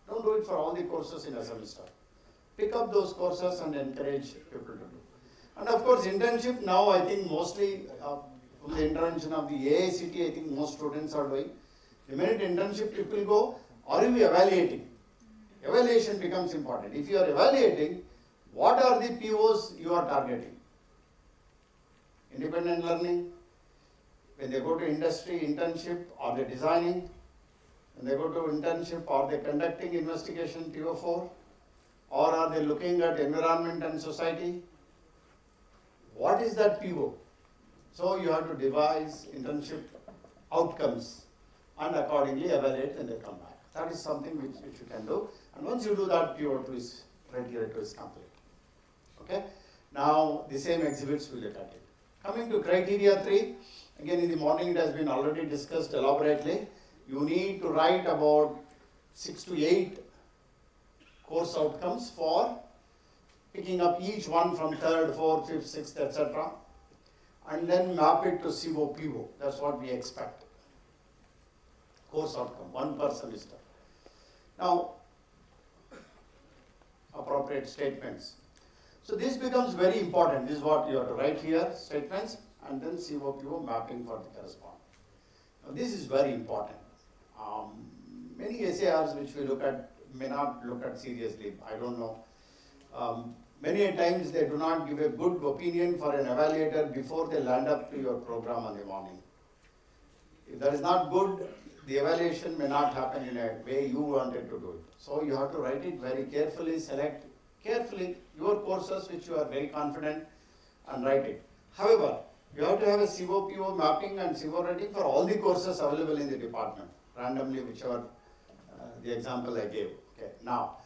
Don't do it for all the courses in a semester. Pick up those courses and encourage people to do. And of course, internship now, I think mostly from the intervention of the AICT, I think most students are doing. The minute internship people go, are you evaluating? Evaluation becomes important. If you are evaluating, what are the POs you are targeting? Independent learning. When they go to industry internship, are they designing? When they go to internship, are they conducting investigation PO4? Or are they looking at environment and society? What is that PO? So you have to devise internship outcomes and accordingly evaluate when they come back. That is something which you can do. And once you do that, PO2 is criteria 2 is complete. Okay? Now the same exhibits will look at it. Coming to criteria 3, again in the morning it has been already discussed elaborately. You need to write about 6 to 8 course outcomes for picking up each one from 3rd, 4th, 5th, 6th, etc. and then map it to CO, PO. That's what we expect. Course outcome, 1 per semester. Now, appropriate statements. So this becomes very important. This is what you have to write here, statements, and then CO, PO mapping for the corresponding. Now this is very important. Many SARs which we look at may not look at seriously, I don't know. Many times they do not give a good opinion for an evaluator before they land up to your program on the morning. If that is not good, the evaluation may not happen in a way you wanted to do it. So you have to write it very carefully, select carefully your courses which you are very confident and write it. However, you have to have a CO, PO mapping and CO rating for all the courses available in the department, randomly whichever the example I gave. Okay. Now,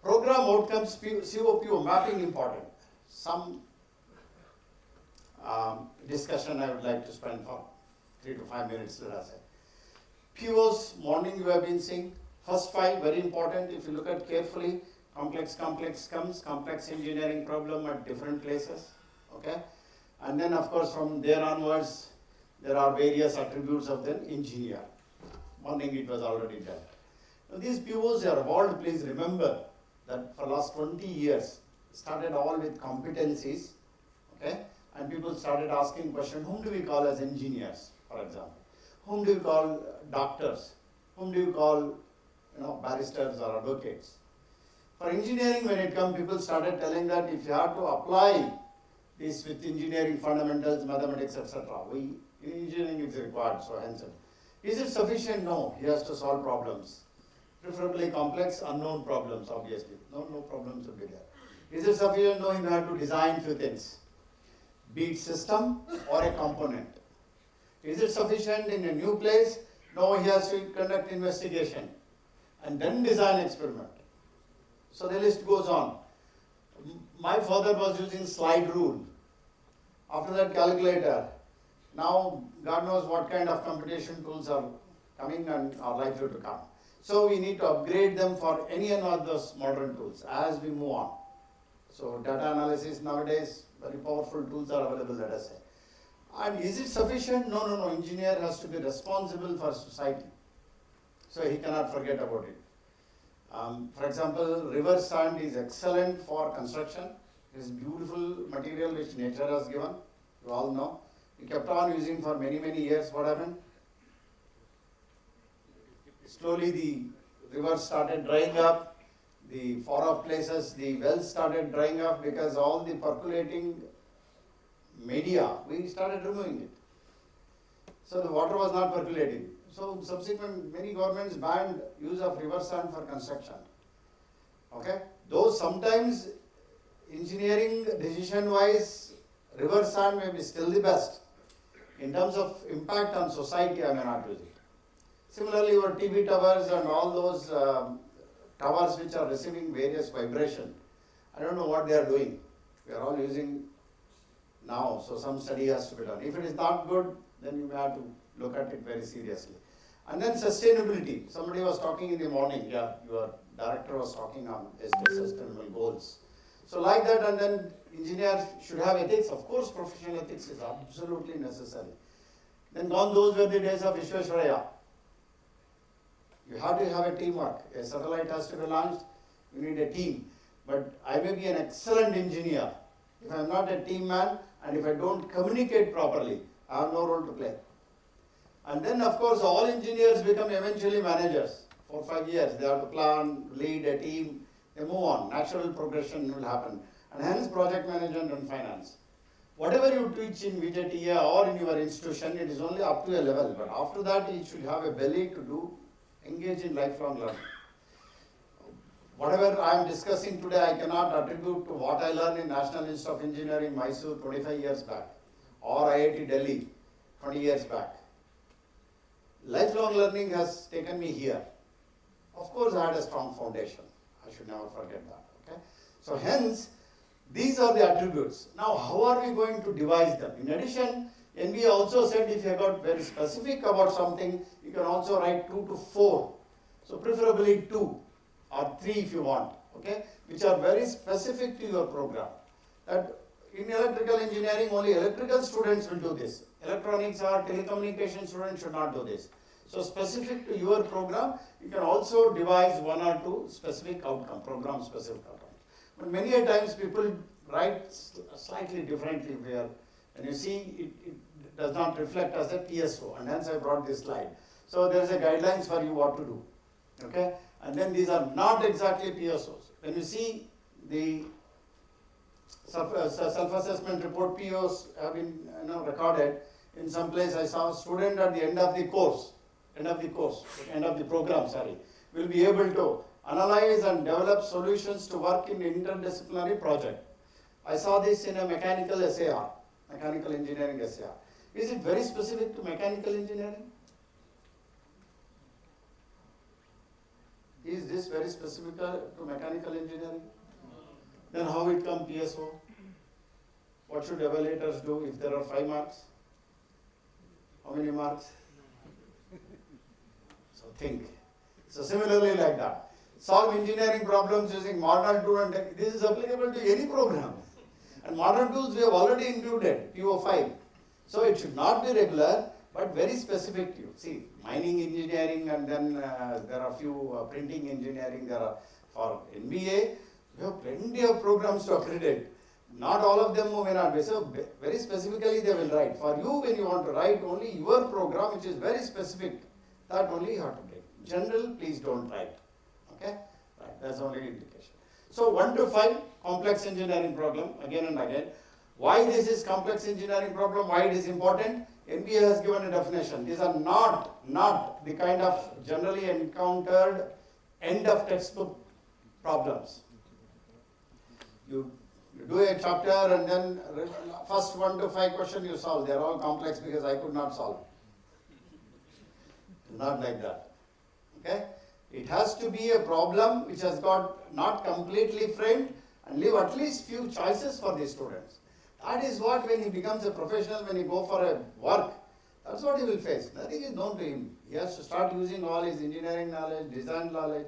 program outcomes, CO, PO mapping important. Some discussion I would like to spend for 3 to 5 minutes, let us say. POs, morning you have been seeing. First 5, very important. If you look at carefully, complex comes, complex engineering problem at different places. Okay? And then of course from there onwards, there are various attributes of the engineer. Morning it was already done. Now these POs are evolved, please remember that for last 20 years, started all with competencies, okay? And people started asking questions, whom do we call as engineers, for example? Whom do you call doctors? Whom do you call, barristers or advocates? For engineering, when it comes, people started telling that if you have to apply this with engineering fundamentals, mathematics, etc., in engineering it's required, so hence. Is it sufficient? No, he has to solve problems. Preferably complex, unknown problems, obviously. No problems will be there. Is it sufficient? No, you have to design few things. Be it system or a component. Is it sufficient in a new place? No, he has to conduct investigation and then design experiment. So the list goes on. My father was using slide rule. After that calculator. Now, God knows what kind of computation tools are coming and are likely to come. So we need to upgrade them for any and all those modern tools as we move on. So data analysis nowadays, very powerful tools are available, let us say. And is it sufficient? No, no, no. Engineer has to be responsible for society. So he cannot forget about it. For example, river sand is excellent for construction. It is beautiful material which nature has given. You all know. We kept on using for many, many years. What happened? Slowly the rivers started drying up. The far off places, the wells started drying up because all the percolating media, we started removing it. So the water was not percolating. So subsequent, many governments banned use of river sand for construction. Okay? Though sometimes engineering decision-wise, river sand may be still the best. In terms of impact on society, I may not use it. Similarly, your TV towers and all those towers which are receiving various vibration, I don't know what they are doing. We are all using now, so some study has to be done. If it is not good, then you may have to look at it very seriously. And then sustainability. Somebody was talking in the morning, yeah, your director was talking on sustainable goals. So like that, and then engineers should have ethics. Of course, professional ethics is absolutely necessary. Then gone those were the days of Vishwesvaraya. You have to have a teamwork. A satellite has to be launched, you need a team. But I may be an excellent engineer. If I am not a team man, and if I don't communicate properly, I have no role to play. And then, of course, all engineers become eventually managers. 4 or 5 years, they have to plan, lead a team, they move on. Natural progression will happen. And hence, project management and finance. Whatever you teach in VJTI or in your institution, it is only up to a level. But after that, you should have a belly to engage in lifelong learning. Whatever I am discussing today, I cannot attribute to what I learned in National Institute of Engineering, Mysore, 25 years back, or IIT Delhi, 20 years back. Lifelong learning has taken me here. Of course, I had a strong foundation. I should never forget that. Okay? So hence, these are the attributes. Now, how are we going to devise them? In addition, NBA also said if you got very specific about something, you can also write 2 to 4. So preferably 2 or 3 if you want, okay, which are very specific to your program. That in electrical engineering, only electrical students will do this. Electronics or telecommunication students should not do this. So specific to your program, you can also devise 1 or 2 specific outcome, program specific outcomes. But many a times people write slightly differently where, and you see it does not reflect as a PSO, and hence I brought this slide. So there is a guidelines for you what to do, okay? And then these are not exactly PSOs. When you see the self-assessment report, POs have been recorded. In some place I saw a student at the end of the program, will be able to analyze and develop solutions to work in interdisciplinary project. I saw this in a mechanical SAR, mechanical engineering SAR. Is it very specific to mechanical engineering? Is this very specific to mechanical engineering? Then how it come PSO? What should evaluators do if there are 5 marks? How many marks? So think. So similarly like that. Solve engineering problems using modern tool and tech. This is applicable to any program. And modern tools we have already included, PO5. So it should not be regular, but very specific to you. See, mining engineering, and then there are few printing engineering, there are for NBA, we have plenty of programs to accredit. Not all of them may not be. So very specifically they will write. For you, when you want to write only your program, which is very specific, that only you have to write. General, please don't write. Okay? Right, that's only indication. So 1 to 5, complex engineering problem, again and again. Why this is complex engineering problem, why it is important? NBA has given a definition. These are not the kind of generally encountered end of textbook problems. You do a chapter and then first 1 to 5 question you solve. They are all complex because I could not solve. Not like that. Okay? It has to be a problem which has got not completely framed and leave at least few choices for the students. That is what, when he becomes a professional, when he go for a work, that's what he will face. Nothing is known to him. He has to start using all his engineering knowledge, design knowledge,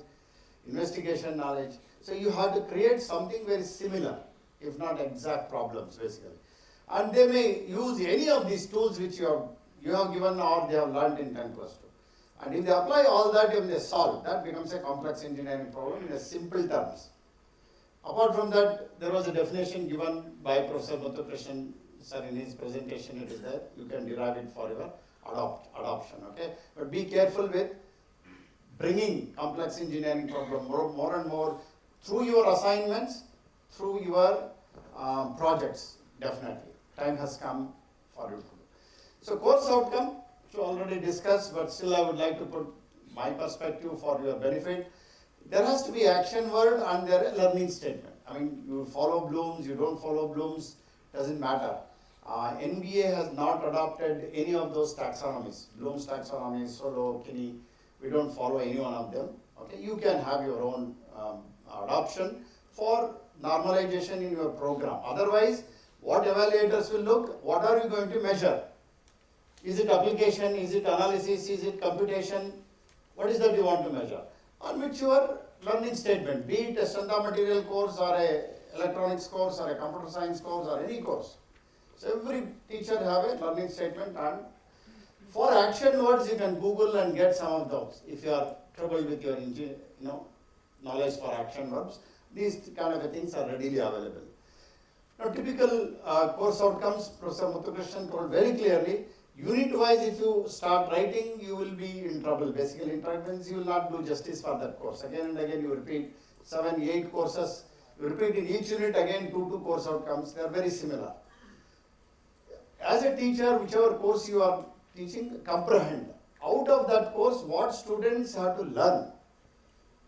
investigation knowledge. So you have to create something very similar, if not exact problems, basically. And they may use any of these tools which you have given or they have learned in 10+2. And if they apply all that, if they solve, that becomes a complex engineering problem in a simple terms. Apart from that, there was a definition given by Professor Matunga sir in his presentation. It is there. You can derive it for your adoption. Okay, but be careful with bringing complex engineering problem more and more through your assignments, through your projects. Definitely, time has come for you to do. So course outcome, which we already discussed, but still I would like to put my perspective for your benefit. There has to be action word and there a learning statement. I mean, you follow Bloom's, you don't follow Bloom's, doesn't matter. NBA has not adopted any of those taxonomies. Bloom's taxonomy, Solo, Kinney, we don't follow any one of them. Okay, you can have your own adoption for normalization in your program. Otherwise, what evaluators will look, what are you going to measure? Is it application, is it analysis, is it computation? What is that you want to measure? On which your learning statement, be it a standard material course or a electronics course or a computer science course or any course. So every teacher have a learning statement, and for action words you can Google and get some of those. If you are troubled with your knowledge for action verbs, these kind of things are readily available. Now typical course outcomes, Professor Matunga told very clearly, unit wise if you start writing, you will be in trouble. Basically in means you will not do justice for that course. Again and again you repeat 7, 8 courses, you repeat in each unit again 2 course outcomes, they are very similar. As a teacher, whichever course you are teaching, comprehend. Out of that course, what students have to learn.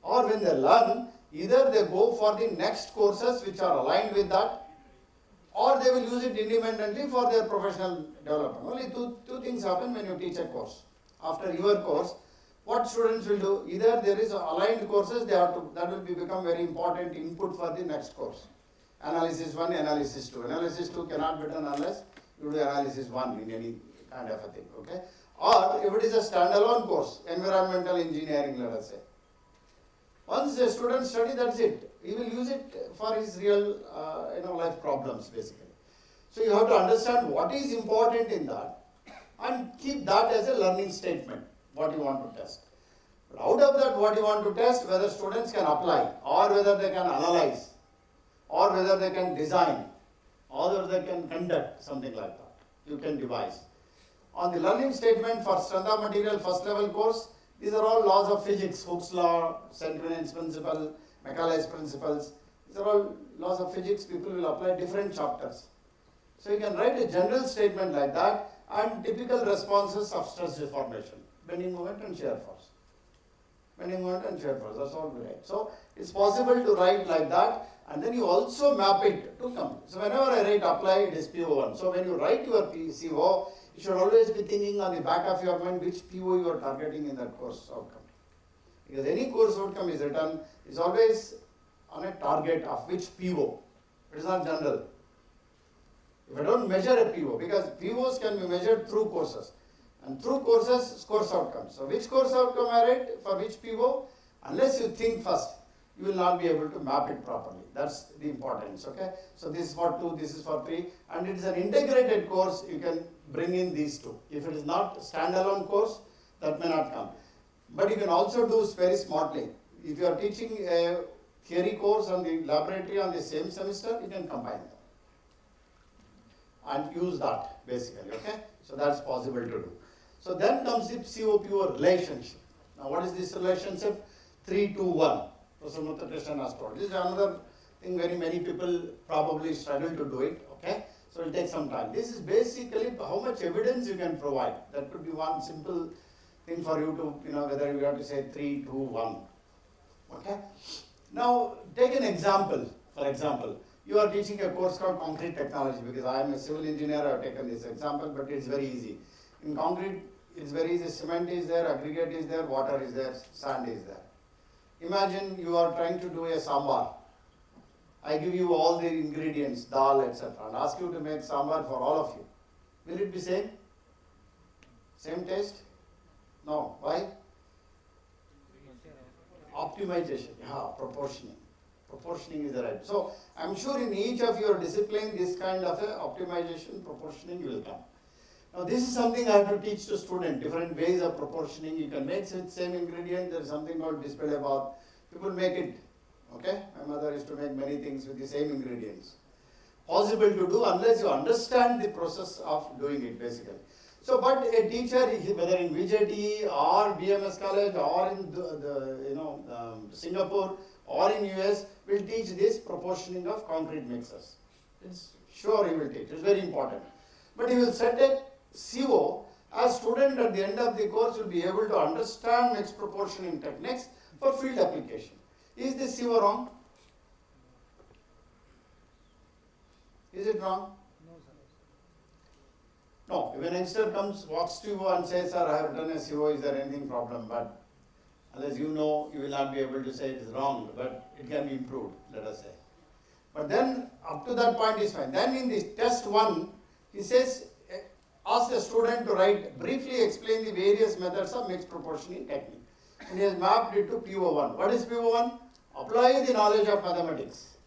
Or when they learn, either they go for the next courses which are aligned with that, or they will use it independently for their professional development. Only two things happen when you teach a course. After your course, what students will do, either there is aligned courses, they have to, that will become very important input for the next course. Analysis 1, analysis 2. Analysis 2 cannot be done unless you do analysis 1 in any kind of a thing, okay? Or if it is a standalone course, environmental engineering, let us say. Once the student study, that's it. He will use it for his real life problems, basically. So you have to understand what is important in that and keep that as a learning statement, what you want to test. But out of that, what you want to test, whether students can apply, or whether they can analyze, or whether they can design, or whether they can conduct, something like that. You can devise. On the learning statement for standard material first level course, these are all laws of physics, Hooke's law, Centinel's principle, Macaulay's principles. These are all laws of physics. People will apply different chapters. So you can write a general statement like that and typical responses of stress deformation, bending moment and shear force. Bending moment and shear force, that's all we write. So it's possible to write like that, and then you also map it to company. So whenever I write apply, it is PO1. So when you write your CO, you should always be thinking on the back of your mind which PO you are targeting in that course outcome. Because any course outcome is written is always on a target of which PO. It is not general. If I don't measure a PO, because POs can be measured through courses. And through courses, course outcomes. So which course outcome I write for which PO? Unless you think first, you will not be able to map it properly. That's the importance, okay? So this is for 2, this is for 3, and it is an integrated course, you can bring in these 2. If it is not standalone course, that may not come. But you can also do very smartly. If you are teaching a theory course and the laboratory on the same semester, you can combine them. And use that, basically, okay? So that's possible to do. So then comes the CO-PO relationship. Now what is this relationship? 3, 2, 1. Professor Matunga has told. This is another thing very many people probably struggle to do it, okay? So it will take some time. This is basically how much evidence you can provide. That could be one simple thing for you to, whether you have to say 3, 2, 1, okay? Now take an example, for example. You are teaching a course called concrete technology, because I am a civil engineer, I have taken this example, but it's very easy. In concrete, it's very easy. Cement is there, aggregate is there, water is there, sand is there. Imagine you are trying to do a sambar, I give you all the ingredients, dal, etc., and ask you to make sambar for all of you. Will it be same? Same taste? No. Why? Optimization. Yeah, proportioning. Proportioning is the right. So I'm sure in each of your discipline, this kind of a optimization, proportioning will come. Now this is something I have to teach to students, different ways of proportioning. You can make same ingredient, there is something called display bath. People make it, okay? My mother used to make many things with the same ingredients. Possible to do unless you understand the process of doing it basically. So, but a teacher, whether in VJTI or BMS college or in Singapore or in US, will teach this proportioning of concrete mixers. It's sure he will teach, it's very important. But he will set a CO, as student at the end of the course will be able to understand mixed proportioning techniques for field application. Is this CO wrong? Is it wrong? No, if an youngster comes, walks to you and says, sir, I have done a CO, is there anything problem? But unless you know, you will not be able to say it is wrong, but it can be improved, let us say. But then, up to that point is fine. Then in this test 1, he says, ask the student to write, briefly explain the various methods of mixed proportioning technique. And he has mapped it to PO1. What is PO1? Apply the knowledge of mathematics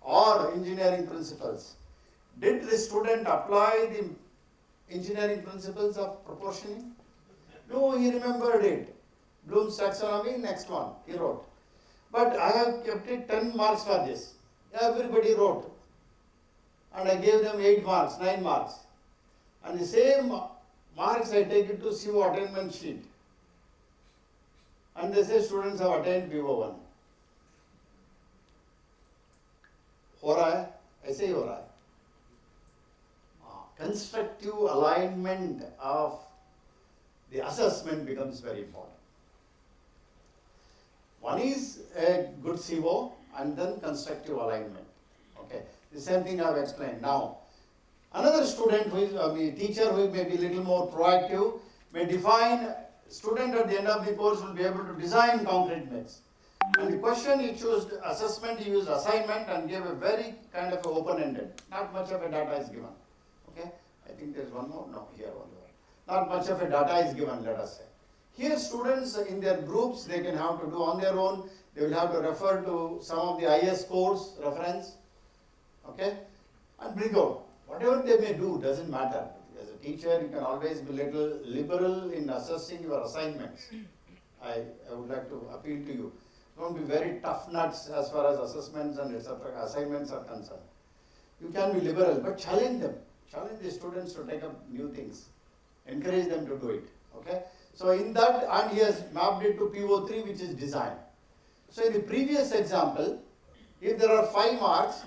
or engineering principles. Did the student apply the engineering principles of proportioning? No, he remembered it. Bloom's taxonomy, next one, he wrote. But I have kept it 10 marks for this. Everybody wrote. And I gave them 8 marks, 9 marks. And the same marks I take it to CO attainment sheet. And they say students have attained PO1. हो रहा है, ऐसे ही हो रहा है. Constructive alignment of the assessment becomes very important. One is a good CO and then constructive alignment. Okay, the same thing I have explained. Now, another student who is a teacher who may be a little more proactive may define, student at the end of the course will be able to design concrete mix. And the question he chose assessment, he used assignment and gave a very kind of open-ended. Not much of a data is given. Okay, I think there is one more. No, here one more. Not much of a data is given, let us say. Here students in their groups, they can have to do on their own. They will have to refer to some of the IS course reference. Okay, and bring out. Whatever they may do doesn't matter. As a teacher, you can always be a little liberal in assessing your assignments. I would like to appeal to you. Don't be very tough nuts as far as assessments and etc. assignments are concerned. You can be liberal, but challenge them. Challenge the students to take up new things. Encourage them to do it. Okay? So in that, and he has mapped it to PO3, which is design. So in the previous example, if there are 5 marks,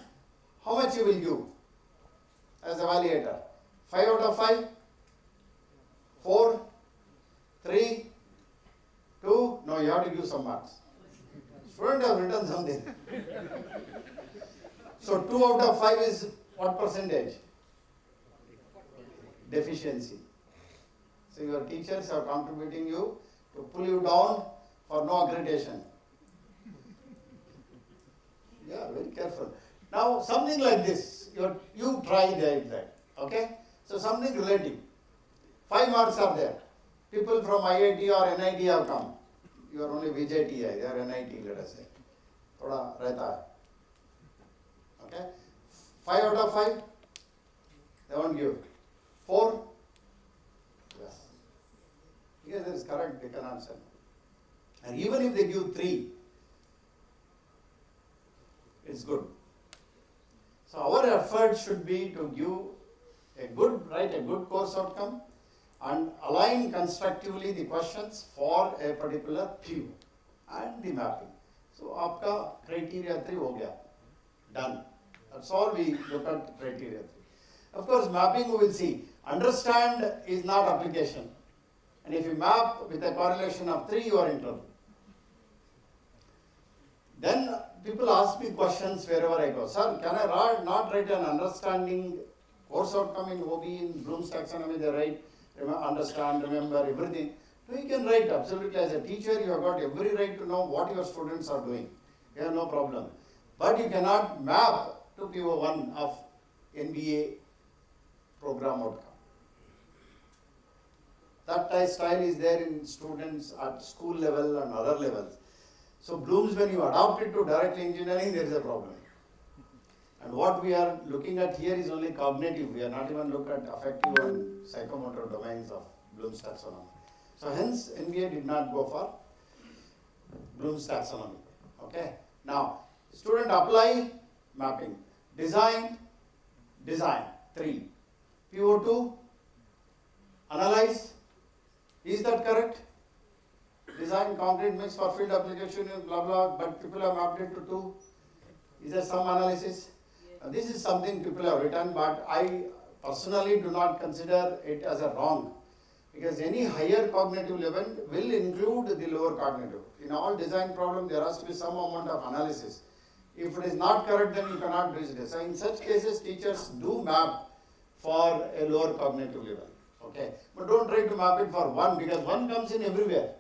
how much you will give as evaluator? 5 out of 5? 4? 3? 2? No, you have to give some marks. Student have written something. So 2 out of 5 is what percentage? Deficiency. So your teachers are contributing you to pull you down for no accreditation. Yeah, very careful. Now something like this, you try that. Okay? So something relative. 5 marks are there. People from IIT or NIT have come. You are only VJTI, they are NIT, let us say. Thoda rehta hai. Okay? 5 out of 5? They won't give. 4? Yes. Yes, that is correct, they can answer. And even if they give 3, it's good. So our effort should be to give write a good course outcome and align constructively the questions for a particular PU and the mapping. So आपका criteria 3 हो गया. Done. That's all we look at criteria 3. Of course, mapping we will see. Understand is not application. And if you map with a correlation of 3, you are in trouble. Then people ask me questions wherever I go. Sir, can I not write an understanding course outcome in OB, in Bloom's taxonomy, they write, understand, remember, everything. So you can write absolutely. As a teacher, you have got every right to know what your students are doing. You have no problem. but you cannot map to PO1 of NBA program outcome. That style is there in students at school level and other levels. So Bloom's, when you adopt it to direct engineering, there is a problem. And what we are looking at here is only cognitive. We are not even looking at affective and psychomotor domains of Bloom's taxonomy. So hence, NBA did not go for Bloom's taxonomy. Okay. Now, student apply, mapping. Design, 3. PO2, analyze. Is that correct? Design concrete mix for field application, blah blah, but people have mapped it to 2. Is there some analysis? This is something people have written, but I personally do not consider it as a wrong, because any higher cognitive level will include the lower cognitive. In all design problem, there has to be some amount of analysis. If it is not correct, then you cannot do it. So in such cases, teachers do map for a lower cognitive level. Okay, but don't try to map it for 1, because 1 comes in everywhere.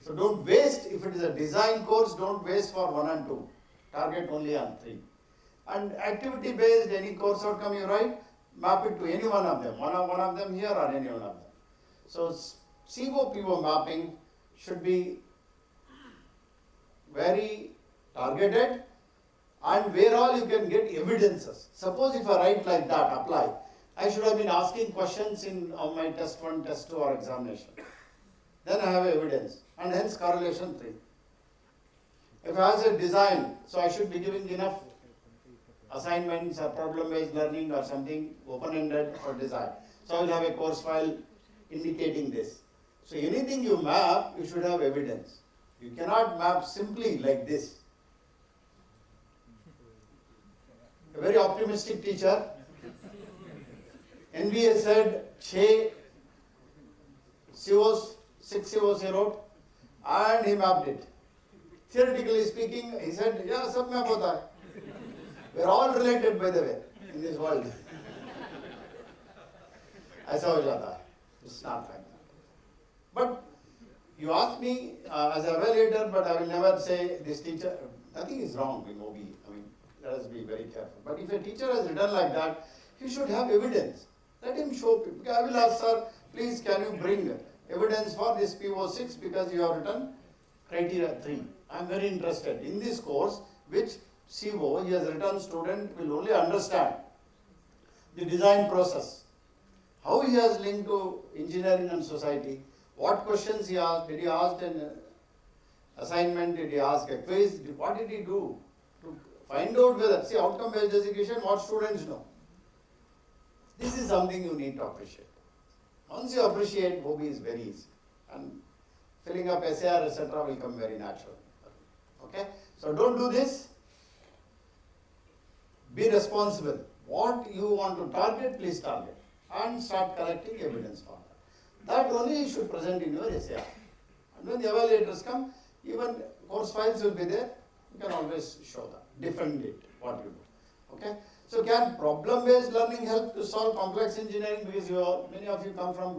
So don't waste, if it is a design course, don't waste for 1 and 2. Target only on 3. And activity based, any course outcome you write, map it to any one of them. One of them here or any one of them. So CO-PO mapping should be very targeted, and where all you can get evidences. Suppose if I write like that, apply, I should have been asking questions on my test 1, test 2 or examination. Then I have evidence, and hence correlation 3. If I have a design, so I should be giving enough assignments or problem-based learning or something open-ended for design. So I will have a course file indicating this. So anything you map, you should have evidence. You cannot map simply like this. A very optimistic teacher, NBA said 6 COs he wrote, and he mapped it. Theoretically speaking, he said, yeah, sab map hota hai. We are all related, by the way, in this world. Aisa ho jata hai. It's not like that. But you ask me as an evaluator, but I will never say this teacher, nothing is wrong in OB. I mean, let us be very careful. But if a teacher has written like that, he should have evidence. Let him show people. I will ask, sir, please can you bring evidence for this PO6 because you have written criteria 3. I am very interested. In this course, which CO he has written, student will only understand the design process. How he has linked to engineering and society. What questions he asked. Did he ask an assignment? Did he ask a quiz? What did he do? To find out whether, see, outcome-based education, what students know. This is something you need to appreciate. Once you appreciate, OB is very easy. And filling up SAR, etc. will come very natural. Okay? So don't do this. Be responsible. What you want to target, please target. And start collecting evidence for that. That only you should present in your SAR. And when the evaluators come, even course files will be there. You can always show that. Defend it, what you do. Okay? So can problem-based learning help to solve complex engineering? Because many of you come from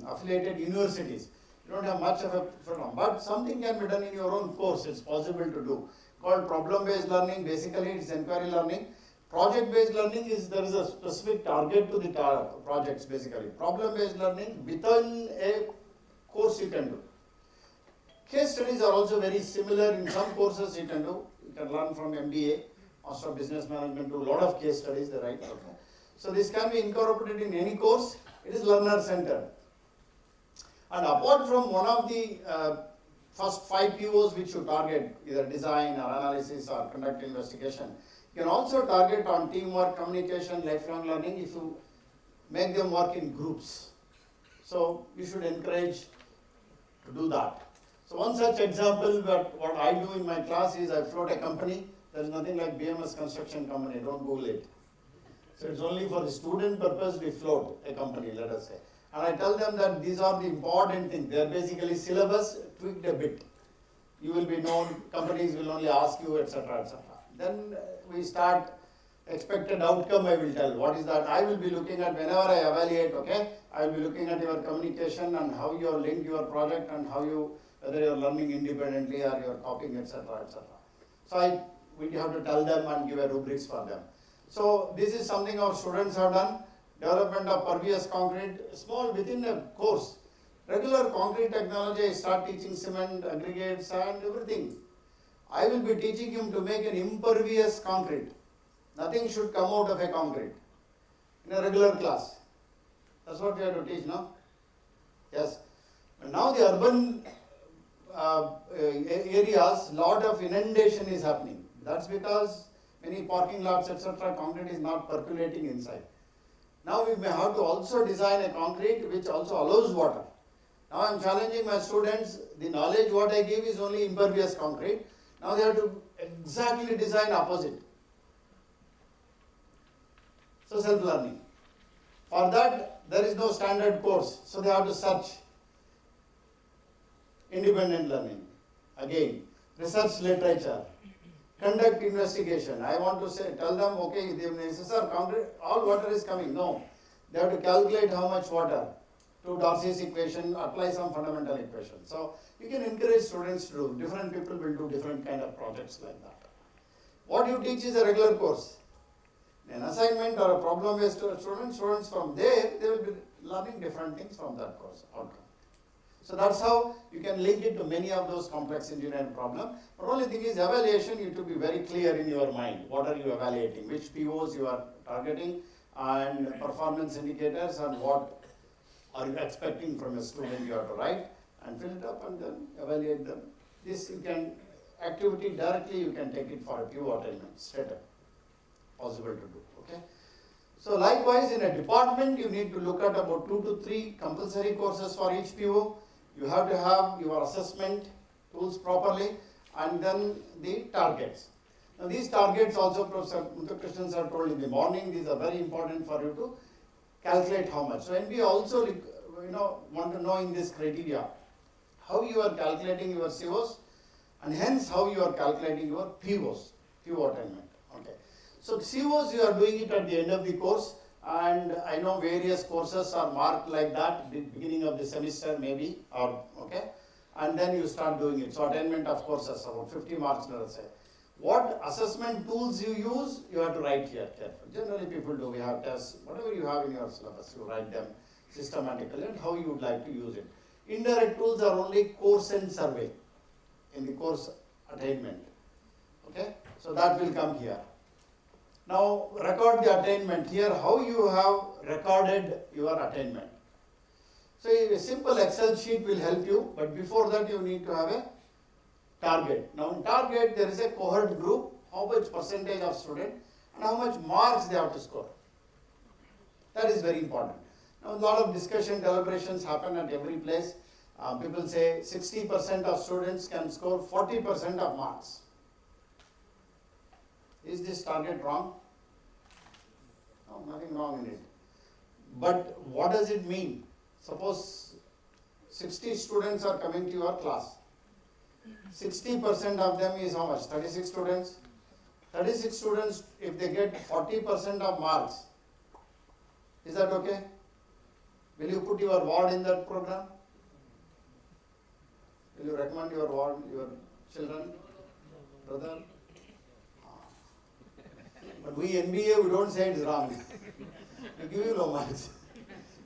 affiliated universities. You don't have much of a program, but something can be done in your own course. It's possible to do. Called problem-based learning. Basically, it's inquiry learning. Project-based learning is there is a specific target to the projects. Basically, problem-based learning within a course you can do. Case studies are also very similar. In some courses you can do. You can learn from MBA. Master of Business Management, do a lot of case studies, they write. So this can be incorporated in any course. It is learner-centered. And apart from one of the first 5 POs which you target, either design or analysis or conduct investigation, you can also target on teamwork, communication, lifelong learning if you make them work in groups. So you should encourage to do that. So one such example, what I do in my class is I float a company. There is nothing like BMS construction company, don't Google it. So it's only for the student purpose we float a company, let us say. And I tell them that these are the important things. They are basically syllabus tweaked a bit. You will be known, companies will only ask you, etc., etc. Then we start expected outcome, I will tell. What is that? I will be looking at whenever I evaluate, okay? I will be looking at your communication and how you have linked your project and how you whether you're learning independently or you're copying, etc., etc. So we have to tell them and give a rubrics for them. So this is something our students have done. Development of pervious concrete, small within a course. Regular concrete technology, I start teaching cement, aggregates, and everything. I will be teaching him to make an impervious concrete. Nothing should come out of a concrete in a regular class. That's what we have to teach, no? Yes. And now the urban areas, lot of inundation is happening. That's because many parking lots, etc., concrete is not percolating inside. Now we may have to also design a concrete which also allows water. Now I am challenging my students, the knowledge what I give is only impervious concrete. Now they have to exactly design opposite. So self-learning. For that, there is no standard course, so they have to search. Independent learning. Again, research literature. Conduct investigation. I want to tell them, okay, the sir, concrete, all water is coming. No. They have to calculate how much water to Darcy's equation, apply some fundamental equation. So you can encourage students to do. Different people will do different kind of projects like that. What you teach is a regular course. An assignment or a problem-based students from there, they will be learning different things from that course outcome. So that's how you can link it to many of those complex engineering problems. But only thing is evaluation, you have to be very clear in your mind. What are you evaluating? Which POs you are targeting and performance indicators and what are you expecting from a student you have to write and fill it up and then evaluate them. This you can, activity directly you can take it for a PO attainment straight up. Possible to do, okay? So likewise in a department you need to look at about 2 to 3 compulsory courses for each PO. You have to have your assessment tools properly and then the targets. Now these targets also Professor Muthukrishnan sir told in the morning, these are very important for you to calculate how much. So NBA also want to know in this criteria how you are calculating your COs and hence how you are calculating your POs, PO attainment. Okay. So COs you are doing it at the end of the course, and I know various courses are marked like that, the beginning of the semester maybe, or okay, and then you start doing it. So attainment of courses, about 50 marks, let us say. What assessment tools you use, you have to write here carefully. Generally people do, we have tests, whatever you have in your syllabus, you write them systematically and how you would like to use it. Indirect tools are only course and survey in the course attainment. Okay, so that will come here. Now record the attainment here, how you have recorded your attainment. So a simple Excel sheet will help you, but before that you need to have a target. Now in target there is a cohort group, how much percentage of student and how much marks they have to score. That is very important. Now a lot of discussion, deliberations happen at every place. People say 60% of students can score 40% of marks. Is this target wrong? No, nothing wrong in it. But what does it mean? Suppose 60 students are coming to your class. 60% of them is how much? 36 students? 36 students, if they get 40% of marks, is that okay? Will you put your ward in that program? Will you recommend your ward, your children, brother? But we MBA, we don't say it's wrong. We give you low marks.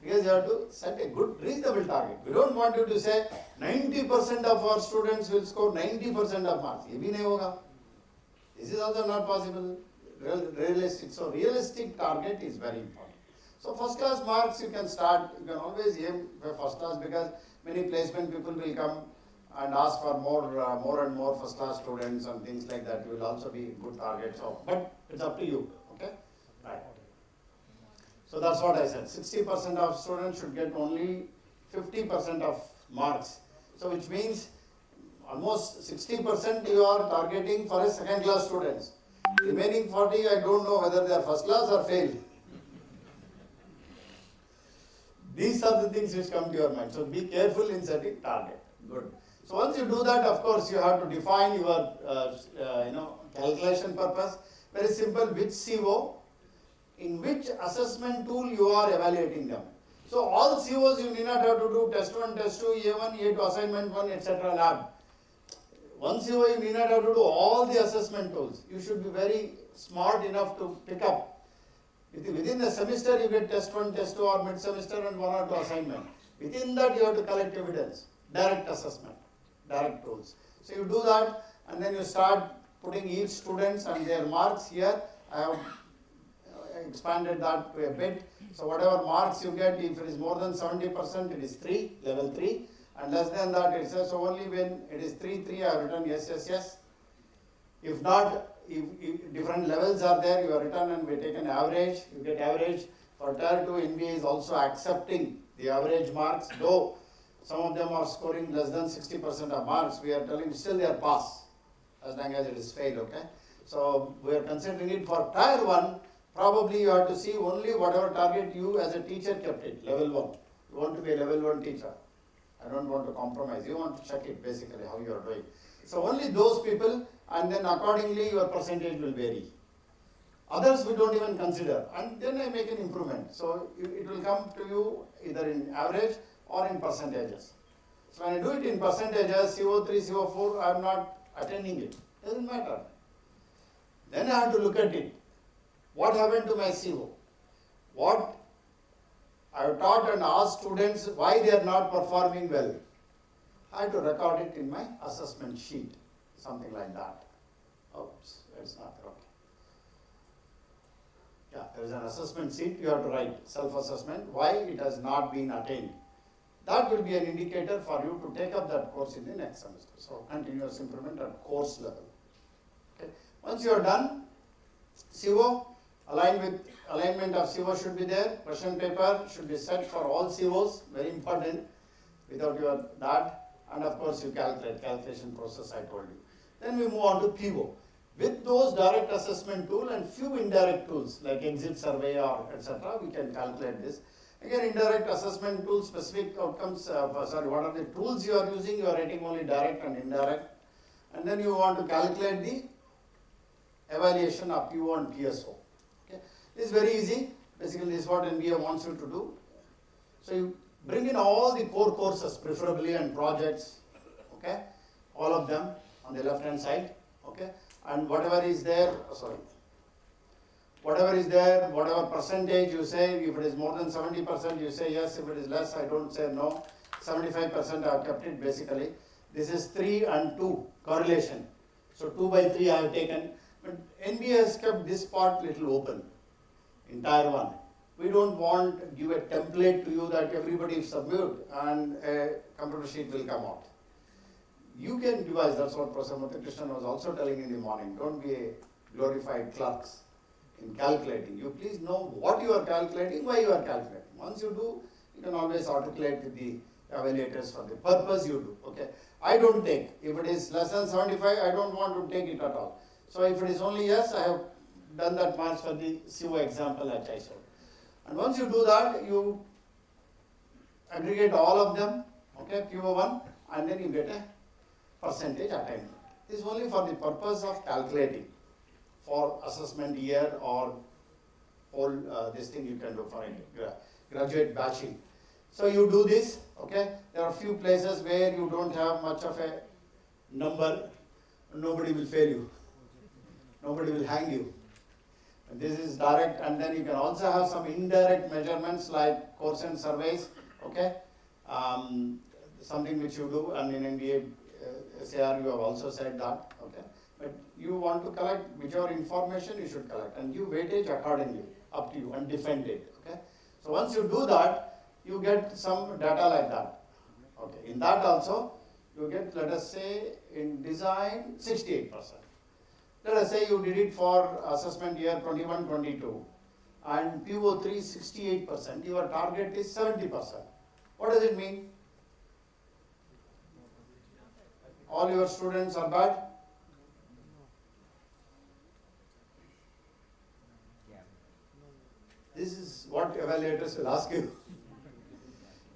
Because you have to set a good, reasonable target. We don't want you to say 90% of our students will score 90% of marks. Ye bhi nahi hoga. This is also not possible. Realistic. So realistic target is very important. So first class marks you can start, you can always aim for first class because many placement people will come and ask for more and more first class students and things like that. You will also be good target. So, but it's up to you. Okay? Right. So that's what I said. 60% of students should get only 50% of marks. So which means almost 60% you are targeting for a second class students. Remaining 40, I don't know whether they are first class or fail. These are the things which come to your mind. So be careful in setting target. Good. So once you do that, of course, you have to define your calculation purpose. Very simple, which CO, in which assessment tool you are evaluating them. So all COs you need not have to do test 1, test 2, A1, A2, assignment 1, etc. lab. One CO you need not have to do all the assessment tools. You should be very smart enough to pick up. Within the semester you get test 1, test 2 or mid semester and 1 or 2 assignment. Within that you have to collect evidence, direct assessment, direct tools. So you do that and then you start putting each students and their marks here. I have expanded that to a bit. So whatever marks you get, if it is more than 70%, it is 3, level 3. And less than that, it says so only when it is 3, 3, I have written yes, yes, yes. If not, if different levels are there, you have written and we take an average, you get average. For Tier 2, NBA is also accepting the average marks, though some of them are scoring less than 60% of marks, we are telling still they are pass, as long as it is fail, okay? So we are considering it for Tier 1, probably you have to see only whatever target you as a teacher kept it, level 1. You want to be a level 1 teacher. I don't want to compromise. You want to check it basically how you are doing. So only those people, and then accordingly your percentage will vary. Others we don't even consider, and then I make an improvement. So it will come to you either in average or in percentages. So when I do it in percentages, CO3, CO4, I am not attending it. Doesn't matter. Then I have to look at it. What happened to my CO? What I have taught and asked students why they are not performing well. I have to record it in my assessment sheet, something like that. Oops, it's not okay. Yeah, there is an assessment sheet, you have to write self-assessment, why it has not been attained. That will be an indicator for you to take up that course in the next semester. So continuous improvement at course level. Okay. Once you are done, CO, alignment of CO should be there. Question paper should be set for all COs, very important. Without your that, and of course you calculation process I told you. Then we move on to PO. With those direct assessment tool and few indirect tools like exit survey or etc., we can calculate this. Again, indirect assessment tool, specific outcomes, what are the tools you are using, you are rating only direct and indirect. And then you want to calculate the evaluation of PO and PSO. Okay. This is very easy. Basically, this is what NBA wants you to do. So you bring in all the core courses, preferably, and projects, okay, all of them on the left-hand side, okay, and whatever is there, whatever percentage you say, if it is more than 70%, you say yes, if it is less, I don't say no. 75% I have kept it basically. This is 3 and 2 correlation. So 2 by 3 I have taken, but NBA has kept this part little open in Tier 1. We don't want to give a template to you that everybody submit and a computer sheet will come out. You can devise, that's what Professor Matunga was also telling in the morning. Don't be a glorified clerks in calculating. You please know what you are calculating, why you are calculating. Once you do, you can always articulate with the evaluators for the purpose you do. Okay. I don't take. If it is less than 75, I don't want to take it at all. So if it is only yes, I have done that marks for the CO example that I showed. And once you do that, you aggregate all of them, okay, PO1, and then you get a percentage attainment. This is only for the purpose of calculating for assessment year or whole this thing you can do for graduate batching. So you do this, okay. There are a few places where you don't have much of a number, nobody will fail you, nobody will hang you. And this is direct, and then you can also have some indirect measurements like course and surveys, okay. Something which you do, and in NBA SAR you have also said that, okay. But you want to collect whichever information you should collect, and you weightage accordingly, up to you, and defend it, okay. So once you do that, you get some data like that, okay. In that also, you get, let us say, in design, 68%. Let us say you did it for assessment year 21-22, and PO3 68%, your target is 70%. What does it mean? All your students are bad? This is what evaluators will ask you.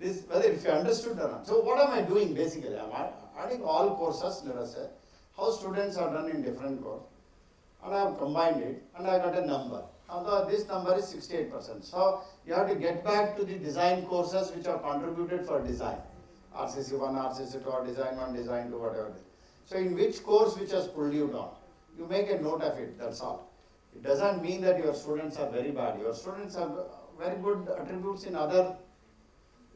This, whether if you understood or not. So what am I doing basically? I am adding all courses, let us say, how students are done in different courses, and I have combined it, and I got a number. Although this number is 68%. So you have to get back to the design courses which are contributed for design. RCC1, RCC2, or design 1, design 2, whatever it is. So in which course which has pulled you down? You make a note of it, that's all. It doesn't mean that your students are very bad. Your students have very good attributes in other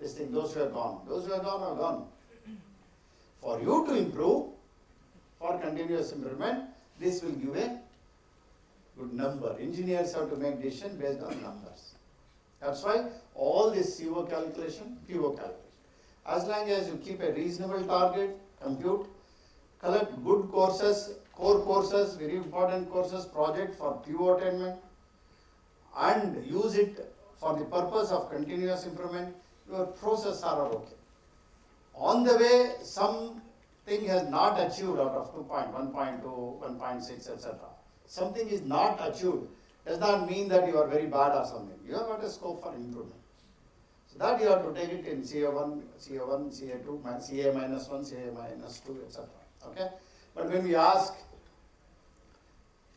things. Those who are gone. Those who are gone are gone. For you to improve, for continuous improvement, this will give a good number. Engineers have to make decision based on numbers. That's why all this CO calculation, PO calculation. As long as you keep a reasonable target, compute, collect good courses, core courses, very important courses, project for PO attainment, and use it for the purpose of continuous improvement, your process are okay. On the way, something has not achieved out of 2.1.2, 1.6, etc. Something is not achieved, does not mean that you are very bad or something. You have got a scope for improvement. So that you have to take it in CA1, CA2, CA minus 1, CA minus 2, etc. Okay? But when we ask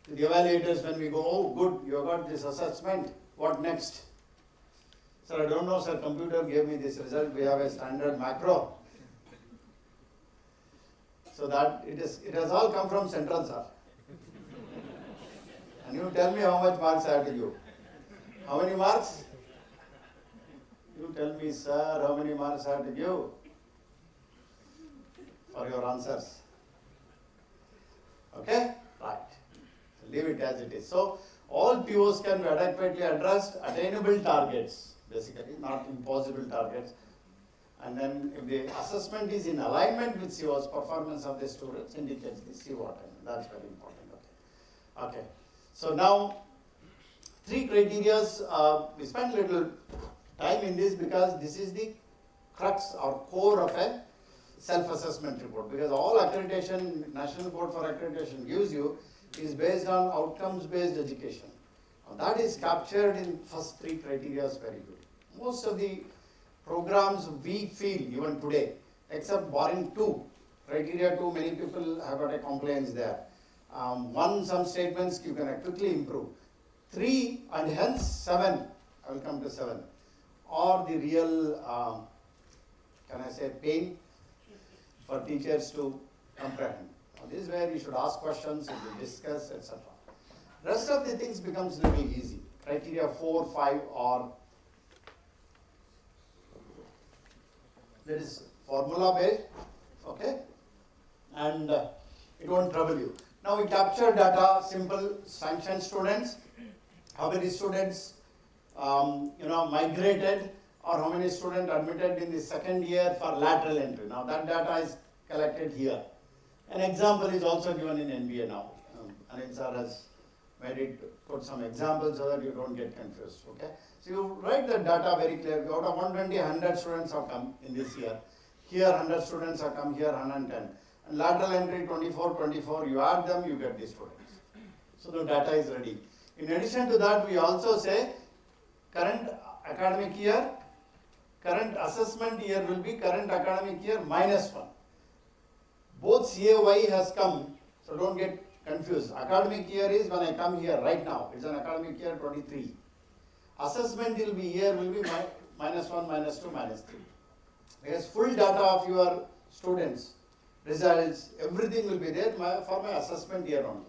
the evaluators, when we go, oh good, you have got this assessment, what next? Sir, I don't know, sir, computer gave me this result, we have a standard macro. So that it has all come from central, sir. And you tell me how much marks I have to give. How many marks? You tell me, sir, how many marks I have to give for your answers. Okay? Right. So leave it as it is. So all POs can be adequately addressed, attainable targets, basically, not impossible targets. And then if the assessment is in alignment with CO's performance of the students, indicates the CO attainment. That's very important. Okay. Okay. So now, 3 criteria, we spent a little time in this because this is the crux or core of a self-assessment report. Because all accreditation, National Board for Accreditation gives you is based on outcomes-based education. Now that is captured in first 3 criteria very good. Most of the programs we feel even today, except barring 2, criteria 2, many people have got a complaints there. 1, some statements you can quickly improve. 3 and hence 7, I will come to 7, are the real, can I say, pain for teachers to comprehend. Now, this is where you should ask questions, you should discuss, etc. Rest of the things becomes little easy. Criteria 4, 5 are, that is formula based, okay, and it won't trouble you. Now we capture data, simple sanctioned students, how many students migrated, or how many students admitted in the second year for lateral entry. Now that data is collected here. An example is also given in NBA now. Anil sir has made it, put some examples so that you don't get confused, okay. So you write the data very clearly. Out of 120, 100 students have come in this year. Here 100 students have come, here 110. And lateral entry 24, you add them, you get the students. So the data is ready. In addition to that, we also say current academic year, current assessment year will be current academic year minus 1. Both CAY has come, so don't get confused. Academic year is when I come here right now. It's an academic year 23. Assessment will be here will be minus 1, minus 2, minus 3. Because full data of your students, results, everything will be there for my assessment year only.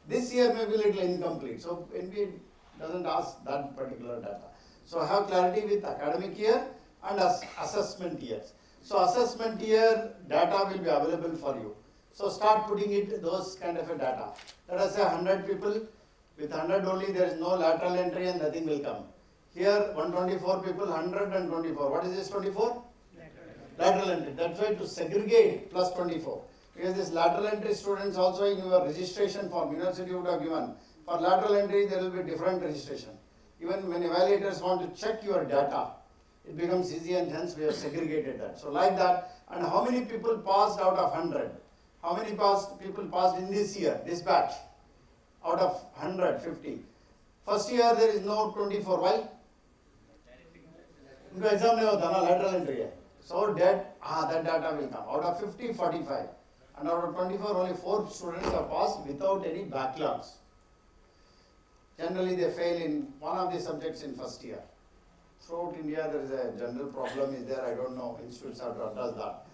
This year may be a little incomplete, so NBA doesn't ask that particular data. So I have clarity with academic year and assessment years. So assessment year data will be available for you. So start putting it those kind of a data. Let us say 100 people, with 100 only there is no lateral entry and nothing will come. Here 124 people, 124. What is this 24? Lateral entry. That's why to segregate plus 24. Because this lateral entry students also in your registration form, university would have given. For lateral entry there will be different registration. Even when evaluators want to check your data, it becomes easy and hence we have segregated that. So like that, and how many people passed out of 100? How many people passed in this year, this batch? Out of 100, 50. First year there is no 24, why? Because exam nahi hota na, lateral entry hai. So that data will come. Out of 50, 45. And out of 24, only 4 students are passed without any backlogs. Generally, they fail in one of the subjects in first year. Throughout India, there is a general problem is there. I don't know, institutes have to address that.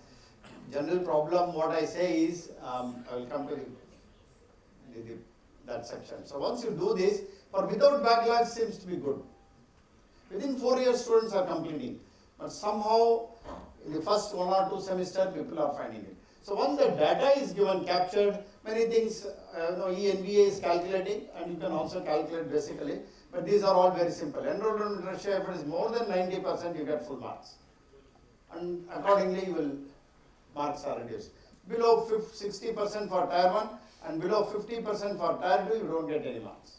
General problem, what I say is, I will come to that section. So once you do this, for without backlogs seems to be good. Within 4 years, students are completing. But somehow, in the first 1 or 2 semesters, people are finding it. So once the data is given, captured, many things, ENVA is calculating, and you can also calculate basically. But these are all very simple. Enrollment ratio, if it is more than 90%, you get full marks. And accordingly, marks are reduced. Below 60% for Tier 1 and below 50% for Tier 2, you don't get any marks.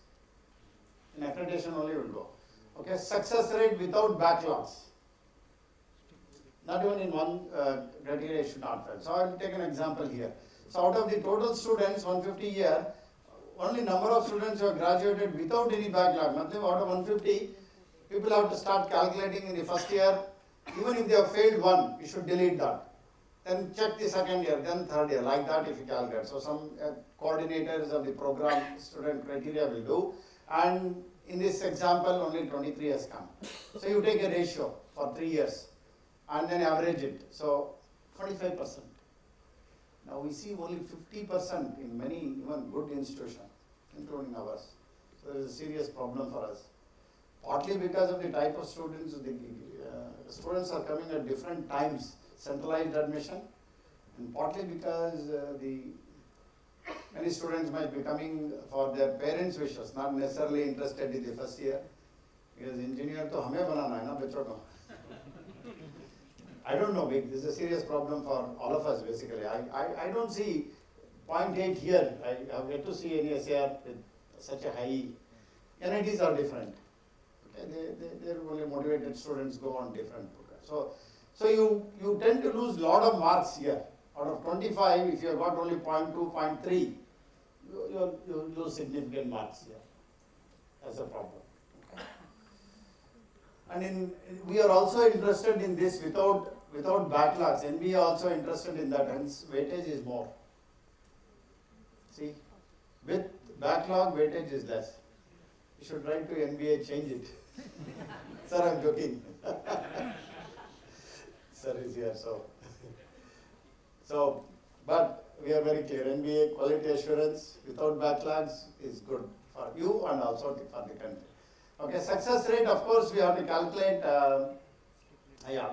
In accreditation only you will go. Okay, success rate without backlogs. Not even in one criteria you should not fail. So I will take an example here. So out of the total students, 150 here, only number of students who have graduated without any backlog. Out of 150, people have to start calculating in the first year. Even if they have failed one, you should delete that. Then check the second year, then third year, like that if you calculate. So some coordinators of the program student criteria will do. And in this example, only 23 has come. So you take a ratio for 3 years and then average it. So 25%. Now we see only 50% in many even good institutions, including ours. So there is a serious problem for us. Partly because of the type of students, the students are coming at different times, centralized admission, and partly because many students might be coming for their parents' wishes, not necessarily interested in the first year, because engineer to hame banana hai na bachon ko. I don't know, this is a serious problem for all of us basically. I don't see 0.8 here. I have yet to see any SAR with such a high. NITs are different. Okay? They're only motivated students go on different programs. So you tend to lose a lot of marks here. Out of 25, if you have got only 0.2, 0.3, you lose significant marks here. That's a problem. Okay? And we are also interested in this without backlogs. NBA also interested in that, hence weightage is more. See, with backlog, weightage is less. You should write to NBA, change it. Sir, I'm joking. Sir is here, but we are very clear. NBA quality assurance without backlogs is good for you and also for the country. Okay, success rate, of course, we have to calculate,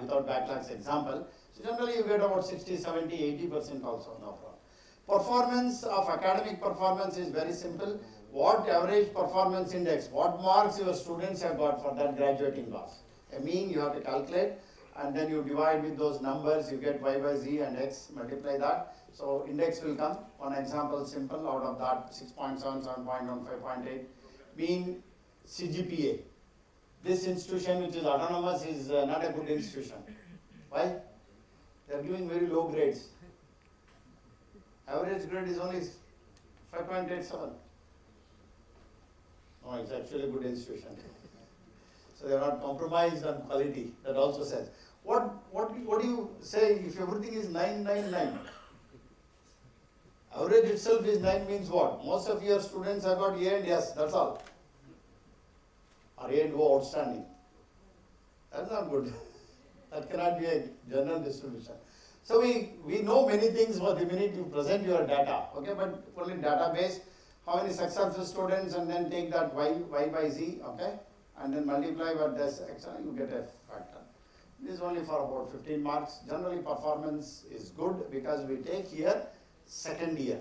without backlogs example. So generally you get about 60, 70, 80% also, no problem. Performance of academic performance is very simple. What average performance index, what marks your students have got for that graduating class. A mean you have to calculate, and then you divide with those numbers, you get y by z and x, multiply that. So index will come. One example simple, out of that 6.7, 7.1, 5.8, mean CGPA. This institution which is autonomous is not a good institution. Why? They are giving very low grades. Average grade is only 5.87. No, it's actually a good institution. So they are not compromised on quality. That also says. What do you say if everything is 999? Average itself is 9 means what? Most of your students have got A and S, that's all. Or A and O outstanding. That's not good. That cannot be a general distribution. So we know many things for the minute you present your data, okay, but only database, how many successful students, and then take that y by z, okay, and then multiply by this, actually you get a factor. This is only for about 15 marks. Generally performance is good because we take here second year.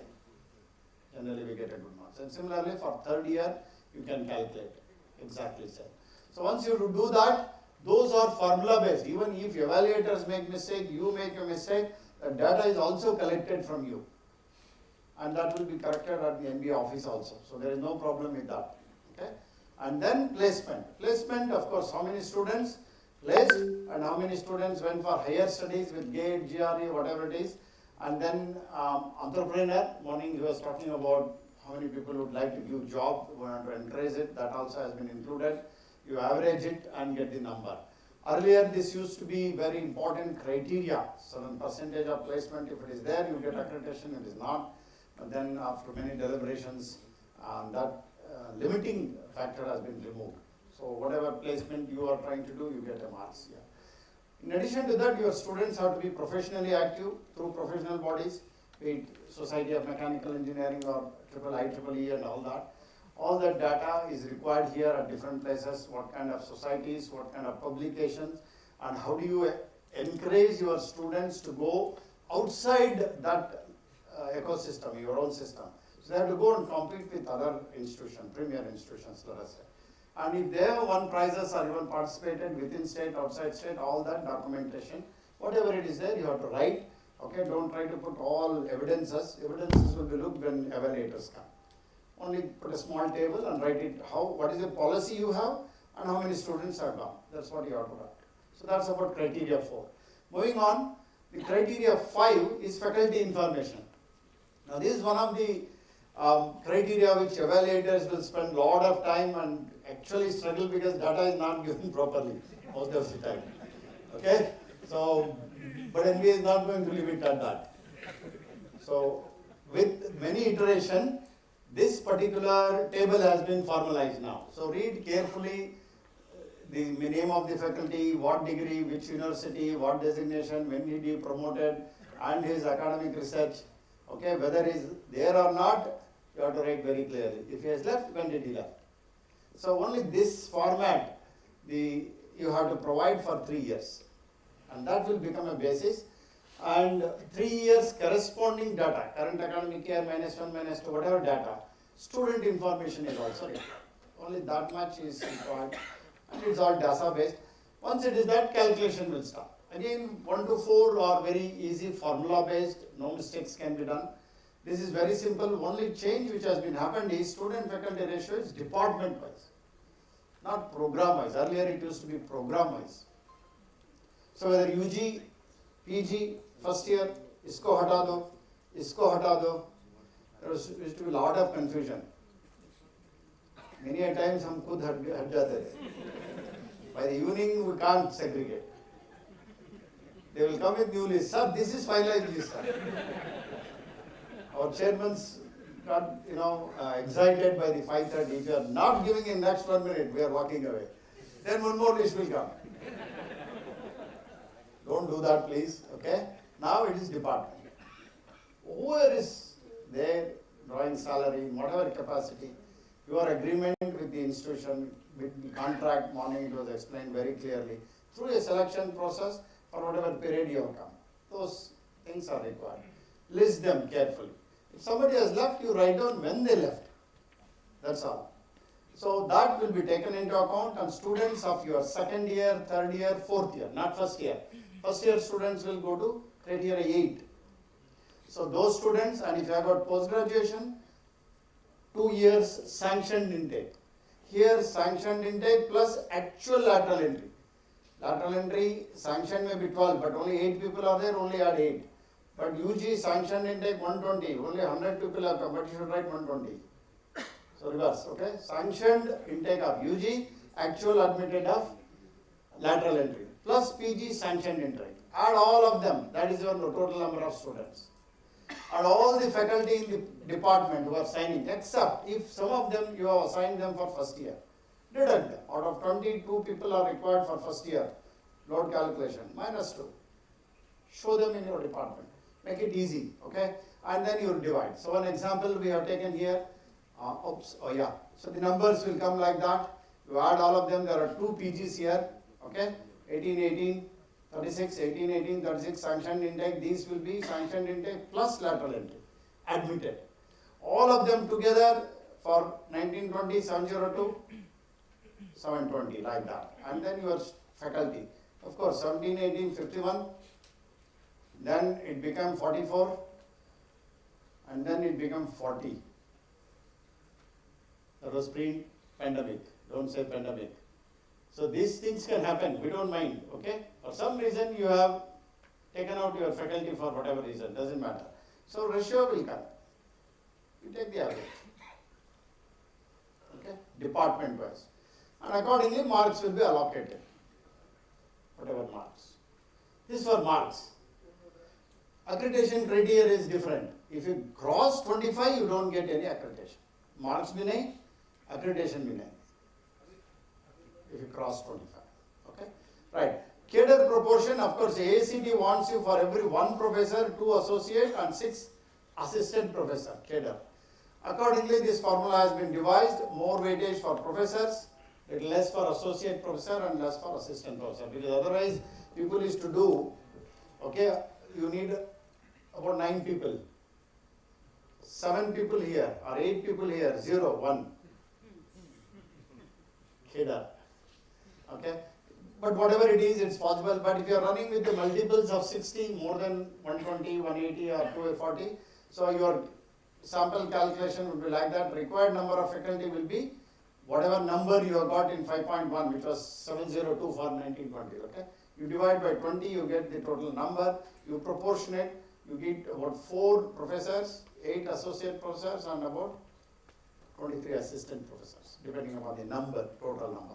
Generally we get a good marks. And similarly for third year, you can calculate exactly same. So once you do that, those are formula based. Even if evaluators make mistake, you make a mistake, the data is also collected from you. And that will be corrected at the MBA office also. So there is no problem with that. Okay? And then placement. Placement, of course, how many students placed and how many students went for higher studies with GATE, GRE, whatever it is. And then entrepreneur, morning he was talking about how many people would like to give job, we want to encourage it, that also has been included. You average it and get the number. Earlier this used to be very important criteria, certain percentage of placement, if it is there you get accreditation, it is not. But then after many deliberations, that limiting factor has been removed. So whatever placement you are trying to do, you get a marks. Yeah. In addition to that, your students have to be professionally active through professional bodies, be it Society of Mechanical Engineering or IEEE and all that. All that data is required here at different places, what kind of societies, what kind of publications, and how do you encourage your students to go outside that ecosystem, your own system. So they have to go and compete with other institutions, premier institutions, let us say. And if they have won prizes or even participated within state, outside state, all that documentation, whatever it is there, you have to write. Okay, don't try to put all evidences. Evidences will be looked when evaluators come. Only put a small table and write it what is the policy you have and how many students are gone. That's what you have to write. So that's about criteria 4. Moving on, the criteria 5 is faculty information. Now this is one of the criteria which evaluators will spend a lot of time and actually struggle because data is not given properly most of the time. Okay? So, but NBA is not going to leave it at that. So, with many iteration, this particular table has been formalized now. So, read carefully the name of the faculty, what degree, which university, what designation, when did he promoted, and his academic research. Okay, whether he is there or not, you have to write very clearly. If he has left, when did he left? So only this format, you have to provide for 3 years. And that will become a basis. And 3 years corresponding data, current academic year, -1, -2, whatever data, student information is also required. Only that much is required. And it's all data based. Once it is that, calculation will start. Again, 1 to 4 are very easy, formula based, no mistakes can be done. This is very simple. Only change which has been happened is student faculty ratio is department wise, not program wise. Earlier it used to be program wise. So whether UG, PG, first year, isko hata do, there used to be a lot of confusion. Many a times hum khud hat jate. By the evening we can't segregate. They will come with new list. Sir, this is finalized list, sir. Our chairman's got, excited by the 5:30. If you are not giving in next 1 minute, we are walking away. Then one more list will come. Don't do that, please. Okay? Now it is department. Whoever is there, drawing salary, in whatever capacity, your agreement with the institution, with the contract, morning it was explained very clearly, through a selection process for whatever period you have come. Those things are required. List them carefully. If somebody has left, you write down when they left. That's all. So that will be taken into account, and students of your 2nd year, 3rd year, 4th year, not 1st year. 1st year students will go to criteria 8. So those students, and if you have got post-graduation, 2 years sanctioned intake. Here sanctioned intake plus actual lateral entry. Lateral entry sanction may be 12, but only 8 people are there, only add 8. But UG sanctioned intake 120, only 100 people have come, but you should write 120. So reverse, okay? Sanctioned intake of UG, actual admitted of lateral entry, plus PG sanctioned intake. Add all of them, that is your total number of students. And all the faculty in the department who are signing, except if some of them you have assigned them for 1st year. Deduct them. Out of 22 people are required for 1st year, load calculation, -2. Show them in your department. Make it easy, okay? And then you divide. So one example we have taken here. So the numbers will come like that. You add all of them. There are 2 PGs here, okay? 18, 18, 36, 18, 18, 36 sanctioned intake. These will be sanctioned intake plus lateral entry, admitted. All of them together for 1920, 702, 720, like that. And then your faculty. Of course, 17, 18, 51. Then it became 44. And then it became 40. That was pre-pandemic. Don't say pandemic. So these things can happen. We don't mind. Okay? For some reason you have taken out your faculty for whatever reason. Doesn't matter. So ratio will come. You take the average. Okay? Department wise. And accordingly marks will be allocated. Whatever marks. This is for marks. Accreditation criteria is different. If you cross 25, you don't get any accreditation. Marks भी नहीं, accreditation भी नहीं, if you cross 25, okay? Right. Cadre proportion, of course, AICT wants you for every 1 professor, 2 associate and 6 assistant professor, cadre. Accordingly, this formula has been devised, more weightage for professors, little less for associate professor and less for assistant professor. Because otherwise, people used to do, okay, you need about 9 people. 7 people here, or 8 people here, 0, 1. Cadre. Okay? But whatever it is, it's possible. But if you are running with the multiples of 60, more than 120, 180 or 240, so your sample calculation will be like that. Required number of faculty will be whatever number you have got in 5.1, which was 702 for 1920. Okay? You divide by 20, you get the total number. You proportionate, you get about 4 professors, 8 associate professors, and about 23 assistant professors, depending upon the number, total number.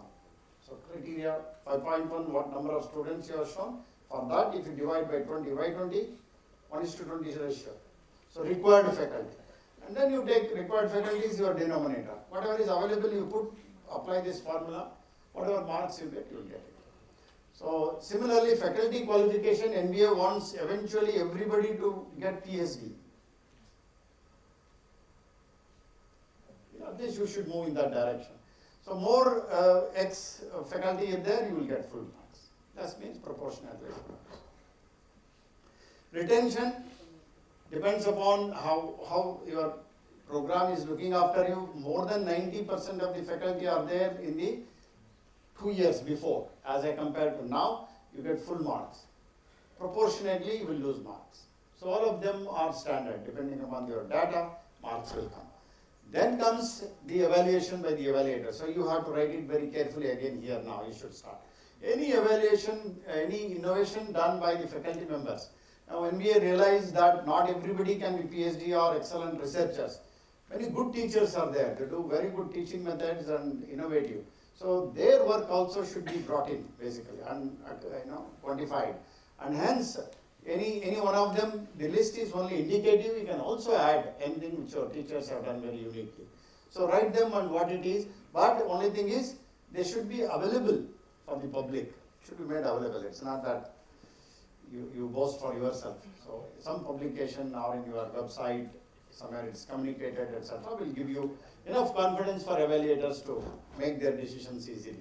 So criteria 5.1, what number of students you have shown. For that, if you divide by 20 by 20, 1:20 is ratio. So required faculty. And then you take required faculty is your denominator. Whatever is available, you put, apply this formula. Whatever marks you get, you will get it. So similarly, faculty qualification, NBA wants eventually everybody to get PhD. This you should move in that direction. So more X faculty is there, you will get full marks. That means proportionately. Retention depends upon how your program is looking after you. More than 90% of the faculty are there in the 2 years before. As I compare to now, you get full marks. Proportionately, you will lose marks. So all of them are standard. Depending upon your data, marks will come. Then comes the evaluation by the evaluator. So you have to write it very carefully again here now, you should start. Any evaluation, any innovation done by the faculty members. Now NBA realized that not everybody can be PhD or excellent researchers. Many good teachers are there. They do very good teaching methods and innovative. So their work also should be brought in basically and quantified. And hence, any one of them, the list is only indicative. You can also add anything which your teachers have done very uniquely. So write them on what it is. But only thing is, they should be available for the public. Should be made available. It's not that you boast for yourself. So some publication or in your website, somewhere it's communicated, etc., will give you enough confidence for evaluators to make their decisions easily.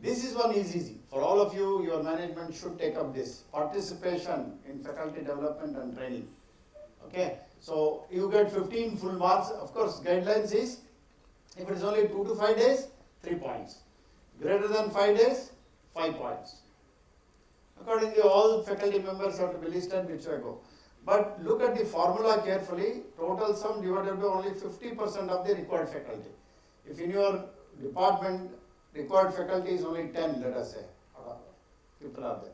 This is one is easy. For all of you, your management should take up this. Participation in faculty development and training. Okay, so you get 15 full marks. Of course, guidelines is, if it is only 2 to 5 days, 3 points. Greater than 5 days, 5 points. Accordingly, all faculty members have to be listed which way go. But look at the formula carefully. Total sum divided by only 50% of the required faculty. If in your department, required faculty is only 10, let us say, people are there.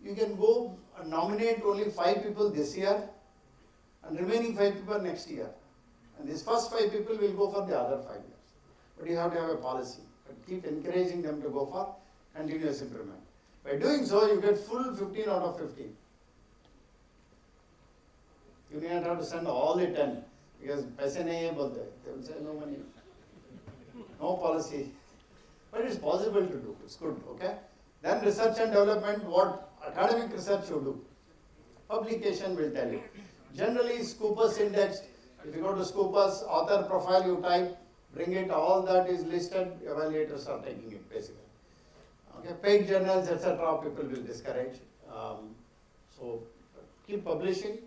You can go and nominate only 5 people this year and remaining 5 people next year. And these first 5 people will go for the other 5 years. But you have to have a policy. But keep encouraging them to go for continuous improvement. By doing so, you get full 15 out of 15. You do not have to send all the 10 because paise nahi hai bolte. They will say no money, no policy. But it's possible to do. It's good. Okay. Then research and development. What academic research you do? Publication will tell you. Generally, Scopus index. If you go to Scopus author profile, you type, bring it. All that is listed. Evaluators are taking it basically. Okay. Paid journals, etc. People will discourage. So keep publishing.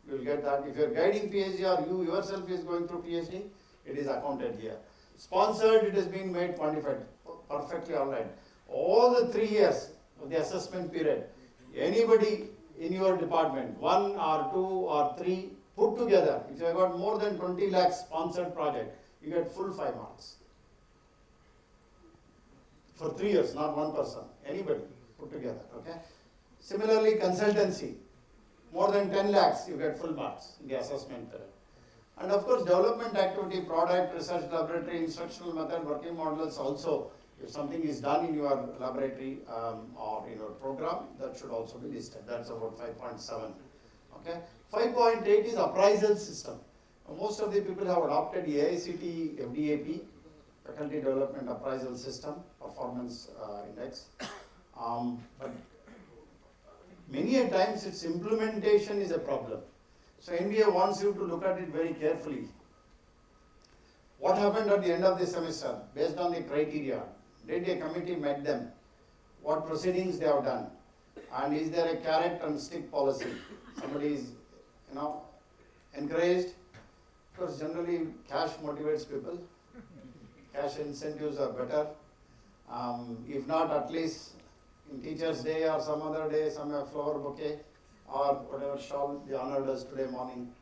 You will get that. If you are guiding PhD or you yourself is going through PhD, it is accounted here. Sponsored, it has been made quantified. Perfectly all right. All the 3 years of the assessment period, anybody in your department, 1 or 2 or 3 put together, if you have got more than 20 lakhs sponsored project, you get full 5 marks. For 3 years, not one person, anybody put together. Okay. Similarly, consultancy. More than 10 lakhs, you get full marks in the assessment period. And of course, development activity, product, research laboratory, instructional method, working models also, if something is done in your laboratory or in your program, that should also be listed. That's about 5.7. Okay. 5.8 is appraisal system. Most of the people have adopted AICT, FDAP, faculty development appraisal system, performance index. But many a times its implementation is a problem. So NBA wants you to look at it very carefully. What happened at the end of the semester based on the criteria? Did a committee met them? What proceedings they have done? And is there a carrot and stick policy? Somebody is, encouraged. Of course, generally cash motivates people. Cash incentives are better. If not, at least in Teachers' Day or some other day, some flower bouquet or whatever shawl the honor does today morning.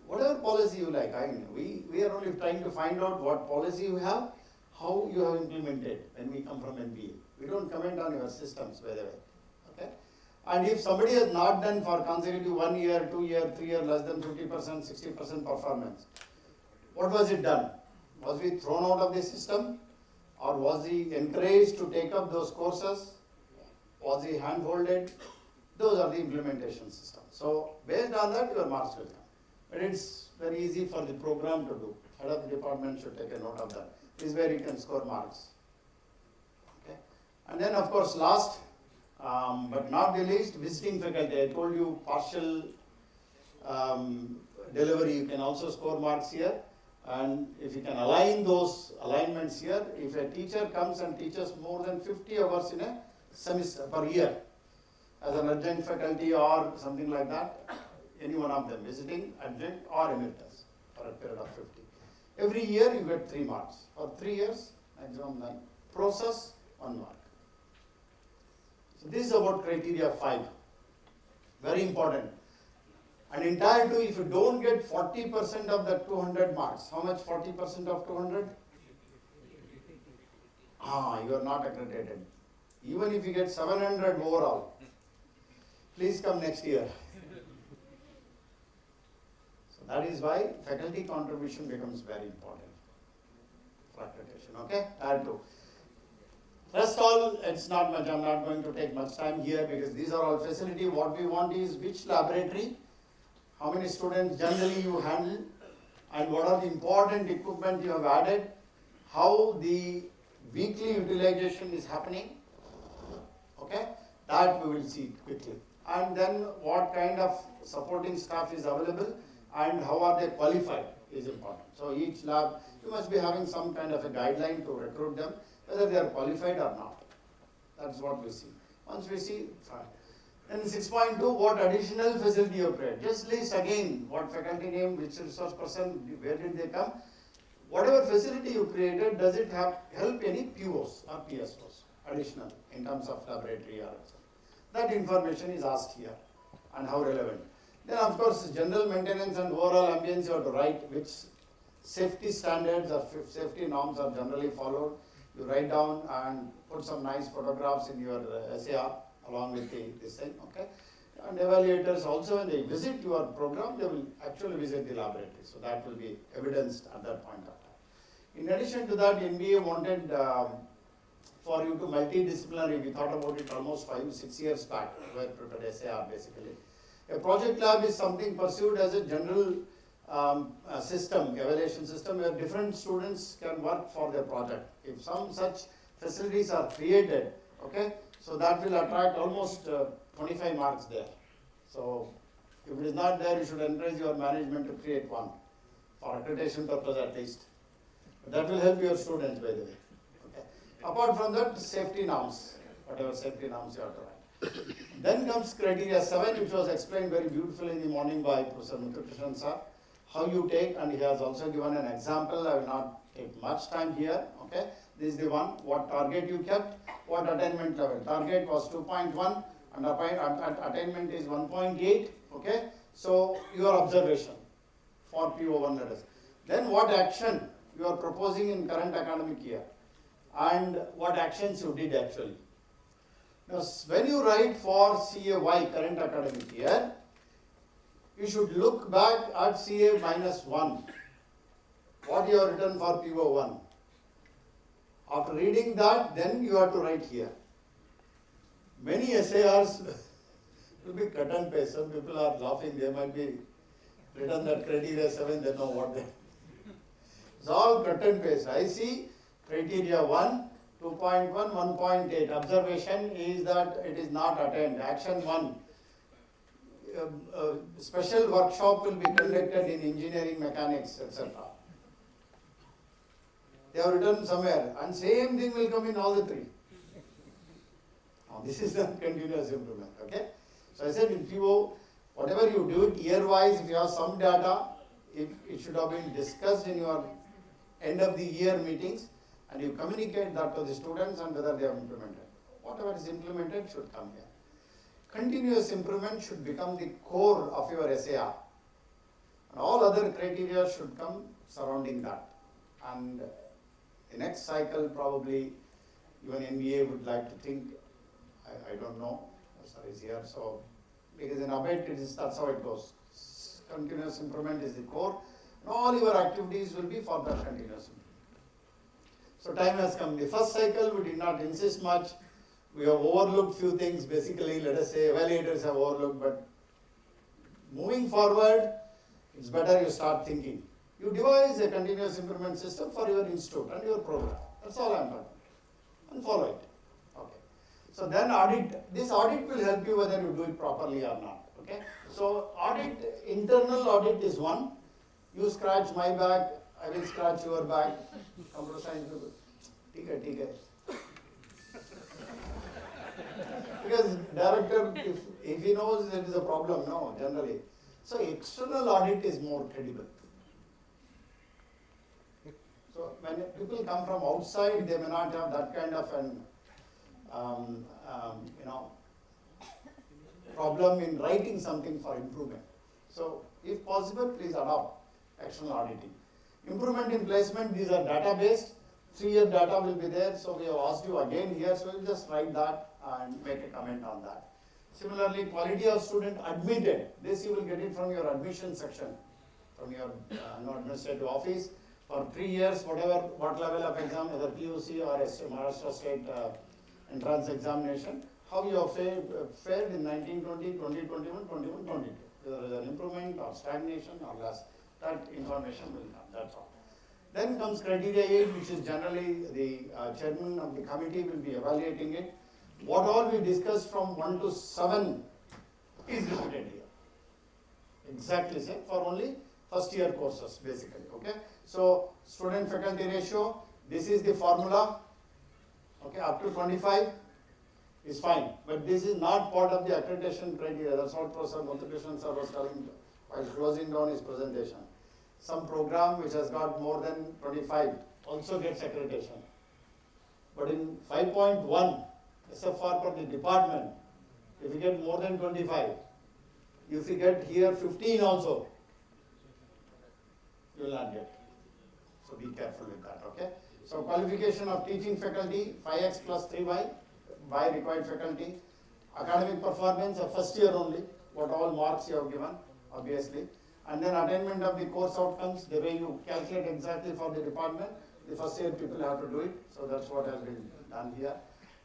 Whatever policy you like. I mean, we are only trying to find out what policy you have, how you have implemented when we come from MBA. We don't comment on your systems, by the way. Okay? And if somebody has not done for consecutive 1 year, 2 year, 3 year, less than 50%, 60% performance, what was it done? Was he thrown out of the system? Or was he encouraged to take up those courses? Was he hand-holded? Those are the implementation systems. So based on that, your marks will come. But it's very easy for the program to do. Head of the department should take a note of that. This is where you can score marks. Okay. And then of course last, but not the least, visiting faculty. I told you partial delivery, you can also score marks here. And if you can align those alignments here, if a teacher comes and teaches more than 50 hours in a semester per year, as an adjunct faculty or something like that, any one of them, visiting, adjunct or emeritus for a period of 50. Every year you get 3 marks. For 3 years, maximum 9. Process, 1 mark. So this is about criteria 5. Very important. And entire 2, if you don't get 40% of the 200 marks, how much 40% of 200? You are not accredited. Even if you get 700 overall, please come next year. So that is why faculty contribution becomes very important for accreditation. Okay? Tier 2. Rest all, it's not much, I'm not going to take much time here because these are all facility. What we want is which laboratory, how many students generally you handle, and what are the important equipment you have added, how the weekly utilization is happening. Okay? That we will see quickly. And then what kind of supporting staff is available and how are they qualified is important. So each lab, you must be having some kind of a guideline to recruit them, whether they are qualified or not. That's what we see. Once we see, fine. Then 6.2, what additional facility you create. Just list again what faculty name, which resource person, where did they come. Whatever facility you created, does it help any POs or PSOs additional in terms of laboratory or something. That information is asked here and how relevant. Then of course general maintenance and overall ambience you have to write which safety standards or safety norms are generally followed. You write down and put some nice photographs in your SAR along with this thing, okay? And evaluators also when they visit your program, they will actually visit the laboratory. So that will be evidenced at that point of time. In addition to that, NBA wanted for you to multidisciplinary, we thought about it almost 5-6 years back, where prepared SAR basically. A project lab is something pursued as a general system, evaluation system, where different students can work for their project. If some such facilities are created, okay, so that will attract almost 25 marks there. So if it is not there, you should encourage your management to create one, for accreditation purpose at least. That will help your students, by the way. Okay. Apart from that, safety norms, whatever safety norms you have to write. Then comes criteria 7, which was explained very beautifully in the morning by Professor Matunga sir. How you take, and he has also given an example. I will not take much time here. Okay, this is the one. What target you kept? What attainment level? Target was 2.1, and attainment is 1.8. Okay, so your observation for PO1 let us. Then what action you are proposing in current academic year, and what actions you did actually. Now, when you write for CA current academic year, you should look back at CA -1, what you have written for PO1. After reading that, then you have to write here. Many SARs will be cut and paste. Some people are laughing, they might be written that criteria 7, they know what they. It's all cut and paste. I see criteria 1, 2.1, 1.8. Observation is that it is not attained. Action 1. Special workshop will be conducted in engineering, mechanics, etc. They have written somewhere, and same thing will come in all the three. Now, this is not continuous improvement, okay? So I said in PO, whatever you do it year-wise, if you have some data, if it should have been discussed in your end of the year meetings, and you communicate that to the students and whether they have implemented. Whatever is implemented should come here. Continuous improvement should become the core of your SAR. And all other criteria should come surrounding that. And the next cycle probably even NBA would like to think, I don't know, sir is here, so because in ABET that's how it goes. Continuous improvement is the core, and all your activities will be for that continuous improvement. So time has come. The first cycle we did not insist much. We have overlooked few things, basically, let us say evaluators have overlooked, but moving forward, it's better you start thinking. You devise a continuous improvement system for your institute and your program. That's all I'm talking. And follow it. Okay. So then audit, this audit will help you whether you do it properly or not. Okay. So audit, internal audit is one. You scratch my back, I will scratch your back. Computer science people. TK. Because director, if he knows there is a problem, no, generally. So external audit is more credible. So when people come from outside, they may not have that kind of an, problem in writing something for improvement. So if possible, please adopt external auditing. Improvement in placement, these are data-based. 3-year data will be there, so we have asked you again here, so we'll just write that and make a comment on that. Similarly, quality of student admitted, this you will get it from your admission section, from your administrative office. For 3 years, what level of exam, whether PUC or Maharashtra state entrance examination, how you have fared in 1920, 2021, 21, 22. Whether there is an improvement or stagnation or less, that information will come, that's all. Then comes criteria 8, which is generally the chairman of the committee will be evaluating it. What all we discussed from 1 to 7 is repeated here. Exactly same for only first year courses basically, okay. So student faculty ratio, this is the formula, okay, up to 25 is fine, but this is not part of the accreditation criteria. That's what Professor Matunga sir was telling while closing down his presentation. Some program which has got more than 25 also gets accreditation. But in 5.1, SFR for the department, if you get more than 25, if you get here 15 also, you will not get. So be careful with that, okay? So qualification of teaching faculty, 5x plus 3y, by required faculty. Academic performance of first year only, what all marks you have given, obviously. And then attainment of the course outcomes, the way you calculate exactly for the department, the first year people have to do it, so that's what has been done here.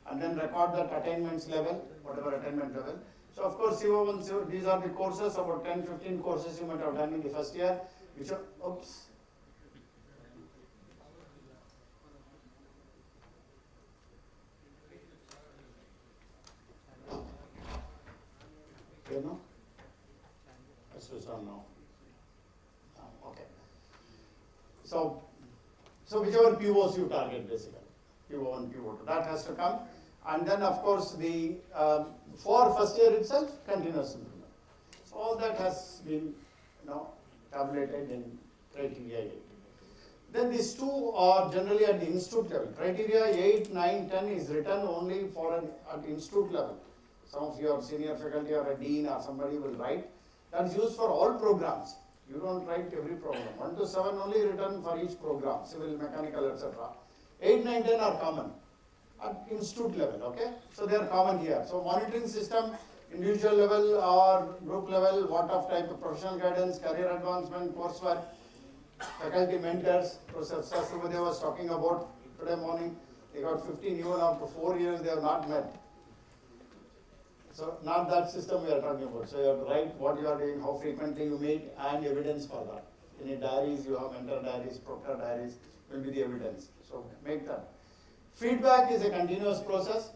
And then record that attainments level, whatever attainment level. So of course, CO1, these are the courses, about 10, 15 courses you might have done in the first year, which are, oops. You know? Let's switch on now. Okay. So whichever POs you target basically, PO1, PO2, that has to come. And then of course the, for first year itself, continuous improvement. So all that has been, tabulated in criteria 8. Then these two are generally at the institute level. Criteria 8, 9, 10 is written only for at institute level. Some of your senior faculty or a dean or somebody will write. That is used for all programs. You don't write every program. 1 to 7 only written for each program, civil, mechanical, etc. 8, 9, 10 are common at institute level, okay? So they are common here. So monitoring system, individual level or group level, what of type of professional guidance, career advancement, coursework, faculty mentors. Professor Sasubhadeva was talking about today morning. They got 15, even after 4 years they have not met. So not that system we are talking about. So you have to write what you are doing, how frequently you meet, and evidence for that. Any diaries you have, mentor diaries, proctor diaries, will be the evidence. So make them. Feedback is a continuous process.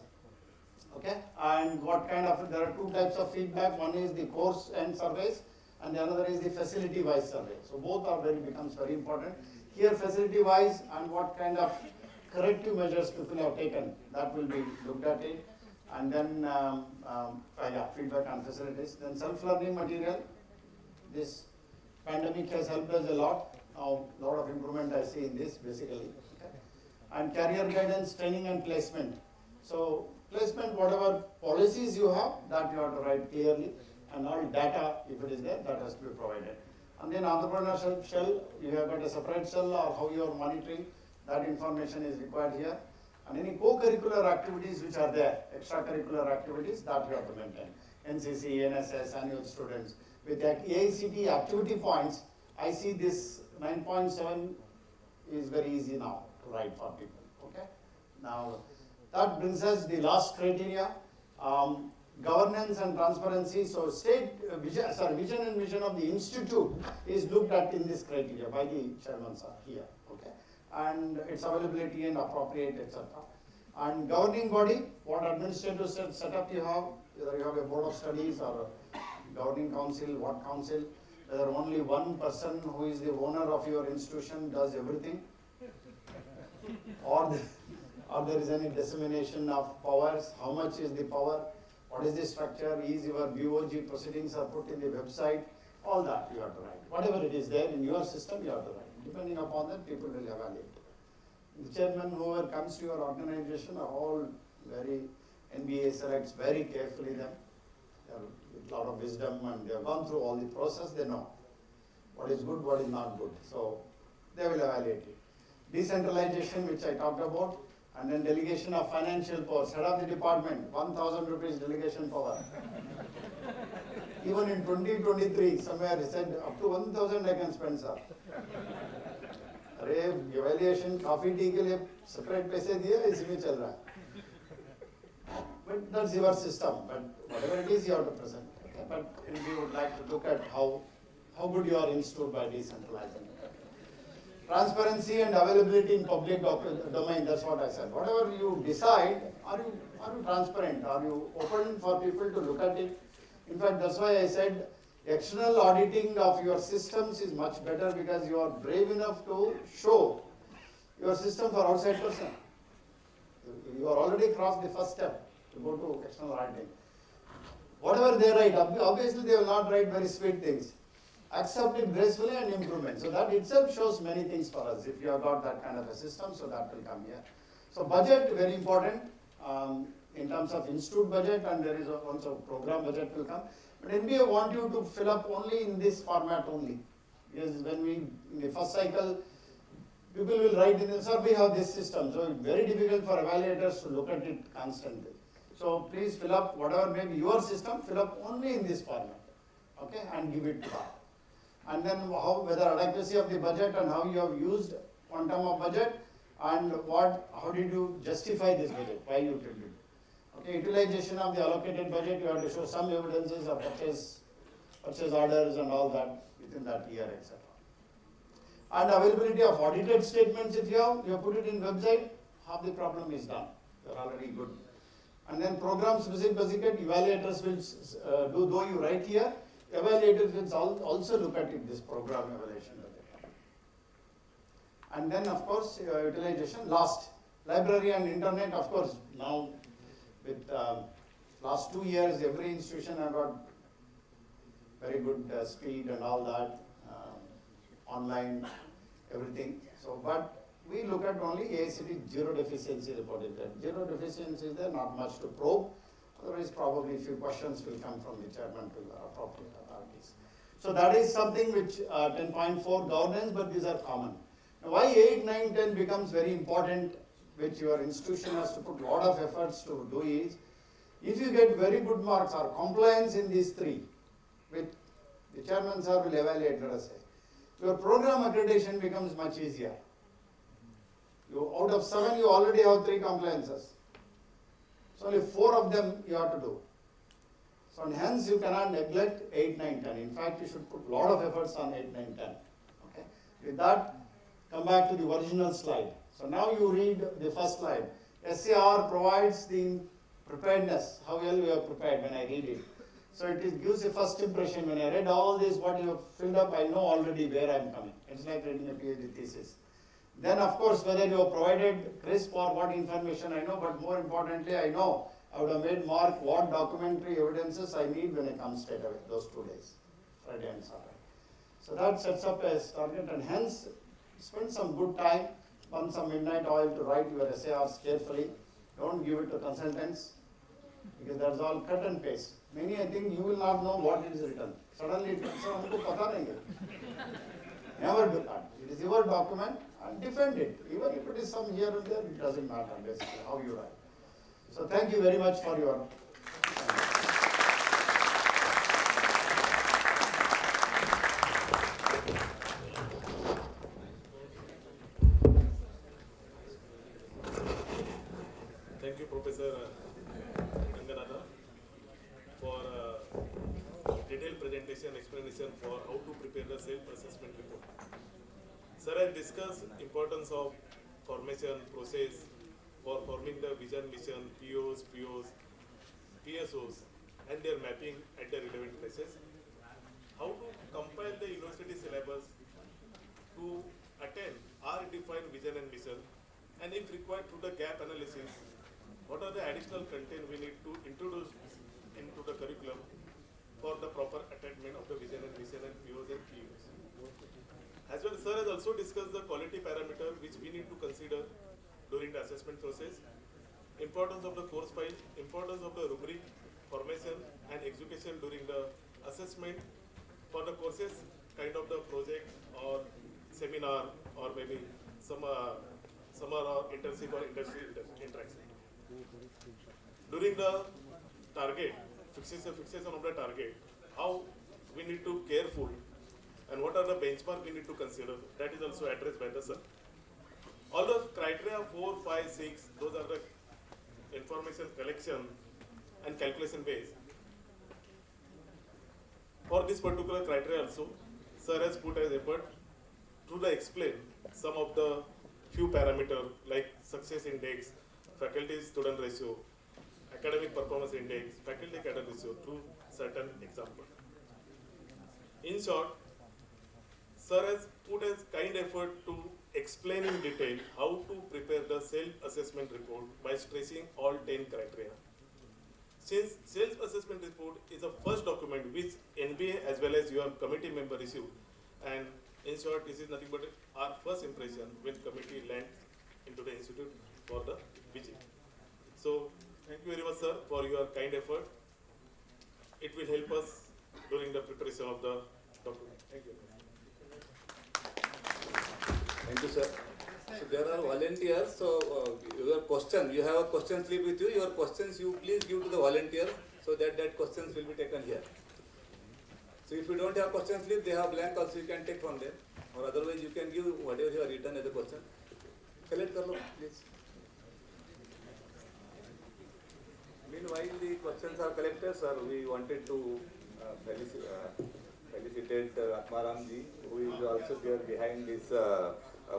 Okay, and what kind of, there are two types of feedback. One is the course end surveys, and the other is the facility wise survey. So both are becomes very important. Here facility wise and what kind of corrective measures people have taken, that will be looked at it. And then feedback on facilities. Then self-learning material. This pandemic has helped us a lot. Now a lot of improvement I see in this basically. Okay. And career guidance, training and placement. So placement, whatever policies you have, that you have to write clearly, and all data, if it is there, that has to be provided. And then entrepreneurship shell, you have got a separate cell or how you are monitoring, that information is required here. And any co-curricular activities which are there, extracurricular activities, that you have to maintain. NCC, NSS, annual students. With the AICT activity points, I see this 9.7 is very easy now to write for people. Okay. Now, that brings us the last criteria, governance and transparency. So vision and mission of the institute is looked at in this criteria by the chairman sir here. Okay, and its availability and appropriate, etc. And governing body, what administrative setup you have, whether you have a board of studies or a governing council, what council, whether only one person who is the owner of your institution does everything, or there is any dissemination of powers, how much is the power, what is the structure, is your BOG proceedings are put in the website, all that you have to write. Whatever it is there in your system, you have to write. Depending upon that, people will evaluate. The chairman, whoever comes to your organization, are all very, NBA selects very carefully them. They are with a lot of wisdom and they have gone through all the process, they know what is good, what is not good. So they will evaluate it. Decentralization, which I talked about, and then delegation of financial powers. Head of the department, 1,000 rupees delegation power. Even in 2023, somewhere he said up to 1,000 I can spend, sir. अरे evaluation coffee tea के लिए separate पैसे दिए इसी में चल रहा है. But that's your system. But whatever it is, you have to present. Okay? But we would like to look at how good you are institute by decentralizing. Transparency and availability in public domain, that's what I said. Whatever you decide, are you transparent? Are you open for people to look at it? In fact, that's why I said external auditing of your systems is much better because you are brave enough to show your system for outside person. You are already crossed the first step to go to external auditing. Whatever they write, obviously they will not write very sweet things. Accept it gracefully and improvement. So that itself shows many things for us if you have got that kind of a system, so that will come here. So budget, very important in terms of institute budget, and there is also program budget will come. But NBA want you to fill up only in this format only. Because when in the first cycle, people will write in the, sir, we have this system. So it's very difficult for evaluators to look at it constantly. So please fill up whatever may be your system, fill up only in this format. Okay, and give it to that. And then whether adequacy of the budget and how you have used quantum of budget and how did you justify this budget, why you did it. Okay, utilization of the allocated budget, you have to show some evidences of purchase orders and all that within that year, etc. And availability of audited statements, if you have put it in website, half the problem is done. You're already good. And then program specific budget, evaluators will do, though you write here, evaluators will also look at it, this program evaluation. And then of course, utilization, last, library and internet, of course, now with last 2 years, every institution have got very good speed and all that, online, everything. So, but we look at only AICT zero deficiency reported. Zero deficiency is there, not much to probe. Otherwise, probably a few questions will come from the chairman to the appropriate authorities. So that is something which 10.4 governance, but these are common. Now, why 8, 9, 10 becomes very important, which your institution has to put a lot of efforts to do is, if you get very good marks or compliance in these 3, which the chairman sir will evaluate, let us say, your program accreditation becomes much easier. Out of 7, you already have 3 compliances. So only 4 of them you have to do. So hence you cannot neglect 8, 9, 10. In fact, you should put a lot of efforts on 8, 9, 10. With that, come back to the original slide. So now you read the first slide. SAR provides the preparedness, how well we are prepared when I read it. So it gives a first impression. When I read all this, what you have filled up, I know already where I am coming. It's like reading a PhD thesis. Then of course, whether you have provided crisp or what information I know, but more importantly, I know I would have made mark what documentary evidences I need when I come straight away, those 2 days, Friday and Saturday. So that sets up as target, and hence spend some good time, burn some midnight oil to write your SARs carefully. Don't give it to consultants, because that's all cut and paste. Many, I think you will not know what is written. Suddenly it comes out, humko pata nahi hai. Never do that. It is your document and defend it. Even if it is some here and there, it doesn't matter basically how you write. So thank you very much for your Thank you, Professor Ranganatha, for detailed presentation, explanation for how to prepare the self-assessment report. Sir, I discussed importance of formation process for forming the vision, mission, POs, PSOs, and their mapping at the relevant places. How to compile the university syllabus to attain our defined vision and mission, and if required through the gap analysis, what are the additional content we need to introduce into the curriculum for the proper attainment of the vision and mission and POs and PUs. As well, sir has also discussed the quality parameter which we need to consider during the assessment process, importance of the course file, importance of the rubric, formation and execution during the assessment for the courses, kind of the project or seminar or maybe summer or internship or industry interaction. During the target, fixation of the target, how we need to careful and what are the benchmark we need to consider, that is also addressed by the sir. All the criteria 4, 5, 6, those are the information collection and calculation based. For this particular criteria also, sir has put as effort to explain some of the few parameters like success index, faculty student ratio, academic performance index, faculty cadre ratio through certain examples. In short, sir has put as kind effort to explain in detail how to prepare the self-assessment report by stressing all 10 criteria. Since self-assessment report is the first document which NBA as well as your committee member issue, and in short, this is nothing but our first impression when committee lands into the institute for the visit. So, thank you very much, sir, for your kind effort. It will help us during the preparation of the document. Thank you. Thank you, sir. So there are volunteers. So your question, you have a question slip with you. Your questions you please give to the volunteer so that questions will be taken here. So if you don't have question slip, they have blank also, you can take from them. Or otherwise you can give whatever you have written as a question. Collect kar lo, please. Meanwhile, the questions are collected, sir. We wanted to felicitate Atmaram ji, who is also there behind this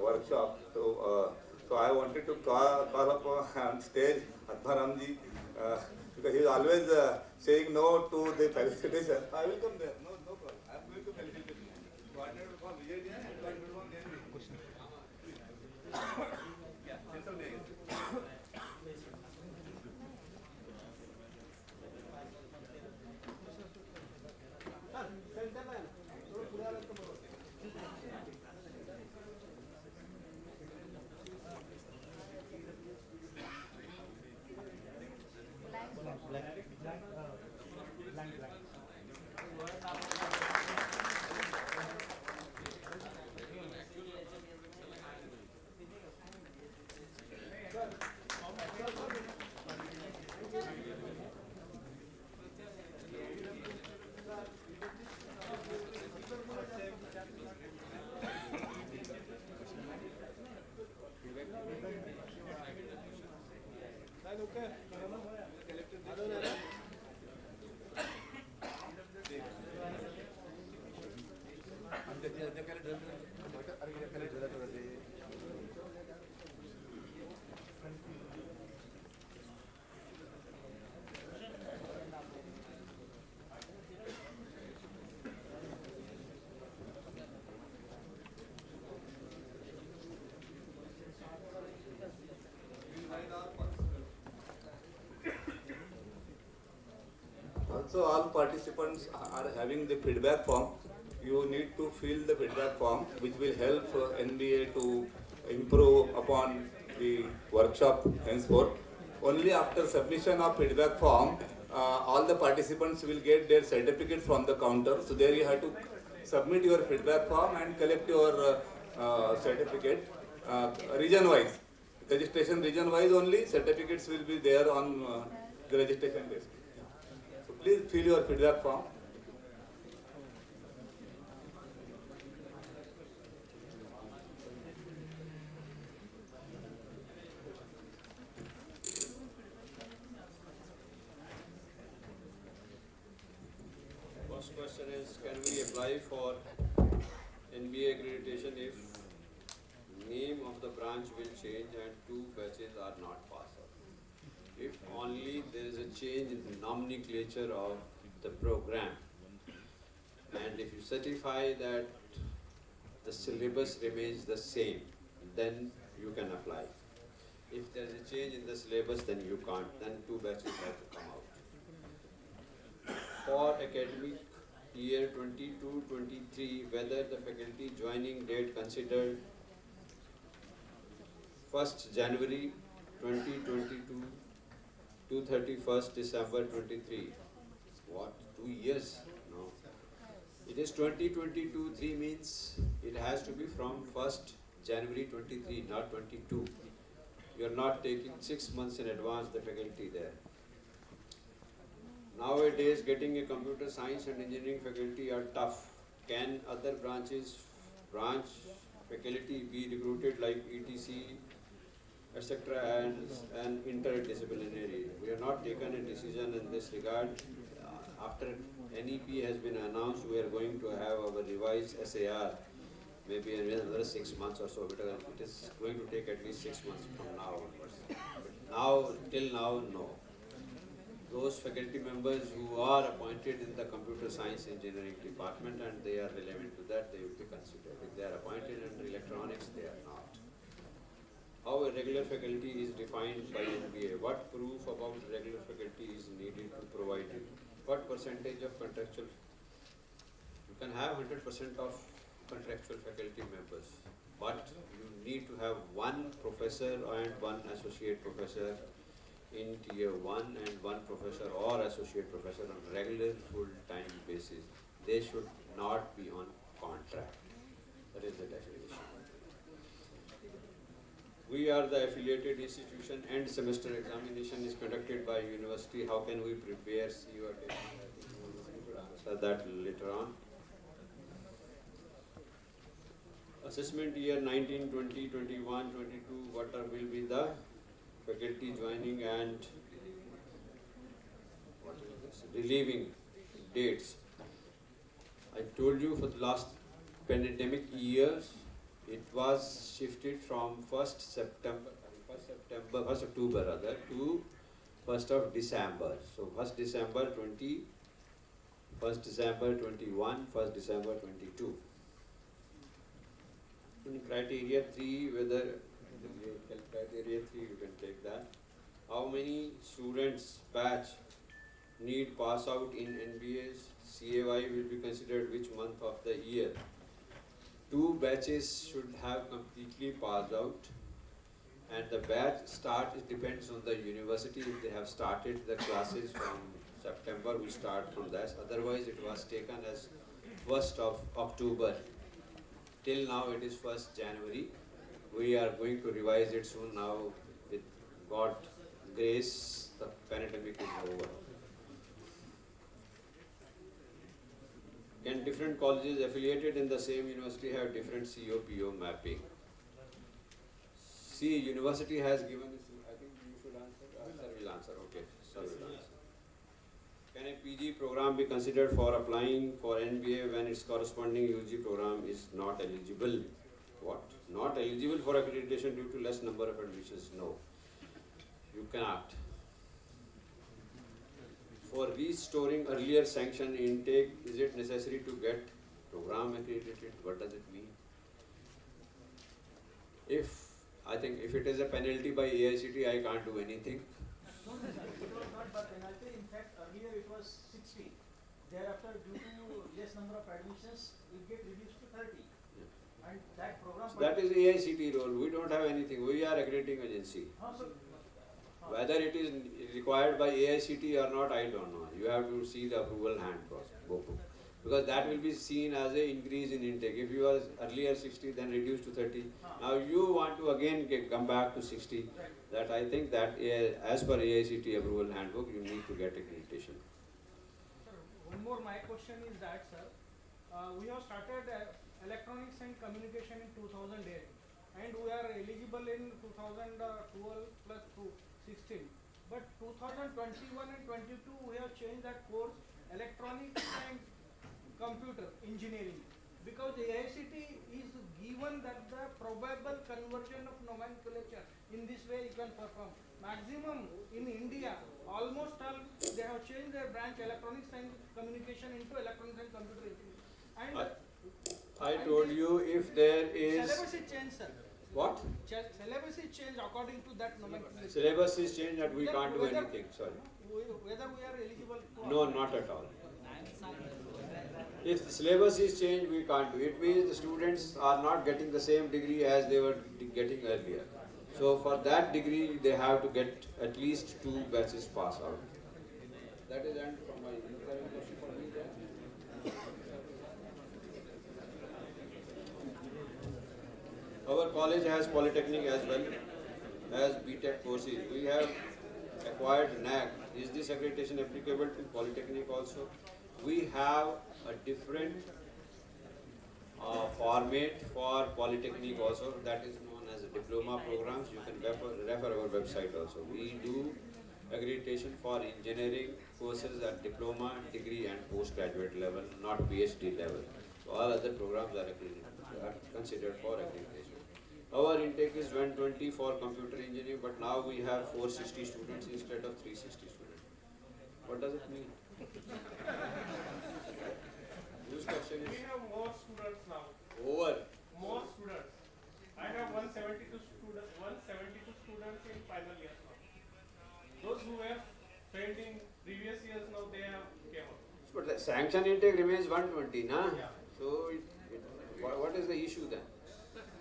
workshop. So I wanted to call up on stage Atmaram ji because he is always saying no to the felicitation. I will come there. No problem. I am going to felicitate you. Coordinator from VJTI and coordinator from DNV. Yeah, central name. Blank. Also, all participants are having the feedback form. You need to fill the feedback form, which will help NBA to improve upon the workshop henceforth. Only after submission of feedback form, all the participants will get their certificate from the counter. So there you have to submit your feedback form and collect your certificate region-wise. Registration region-wise only, certificates will be there on the registration desk. So please fill your feedback form. First question is, can we apply for NBA accreditation if name of the branch will change and 2 batches are not passed out? If only there is a change in the nomenclature of the program, and if you certify that the syllabus remains the same, then you can apply. If there is a change in the syllabus, then you can't, then 2 batches have to come out. For academic year 22-23, whether the faculty joining date considered 1st January 2022 to 31st December 23. What? 2 years? No. It is 2022-3 means it has to be from 1st January 23, not 22. You are not taking 6 months in advance the faculty there. Nowadays, getting a computer science and engineering faculty are tough. Can other branch faculty be recruited like ETC, etc. and interdisciplinary? We have not taken a decision in this regard. After NEP has been announced, we are going to have our revised SAR maybe in another 6 months or so, because it is going to take at least 6 months from now onwards. But now, till now, no. Those faculty members who are appointed in the computer science engineering department and they are relevant to that, they will be considered. If they are appointed in electronics, they are not. How a regular faculty is defined by NBA? What proof about regular faculty is needed to provide it? What percentage of contractual? You can have 100% of contractual faculty members, but you need to have 1 professor and 1 associate professor in tier 1 and 1 professor or associate professor on regular full-time basis. They should not be on contract. That is the definition. We are the affiliated institution and semester examination is conducted by university. How can we prepare? You will answer that later on. Assessment year 19, 20, 21, 22, what will be the faculty joining and relieving dates? I told you for the last pandemic years, it was shifted from 1st October rather to 1st of December. So 1st December 20, 1st December 21, 1st December 22. In criteria 3, whether criteria 3 you can take that. How many students batch need pass out in NBA's? CAY will be considered which month of the year? 2 batches should have completely passed out, and the batch start, it depends on the university. If they have started the classes from September, we start from that. Otherwise, it was taken as 1st of October. Till now, it is 1st January. We are going to revise it soon now. With God's grace, the pandemic is over. Can different colleges affiliated in the same university have different COPO mapping? See, university has given, I think you should answer, sir will answer, okay, sir will answer. Can a PG program be considered for applying for NBA when its corresponding UG program is not eligible? What? Not eligible for accreditation due to less number of admissions? No, you cannot. For restoring earlier sanction intake, is it necessary to get program accredited? What does it mean? I think if it is a penalty by AICTE, I can't do anything. per penalty. In fact, earlier it was 60. Thereafter, due to less number of admissions, it get reduced to 30. And that program. So that is AICT role. We don't have anything. We are accrediting agency. Whether it is required by AICT or not, I don't know. You have to see the approval handbook. Because that will be seen as an increase in intake. If you was earlier 60, then reduced to 30. Now you want to again come back to 60. That I think that as per AICT approval handbook, you need to get accreditation. Sir, one more my question is that, sir, we have started electronics and communication in 2008, and we are eligible in 2012 plus 16. But 2021 and 22, we have changed that course, electronics and computer engineering, because the AICT is given that the probable conversion of nomenclature in this way you can perform. Maximum in India, almost all they have changed their branch electronics and communication into electronics and computer engineering. And I told you if there is... Syllabus is changed, sir. What? Syllabus is changed according to that nomenclature. Syllabus is changed and we can't do anything, sorry. Whether we are eligible to... No, not at all. If the syllabus is changed, we can't do it. It means the students are not getting the same degree as they were getting earlier. So for that degree, they have to get at least 2 batches pass out. That is end from my question for me there. Our college has polytechnic as well as BTech courses. We have acquired NAC. Is this accreditation applicable to polytechnic also? We have a different format for polytechnic also, that is known as diploma programs. You can refer our website also. We do accreditation for engineering courses at diploma, degree and postgraduate level, not PhD level. So all other programs are considered for accreditation. Our intake is 120 for computer engineering, but now we have 460 students instead of 360 students. What does it mean? Whose question is? We have more students now. Over. More students. I have 172 students in final year now. Those who have failed in previous years now they have came up. But the sanction intake remains 120, na? Yeah. So what is the issue then?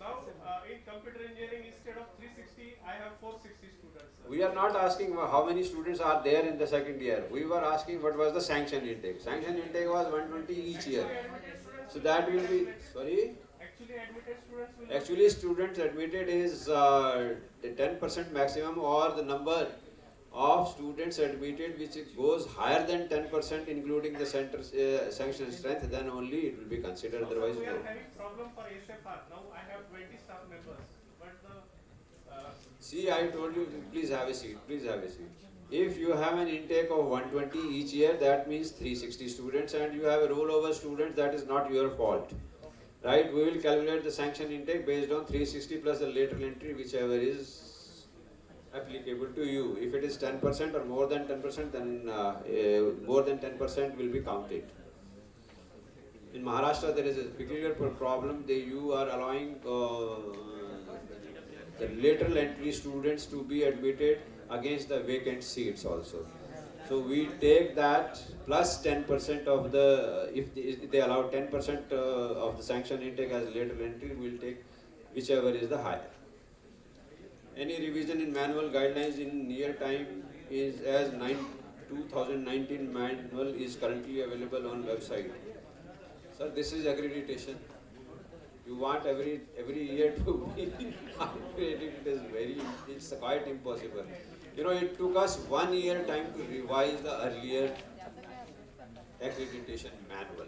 Now in computer engineering instead of 360 I have 460 students. We are not asking how many students are there in the second year. We were asking what was the sanction intake. Sanction intake was 120 each year. So that will be, sorry? Actually students admitted is the 10% maximum, or the number of students admitted which goes higher than 10% including the center sanction strength, then only it will be considered, otherwise We are no. having problem for SFR. Now I have 20 staff members. But the See, I told you, please have a seat, please have a seat. If you have an intake of 120 each year, that means 360 students, and you have a rollover student, that is not your fault. Right? We will calculate the sanction intake based on 360 plus the lateral entry, whichever is applicable to you. If it is 10% or more than 10%, then more than 10% will be counted. In Maharashtra, there is a peculiar problem. You are allowing the lateral entry students to be admitted against the vacant seats also. So we take that plus 10% of the, if they allow 10% of the sanction intake as lateral entry, we will take whichever is the higher. Any revision in manual guidelines in near time is as 2019 manual is currently available on website. Sir, this is accreditation. You want every year to be accredited, it's quite impossible. You know, it took us 1 year time to revise the earlier accreditation manual.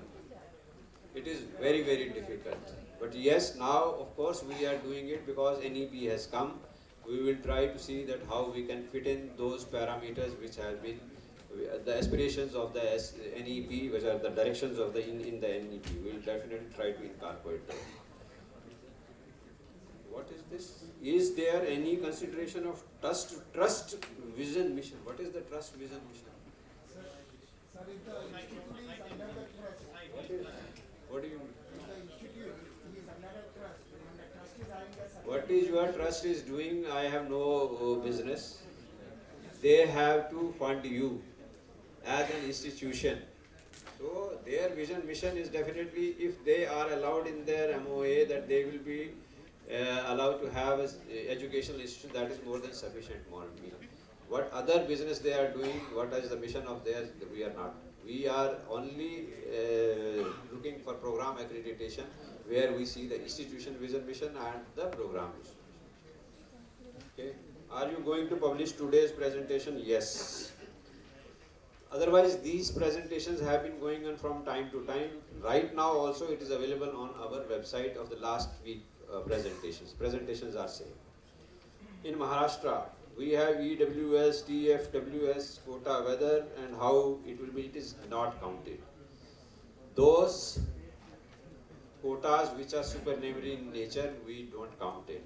It is very, very difficult. But yes, now of course we are doing it because NEP has come. We will try to see that how we can fit in those parameters which have been the aspirations of the NEP, which are the directions of the in the NEP. We will definitely try to incorporate them. What is this? Is there any consideration of trust vision mission? What is the trust vision mission? Sir, if the institute is under the trust, What do you mean? if the institute is under the trust, and the trust is having a What is your trust is doing? I have no business. they have to fund you as an institution. So their vision mission is definitely, if they are allowed in their MOA that they will be allowed to have an educational institution, that is more than sufficient for me. What other business they are doing, what is the mission of theirs, we are not. We are only looking for program accreditation where we see the institution vision mission and the program vision. Okay. Are you going to publish today's presentation? Yes. Otherwise, these presentations have been going on from time to time. Right now also it is available on our website of the last week presentations. Presentations are same. In Maharashtra, we have EWS, TFWS, quota, whether and how it will be, it is not counted. Those quotas which are supernumerary in nature, we don't count it.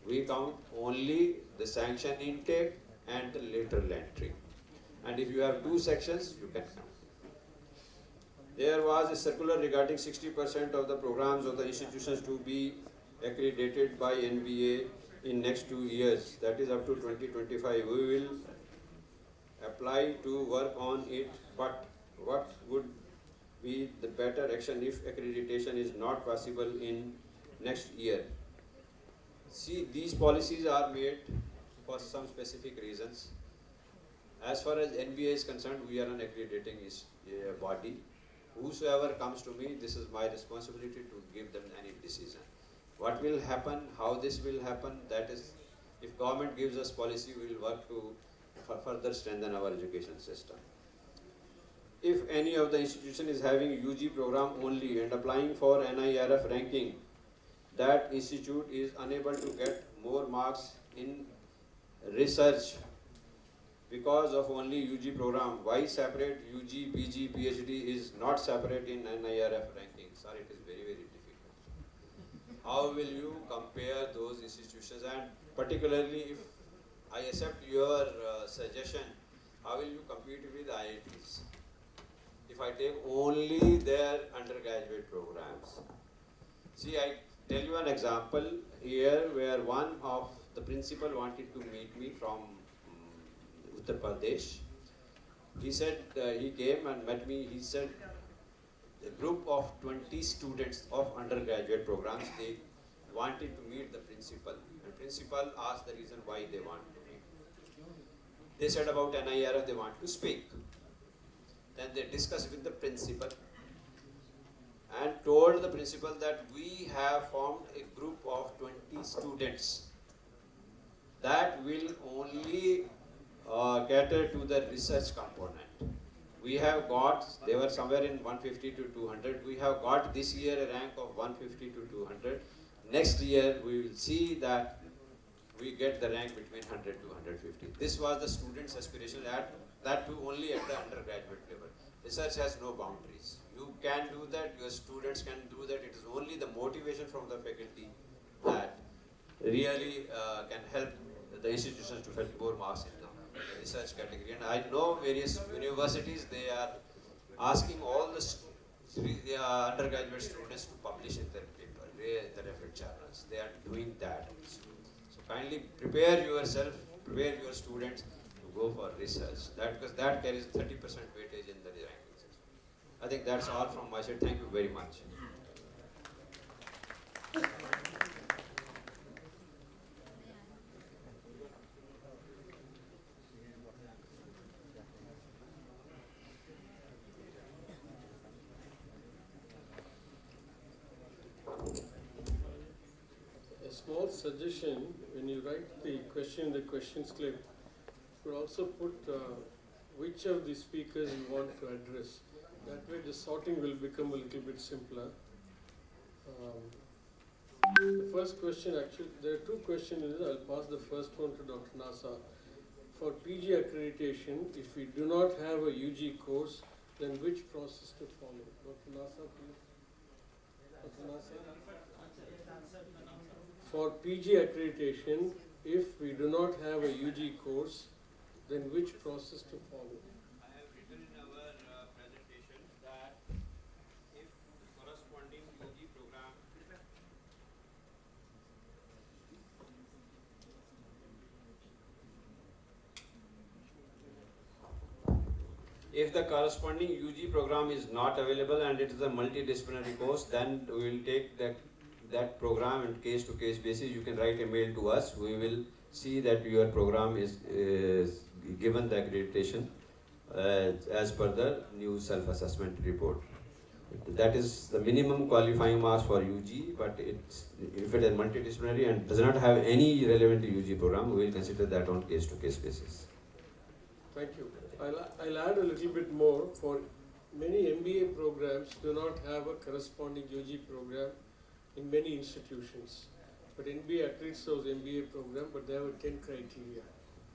We count only the sanction intake and the lateral entry. And if you have 2 sections, you can count. There was a circular regarding 60% of the programs of the institutions to be accredited by NBA in next 2 years, that is up to 2025. We will apply to work on it, but what would be the better action if accreditation is not possible in next year? See, these policies are made for some specific reasons. As far as NBA is concerned, we are an accrediting body. Whosoever comes to me, this is my responsibility to give them any decision. What will happen, how this will happen, that is, if government gives us policy, we will work to further strengthen our education system. If any of the institution is having UG program only and applying for NIRF ranking, that institute is unable to get more marks in research because of only UG program. Why separate UG, PG, PhD is not separate in NIRF ranking? Sir, it is very, very difficult. How will you compare those institutions? And particularly if I accept your suggestion, how will you compete with IITs? If I take only their undergraduate programs. See, I tell you an example here where one of the principal wanted to meet me from Uttar Pradesh. He said, he came and met me, he said, a group of 20 students of undergraduate programs, they wanted to meet the principal. And principal asked the reason why they want to meet. They said about NIRF they want to speak. Then they discussed with the principal and told the principal that we have formed a group of 20 students that will only cater to the research component. We have got, they were somewhere in 150 to 200. We have got this year a rank of 150 to 200. Next year we will see that we get the rank between 100 to 150. This was the students' aspiration, that too only at the undergraduate level. Research has no boundaries. You can do that, your students can do that. It is only the motivation from the faculty that really can help the institutions to get more marks in the research category. And I know various universities, they are asking all the undergraduate students to publish in their paper, the reference journals. They are doing that. So kindly prepare yourself, prepare your students to go for research. Because that carries 30% weightage in the ranking system. I think that's all from my side. Thank you very much. A small suggestion, when you write the question in the questions clip, you could also put which of the speakers you want to address. That way the sorting will become a little bit simpler. The first question, actually, there are 2 questions. I'll pass the first one to Dr. Nasa. For PG accreditation, if we do not have a UG course, then which process to follow? Dr. Nasa, please. Dr. Nasa? For PG accreditation, if we do not have a UG course, then which process to follow? I have written in our presentation that if the corresponding UG program If the corresponding UG program is not available and it is a multidisciplinary course, then we will take that program on case-to-case basis. You can write a mail to us. We will see that your program is given the accreditation as per the new self-assessment report. That is the minimum qualifying marks for UG, but if it is multidisciplinary and does not have any relevant UG program, we will consider that on case-to-case basis. Thank you. I'll add a little bit more. For many MBA programs do not have a corresponding UG program in many institutions. But NBA accreditates those MBA program, but they have a 10 criteria.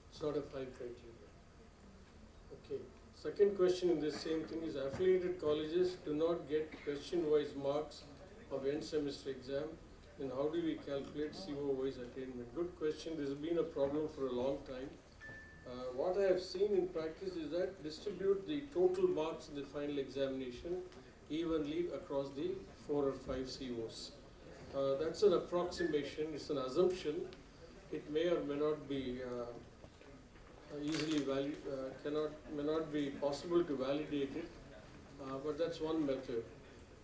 It's not a 5 criteria. Okay. Second question in this same thing is affiliated colleges do not get question-wise marks of end semester exam. Then how do we calculate CO-wise attainment? Good question. This has been a problem for a long time. What I have seen in practice is that distribute the total marks in the final examination evenly across the 4 or 5 COs. That's an approximation, it's an assumption. It may or may not be easily may not be possible to validate it, but that's one method.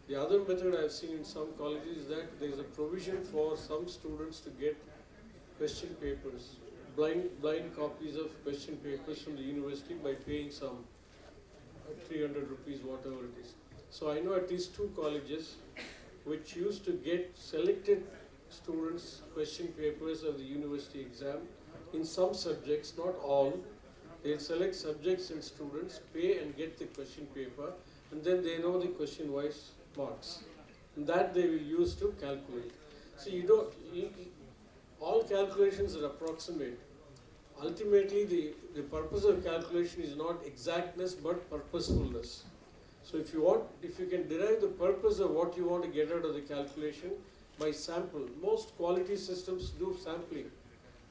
The other method I've seen in some colleges is that there is a provision for some students to get question papers, blind copies of question papers from the university by paying some 300 rupees, whatever it is. So I know at least 2 colleges which used to get selected students question papers of the university exam in some subjects, not all. They'll select subjects and students, pay and get the question paper, and then they know the question-wise marks. And that they will use to calculate. So all calculations are approximate. Ultimately, the purpose of calculation is not exactness but purposefulness. So if you can derive the purpose of what you want to get out of the calculation by sample. Most quality systems do sampling.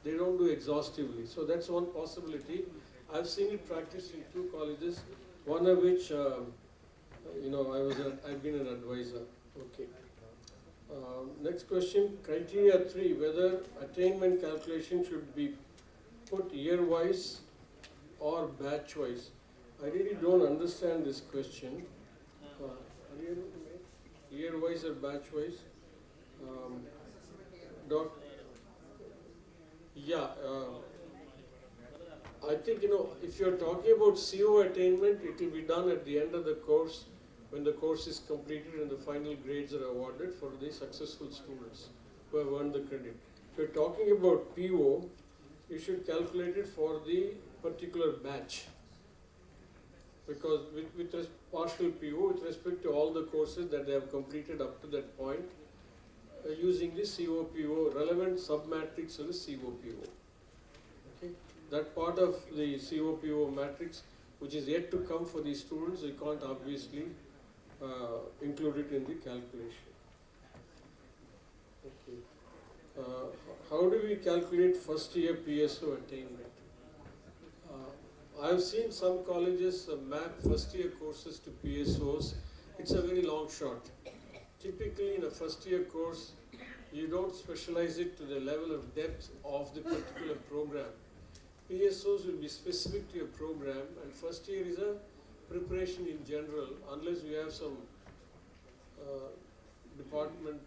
They don't do exhaustively. So that's one possibility. I've seen it practiced in 2 colleges, one of which, I've been an advisor. Okay. Next question, criteria 3, whether attainment calculation should be put year-wise or batch-wise. I really don't understand this question. Year-wise or batch-wise? I think, if you're talking about CO attainment, it will be done at the end of the course when the course is completed and the final grades are awarded for the successful students who have earned the credit. If you're talking about PO, you should calculate it for the particular batch. Because with partial PO, with respect to all the courses that they have completed up to that point, using the COPO, relevant submatrix of the COPO. Okay? That part of the COPO matrix, which is yet to come for these students, we can't obviously include it in the calculation. Okay. How do we calculate first year PSO attainment? I've seen some colleges map first year courses to PSOs. It's a very long shot. Typically in a first year course, you don't specialize it to the level of depth of the particular program. PSOs will be specific to your program, and first year is a preparation in general, unless we have some department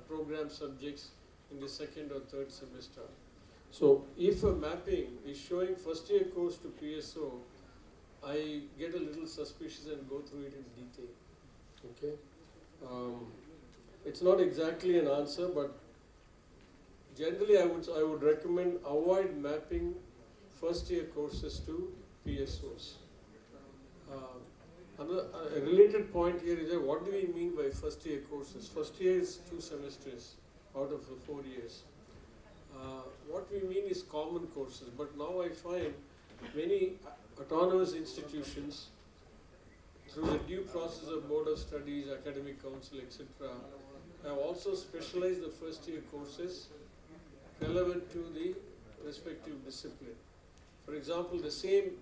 program subjects in the second or third semester. So if a mapping is showing first year course to PSO, I get a little suspicious and go through it in detail. Okay. It's not exactly an answer, but generally I would recommend avoid mapping first year courses to PSOs. A related point here is that what do we mean by first year courses? First year is 2 semesters out of the 4 years. What we mean is common courses, but now I find many autonomous institutions, through the due process of Board of Studies, Academic Council, etc., have also specialized the first year courses relevant to the respective discipline. For example, the same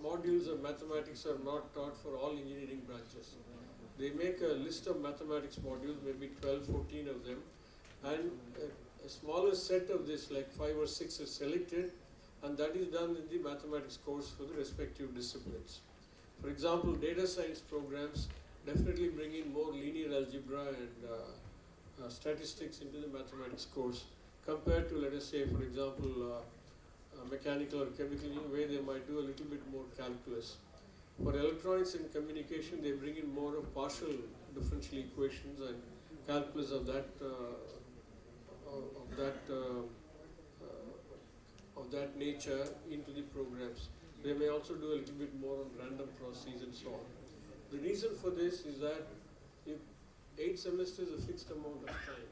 modules of mathematics are not taught for all engineering branches. They make a list of mathematics modules, maybe 12, 14 of them, and a smaller set of this, like 5 or 6, is selected, and that is done in the mathematics course for the respective disciplines. For example, data science programs definitely bring in more linear algebra and statistics into the mathematics course compared to, let us say, for example, mechanical or chemical engineering, where they might do a little bit more calculus. For electronics and communication, they bring in more of partial differential equations and calculus of that nature into the programs. They may also do a little bit more on random processes and so on. The reason for this is that if 8 semesters is a fixed amount of time,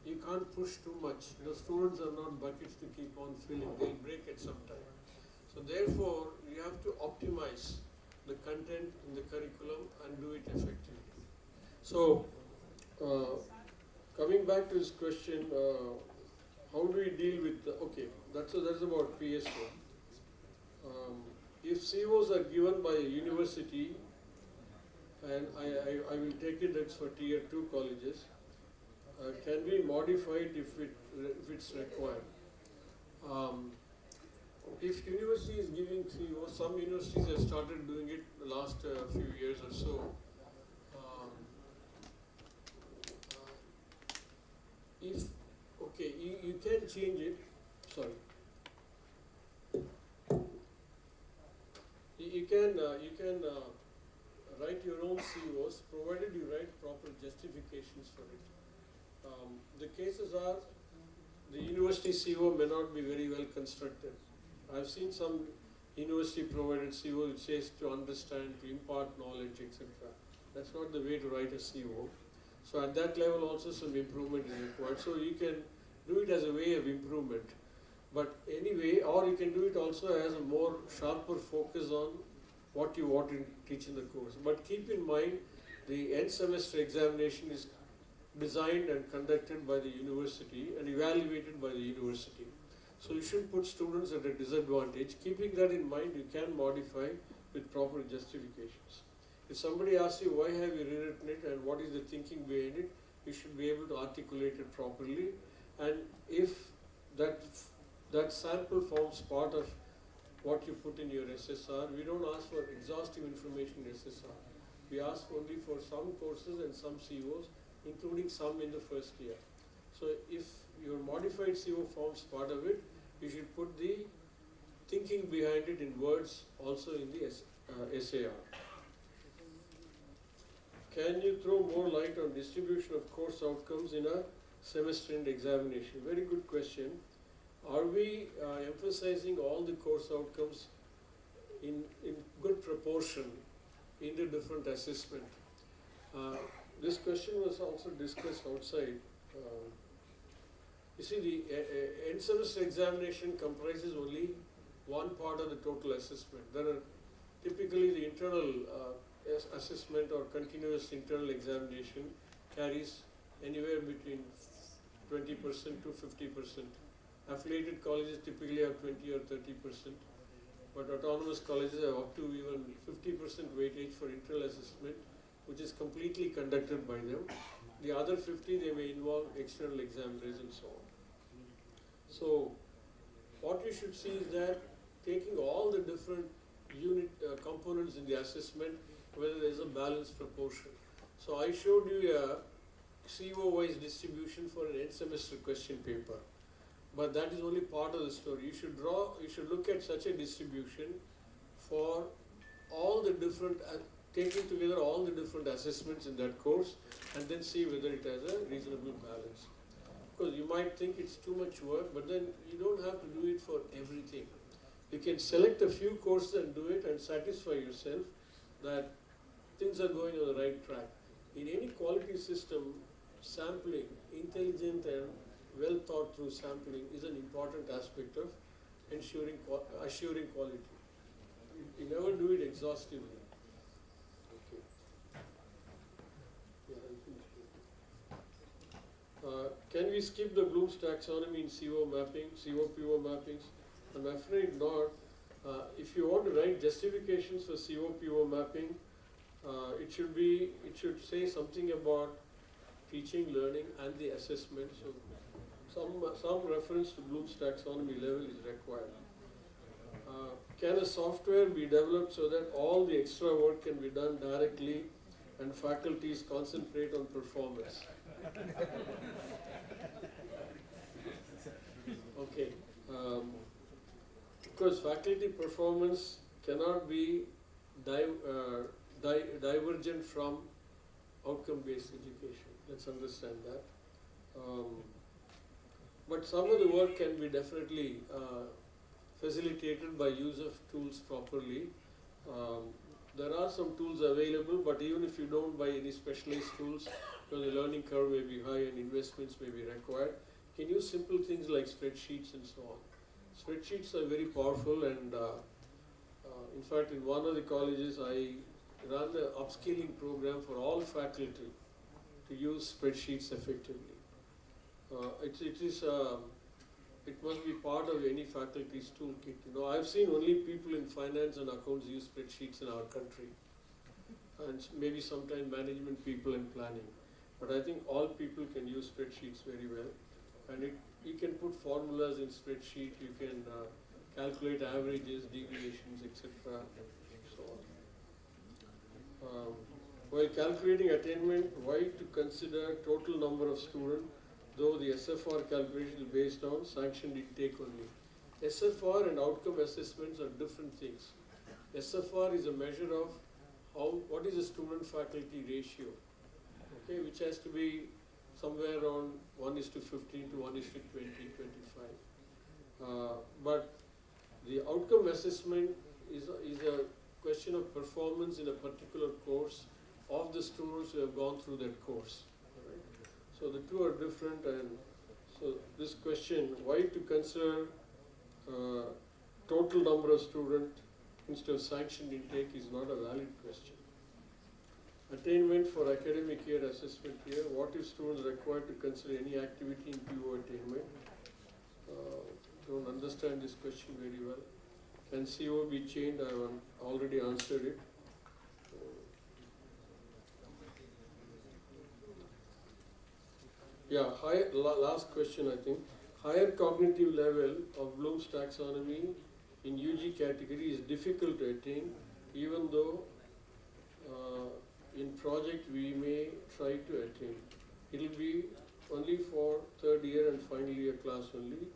you can't push too much. Students are not buckets to keep on filling. They'll break at some time. So therefore, you have to optimize the content in the curriculum and do it effectively. So, coming back to this question, how do we deal with okay, that's about PSO. If COs are given by a university, and I will take it that's for tier 2 colleges, can be modified if it's required. If university is giving COs, some universities have started doing it the last few years or so. You can change it. Sorry. You can write your own COs, provided you write proper justifications for it. The cases are the university CO may not be very well constructed. I've seen some university provided CO which says to understand, to impart knowledge, etc. That's not the way to write a CO. So at that level also some improvement is required. So you can do it as a way of improvement. But anyway, or you can do it also as a more sharper focus on what you want to teach in the course. But keep in mind, the end semester examination is designed and conducted by the university and evaluated by the university. So you shouldn't put students at a disadvantage. Keeping that in mind, you can modify with proper justifications. If somebody asks you why have you rewritten it and what is the thinking behind it, you should be able to articulate it properly. And if that sample forms part of what you put in your SSR, we don't ask for exhaustive information in SSR. We ask only for some courses and some COs, including some in the first year. So if your modified CO forms part of it, you should put the thinking behind it in words also in the SAR. Can you throw more light on distribution of course outcomes in a semester end examination? Very good question. Are we emphasizing all the course outcomes in good proportion in the different assessment? This question was also discussed outside. You see, the end semester examination comprises only one part of the total assessment. There are typically the internal assessment or continuous internal examination carries anywhere between 20% to 50%. Affiliated colleges typically have 20 or 30%, but autonomous colleges have up to even 50% weightage for internal assessment, which is completely conducted by them. The other 50, they may involve external examiners and so on. So what you should see is that taking all the different unit components in the assessment, whether there is a balanced proportion. So I showed you a CO-wise distribution for an end semester question paper. But that is only part of the story. You should look at such a distribution for all the different, taking together all the different assessments in that course and then see whether it has a reasonable balance. Because you might think it's too much work, but then you don't have to do it for everything. You can select a few courses and do it and satisfy yourself that things are going on the right track. In any quality system, sampling, intelligent and well thought through sampling is an important aspect of assuring quality. You never do it exhaustively. Okay. Yeah, can we skip the Bloom's taxonomy in CO mapping, CO-PO mappings? I'm afraid not. If you want to write justifications for CO-PO mapping, it should say something about teaching, learning, and the assessment. So some reference to Bloom's taxonomy level is required. can a software be developed so that all the extra work can be done directly and faculties concentrate on performance? Okay. Because faculty performance cannot be divergent from outcome-based education. Let's understand that. But some of the work can be definitely facilitated by use of tools properly. There are some tools available, but even if you don't buy any specialized tools, because the learning curve may be high and investments may be required, you can use simple things like spreadsheets and so on. Spreadsheets are very powerful, and in fact, in one of the colleges, I run an upskilling program for all faculty to use spreadsheets effectively. It must be part of any faculty's toolkit. You know, I've seen only people in finance and accounts use spreadsheets in our country, and maybe sometimes management people in planning. But I think all people can use spreadsheets very well, and you can put formulas in spreadsheet. You can calculate averages, deviations, etc. So on. While calculating attainment, why to consider total number of students, though the SFR calculation is based on sanctioned intake only. SFR and outcome assessments are different things. SFR is a measure of what is the student-faculty ratio, okay, which has to be somewhere around 1:15 to 1:20, 25. But the outcome assessment is a question of performance in a particular course of the students who have gone through that course. Right? So the two are different, and so this question, why to consider total number of students instead of sanctioned intake, is not a valid question. Attainment for academic year assessment here, what if students are required to consider any activity in PO attainment? Don't understand this question very well. Can CO be changed? I have already answered it. Yeah, last question I think. Higher cognitive level of Bloom's taxonomy in UG category is difficult to attain, even though in project we may try to attain. It will be only for third year and final year class only.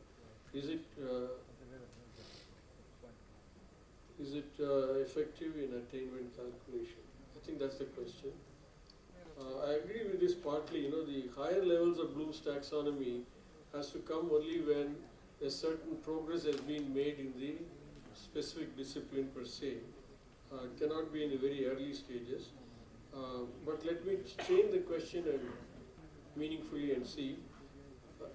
Is it effective in attainment calculation? I think that's the question. I agree with this partly. You know, the higher levels of Bloom's taxonomy has to come only when a certain progress has been made in the specific discipline per se. It cannot be in the very early stages. But let me change the question and meaningfully and see.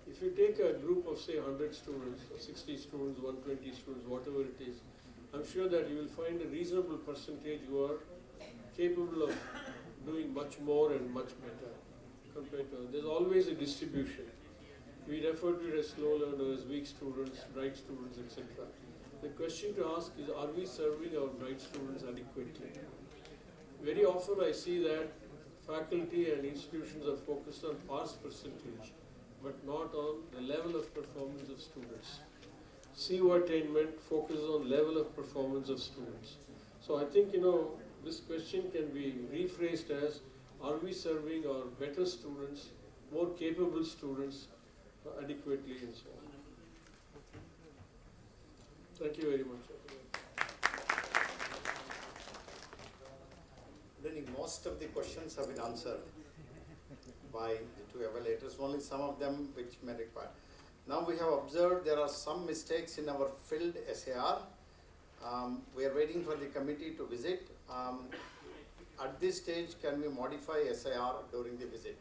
If you take a group of say 100 students, or 60 students, 120 students, whatever it is, I'm sure that you will find a reasonable percentage who are capable of doing much more and much better compared to others. There's always a distribution. We refer to it as slow learners, weak students, bright students, etc. The question to ask is, are we serving our bright students adequately? Very often I see that faculty and institutions are focused on pass percentage, but not on the level of performance of students. CO attainment focuses on level of performance of students. So I think, you know, this question can be rephrased as, are we serving our better students, more capable students adequately and so on. Thank you very much. I think most of the questions have been answered by the two evaluators, only some of them which may require. Now we have observed there are some mistakes in our filled SAR. We are waiting for the committee to visit. At this stage, can we modify SAR during the visit?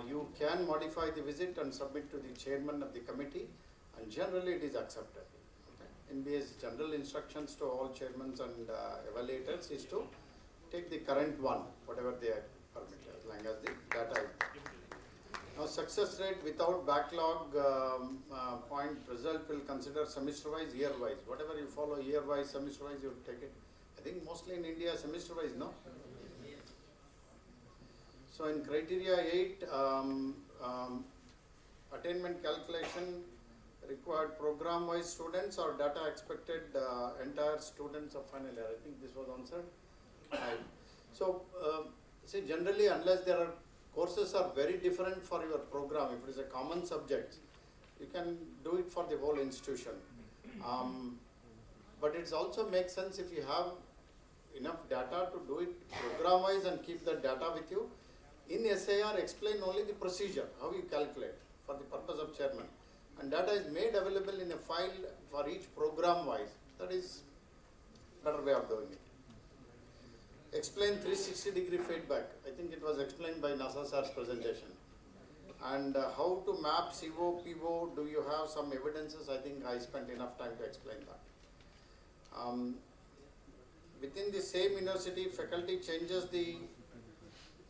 You can modify the visit and submit to the chairman of the committee, and generally it is accepted. Okay? NBA's general instructions to all chairmen and evaluators is to take the current one, whatever they are permitted, as long as the data is. Now, success rate without backlog point result will consider semester-wise, year-wise. Whatever you follow year-wise, semester-wise, you take it. I think mostly in India, semester-wise, no? So, in criteria 8, attainment calculation, required program-wise students or data expected entire students of final year? I think this was answered. Right. So, see, generally, unless there are courses are very different for your program, if it is a common subject, you can do it for the whole institution. But it also makes sense if you have enough data to do it program-wise and keep the data with you. In SIR, explain only the procedure, how you calculate for the purpose of chairman. And data is made available in a file for each program-wise. That is better way of doing it. Explain 360-degree feedback. I think it was explained by Nasa sir's presentation. And how to map CO, PO, do you have some evidences? I think I spent enough time to explain that. Within the same university, faculty changes the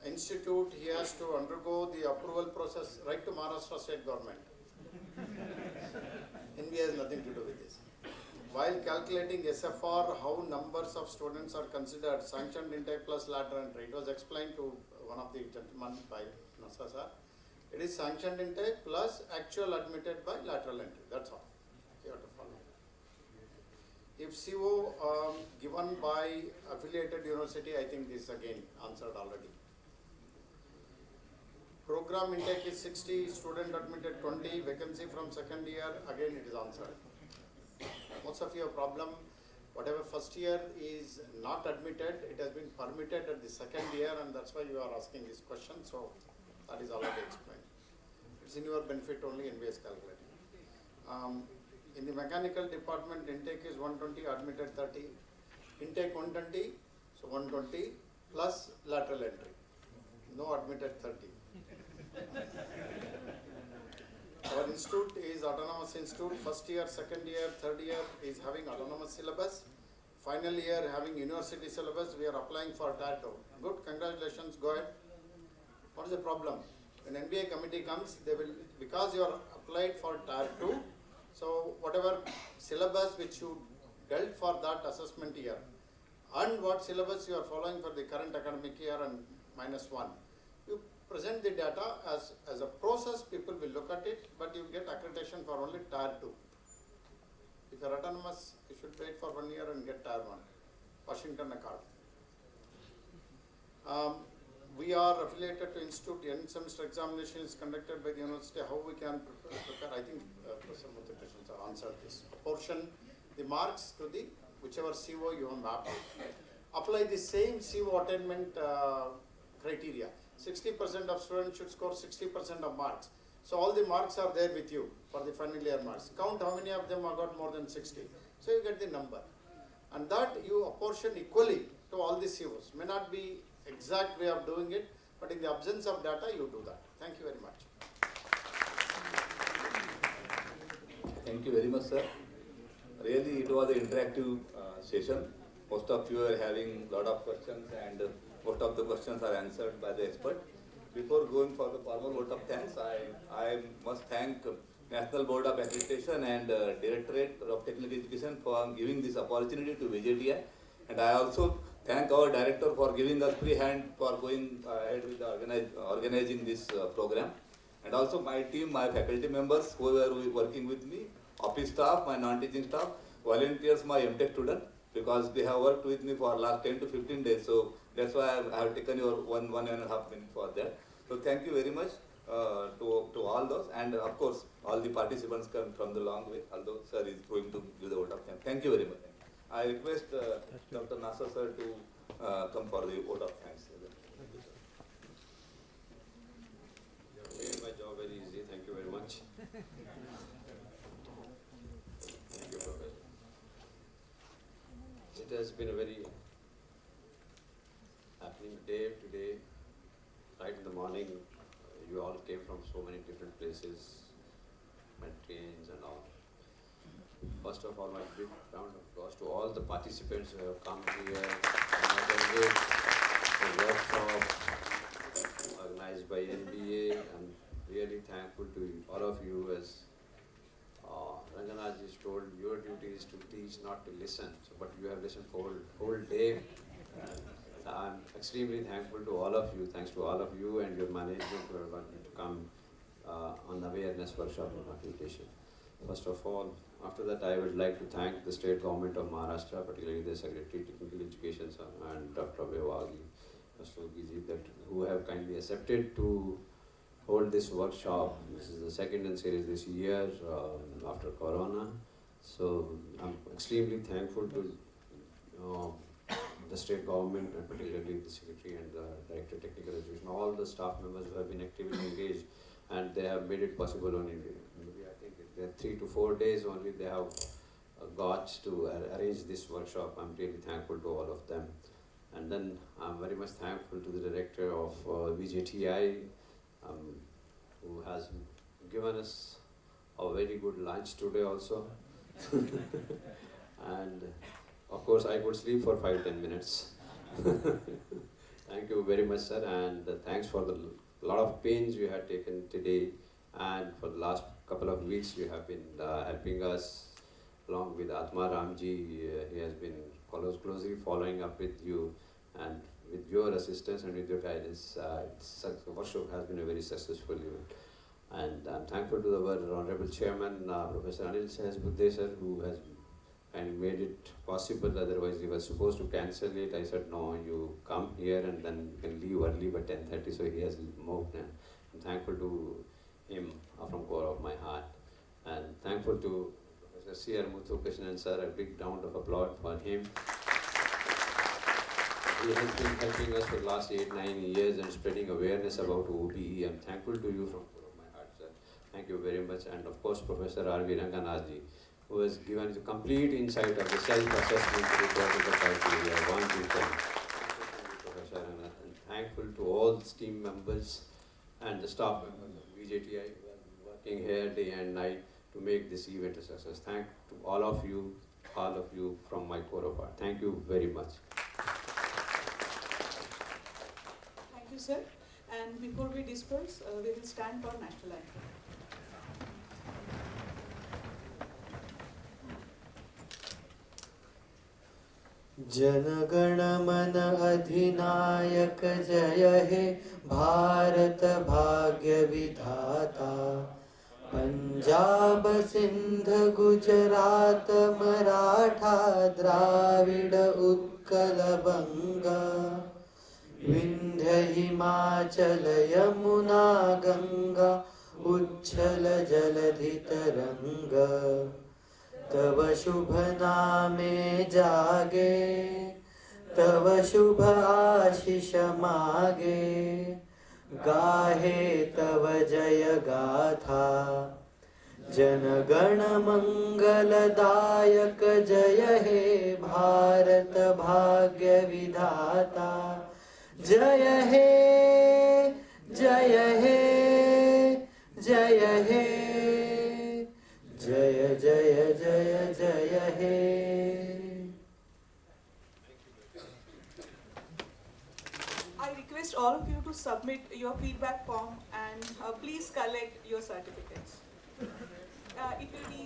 institute, he has to undergo the approval process right to Maharashtra state government. NBA has nothing to do with this. While calculating SFR, how numbers of students are considered, sanctioned intake plus lateral entry. It was explained to one of the gentlemen by Nasa sir. It is sanctioned intake plus actual admitted by lateral entry. That's all. You have to follow. If CO given by affiliated university, I think this again answered already. Program intake is 60, student admitted 20, vacancy from second year, again it is answered. Most of your problem, whatever first year is not admitted, it has been permitted at the second year, and that's why you are asking this question, so that is already explained. It's in your benefit only in ways calculating. In the mechanical department, intake is 120, admitted 30. Intake 120, so 120 plus lateral entry. No admitted 30. Our institute is autonomous institute. First year, second year, third year is having autonomous syllabus. Final year having university syllabus. We are applying for Tier 2. Good, congratulations, go ahead. What is the problem? When NBA committee comes, they will, because you are applied for Tier 2, so whatever syllabus which you dealt for that assessment year and what syllabus you are following for the current academic year and -1, you present the data as a process, people will look at it, but you get accreditation for only Tier 2. If you are autonomous, you should wait for 1 year and get Tier 1. Washington Accord. We are affiliated to institute. End semester examination is conducted by the university. How we can prepare? I think Professor Matunga have answered this. Portion the marks to the whichever CO you have mapped. Apply the same CO attainment criteria. 60% of students should score 60% of marks. So all the marks are there with you for the final year marks. Count how many of them have got more than 60. So you get the number. And that you apportion equally to all the COs. May not be exact way of doing it, but in the absence of data, you do that. Thank you very much. Thank you very much, sir. Really, it was an interactive session. Most of you are having a lot of questions, and most of the questions are answered by the expert. Before going for the formal vote of thanks, I must thank National Board of Accreditation and Directorate of Technical Education for giving this opportunity to VJTI. And I also thank our director for giving us free hand for going ahead with organizing this program. And also my team, my faculty members who are working with me, office staff, my non-teaching staff, volunteers, my MTech student, because they have worked with me for last 10 to 15 days. So that's why I have taken your one and a half minute for that. So thank you very much to all those. And of course, all the participants come from the long way, although sir is going to give the vote of thanks. Thank you very much. I request Dr. Nasa sir to come for the vote of thanks. You made my job very easy. Thank you very much. Thank you, Professor. It has been a very happening day today. Right in the morning, you all came from so many different places, by trains and all. First of all, my big round of applause to all the participants who have come here and attended the workshop organized by NBA. I'm really thankful to all of you. As Ranjana ji told, your duty is to teach, not to listen. So, but you have listened for whole day. I'm extremely thankful to all of you. Thanks to all of you and your management who are going to come on the awareness workshop on accreditation. first of all, after that I would like to thank the state government of Maharashtra, particularly the Secretary Technical Education sir, and Dr. Bewagi, that who have kindly accepted to hold this workshop. This is the second in series this year after Corona. So I'm extremely thankful to the state government and particularly the Secretary and the Director Technical Education, all the staff members who have been actively engaged, and they have made it possible only, maybe I think they're 3 to 4 days only they have got to arrange this workshop. I'm really thankful to all of them. And then I'm very much thankful to the Director of VJTI who has given us a very good lunch today also. And of course I could sleep for 5-10 minutes. Thank you very much sir, and thanks for the lot of pains you had taken today, and for the last couple of weeks you have been helping us along with Atma Ramji. He has been closely following up with you, and with your assistance and with your guidance, the workshop has been a very successful event. And I'm thankful to our Honorable Chairman, Professor Anil Sahasbuddhe sir, who has made it possible. Otherwise, he was supposed to cancel it. I said, no, you come here and then you can leave early by 10:30. So he has moved, and I'm thankful to him from core of my heart. And thankful to Professor C.R. Muthukrishnan sir, a big round of applause for him. He has been helping us for the last 8-9 years and spreading awareness about OBE. I'm thankful to you from core of my heart, sir. Thank you very much. And of course, Professor R.V. Ranganathji, who has given the complete insight of the self-assessment report of the criteria, 1 to 10. Professor, and thankful to all the team members and the staff members of VJTI who are working here day and night to make this event a success. Thank to all of you from my core of heart. Thank you very much. Thank you, sir. And before we disperse, we will stand for national anthem. जनगण मन अधिनायक जय हे भारत भाग्य विधाता पंजाब सिंध गुजरात मराठा द्राविड उत्कल बंगा विंध्य हिमाचल यमुना गंगा उच्छल जलधि तरंगा तव शुभ नामे जागे तव शुभ आशीष मागे गाहे तव जय गाथा जनगण मंगलदायक जय हे भारत भाग्य विधाता जय हे जय हे जय हे जय जय जय जय हे. I request all of you to submit your feedback form and please collect your certificates. It will be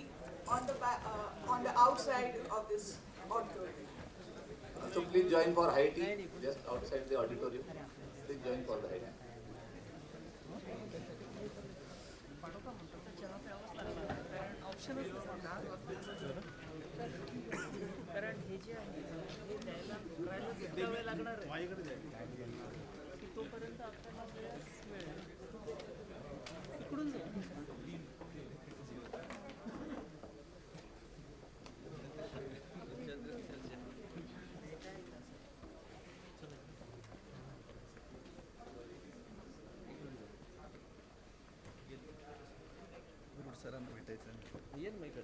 on the outside of this auditorium. So please join for high tea just outside the auditorium. Please join for the high tea. कारण हे जे आहे हे द्यायला करायला सुद्धा वेळ लागणार आहे की तोपर्यंत आपल्याला वेळ इकडून जाईल. सरांना भेटायचं येईल माहिती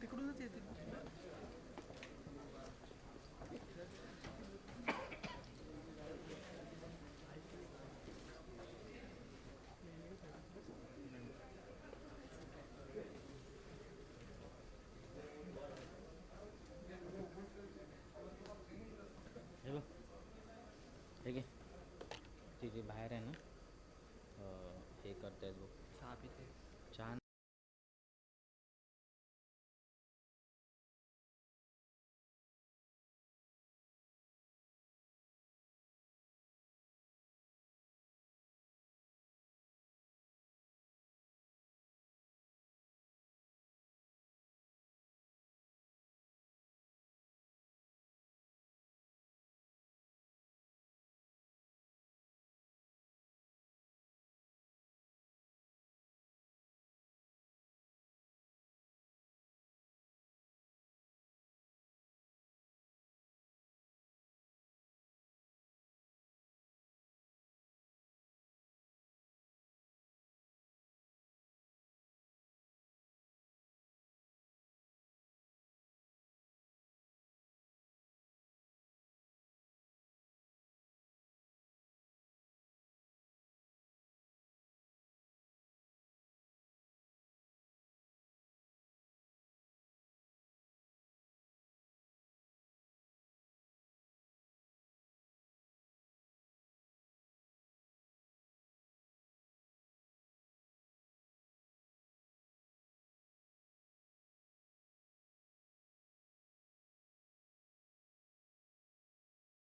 तिकडूनच येतील.